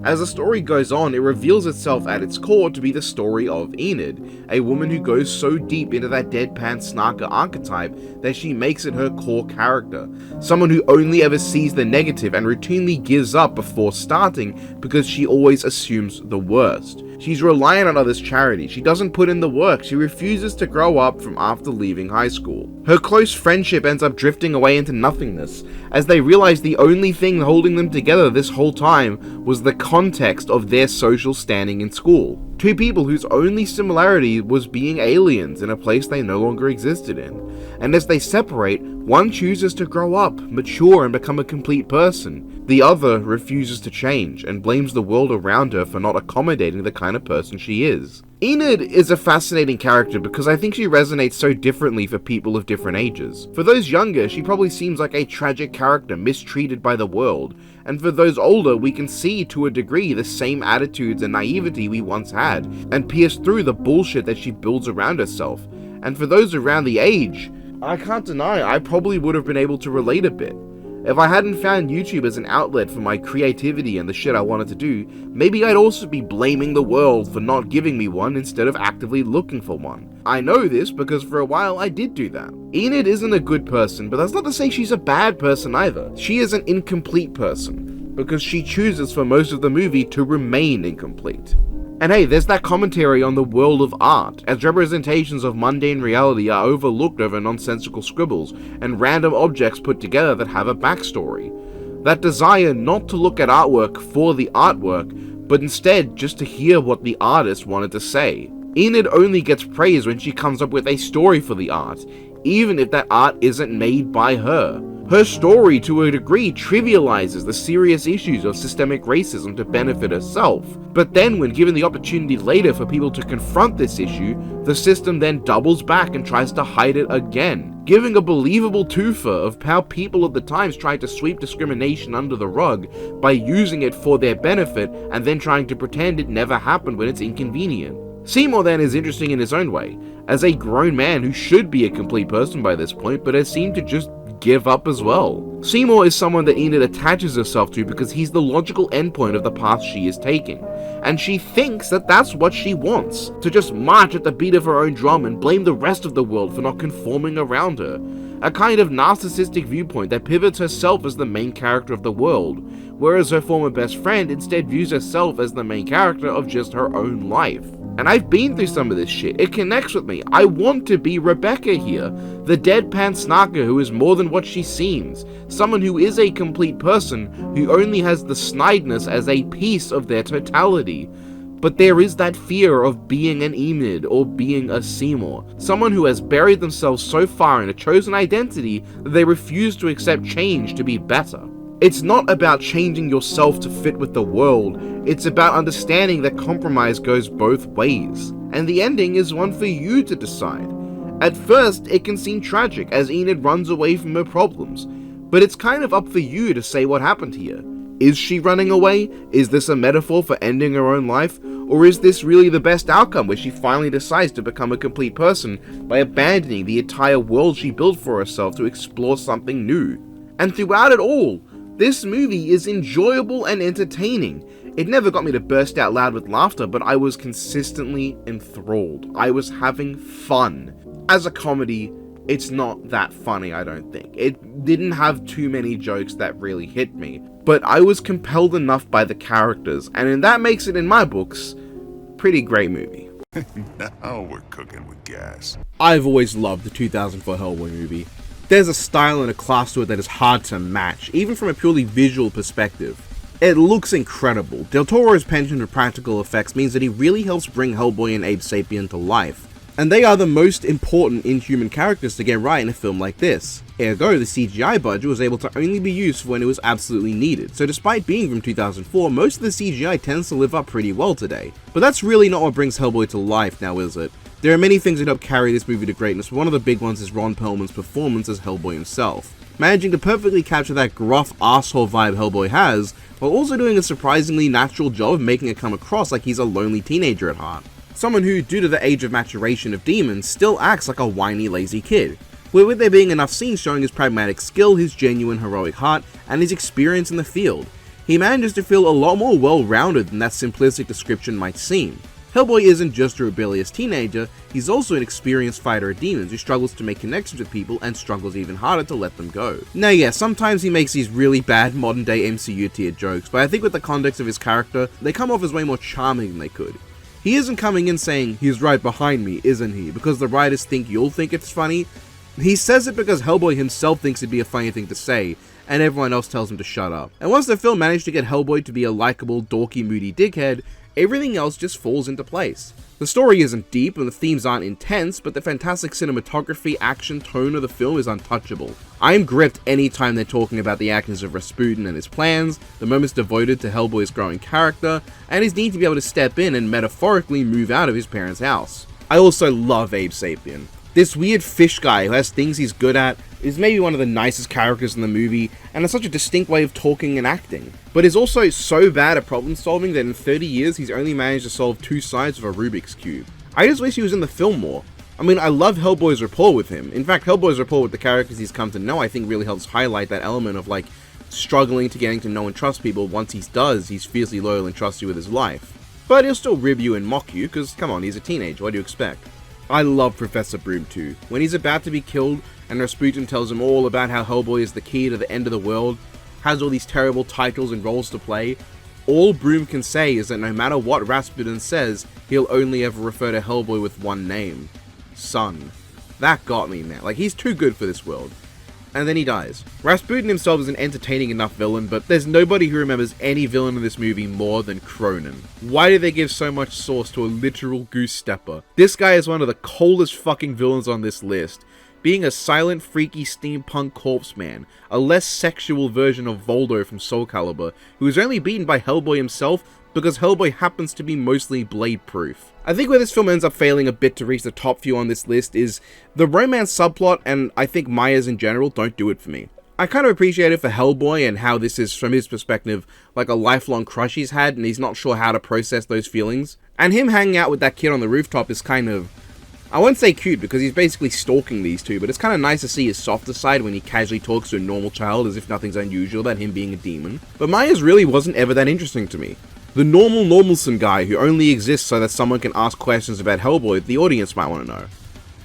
[SPEAKER 1] As the story goes on, it reveals itself at its core to be the story of Enid, a woman who goes so deep into that deadpan snarker archetype that she makes it her core character. Someone who only ever sees the negative and routinely gives up before starting because she always assumes the worst. She's reliant on others' charity, she doesn't put in the work, she refuses to grow up from after leaving high school. Her close friendship ends up drifting away into nothingness, as they realize the only thing holding them together this whole time was the context of their social standing in school. Two people whose only similarity was being aliens in a place they no longer existed in. And as they separate, one chooses to grow up, mature, and become a complete person. The other refuses to change, and blames the world around her for not accommodating the kind of person she is. Enid is a fascinating character because I think she resonates so differently for people of different ages. For those younger, she probably seems like a tragic character mistreated by the world, and for those older, we can see to a degree the same attitudes and naivety we once had, and pierce through the bullshit that she builds around herself. And for those around the age, I can't deny I probably would have been able to relate a bit. If I hadn't found YouTube as an outlet for my creativity and the shit I wanted to do, maybe I'd also be blaming the world for not giving me one instead of actively looking for one. I know this because for a while I did do that. Enid isn't a good person, but that's not to say she's a bad person either. She is an incomplete person, because she chooses for most of the movie to remain incomplete. And hey, there's that commentary on the world of art, as representations of mundane reality are overlooked over nonsensical scribbles and random objects put together that have a backstory. That desire not to look at artwork for the artwork, but instead just to hear what the artist wanted to say. Enid only gets praise when she comes up with a story for the art, even if that art isn't made by her. Her story, to a degree, trivializes the serious issues of systemic racism to benefit herself. But then, when given the opportunity later for people to confront this issue, the system then doubles back and tries to hide it again, giving a believable twofer of how people at the times tried to sweep discrimination under the rug by using it for their benefit and then trying to pretend it never happened when it's inconvenient. Seymour then is interesting in his own way, as a grown man who should be a complete person by this point, but has seemed to just give up as well. Seymour is someone that Enid attaches herself to because he's the logical endpoint of the path she is taking, and she thinks that that's what she wants, to just march at the beat of her own drum and blame the rest of the world for not conforming around her. A kind of narcissistic viewpoint that pivots herself as the main character of the world, whereas her former best friend instead views herself as the main character of just her own life. And I've been through some of this shit. It connects with me. I want to be Rebecca here, the deadpan snarker who is more than what she seems, someone who is a complete person who only has the snideness as a piece of their totality. But there is that fear of being an Enid or being a Seymour, someone who has buried themselves so far in a chosen identity that they refuse to accept change to be better. It's not about changing yourself to fit with the world, it's about understanding that compromise goes both ways, and the ending is one for you to decide. At first, it can seem tragic as Enid runs away from her problems, but it's kind of up for you to say what happened here. Is she running away? Is this a metaphor for ending her own life? Or is this really the best outcome where she finally decides to become a complete person by abandoning the entire world she built for herself to explore something new? And throughout it all, this movie is enjoyable and entertaining. It never got me to burst out loud with laughter, but I was consistently enthralled. I was having fun. As a comedy, it's not that funny, I don't think. It didn't have too many jokes that really hit me, but I was compelled enough by the characters, and that makes it, in my books, pretty great movie.
[SPEAKER 6] Now we're cooking with gas.
[SPEAKER 1] I've always loved the 2004 Hellboy movie. There's a style and a class to it that is hard to match, even from a purely visual perspective. It looks incredible. Del Toro's penchant for practical effects means that he really helps bring Hellboy and Abe Sapien to life, and they are the most important inhuman characters to get right in a film like this. Ergo, the CGI budget was able to only be used for when it was absolutely needed, so despite being from 2004, most of the CGI tends to live up pretty well today. But that's really not what brings Hellboy to life now, is it? There are many things that help carry this movie to greatness, but one of the big ones is Ron Perlman's performance as Hellboy himself, managing to perfectly capture that gruff asshole vibe Hellboy has, while also doing a surprisingly natural job of making it come across like he's a lonely teenager at heart. Someone who, due to the age of maturation of demons, still acts like a whiny, lazy kid, where with there being enough scenes showing his pragmatic skill, his genuine heroic heart, and his experience in the field, he manages to feel a lot more well-rounded than that simplistic description might seem. Hellboy isn't just a rebellious teenager, he's also an experienced fighter of demons who struggles to make connections with people and struggles even harder to let them go. Now yeah, sometimes he makes these really bad modern day MCU tier jokes, but I think with the context of his character, they come off as way more charming than they could. He isn't coming in saying, "He's right behind me, isn't he?" because the writers think you'll think it's funny. He says it because Hellboy himself thinks it'd be a funny thing to say, and everyone else tells him to shut up. And once the film managed to get Hellboy to be a likable, dorky, moody dickhead, everything else just falls into place. The story isn't deep and the themes aren't intense, but the fantastic cinematography, action, tone of the film is untouchable. I am gripped anytime they're talking about the actions of Rasputin and his plans, the moments devoted to Hellboy's growing character, and his need to be able to step in and metaphorically move out of his parents' house. I also love Abe Sapien. This weird fish guy who has things he's good at, is maybe one of the nicest characters in the movie, and has such a distinct way of talking and acting, but is also so bad at problem solving that in 30 years he's only managed to solve 2 sides of a Rubik's Cube. I just wish he was in the film more. I mean, I love Hellboy's rapport with him. In fact, Hellboy's rapport with the characters he's come to know I think really helps highlight that element of like, struggling to getting to know and trust people. Once he does, he's fiercely loyal and trusty with his life. But he'll still rib you and mock you, cause come on, he's a teenager, what do you expect? I love Professor Broom too. When he's about to be killed, and Rasputin tells him all about how Hellboy is the key to the end of the world, has all these terrible titles and roles to play, all Broom can say is that no matter what Rasputin says, he'll only ever refer to Hellboy with one name. Son. That got me, man. Like, he's too good for this world. And then he dies. Rasputin himself is an entertaining enough villain, but there's nobody who remembers any villain in this movie more than Cronin. Why did they give so much sauce to a literal goose stepper? This guy is one of the coldest fucking villains on this list, being a silent, freaky steampunk corpse man, a less sexual version of Voldo from Soul Calibur, who is only beaten by Hellboy himself because Hellboy happens to be mostly blade-proof. I think where this film ends up failing a bit to reach the top few on this list is the romance subplot, and I think Myers in general don't do it for me. I kind of appreciate it for Hellboy and how this is, from his perspective, like a lifelong crush he's had and he's not sure how to process those feelings. And him hanging out with that kid on the rooftop is kind of, I won't say cute because he's basically stalking these two, but it's kind of nice to see his softer side when he casually talks to a normal child as if nothing's unusual about him being a demon. But Myers really wasn't ever that interesting to me. The normalson guy who only exists so that someone can ask questions about Hellboy the audience might want to know.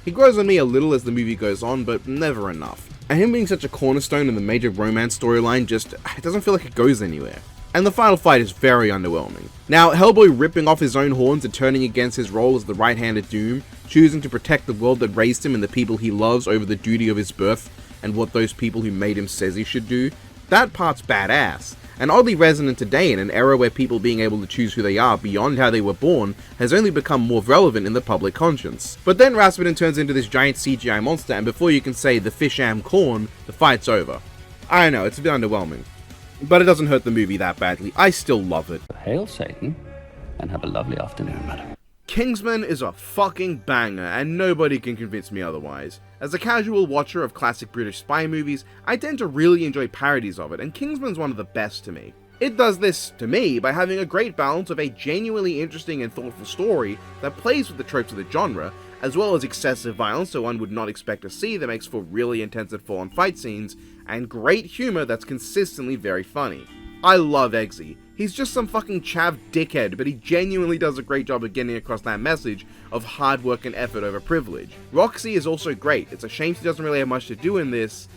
[SPEAKER 1] He grows on me a little as the movie goes on, but never enough. And him being such a cornerstone in the major romance storyline it doesn't feel like it goes anywhere. And the final fight is very underwhelming. Now, Hellboy ripping off his own horns and turning against his role as the right-handed Doom, choosing to protect the world that raised him and the people he loves over the duty of his birth and what those people who made him says he should do, that part's badass. And oddly resonant today in an era where people being able to choose who they are beyond how they were born has only become more relevant in the public conscience. But then Rasputin turns into this giant CGI monster, and before you can say the fish am corn, the fight's over. I know, it's a bit underwhelming. But it doesn't hurt the movie that badly. I still love it.
[SPEAKER 3] Hail Satan, and have a lovely afternoon, madam.
[SPEAKER 1] Kingsman is a fucking banger, and nobody can convince me otherwise. As a casual watcher of classic British spy movies, I tend to really enjoy parodies of it, and Kingsman's one of the best to me. It does this, to me, by having a great balance of a genuinely interesting and thoughtful story that plays with the tropes of the genre, as well as excessive violence so one would not expect to see that makes for really intense and full-on fight scenes, and great humor that's consistently very funny. I love Eggsy. He's just some fucking chav dickhead, but he genuinely does a great job of getting across that message of hard work and effort over privilege. Roxy is also great. It's a shame she doesn't really have much to do in this,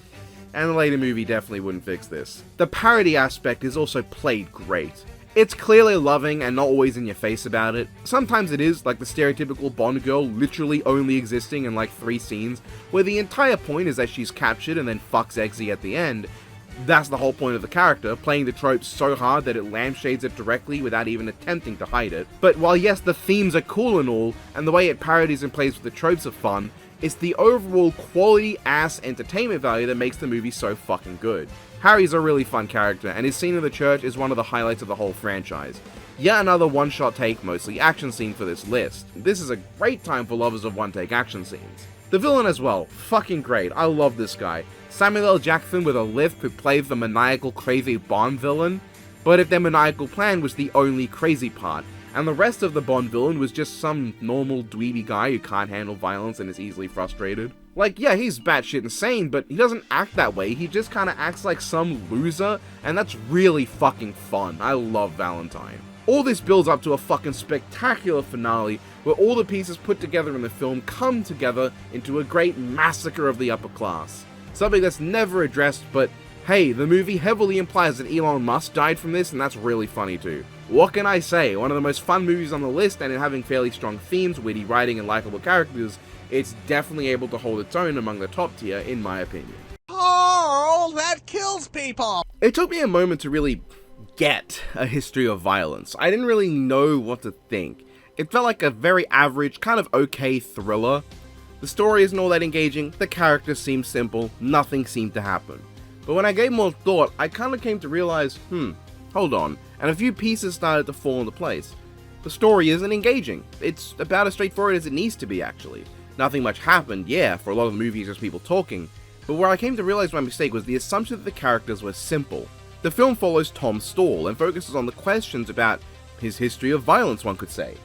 [SPEAKER 1] and the later movie definitely wouldn't fix this. The parody aspect is also played great. It's clearly loving and not always in your face about it. Sometimes it is, like the stereotypical Bond girl literally only existing in like 3 scenes, where the entire point is that she's captured and then fucks Eggsy at the end. That's the whole point of the character, playing the tropes so hard that it lampshades it directly without even attempting to hide it. But while yes, the themes are cool and all, and the way it parodies and plays with the tropes are fun, it's the overall quality ass entertainment value that makes the movie so fucking good. Harry's a really fun character, and his scene in the church is one of the highlights of the whole franchise. Yet another one-shot take, mostly action scene for this list. This is a great time for lovers of one-take action scenes. The villain as well, fucking great, I love this guy. Samuel L. Jackson with a lisp who plays the maniacal crazy Bond villain, but if their maniacal plan was the only crazy part, and the rest of the Bond villain was just some normal dweeby guy who can't handle violence and is easily frustrated. Like, yeah, he's batshit insane, but he doesn't act that way, he just kinda acts like some loser, and that's really fucking fun. I love Valentine. All this builds up to a fucking spectacular finale where all the pieces put together in the film come together into a great massacre of the upper class. Something that's never addressed, but hey, the movie heavily implies that Elon Musk died from this, and that's really funny too. What can I say? One of the most fun movies on the list, and in having fairly strong themes, witty writing, and likable characters, it's definitely able to hold its own among the top tier, in my opinion.
[SPEAKER 14] Carl, that kills people!
[SPEAKER 1] It took me a moment to really get a history of violence. I didn't really know what to think. It felt like a very average, kind of okay thriller. The story isn't all that engaging, the characters seem simple, nothing seemed to happen. But when I gave more thought, I kind of came to realize, hold on, and a few pieces started to fall into place. The story isn't engaging. It's about as straightforward as it needs to be, actually. Nothing much happened, yeah, for a lot of the movies just people talking, but where I came to realize my mistake was the assumption that the characters were simple. The film follows Tom Stall and focuses on the questions about his history of violence, one could say.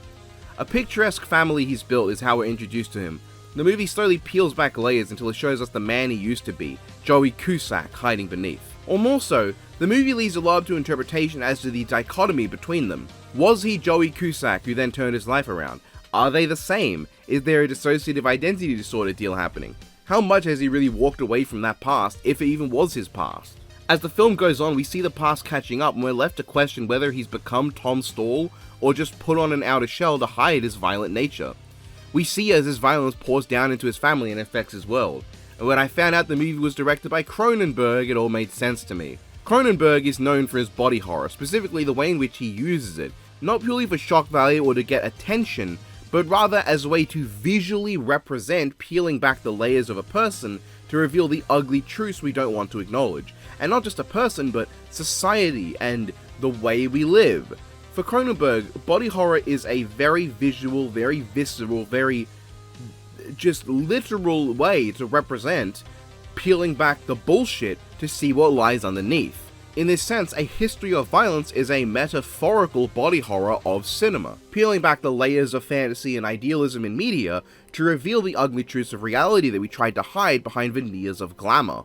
[SPEAKER 1] A picturesque family he's built is how we're introduced to him. The movie slowly peels back layers until it shows us the man he used to be, Joey Cusack, hiding beneath. Or more so, the movie leaves a lot up to interpretation as to the dichotomy between them. Was he Joey Cusack who then turned his life around? Are they the same? Is there a dissociative identity disorder deal happening? How much has he really walked away from that past, if it even was his past? As the film goes on, we see the past catching up and we're left to question whether he's become Tom Stall or just put on an outer shell to hide his violent nature. We see as his violence pours down into his family and affects his world. And when I found out the movie was directed by Cronenberg, it all made sense to me. Cronenberg is known for his body horror, specifically the way in which he uses it, not purely for shock value or to get attention, but rather as a way to visually represent peeling back the layers of a person to reveal the ugly truths we don't want to acknowledge. And not just a person, but society and the way we live. For Cronenberg, body horror is a very visual, very visceral, very just literal way to represent peeling back the bullshit to see what lies underneath. In this sense, A History of Violence is a metaphorical body horror of cinema, peeling back the layers of fantasy and idealism in media to reveal the ugly truths of reality that we tried to hide behind veneers of glamour.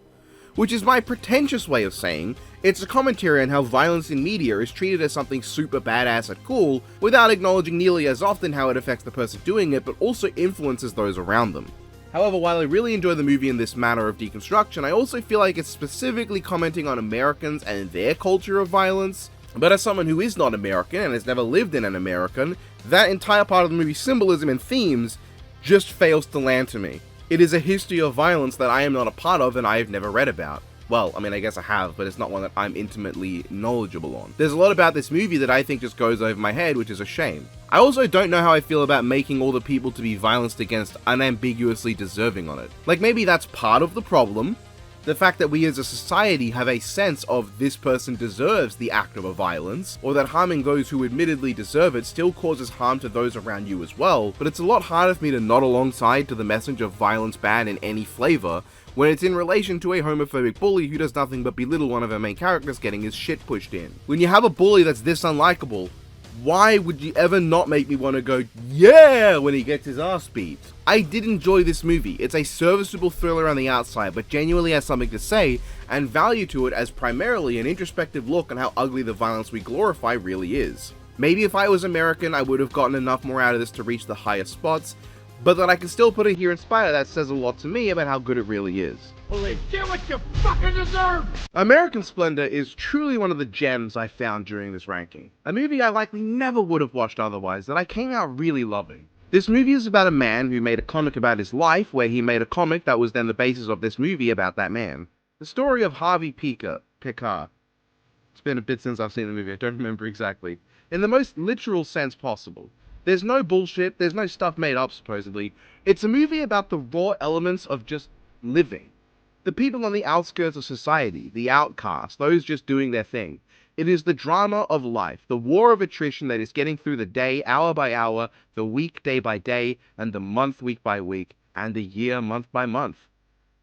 [SPEAKER 1] Which is my pretentious way of saying, it's a commentary on how violence in media is treated as something super badass and cool, without acknowledging nearly as often how it affects the person doing it, but also influences those around them. However, while I really enjoy the movie in this manner of deconstruction, I also feel like it's specifically commenting on Americans and their culture of violence. But as someone who is not American and has never lived in an American, that entire part of the movie's symbolism and themes just fails to land to me. It is a history of violence that I am not a part of and I have never read about. Well, I mean, I guess I have, but it's not one that I'm intimately knowledgeable on. There's a lot about this movie that I think just goes over my head, which is a shame. I also don't know how I feel about making all the people to be violenced against unambiguously deserving on it. Like, maybe that's part of the problem. The fact that we as a society have a sense of this person deserves the act of a violence, or that harming those who admittedly deserve it still causes harm to those around you as well, but it's a lot harder for me to nod alongside to the message of violence banned in any flavor, when it's in relation to a homophobic bully who does nothing but belittle one of our main characters getting his shit pushed in. When you have a bully that's this unlikable, why would you ever not make me want to go, yeah, when he gets his ass beat? I did enjoy this movie. It's a serviceable thriller on the outside, but genuinely has something to say, and value to it as primarily an introspective look on how ugly the violence we glorify really is. Maybe if I was American, I would have gotten enough more out of this to reach the highest spots, but that I can still put it here in spite of that says a lot to me about how good it really is.
[SPEAKER 14] Holy, get what you fucking deserve!
[SPEAKER 1] American Splendor is truly one of the gems I found during this ranking. A movie I likely never would have watched otherwise that I came out really loving. This movie is about a man who made a comic about his life, where he made a comic that was then the basis of this movie about that man. The story of Harvey Picard. It's been a bit since I've seen the movie, I don't remember exactly. In the most literal sense possible. There's no bullshit, there's no stuff made up supposedly. It's a movie about the raw elements of just living. The people on the outskirts of society, the outcasts, those just doing their thing. It is the drama of life, the war of attrition that is getting through the day, hour by hour, the week, day by day, and the month, week by week, and the year, month by month.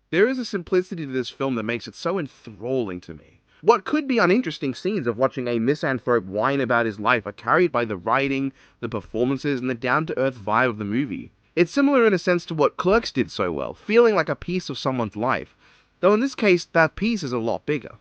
[SPEAKER 1] There is a simplicity to this film that makes it so enthralling to me. What could be uninteresting scenes of watching a misanthrope whine about his life are carried by the writing, the performances, and the down-to-earth vibe of the movie. It's similar in a sense to what Clerks did so well, feeling like a piece of someone's life, though in this case, that piece is a lot bigger.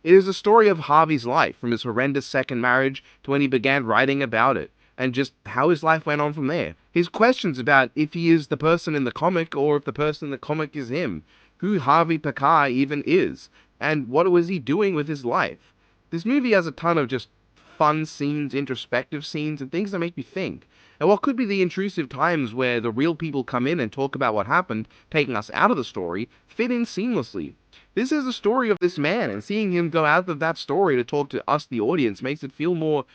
[SPEAKER 1] It is the story of Harvey's life, from his horrendous second marriage to when he began writing about it, and just how his life went on from there. His questions about if he is the person in the comic, or if the person in the comic is him, who Harvey Picard even is, and what was he doing with his life. This movie has a ton of just fun scenes, introspective scenes, and things that make me think. And what could be the intrusive times where the real people come in and talk about what happened, taking us out of the story, fit in seamlessly. This is the story of this man, and seeing him go out of that story to talk to us, the audience, makes it feel more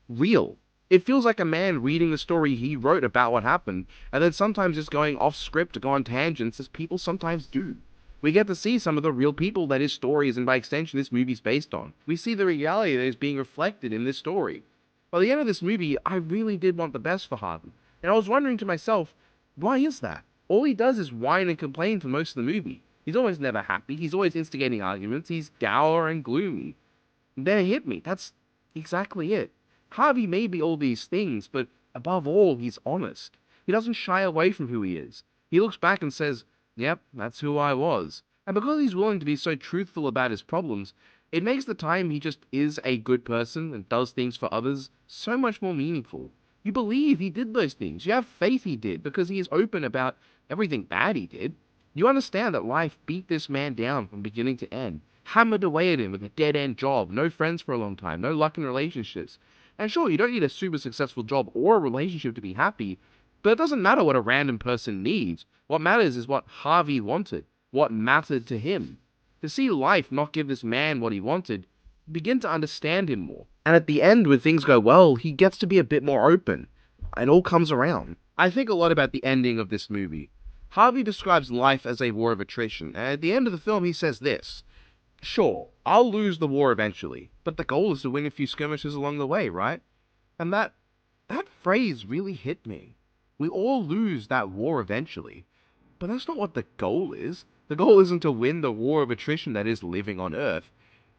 [SPEAKER 1] real. It feels like a man reading the story he wrote about what happened, and then sometimes just going off script to go on tangents, as people sometimes do. We get to see some of the real people that his story is, and by extension this movie's based on. We see the reality that is being reflected in this story. By the end of this movie, I really did want the best for Harvey, and I was wondering to myself, why is that? All he does is whine and complain for most of the movie. He's always never happy, he's always instigating arguments, he's dour and gloomy. And then it hit me, that's exactly it. Harvey may be all these things, but above all, he's honest. He doesn't shy away from who he is. He looks back and says, yep, that's who I was. And because he's willing to be so truthful about his problems, it makes the time he just is a good person and does things for others so much more meaningful. You believe he did those things. You have faith he did because he is open about everything bad he did. You understand that life beat this man down from beginning to end, hammered away at him with a dead-end job, no friends for a long time, no luck in relationships. And sure, you don't need a super successful job or a relationship to be happy, but it doesn't matter what a random person needs. What matters is what Harvey wanted, what mattered to him. To see life not give this man what he wanted, you begin to understand him more. And at the end, when things go well, he gets to be a bit more open. It all comes around. I think a lot about the ending of this movie. Harvey describes life as a war of attrition, and at the end of the film he says this: "Sure, I'll lose the war eventually, but the goal is to win a few skirmishes along the way, right?" And that phrase really hit me. We all lose that war eventually, but that's not what the goal is. The goal isn't to win the war of attrition that is living on Earth.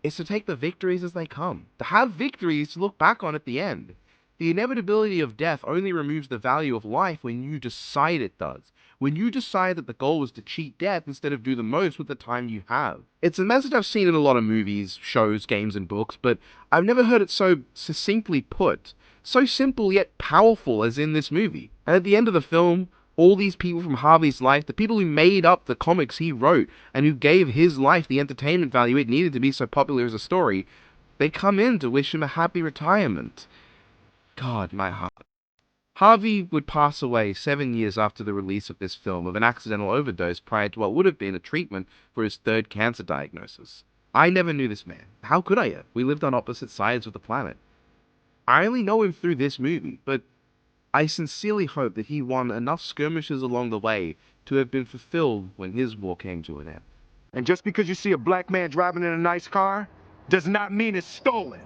[SPEAKER 1] It's to take the victories as they come. To have victories to look back on at the end. The inevitability of death only removes the value of life when you decide it does. When you decide that the goal is to cheat death instead of do the most with the time you have. It's a message I've seen in a lot of movies, shows, games, and books, but I've never heard it so succinctly put. So simple yet powerful as in this movie. And at the end of the film, all these people from Harvey's life, the people who made up the comics he wrote, and who gave his life the entertainment value it needed to be so popular as a story, they come in to wish him a happy retirement. God, my heart. Harvey would pass away 7 years after the release of this film of an accidental overdose prior to what would have been a treatment for his third cancer diagnosis. I never knew this man. How could I have? We lived on opposite sides of the planet. I only know him through this movie, but I sincerely hope that he won enough skirmishes along the way to have been fulfilled when his war came to an end.
[SPEAKER 20] And just because you see a black man driving in a nice car, does not mean it's stolen.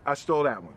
[SPEAKER 20] I stole that one,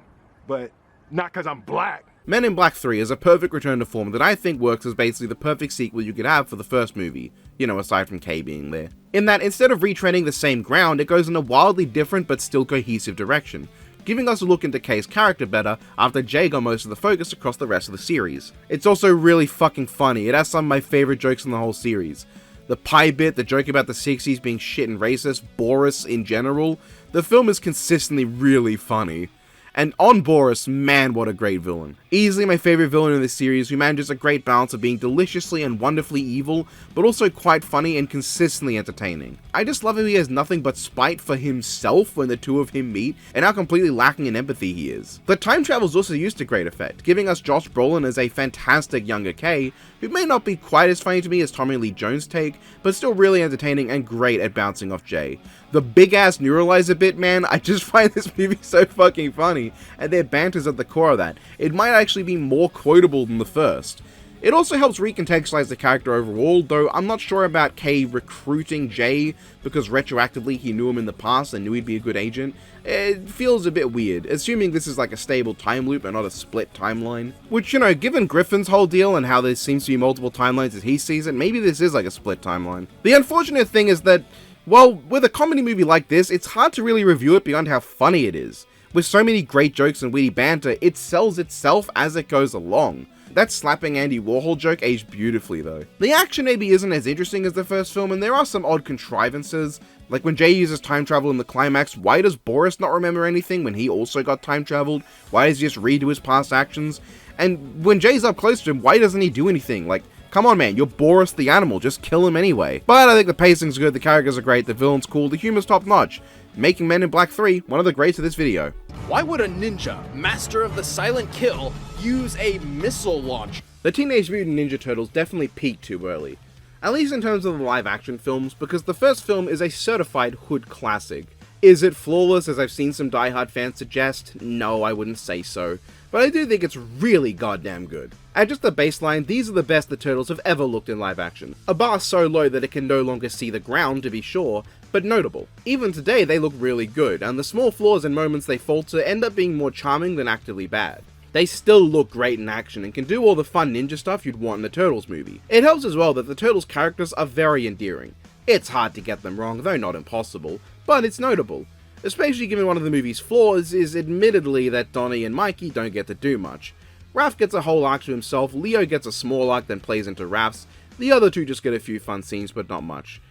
[SPEAKER 20] but not because I'm black.
[SPEAKER 1] Men in Black 3 is a perfect return to form that I think works as basically the perfect sequel you could have for the first movie, you know, aside from K being there. In that, instead of retreading the same ground, it goes in a wildly different but still cohesive direction, giving us a look into K's character better after Jay got most of the focus across the rest of the series. It's also really fucking funny. It has some of my favorite jokes in the whole series. The pie bit, the joke about the 60s being shit and racist, Boris in general. The film is consistently really funny. And on Boris, man, what a great villain. Easily my favorite villain in this series, who manages a great balance of being deliciously and wonderfully evil, but also quite funny and consistently entertaining. I just love how he has nothing but spite for himself when the two of him meet, and how completely lacking in empathy he is. The time travel is also used to great effect, giving us Josh Brolin as a fantastic younger K, who may not be quite as funny to me as Tommy Lee Jones' take, but still really entertaining and great at bouncing off Jay. The big-ass neuralizer bit, man, I just find this movie so fucking funny, and their banter's at the core of that. It might actually be more quotable than the first. It also helps recontextualize the character overall, though I'm not sure about K recruiting Jay because retroactively he knew him in the past and knew he'd be a good agent. It feels a bit weird, assuming this is like a stable time loop and not a split timeline. Which, you know, given Griffin's whole deal and how there seems to be multiple timelines as he sees it, maybe this is like a split timeline. The unfortunate thing is that, well, with a comedy movie like this, it's hard to really review it beyond how funny it is. With so many great jokes and witty banter, it sells itself as it goes along. That slapping Andy Warhol joke aged beautifully though. The action maybe isn't as interesting as the first film, and there are some odd contrivances, like when Jay uses time travel in the climax. Why does Boris not remember anything when he also got time traveled? Why does he just redo his past actions? And when Jay's up close to him, why doesn't he do anything? Like, come on man, you're Boris the animal, just kill him anyway. But I think the pacing's good, the characters are great, the villain's cool, the humor's top notch, making Men in Black 3 one of the greats of this video.
[SPEAKER 5] Why would a ninja, master of the silent kill, use a missile launcher?
[SPEAKER 1] The Teenage Mutant Ninja Turtles definitely peaked too early. At least in terms of the live action films, because the first film is a certified hood classic. Is it flawless, as I've seen some diehard fans suggest? No, I wouldn't say so. But I do think it's really goddamn good. At just the baseline, these are the best the Turtles have ever looked in live action. A bar so low that it can no longer see the ground, to be sure, but notable. Even today, they look really good, and the small flaws and moments they falter end up being more charming than actively bad. They still look great in action and can do all the fun ninja stuff you'd want in a Turtles movie. It helps as well that the Turtles characters are very endearing. It's hard to get them wrong, though not impossible, but it's notable. Especially given one of the movie's flaws is admittedly that Donnie and Mikey don't get to do much. Raph gets a whole arc to himself, Leo gets a small arc then plays into Raph's, the other two just get a few fun scenes but not much.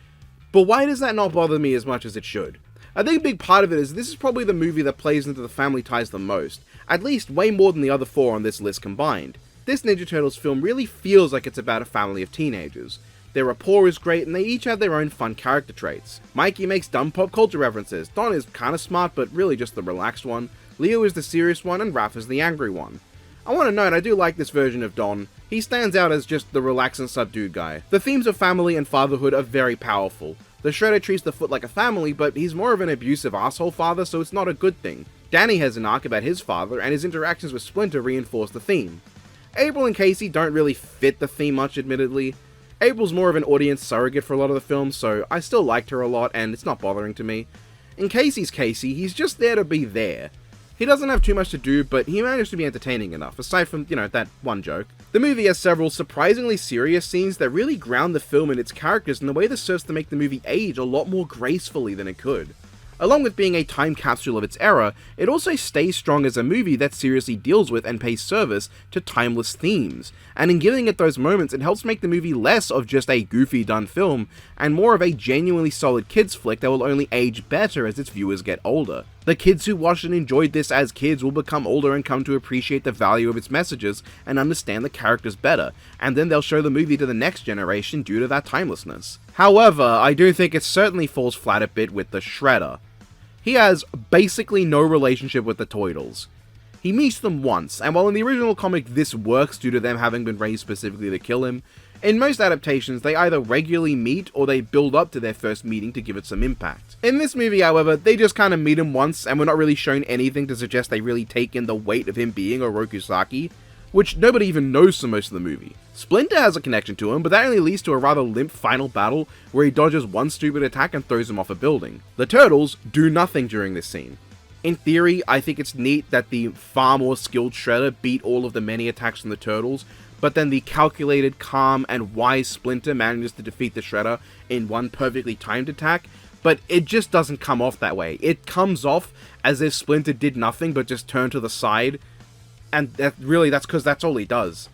[SPEAKER 1] But why does that not bother me as much as it should? I think a big part of it is this is probably the movie that plays into the family ties the most, at least way more than the other four on this list combined. This Ninja Turtles film really feels like it's about a family of teenagers. Their rapport is great and they each have their own fun character traits. Mikey makes dumb pop culture references, Don is kinda smart but really just the relaxed one, Leo is the serious one, and Raph is the angry one. I want to note I do like this version of Don. He stands out as just the relaxed and subdued guy. The themes of family and fatherhood are very powerful. The Shredder treats the Foot like a family, but he's more of an abusive asshole father, so it's not a good thing. Danny has an arc about his father, and his interactions with Splinter reinforce the theme. April and Casey don't really fit the theme much, admittedly. April's more of an audience surrogate for a lot of the film, so I still liked her a lot, and it's not bothering to me. In Casey's Casey, he's just there to be there. He doesn't have too much to do, but he managed to be entertaining enough, aside from, that one joke. The movie has several surprisingly serious scenes that really ground the film and its characters in a way that serves to make the movie age a lot more gracefully than it could. Along with being a time capsule of its era, it also stays strong as a movie that seriously deals with and pays service to timeless themes, and in giving it those moments, it helps make the movie less of just a goofy done film, and more of a genuinely solid kids flick that will only age better as its viewers get older. The kids who watched and enjoyed this as kids will become older and come to appreciate the value of its messages and understand the characters better, and then they'll show the movie to the next generation due to that timelessness. However, I do think it certainly falls flat a bit with the Shredder. He has basically no relationship with the Turtles. He meets them once, and while in the original comic this works due to them having been raised specifically to kill him, in most adaptations they either regularly meet or they build up to their first meeting to give it some impact. In this movie, however, they just kind of meet him once and we're not really shown anything to suggest they really take in the weight of him being Orokusaki, which nobody even knows for most of the movie. Splinter has a connection to him, but that only leads to a rather limp final battle where he dodges one stupid attack and throws him off a building. The Turtles do nothing during this scene. In theory, I think it's neat that the far more skilled Shredder beat all of the many attacks from the Turtles, but then the calculated, calm, and wise Splinter manages to defeat the Shredder in one perfectly timed attack, but it just doesn't come off that way. It comes off as if Splinter did nothing but just turn to the side, and that's because that's all he does.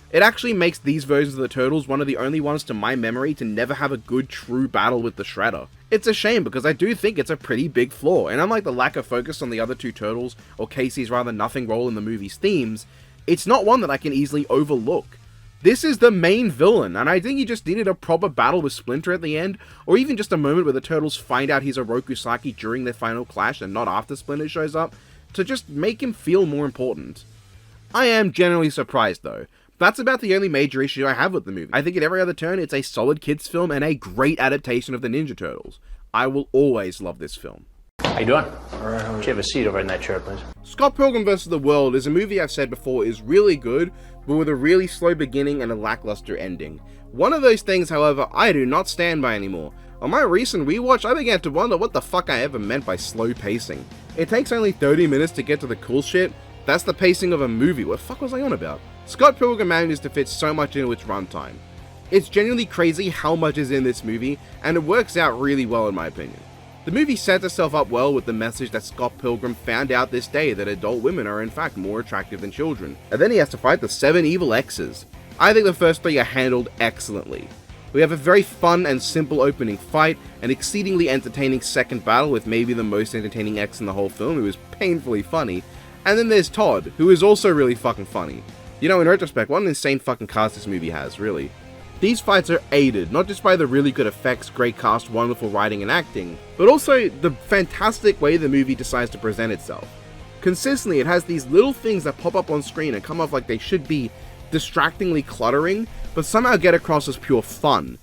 [SPEAKER 1] It actually makes these versions of the Turtles one of the only ones to my memory to never have a good true battle with the Shredder. It's a shame because I do think it's a pretty big flaw, and unlike the lack of focus on the other two Turtles, or Casey's rather nothing role in the movie's themes, it's not one that I can easily overlook. This is the main villain, and I think he just needed a proper battle with Splinter at the end, or even just a moment where the Turtles find out he's Orokusaki during their final clash and not after Splinter shows up, to just make him feel more important. I am generally surprised though. That's about the only major issue I have with the movie. I think at every other turn it's a solid kids film and a great adaptation of the Ninja Turtles. I will always love this film.
[SPEAKER 3] How you doing? Alright, how are you? Have a seat over in that chair, please.
[SPEAKER 1] Scott Pilgrim vs. the World is a movie I've said before is really good, but with a really slow beginning and a lackluster ending. One of those things, however, I do not stand by anymore. On my recent rewatch, I began to wonder what the fuck I ever meant by slow pacing. It takes only 30 minutes to get to the cool shit. That's the pacing of a movie. What the fuck was I on about? Scott Pilgrim manages to fit so much into its runtime. It's genuinely crazy how much is in this movie, and it works out really well in my opinion. The movie sets itself up well with the message that Scott Pilgrim found out this day that adult women are in fact more attractive than children, and then he has to fight the 7 evil exes. I think the first 3 are handled excellently. We have a very fun and simple opening fight, an exceedingly entertaining second battle with maybe the most entertaining ex in the whole film who is painfully funny, and then there's Todd, who is also really fucking funny. You know, in retrospect, what an insane fucking cast this movie has, really. These fights are aided, not just by the really good effects, great cast, wonderful writing and acting, but also the fantastic way the movie decides to present itself. Consistently, it has these little things that pop up on screen and come off like they should be distractingly cluttering, but somehow get across as pure fun.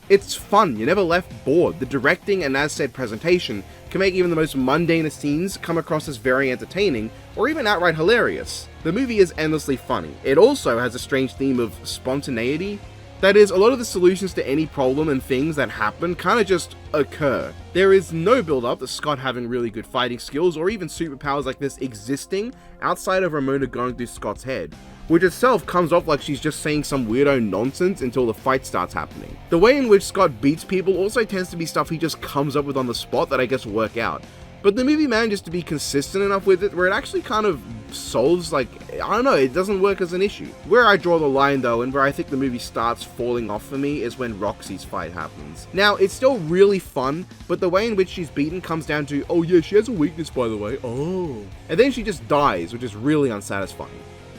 [SPEAKER 1] It's fun, you're never left bored. The directing and as said presentation can make even the most mundane scenes come across as very entertaining, or even outright hilarious. The movie is endlessly funny. It also has a strange theme of spontaneity. That is, a lot of the solutions to any problem and things that happen kinda just occur. There is no build up to Scott having really good fighting skills or even superpowers like this existing outside of Ramona going through Scott's head, which itself comes off like she's just saying some weirdo nonsense until the fight starts happening. The way in which Scott beats people also tends to be stuff he just comes up with on the spot that I guess work out. But the movie manages to be consistent enough with it where it actually kind of solves, I don't know, it doesn't work as an issue. Where I draw the line though, and where I think the movie starts falling off for me, is when Roxy's fight happens. Now, it's still really fun, but the way in which she's beaten comes down to, oh yeah, she has a weakness by the way, oh. And then she just dies, which is really unsatisfying.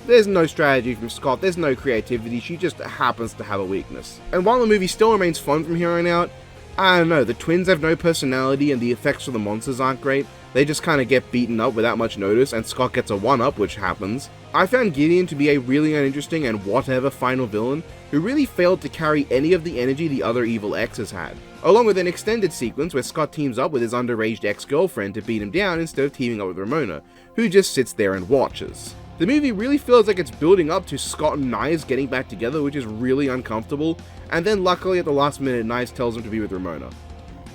[SPEAKER 1] There's no strategy from Scott, there's no creativity, she just happens to have a weakness. And while the movie still remains fun from here on out, I don't know, the twins have no personality and the effects for the monsters aren't great. They just kind of get beaten up without much notice, and Scott gets a 1-up, which happens. I found Gideon to be a really uninteresting and whatever final villain who really failed to carry any of the energy the other evil exes had, along with an extended sequence where Scott teams up with his underage ex-girlfriend to beat him down instead of teaming up with Ramona, who just sits there and watches. The movie really feels like it's building up to Scott and Knives getting back together, which is really uncomfortable, and then luckily at the last minute Knives tells him to be with Ramona.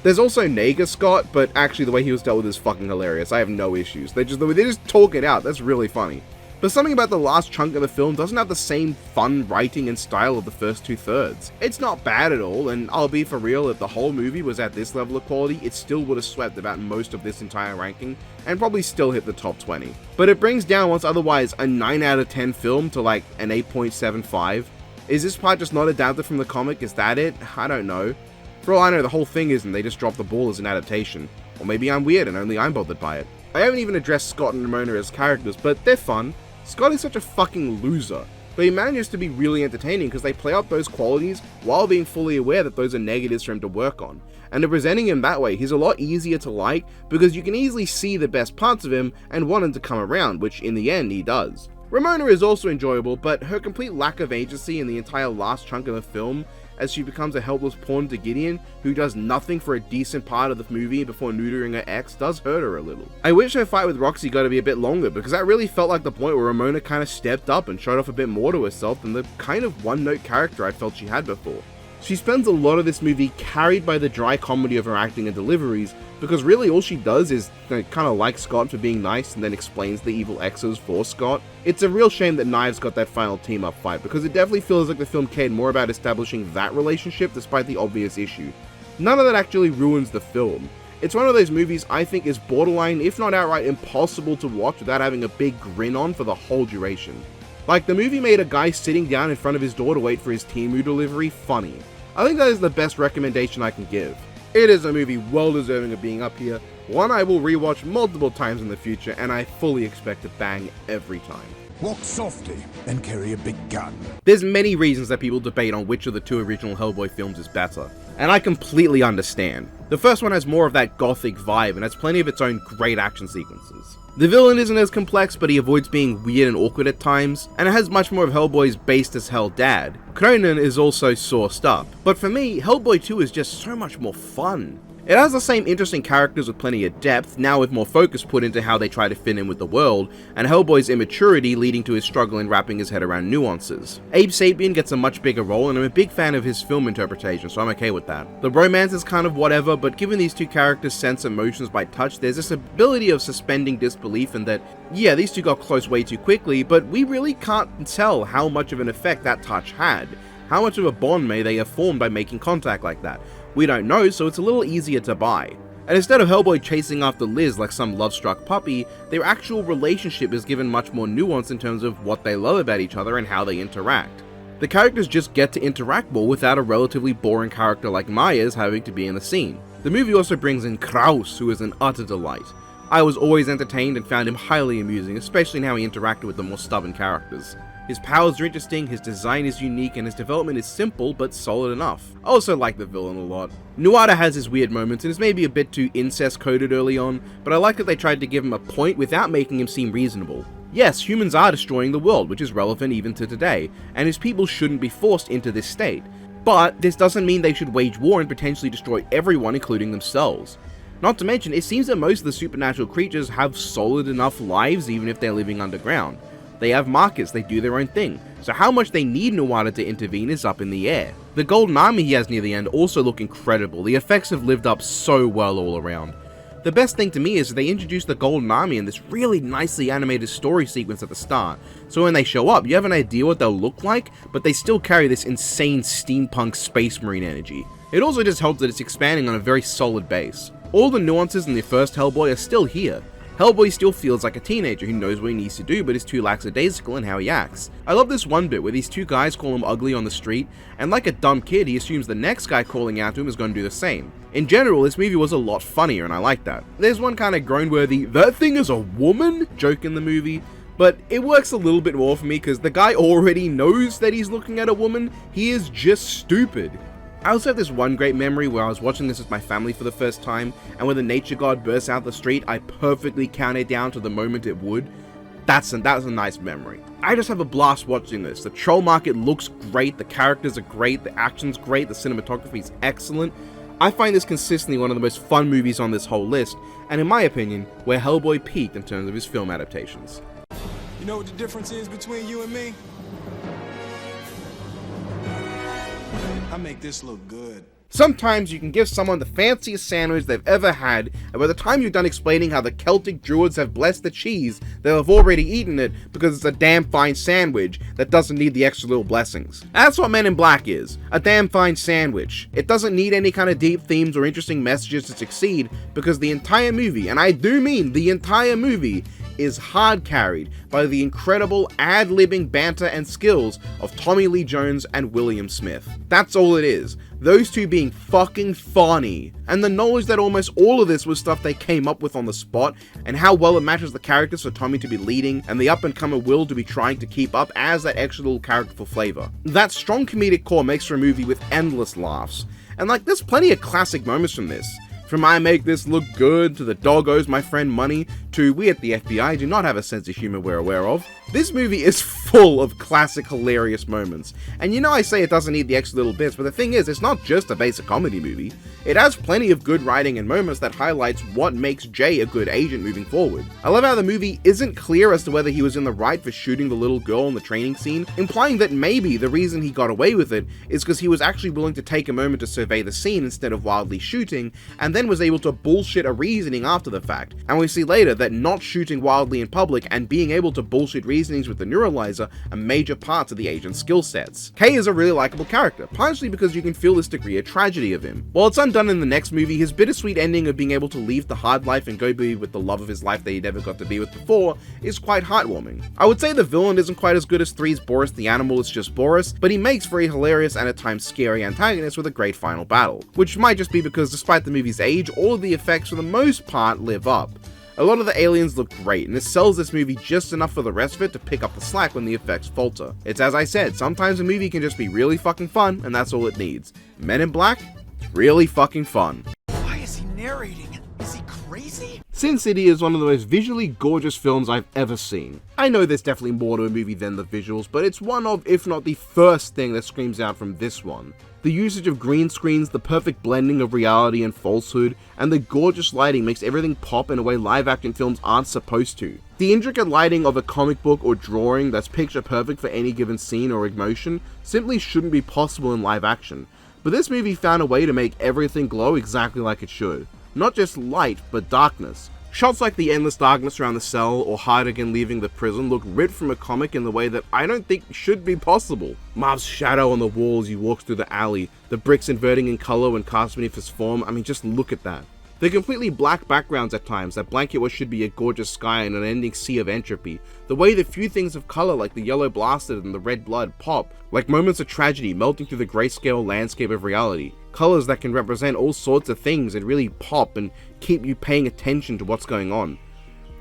[SPEAKER 1] There's also Naga Scott, but actually the way he was dealt with is fucking hilarious. I have no issues. They just talk it out. That's really funny. But something about the last chunk of the film doesn't have the same fun writing and style of the first 2/3. It's not bad at all, and I'll be for real, if the whole movie was at this level of quality, it still would have swept about most of this entire ranking, and probably still hit the top 20. But it brings down what's otherwise a 9 out of 10 film to like an 8.75. Is this part just not adapted from the comic? Is that it? I don't know. For all I know, the whole thing isn't, they just dropped the ball as an adaptation. Or maybe I'm weird and only I'm bothered by it. I haven't even addressed Scott and Ramona as characters, but they're fun. Scott is such a fucking loser, but he manages to be really entertaining because they play up those qualities while being fully aware that those are negatives for him to work on. And in presenting him that way, he's a lot easier to like because you can easily see the best parts of him and want him to come around, which in the end he does. Ramona is also enjoyable, but her complete lack of agency in the entire last chunk of the film, as she becomes a helpless pawn to Gideon, who does nothing for a decent part of the movie before neutering her ex, does hurt her a little. I wish her fight with Roxy got to be a bit longer, because that really felt like the point where Ramona kind of stepped up and showed off a bit more to herself than the kind of one-note character I felt she had before. She spends a lot of this movie carried by the dry comedy of her acting and deliveries, because really all she does is kind of like Scott for being nice and then explains the evil exes for Scott. It's a real shame that Knives got that final team-up fight, because it definitely feels like the film cared more about establishing that relationship despite the obvious issue. None of that actually ruins the film. It's one of those movies I think is borderline, if not outright impossible to watch without having a big grin on for the whole duration. Like, the movie made a guy sitting down in front of his door to wait for his Temu delivery funny. I think that is the best recommendation I can give. It is a movie well deserving of being up here, one I will rewatch multiple times in the future, and I fully expect to bang every time.
[SPEAKER 10] Walk softly and carry a big gun.
[SPEAKER 1] There's many reasons that people debate on which of the two original Hellboy films is better, and I completely understand. The first one has more of that gothic vibe and has plenty of its own great action sequences. The villain isn't as complex, but he avoids being weird and awkward at times, and it has much more of Hellboy's based as hell dad. Conan is also sauced up, but for me, Hellboy 2 is just so much more fun. It has the same interesting characters with plenty of depth, now with more focus put into how they try to fit in with the world, and Hellboy's immaturity leading to his struggle in wrapping his head around nuances. Abe Sapien gets a much bigger role, and I'm a big fan of his film interpretation, so I'm okay with that. The romance is kind of whatever, but given these two characters sense emotions by touch, there's this ability of suspending disbelief in that, yeah, these two got close way too quickly, but we really can't tell how much of an effect that touch had. How much of a bond may they have formed by making contact like that? We don't know, so it's a little easier to buy. And instead of Hellboy chasing after Liz like some love-struck puppy, their actual relationship is given much more nuance in terms of what they love about each other and how they interact. The characters just get to interact more without a relatively boring character like Myers having to be in the scene. The movie also brings in Kraus, who is an utter delight. I was always entertained and found him highly amusing, especially in how he interacted with the more stubborn characters. His powers are interesting, his design is unique, and his development is simple but solid enough. I also like the villain a lot. Nuada has his weird moments and is maybe a bit too incest-coded early on, but I like that they tried to give him a point without making him seem reasonable. Yes, humans are destroying the world, which is relevant even to today, and his people shouldn't be forced into this state. But this doesn't mean they should wage war and potentially destroy everyone, including themselves. Not to mention, it seems that most of the supernatural creatures have solid enough lives even if they're living underground. They have markers, they do their own thing, so how much they need Nuada to intervene is up in the air. The golden army he has near the end also look incredible, the effects have lived up so well all around. The best thing to me is that they introduced the golden army in this really nicely animated story sequence at the start, so when they show up you have an idea what they'll look like, but they still carry this insane steampunk space marine energy. It also just helps that it's expanding on a very solid base. All the nuances in the first Hellboy are still here. Hellboy still feels like a teenager who knows what he needs to do but is too lackadaisical in how he acts. I love this one bit where these two guys call him ugly on the street, and like a dumb kid he assumes the next guy calling out to him is going to do the same. In general, this movie was a lot funnier and I like that. There's one kind of groan-worthy, "that thing is a woman?" joke in the movie, but it works a little bit more for me because the guy already knows that he's looking at a woman, he is just stupid. I also have this one great memory where I was watching this with my family for the first time, and when the nature god bursts out the street, I perfectly counted down to the moment it would. That was a nice memory. I just have a blast watching this. The troll market looks great, the characters are great, the action's great, the cinematography is excellent. I find this consistently one of the most fun movies on this whole list, and in my opinion, where Hellboy peaked in terms of his film adaptations.
[SPEAKER 9] You know what the difference is between you and me? I make this look good.
[SPEAKER 1] Sometimes you can give someone the fanciest sandwich they've ever had, and by the time you're done explaining how the Celtic druids have blessed the cheese, they'll have already eaten it because it's a damn fine sandwich that doesn't need the extra little blessings. That's what Men in Black is, a damn fine sandwich. It doesn't need any kind of deep themes or interesting messages to succeed, because the entire movie, and I do mean the entire movie, is hard carried by the incredible ad-libbing banter and skills of Tommy Lee Jones and William Smith. That's all it is. Those two being fucking funny. And the knowledge that almost all of this was stuff they came up with on the spot, and how well it matches the characters for Tommy to be leading, and the up-and-comer Will to be trying to keep up as that extra little characterful flavor. That strong comedic core makes for a movie with endless laughs. And like, there's plenty of classic moments from this. From I make this look good, to the dog owes my friend money, to we at the FBI do not have a sense of humor we're aware of. This movie is full of classic hilarious moments. And you know I say it doesn't need the extra little bits, but the thing is, it's not just a basic comedy movie. It has plenty of good writing and moments that highlights what makes Jay a good agent moving forward. I love how the movie isn't clear as to whether he was in the right for shooting the little girl in the training scene, implying that maybe the reason he got away with it is because he was actually willing to take a moment to survey the scene instead of wildly shooting, and then was able to bullshit a reasoning after the fact. And we see later that not shooting wildly in public and being able to bullshit reasonings with the neuralizer are major parts of the agent's skill sets. Kay is a really likable character, partially because you can feel this degree of tragedy of him. While it's undone in the next movie, his bittersweet ending of being able to leave the hard life and go be with the love of his life that he never got to be with before is quite heartwarming. I would say the villain isn't quite as good as 3's Boris the Animal is just Boris, but he makes for a hilarious and at times scary antagonist with a great final battle, which might just be because despite the movie's age, all of the effects for the most part live up. A lot of the aliens look great, and it sells this movie just enough for the rest of it to pick up the slack when the effects falter. It's as I said, sometimes a movie can just be really fucking fun, and that's all it needs. Men in Black? Really fucking fun.
[SPEAKER 11] Why is he narrating? Is he crazy?
[SPEAKER 1] Sin City is one of the most visually gorgeous films I've ever seen. I know there's definitely more to a movie than the visuals, but it's one of, if not the first thing that screams out from this one. The usage of green screens, the perfect blending of reality and falsehood, and the gorgeous lighting makes everything pop in a way live-action films aren't supposed to. The intricate lighting of a comic book or drawing that's picture perfect for any given scene or emotion simply shouldn't be possible in live action. But this movie found a way to make everything glow exactly like it should. Not just light, but darkness. Shots like the endless darkness around the cell or Hardigan leaving the prison look ripped from a comic in the way that I don't think should be possible. Marv's shadow on the wall as he walks through the alley, the bricks inverting in color when cast beneath his form, I mean just look at that. The completely black backgrounds at times that blanket what should be a gorgeous sky and an ending sea of entropy, the way that few things of color like the yellow blasted and the red blood pop, like moments of tragedy melting through the grayscale landscape of reality, colors that can represent all sorts of things and really pop and keep you paying attention to what's going on.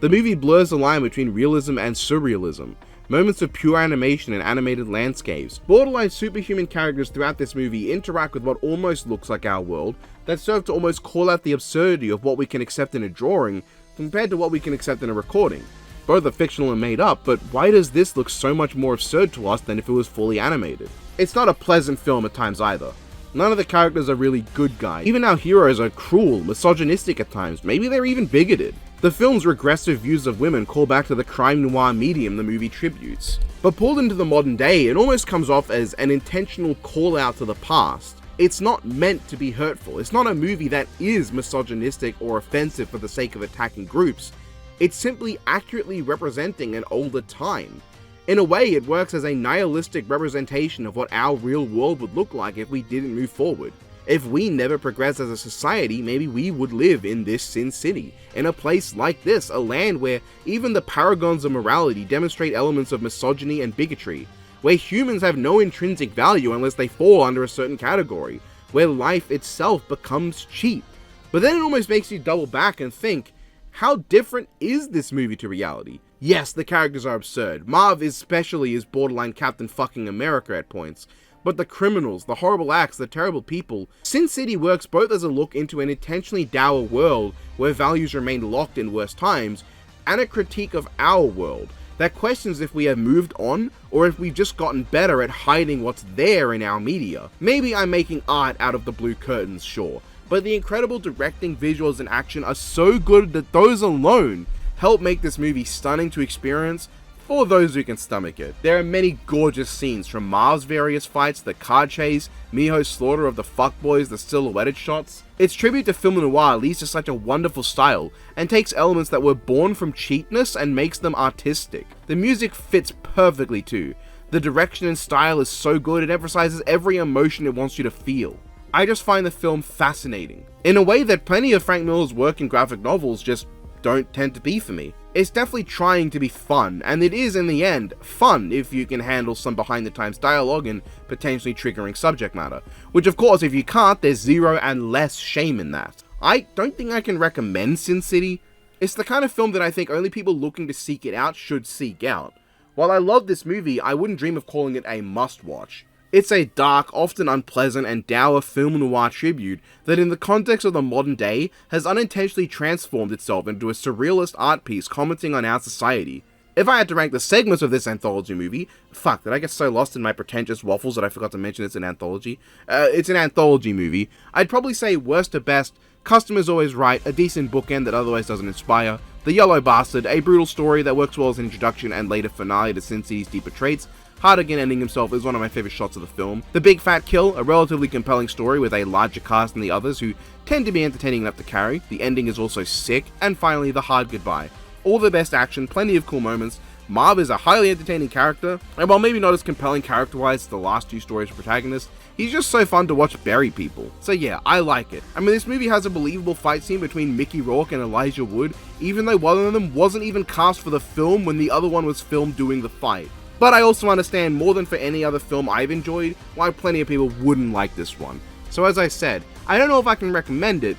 [SPEAKER 1] The movie blurs the line between realism and surrealism, moments of pure animation and animated landscapes. Borderline superhuman characters throughout this movie interact with what almost looks like our world, that serve to almost call out the absurdity of what we can accept in a drawing compared to what we can accept in a recording. Both are fictional and made up, but why does this look so much more absurd to us than if it was fully animated? It's not a pleasant film at times either. None of the characters are really good guys. Even our heroes are cruel, misogynistic at times, maybe they're even bigoted. The film's regressive views of women call back to the crime noir medium the movie tributes. But pulled into the modern day, it almost comes off as an intentional call out to the past. It's not meant to be hurtful. It's not a movie that is misogynistic or offensive for the sake of attacking groups. It's simply accurately representing an older time. In a way, it works as a nihilistic representation of what our real world would look like if we didn't move forward. If we never progressed as a society, maybe we would live in this Sin City, in a place like this, a land where even the paragons of morality demonstrate elements of misogyny and bigotry, where humans have no intrinsic value unless they fall under a certain category, where life itself becomes cheap. But then it almost makes you double back and think, how different is this movie to reality? Yes, the characters are absurd. Marv especially is borderline Captain fucking America at points. But the criminals, the horrible acts, the terrible people. Sin City works both as a look into an intentionally dour world where values remain locked in worse times, and a critique of our world that questions if we have moved on or if we've just gotten better at hiding what's there in our media. Maybe I'm making art out of the blue curtains, sure, but the incredible directing, visuals, and action are so good that those alone help make this movie stunning to experience for those who can stomach it. There are many gorgeous scenes, from Marv's various fights, the car chase, Miho's slaughter of the fuckboys, the silhouetted shots. Its tribute to film noir leads to such a wonderful style, and takes elements that were born from cheapness and makes them artistic. The music fits perfectly too. The direction and style is so good, it emphasizes every emotion it wants you to feel. I just find the film fascinating, in a way that plenty of Frank Miller's work in graphic novels just don't tend to be for me. It's definitely trying to be fun, and it is in the end fun if you can handle some behind the times dialogue and potentially triggering subject matter, which of course if you can't, there's zero and less shame in that. I don't think I can recommend Sin City. It's the kind of film that I think only people looking to seek it out should seek out. While I love this movie, I wouldn't dream of calling it a must-watch. It's a dark, often unpleasant, and dour film noir tribute that in the context of the modern day has unintentionally transformed itself into a surrealist art piece commenting on our society. If I had to rank the segments of this anthology movie, fuck, did I get so lost in my pretentious waffles that I forgot to mention it's an anthology? It's an anthology movie. I'd probably say worst to best, Customer's Always Right, a decent bookend that otherwise doesn't inspire, The Yellow Bastard, a brutal story that works well as an introduction and later finale to Sin City's deeper traits. Hardigan ending himself is one of my favourite shots of the film. The Big Fat Kill, a relatively compelling story with a larger cast than the others who tend to be entertaining enough to carry. The ending is also sick. And finally, The Hard Goodbye. All the best action, plenty of cool moments. Marv is a highly entertaining character, and while maybe not as compelling character-wise as the last two stories' protagonists, he's just so fun to watch bury people. So yeah, I like it. I mean, this movie has a believable fight scene between Mickey Rourke and Elijah Wood, even though one of them wasn't even cast for the film when the other one was filmed doing the fight. But I also understand more than for any other film I've enjoyed why plenty of people wouldn't like this one. So as I said, I don't know if I can recommend it,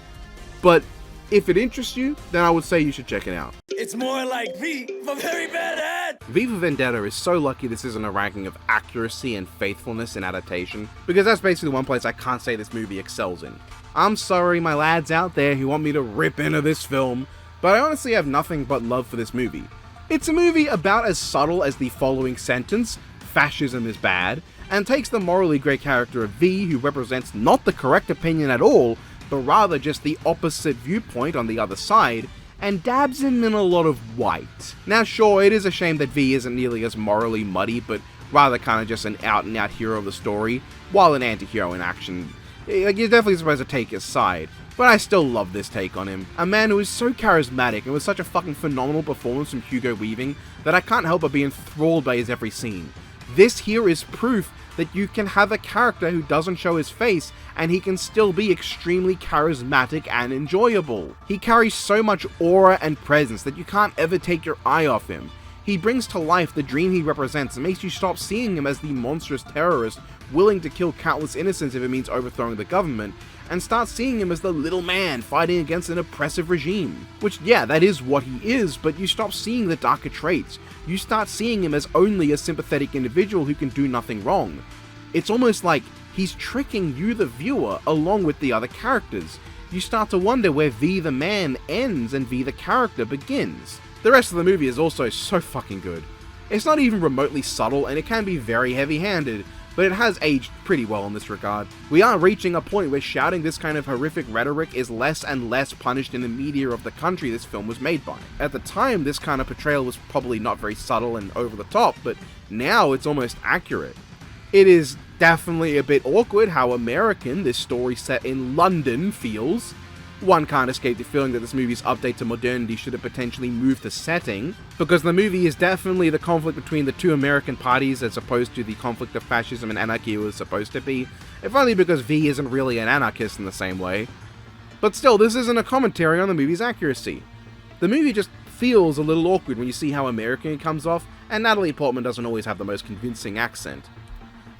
[SPEAKER 1] but if it interests you, then I would say you should check it out.
[SPEAKER 14] It's more like V for Very Bad Ad!
[SPEAKER 1] V for Vendetta is so lucky this isn't a ranking of accuracy and faithfulness in adaptation, because that's basically the one place I can't say this movie excels in. I'm sorry my lads out there who want me to rip into this film, but I honestly have nothing but love for this movie. It's a movie about as subtle as the following sentence, fascism is bad, and takes the morally grey character of V, who represents not the correct opinion at all, but rather just the opposite viewpoint on the other side, and dabs him in a lot of white. Now sure, it is a shame that V isn't nearly as morally muddy, but rather kind of just an out-and-out hero of the story, while an anti-hero in action. Like, you're definitely supposed to take his side. But I still love this take on him. A man who is so charismatic and with such a fucking phenomenal performance from Hugo Weaving that I can't help but be enthralled by his every scene. This here is proof that you can have a character who doesn't show his face and he can still be extremely charismatic and enjoyable. He carries so much aura and presence that you can't ever take your eye off him. He brings to life the dream he represents and makes you stop seeing him as the monstrous terrorist willing to kill countless innocents if it means overthrowing the government, and start seeing him as the little man fighting against an oppressive regime. Which, yeah, that is what he is, but you stop seeing the darker traits. You start seeing him as only a sympathetic individual who can do nothing wrong. It's almost like he's tricking you, the viewer, along with the other characters. You start to wonder where V the man ends and V the character begins. The rest of the movie is also so fucking good. It's not even remotely subtle, and it can be very heavy-handed, but it has aged pretty well in this regard. We are reaching a point where shouting this kind of horrific rhetoric is less and less punished in the media of the country this film was made by. At the time, this kind of portrayal was probably not very subtle and over the top, but now it's almost accurate. It is definitely a bit awkward how American this story set in London feels. One can't escape the feeling that this movie's update to modernity should have potentially moved the setting, because the movie is definitely the conflict between the two American parties as opposed to the conflict of fascism and anarchy it was supposed to be, if only because V isn't really an anarchist in the same way. But still, this isn't a commentary on the movie's accuracy. The movie just feels a little awkward when you see how American it comes off, and Natalie Portman doesn't always have the most convincing accent.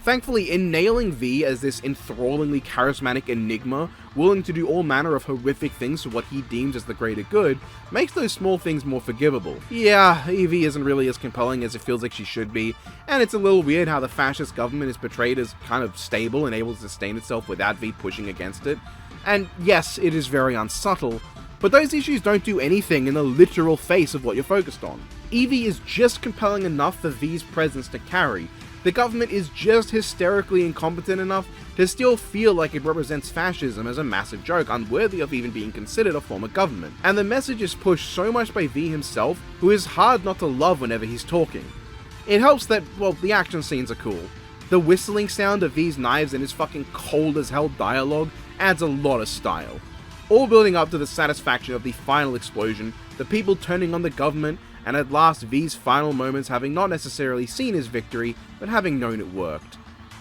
[SPEAKER 1] Thankfully, in nailing V as this enthrallingly charismatic enigma, willing to do all manner of horrific things for what he deems as the greater good, makes those small things more forgivable. Yeah, Evie isn't really as compelling as it feels like she should be, and it's a little weird how the fascist government is portrayed as kind of stable and able to sustain itself without V pushing against it. And yes, it is very unsubtle, but those issues don't do anything in the literal face of what you're focused on. Evie is just compelling enough for V's presence to carry. The government is just hysterically incompetent enough to still feel like it represents fascism as a massive joke, unworthy of even being considered a form of government. And the message is pushed so much by V himself, who is hard not to love whenever he's talking. It helps that, well, the action scenes are cool. The whistling sound of V's knives and his fucking cold as hell dialogue adds a lot of style. All building up to the satisfaction of the final explosion, the people turning on the government, and at last V's final moments having not necessarily seen his victory, but having known it worked.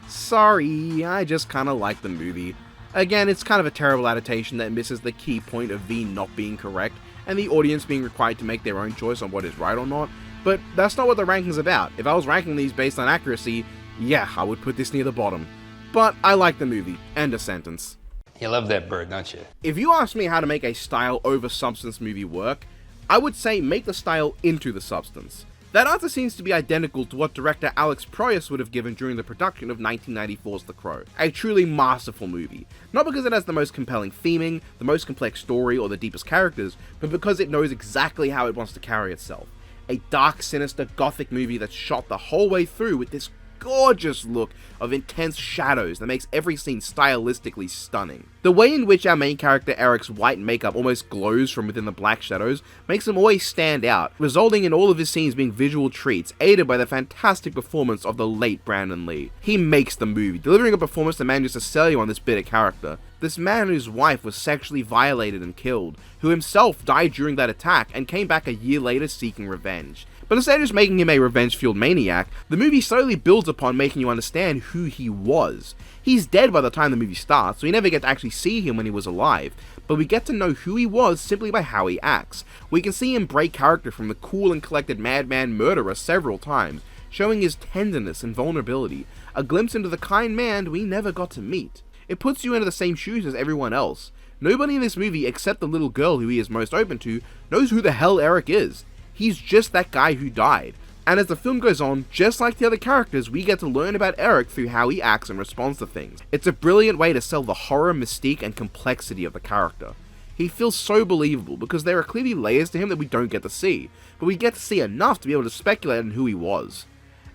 [SPEAKER 1] Sorry, I just kinda like the movie. Again, it's kind of a terrible adaptation that misses the key point of V not being correct, and the audience being required to make their own choice on what is right or not, but that's not what the ranking's about. If I was ranking these based on accuracy, yeah, I would put this near the bottom. But I like the movie. End of sentence.
[SPEAKER 3] You love that bird, don't you?
[SPEAKER 1] If you ask me how to make a style over substance movie work, I would say make the style into the substance. That answer seems to be identical to what director Alex Proyas would have given during the production of 1994's The Crow, a truly masterful movie. Not because it has the most compelling theming, the most complex story, or the deepest characters, but because it knows exactly how it wants to carry itself. A dark, sinister, gothic movie that's shot the whole way through with this gorgeous look of intense shadows that makes every scene stylistically stunning. The way in which our main character Eric's white makeup almost glows from within the black shadows makes him always stand out, resulting in all of his scenes being visual treats, aided by the fantastic performance of the late Brandon Lee. He makes the movie, delivering a performance that manages to sell you on this bitter character. This man whose wife was sexually violated and killed, who himself died during that attack and came back a year later seeking revenge. But instead of just making him a revenge-fueled maniac, the movie slowly builds upon making you understand who he was. He's dead by the time the movie starts, so we never get to actually see him when he was alive, but we get to know who he was simply by how he acts. We can see him break character from the cool and collected madman murderer several times, showing his tenderness and vulnerability, a glimpse into the kind man we never got to meet. It puts you into the same shoes as everyone else. Nobody in this movie, except the little girl who he is most open to, knows who the hell Eric is. He's just that guy who died. And as the film goes on, just like the other characters, we get to learn about Eric through how he acts and responds to things. It's a brilliant way to sell the horror, mystique, and complexity of the character. He feels so believable because there are clearly layers to him that we don't get to see, but we get to see enough to be able to speculate on who he was.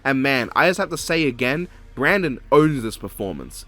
[SPEAKER 1] And man, I just have to say again, Brandon owns this performance.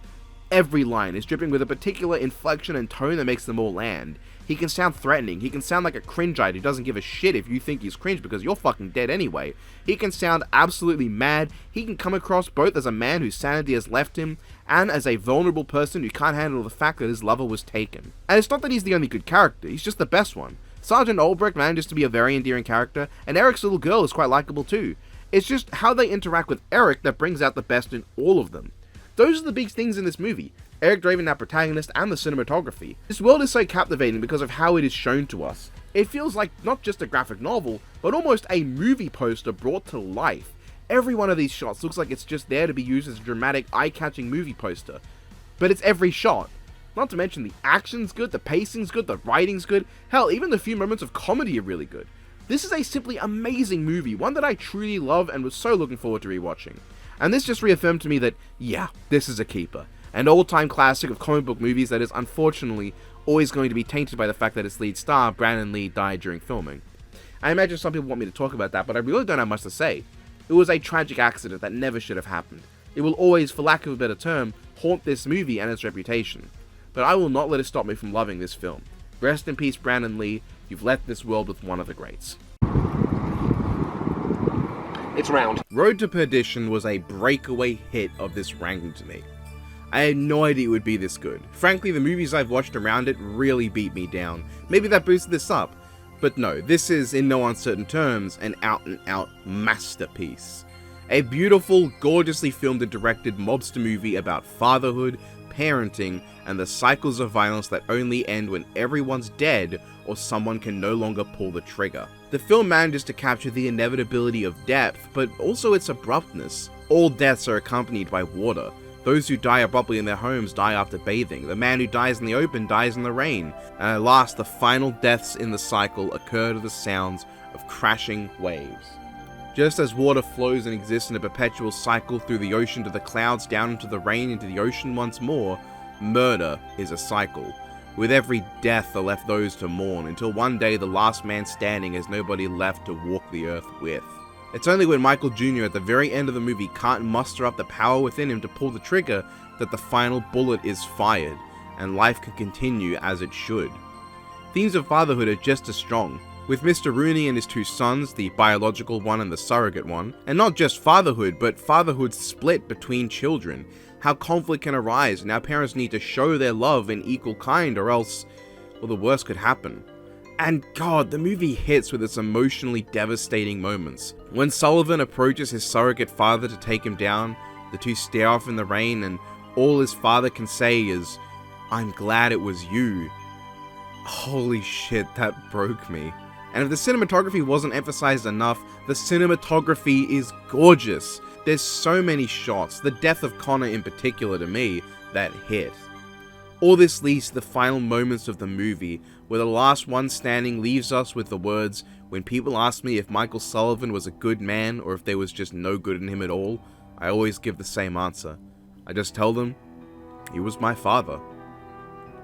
[SPEAKER 1] Every line is dripping with a particular inflection and tone that makes them all land. He can sound threatening, he can sound like a cringeite who doesn't give a shit if you think he's cringe because you're fucking dead anyway. He can sound absolutely mad, he can come across both as a man whose sanity has left him, and as a vulnerable person who can't handle the fact that his lover was taken. And it's not that he's the only good character, he's just the best one. Sergeant Albrecht manages to be a very endearing character, and Eric's little girl is quite likable too. It's just how they interact with Eric that brings out the best in all of them. Those are the big things in this movie. Eric Draven, our protagonist, and the cinematography. This world is so captivating because of how it is shown to us. It feels like not just a graphic novel, but almost a movie poster brought to life. Every one of these shots looks like it's just there to be used as a dramatic, eye-catching movie poster. But it's every shot. Not to mention the action's good, the pacing's good, the writing's good, hell, even the few moments of comedy are really good. This is a simply amazing movie, one that I truly love and was so looking forward to rewatching. And this just reaffirmed to me that, yeah, this is a keeper. An old-time classic of comic book movies that is unfortunately always going to be tainted by the fact that its lead star, Brandon Lee, died during filming. I imagine some people want me to talk about that, but I really don't have much to say. It was a tragic accident that never should have happened. It will always, for lack of a better term, haunt this movie and its reputation. But I will not let it stop me from loving this film. Rest in peace, Brandon Lee. You've left this world with one of the greats.
[SPEAKER 11] It's round.
[SPEAKER 1] Road to Perdition was a breakaway hit of this ranking to me. I had no idea it would be this good. Frankly, the movies I've watched around it really beat me down. Maybe that boosted this up. But no, this is, in no uncertain terms, an out-and-out masterpiece. A beautiful, gorgeously filmed and directed mobster movie about fatherhood, parenting, and the cycles of violence that only end when everyone's dead or someone can no longer pull the trigger. The film manages to capture the inevitability of depth, but also its abruptness. All deaths are accompanied by water. Those who die abruptly in their homes die after bathing. The man who dies in the open dies in the rain. And at last, the final deaths in the cycle occur to the sounds of crashing waves. Just as water flows and exists in a perpetual cycle through the ocean to the clouds, down into the rain, into the ocean once more, murder is a cycle. With every death are left those to mourn, until one day the last man standing has nobody left to walk the earth with. It's only when Michael Jr. at the very end of the movie can't muster up the power within him to pull the trigger that the final bullet is fired, and life can continue as it should. Themes of fatherhood are just as strong, with Mr. Rooney and his two sons, the biological one and the surrogate one, and not just fatherhood, but fatherhood split between children, how conflict can arise and how parents need to show their love in equal kind or else, well, the worst could happen. And God, the movie hits with its emotionally devastating moments. When Sullivan approaches his surrogate father to take him down, the two stare off in the rain and all his father can say is, "I'm glad it was you." Holy shit, that broke me. And if the cinematography wasn't emphasized enough, the cinematography is gorgeous. There's so many shots, the death of Connor in particular to me, that hit. All this leads to the final moments of the movie, where the last one standing leaves us with the words, "When people ask me if Michael Sullivan was a good man or if there was just no good in him at all, I always give the same answer. I just tell them, he was my father."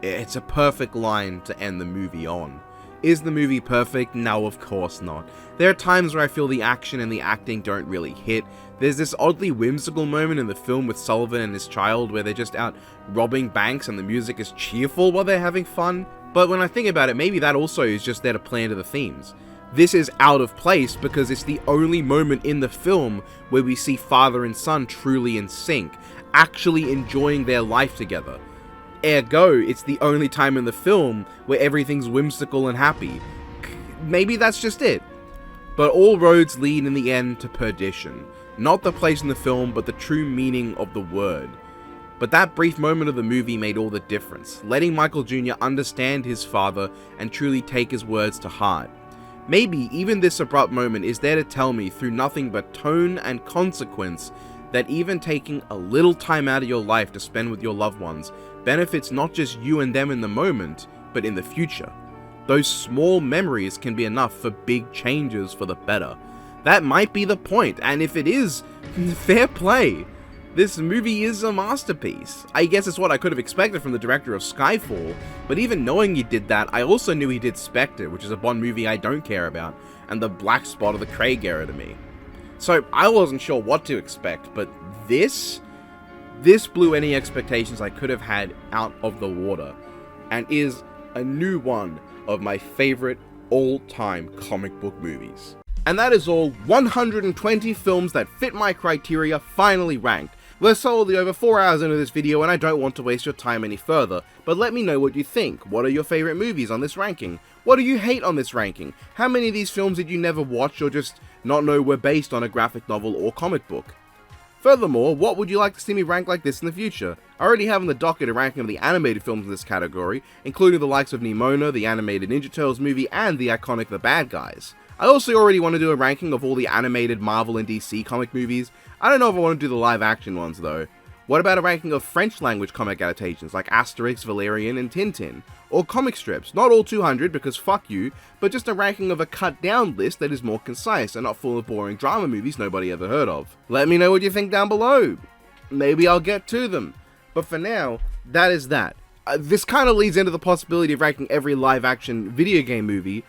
[SPEAKER 1] It's a perfect line to end the movie on. Is the movie perfect? No, of course not. There are times where I feel the action and the acting don't really hit. There's this oddly whimsical moment in the film with Sullivan and his child where they're just out robbing banks and the music is cheerful while they're having fun. But when I think about it, maybe that also is just there to play into the themes. This is out of place because it's the only moment in the film where we see father and son truly in sync, actually enjoying their life together. Ergo, it's the only time in the film where everything's whimsical and happy. Maybe that's just it. But all roads lead in the end to perdition. Not the place in the film, but the true meaning of the word. But that brief moment of the movie made all the difference, letting Michael Jr. understand his father and truly take his words to heart. Maybe even this abrupt moment is there to tell me through nothing but tone and consequence that even taking a little time out of your life to spend with your loved ones benefits not just you and them in the moment, but in the future. Those small memories can be enough for big changes for the better. That might be the point, and if it is, fair play. This movie is a masterpiece. I guess it's what I could have expected from the director of Skyfall, but even knowing he did that, I also knew he did Spectre, which is a Bond movie I don't care about, and the black spot of the Craig era to me. So I wasn't sure what to expect, but this blew any expectations I could have had out of the water, and is a new one of my favorite all-time comic book movies. And that is all 120 films that fit my criteria finally ranked. We're solidly over 4 hours into this video and I don't want to waste your time any further, but let me know what you think. What are your favorite movies on this ranking? What do you hate on this ranking? How many of these films did you never watch or just not know were based on a graphic novel or comic book? Furthermore, what would you like to see me rank like this in the future? I already have on the docket a ranking of the animated films in this category, including the likes of Nimona, the animated Ninja Turtles movie, and the iconic The Bad Guys. I also already want to do a ranking of all the animated Marvel and DC comic movies. I don't know if I want to do the live action ones though. What about a ranking of French language comic adaptations like Asterix, Valerian, and Tintin? Or comic strips, not all 200 because fuck you, but just a ranking of a cut down list that is more concise and not full of boring drama movies nobody ever heard of. Let me know what you think down below. Maybe I'll get to them. But for now, that is that. This kind of leads into the possibility of ranking every live action video game movie.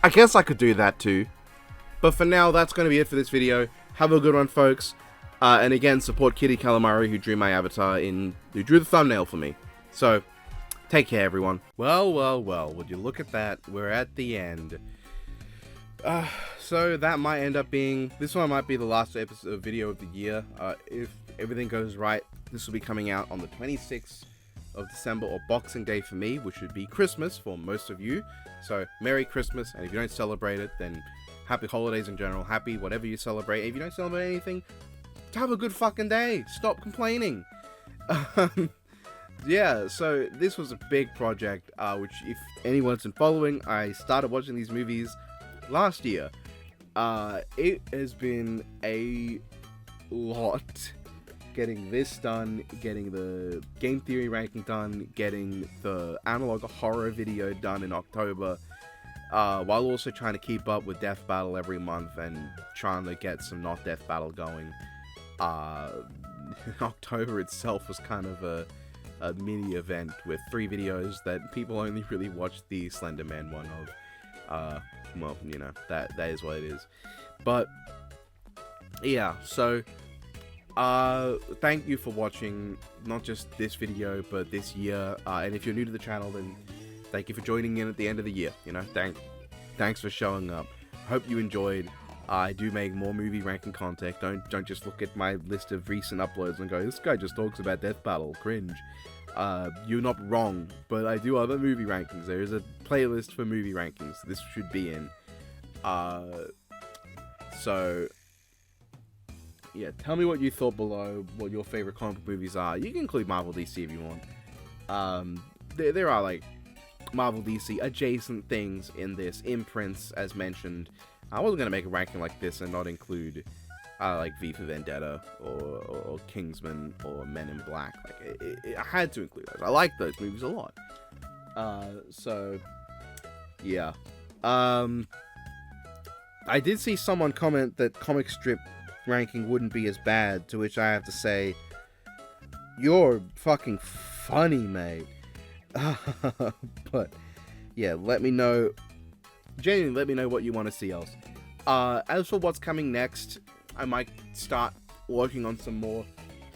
[SPEAKER 1] I guess I could do that too. But for now, that's going to be it for this video. Have a good one, folks. And again, support Kitty Calamari, who drew my avatar who drew the thumbnail for me. So, take care, everyone. Well, would you look at that? We're at the end. So that might end up being, this one might be the last episode video of the year. If everything goes right, this will be coming out on the 26th of December, or Boxing Day for me, which would be Christmas for most of you. So, Merry Christmas, and if you don't celebrate it, then happy holidays in general, happy whatever you celebrate. If you don't celebrate anything, have a good fucking day. Stop complaining. yeah, so this was a big project, which if anyone's been following, I started watching these movies last year. It has been a lot getting this done, getting the game theory ranking done, getting the analog horror video done in October, while also trying to keep up with Death Battle every month and trying to get some not Death Battle going. October itself was kind of a mini event with 3 videos that people only really watched the Slender Man one of. Well, you know, that is what it is. But yeah, so thank you for watching not just this video but this year, and if you're new to the channel, then thank you for joining in at the end of the year. You know, thanks for showing up. Hope you enjoyed. I do make more movie ranking content. Don't just look at my list of recent uploads and go, this guy just talks about Death Battle, cringe. You're not wrong, but I do other movie rankings. There is a playlist for movie rankings this should be in. So yeah, tell me what you thought below, what your favorite comic book movies are. You can include Marvel, DC if you want. There are like Marvel, DC adjacent things in this, imprints as mentioned. I wasn't gonna make a ranking like this and not include like V for Vendetta or Kingsman or Men in Black. Like I had to include those. I like those movies a lot. So yeah. I did see someone comment that comic strip ranking wouldn't be as bad, to which I have to say, you're fucking funny, mate. But yeah, let me know. Genuinely, let me know what you want to see else. As for what's coming next, I might start working on some more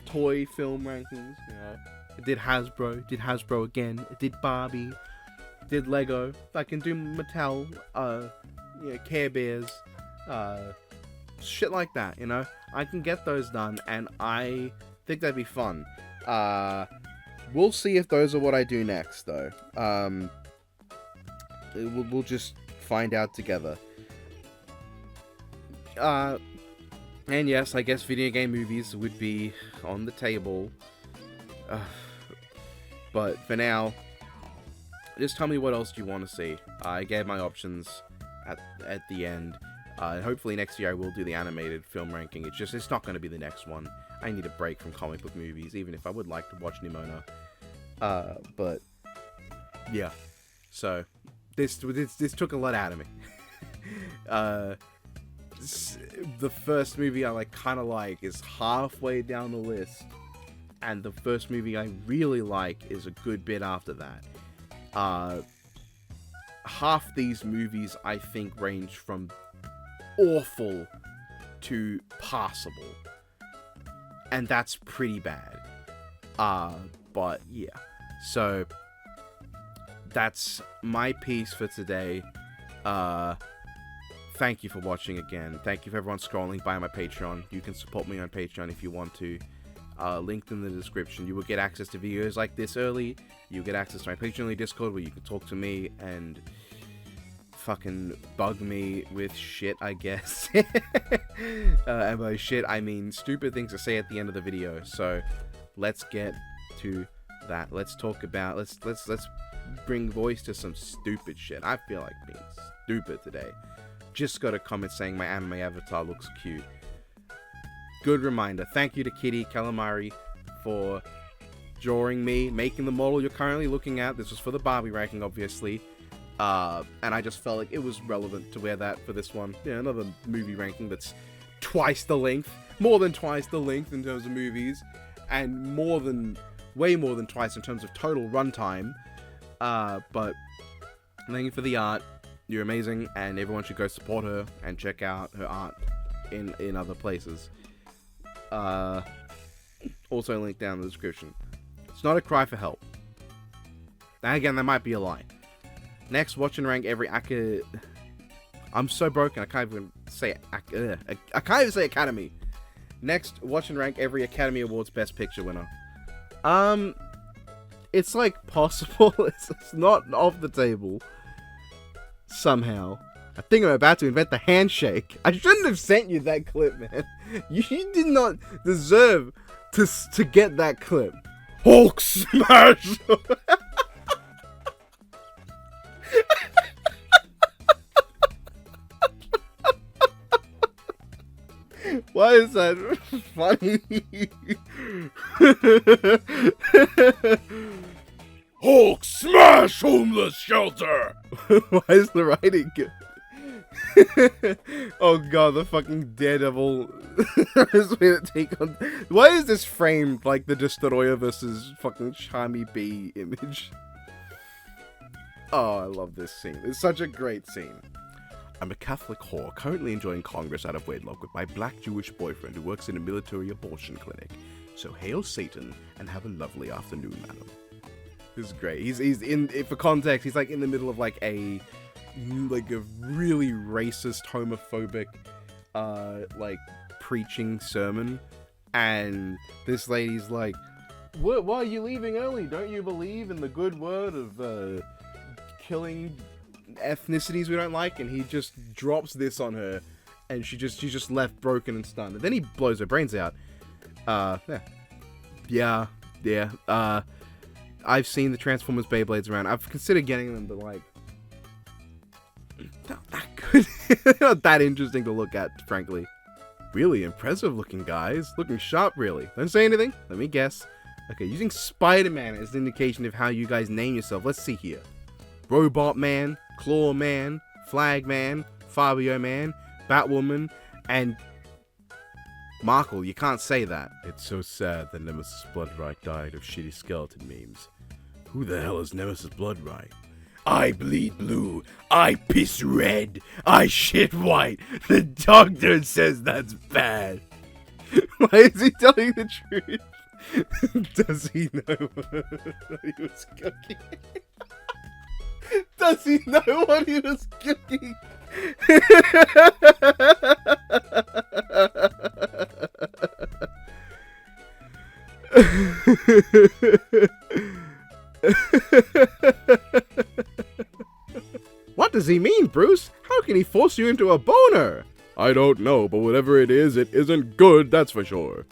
[SPEAKER 1] toy film rankings. You know, I did Hasbro again. I did Barbie, did Lego. I can do Mattel, Care Bears, shit like that. You know, I can get those done, and I think that'd be fun. We'll see if those are what I do next, though. We'll just find out together. And yes, I guess video game movies would be on the table. But for now, just tell me what else you want to see. I gave my options at the end. Hopefully next year I will do the animated film ranking. It's not going to be the next one. I need a break from comic book movies, even if I would like to watch Nimona. But yeah, so this took a lot out of me. The first movie I kind of like is halfway down the list, and the first movie I really like is a good bit after that. Half these movies I think range from awful to passable, and that's pretty bad. But yeah, so that's my piece for today. Thank you for watching again. Thank you for everyone scrolling by my Patreon. You can support me on Patreon if you want to. Linked in the description. You will get access to videos like this early. You get access to my Patreon Discord where you can talk to me and fucking bug me with shit, I guess. And by shit, I mean stupid things to say at the end of the video. So let's get to that. Let's talk about, let's bring voice to some stupid shit. I feel like being stupid today. Just got a comment saying my anime avatar looks cute. Good reminder. Thank you to Kitty Calamari for drawing me, making the model you're currently looking at. This was for the Barbie ranking, obviously. And I just felt like it was relevant to wear that for this one. Yeah, another movie ranking that's twice the length. More than twice the length in terms of movies. And way more than twice in terms of total runtime. But thank you for the art. You're amazing, and everyone should go support her and check out her art in other places. Also linked down in the description. It's not a cry for help. And again, that might be a lie. Next, watch and rank every I'm so broken, I can't even say I can't even say Academy. Next, watch and rank every Academy Awards Best Picture winner. It's like possible. It's not off the table. Somehow. I think I'm about to invent the handshake. I shouldn't have sent you that clip, man. You did not deserve to get that clip. Hulk smash! Why is that funny? Hulk smash homeless shelter! Why is the writing good? Oh god, the fucking Daredevil. Why is this framed like the Destroyer versus fucking Charmy Bee image? Oh, I love this scene. It's such a great scene. I'm a Catholic whore currently enjoying Congress out of wedlock with my black Jewish boyfriend who works in a military abortion clinic. So hail Satan and have a lovely afternoon, madam. This is great. He's in, for context, he's like in the middle of like a really racist, homophobic, like preaching sermon, and this lady's like, why are you leaving early? Don't you believe in the good word of killing ethnicities we don't like? And he just drops this on her, and she's just left broken and stunned. And then he blows her brains out. Yeah. I've seen the Transformers Beyblades around. I've considered getting them, but like, not that good. Not that interesting to look at, frankly. Really impressive looking, guys. Looking sharp, really. Don't say anything. Let me guess. Okay, using Spider-Man as an indication of how you guys name yourself. Let's see here. Robot Man, Claw Man, Flag Man, Fabio Man, Batwoman, and Markle. You can't say that. It's so sad that Nemesis Bloodright died of shitty skeleton memes. Who the hell is Nemesis Bloodright? I bleed blue. I piss red. I shit white. The doctor says that's bad. Why is he telling the truth? Does he know what he was cooking? Does he know what he was cooking? What does he mean, Bruce? How can he force you into a boner? I don't know, but whatever it isn't good, that's for sure.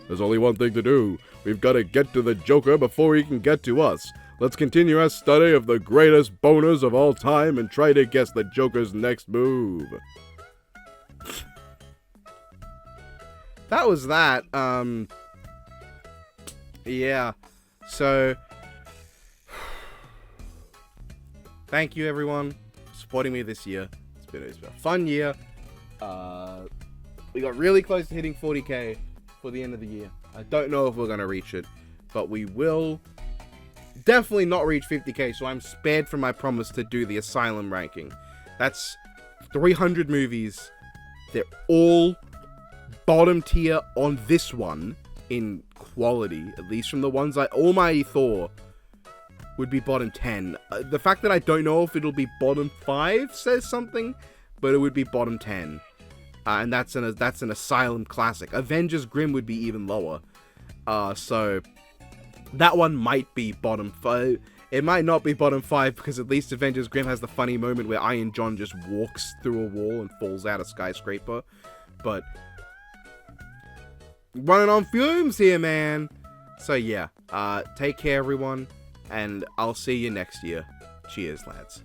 [SPEAKER 1] There's only one thing to do. We've got to get to the Joker before he can get to us. Let's continue our study of the greatest boners of all time and try to guess the Joker's next move. That was that. Yeah. So, thank you everyone for supporting me this year. It's been a fun year. We got really close to hitting 40k for the end of the year. I don't know if we're gonna reach it, but we will definitely not reach 50k, so I'm spared from my promise to do the Asylum ranking. That's 300 movies. They're all bottom tier on this one in quality, at least from the ones Almighty Thor would be bottom 10. The fact that I don't know if it'll be bottom 5 says something, but it would be bottom 10. And that's an Asylum classic. Avengers Grimm would be even lower. So that one might be bottom 5. It might not be bottom 5 because at least Avengers Grimm has the funny moment where Iron John just walks through a wall and falls out a skyscraper. But running on fumes here, man. So yeah, take care everyone, and I'll see you next year. Cheers, lads.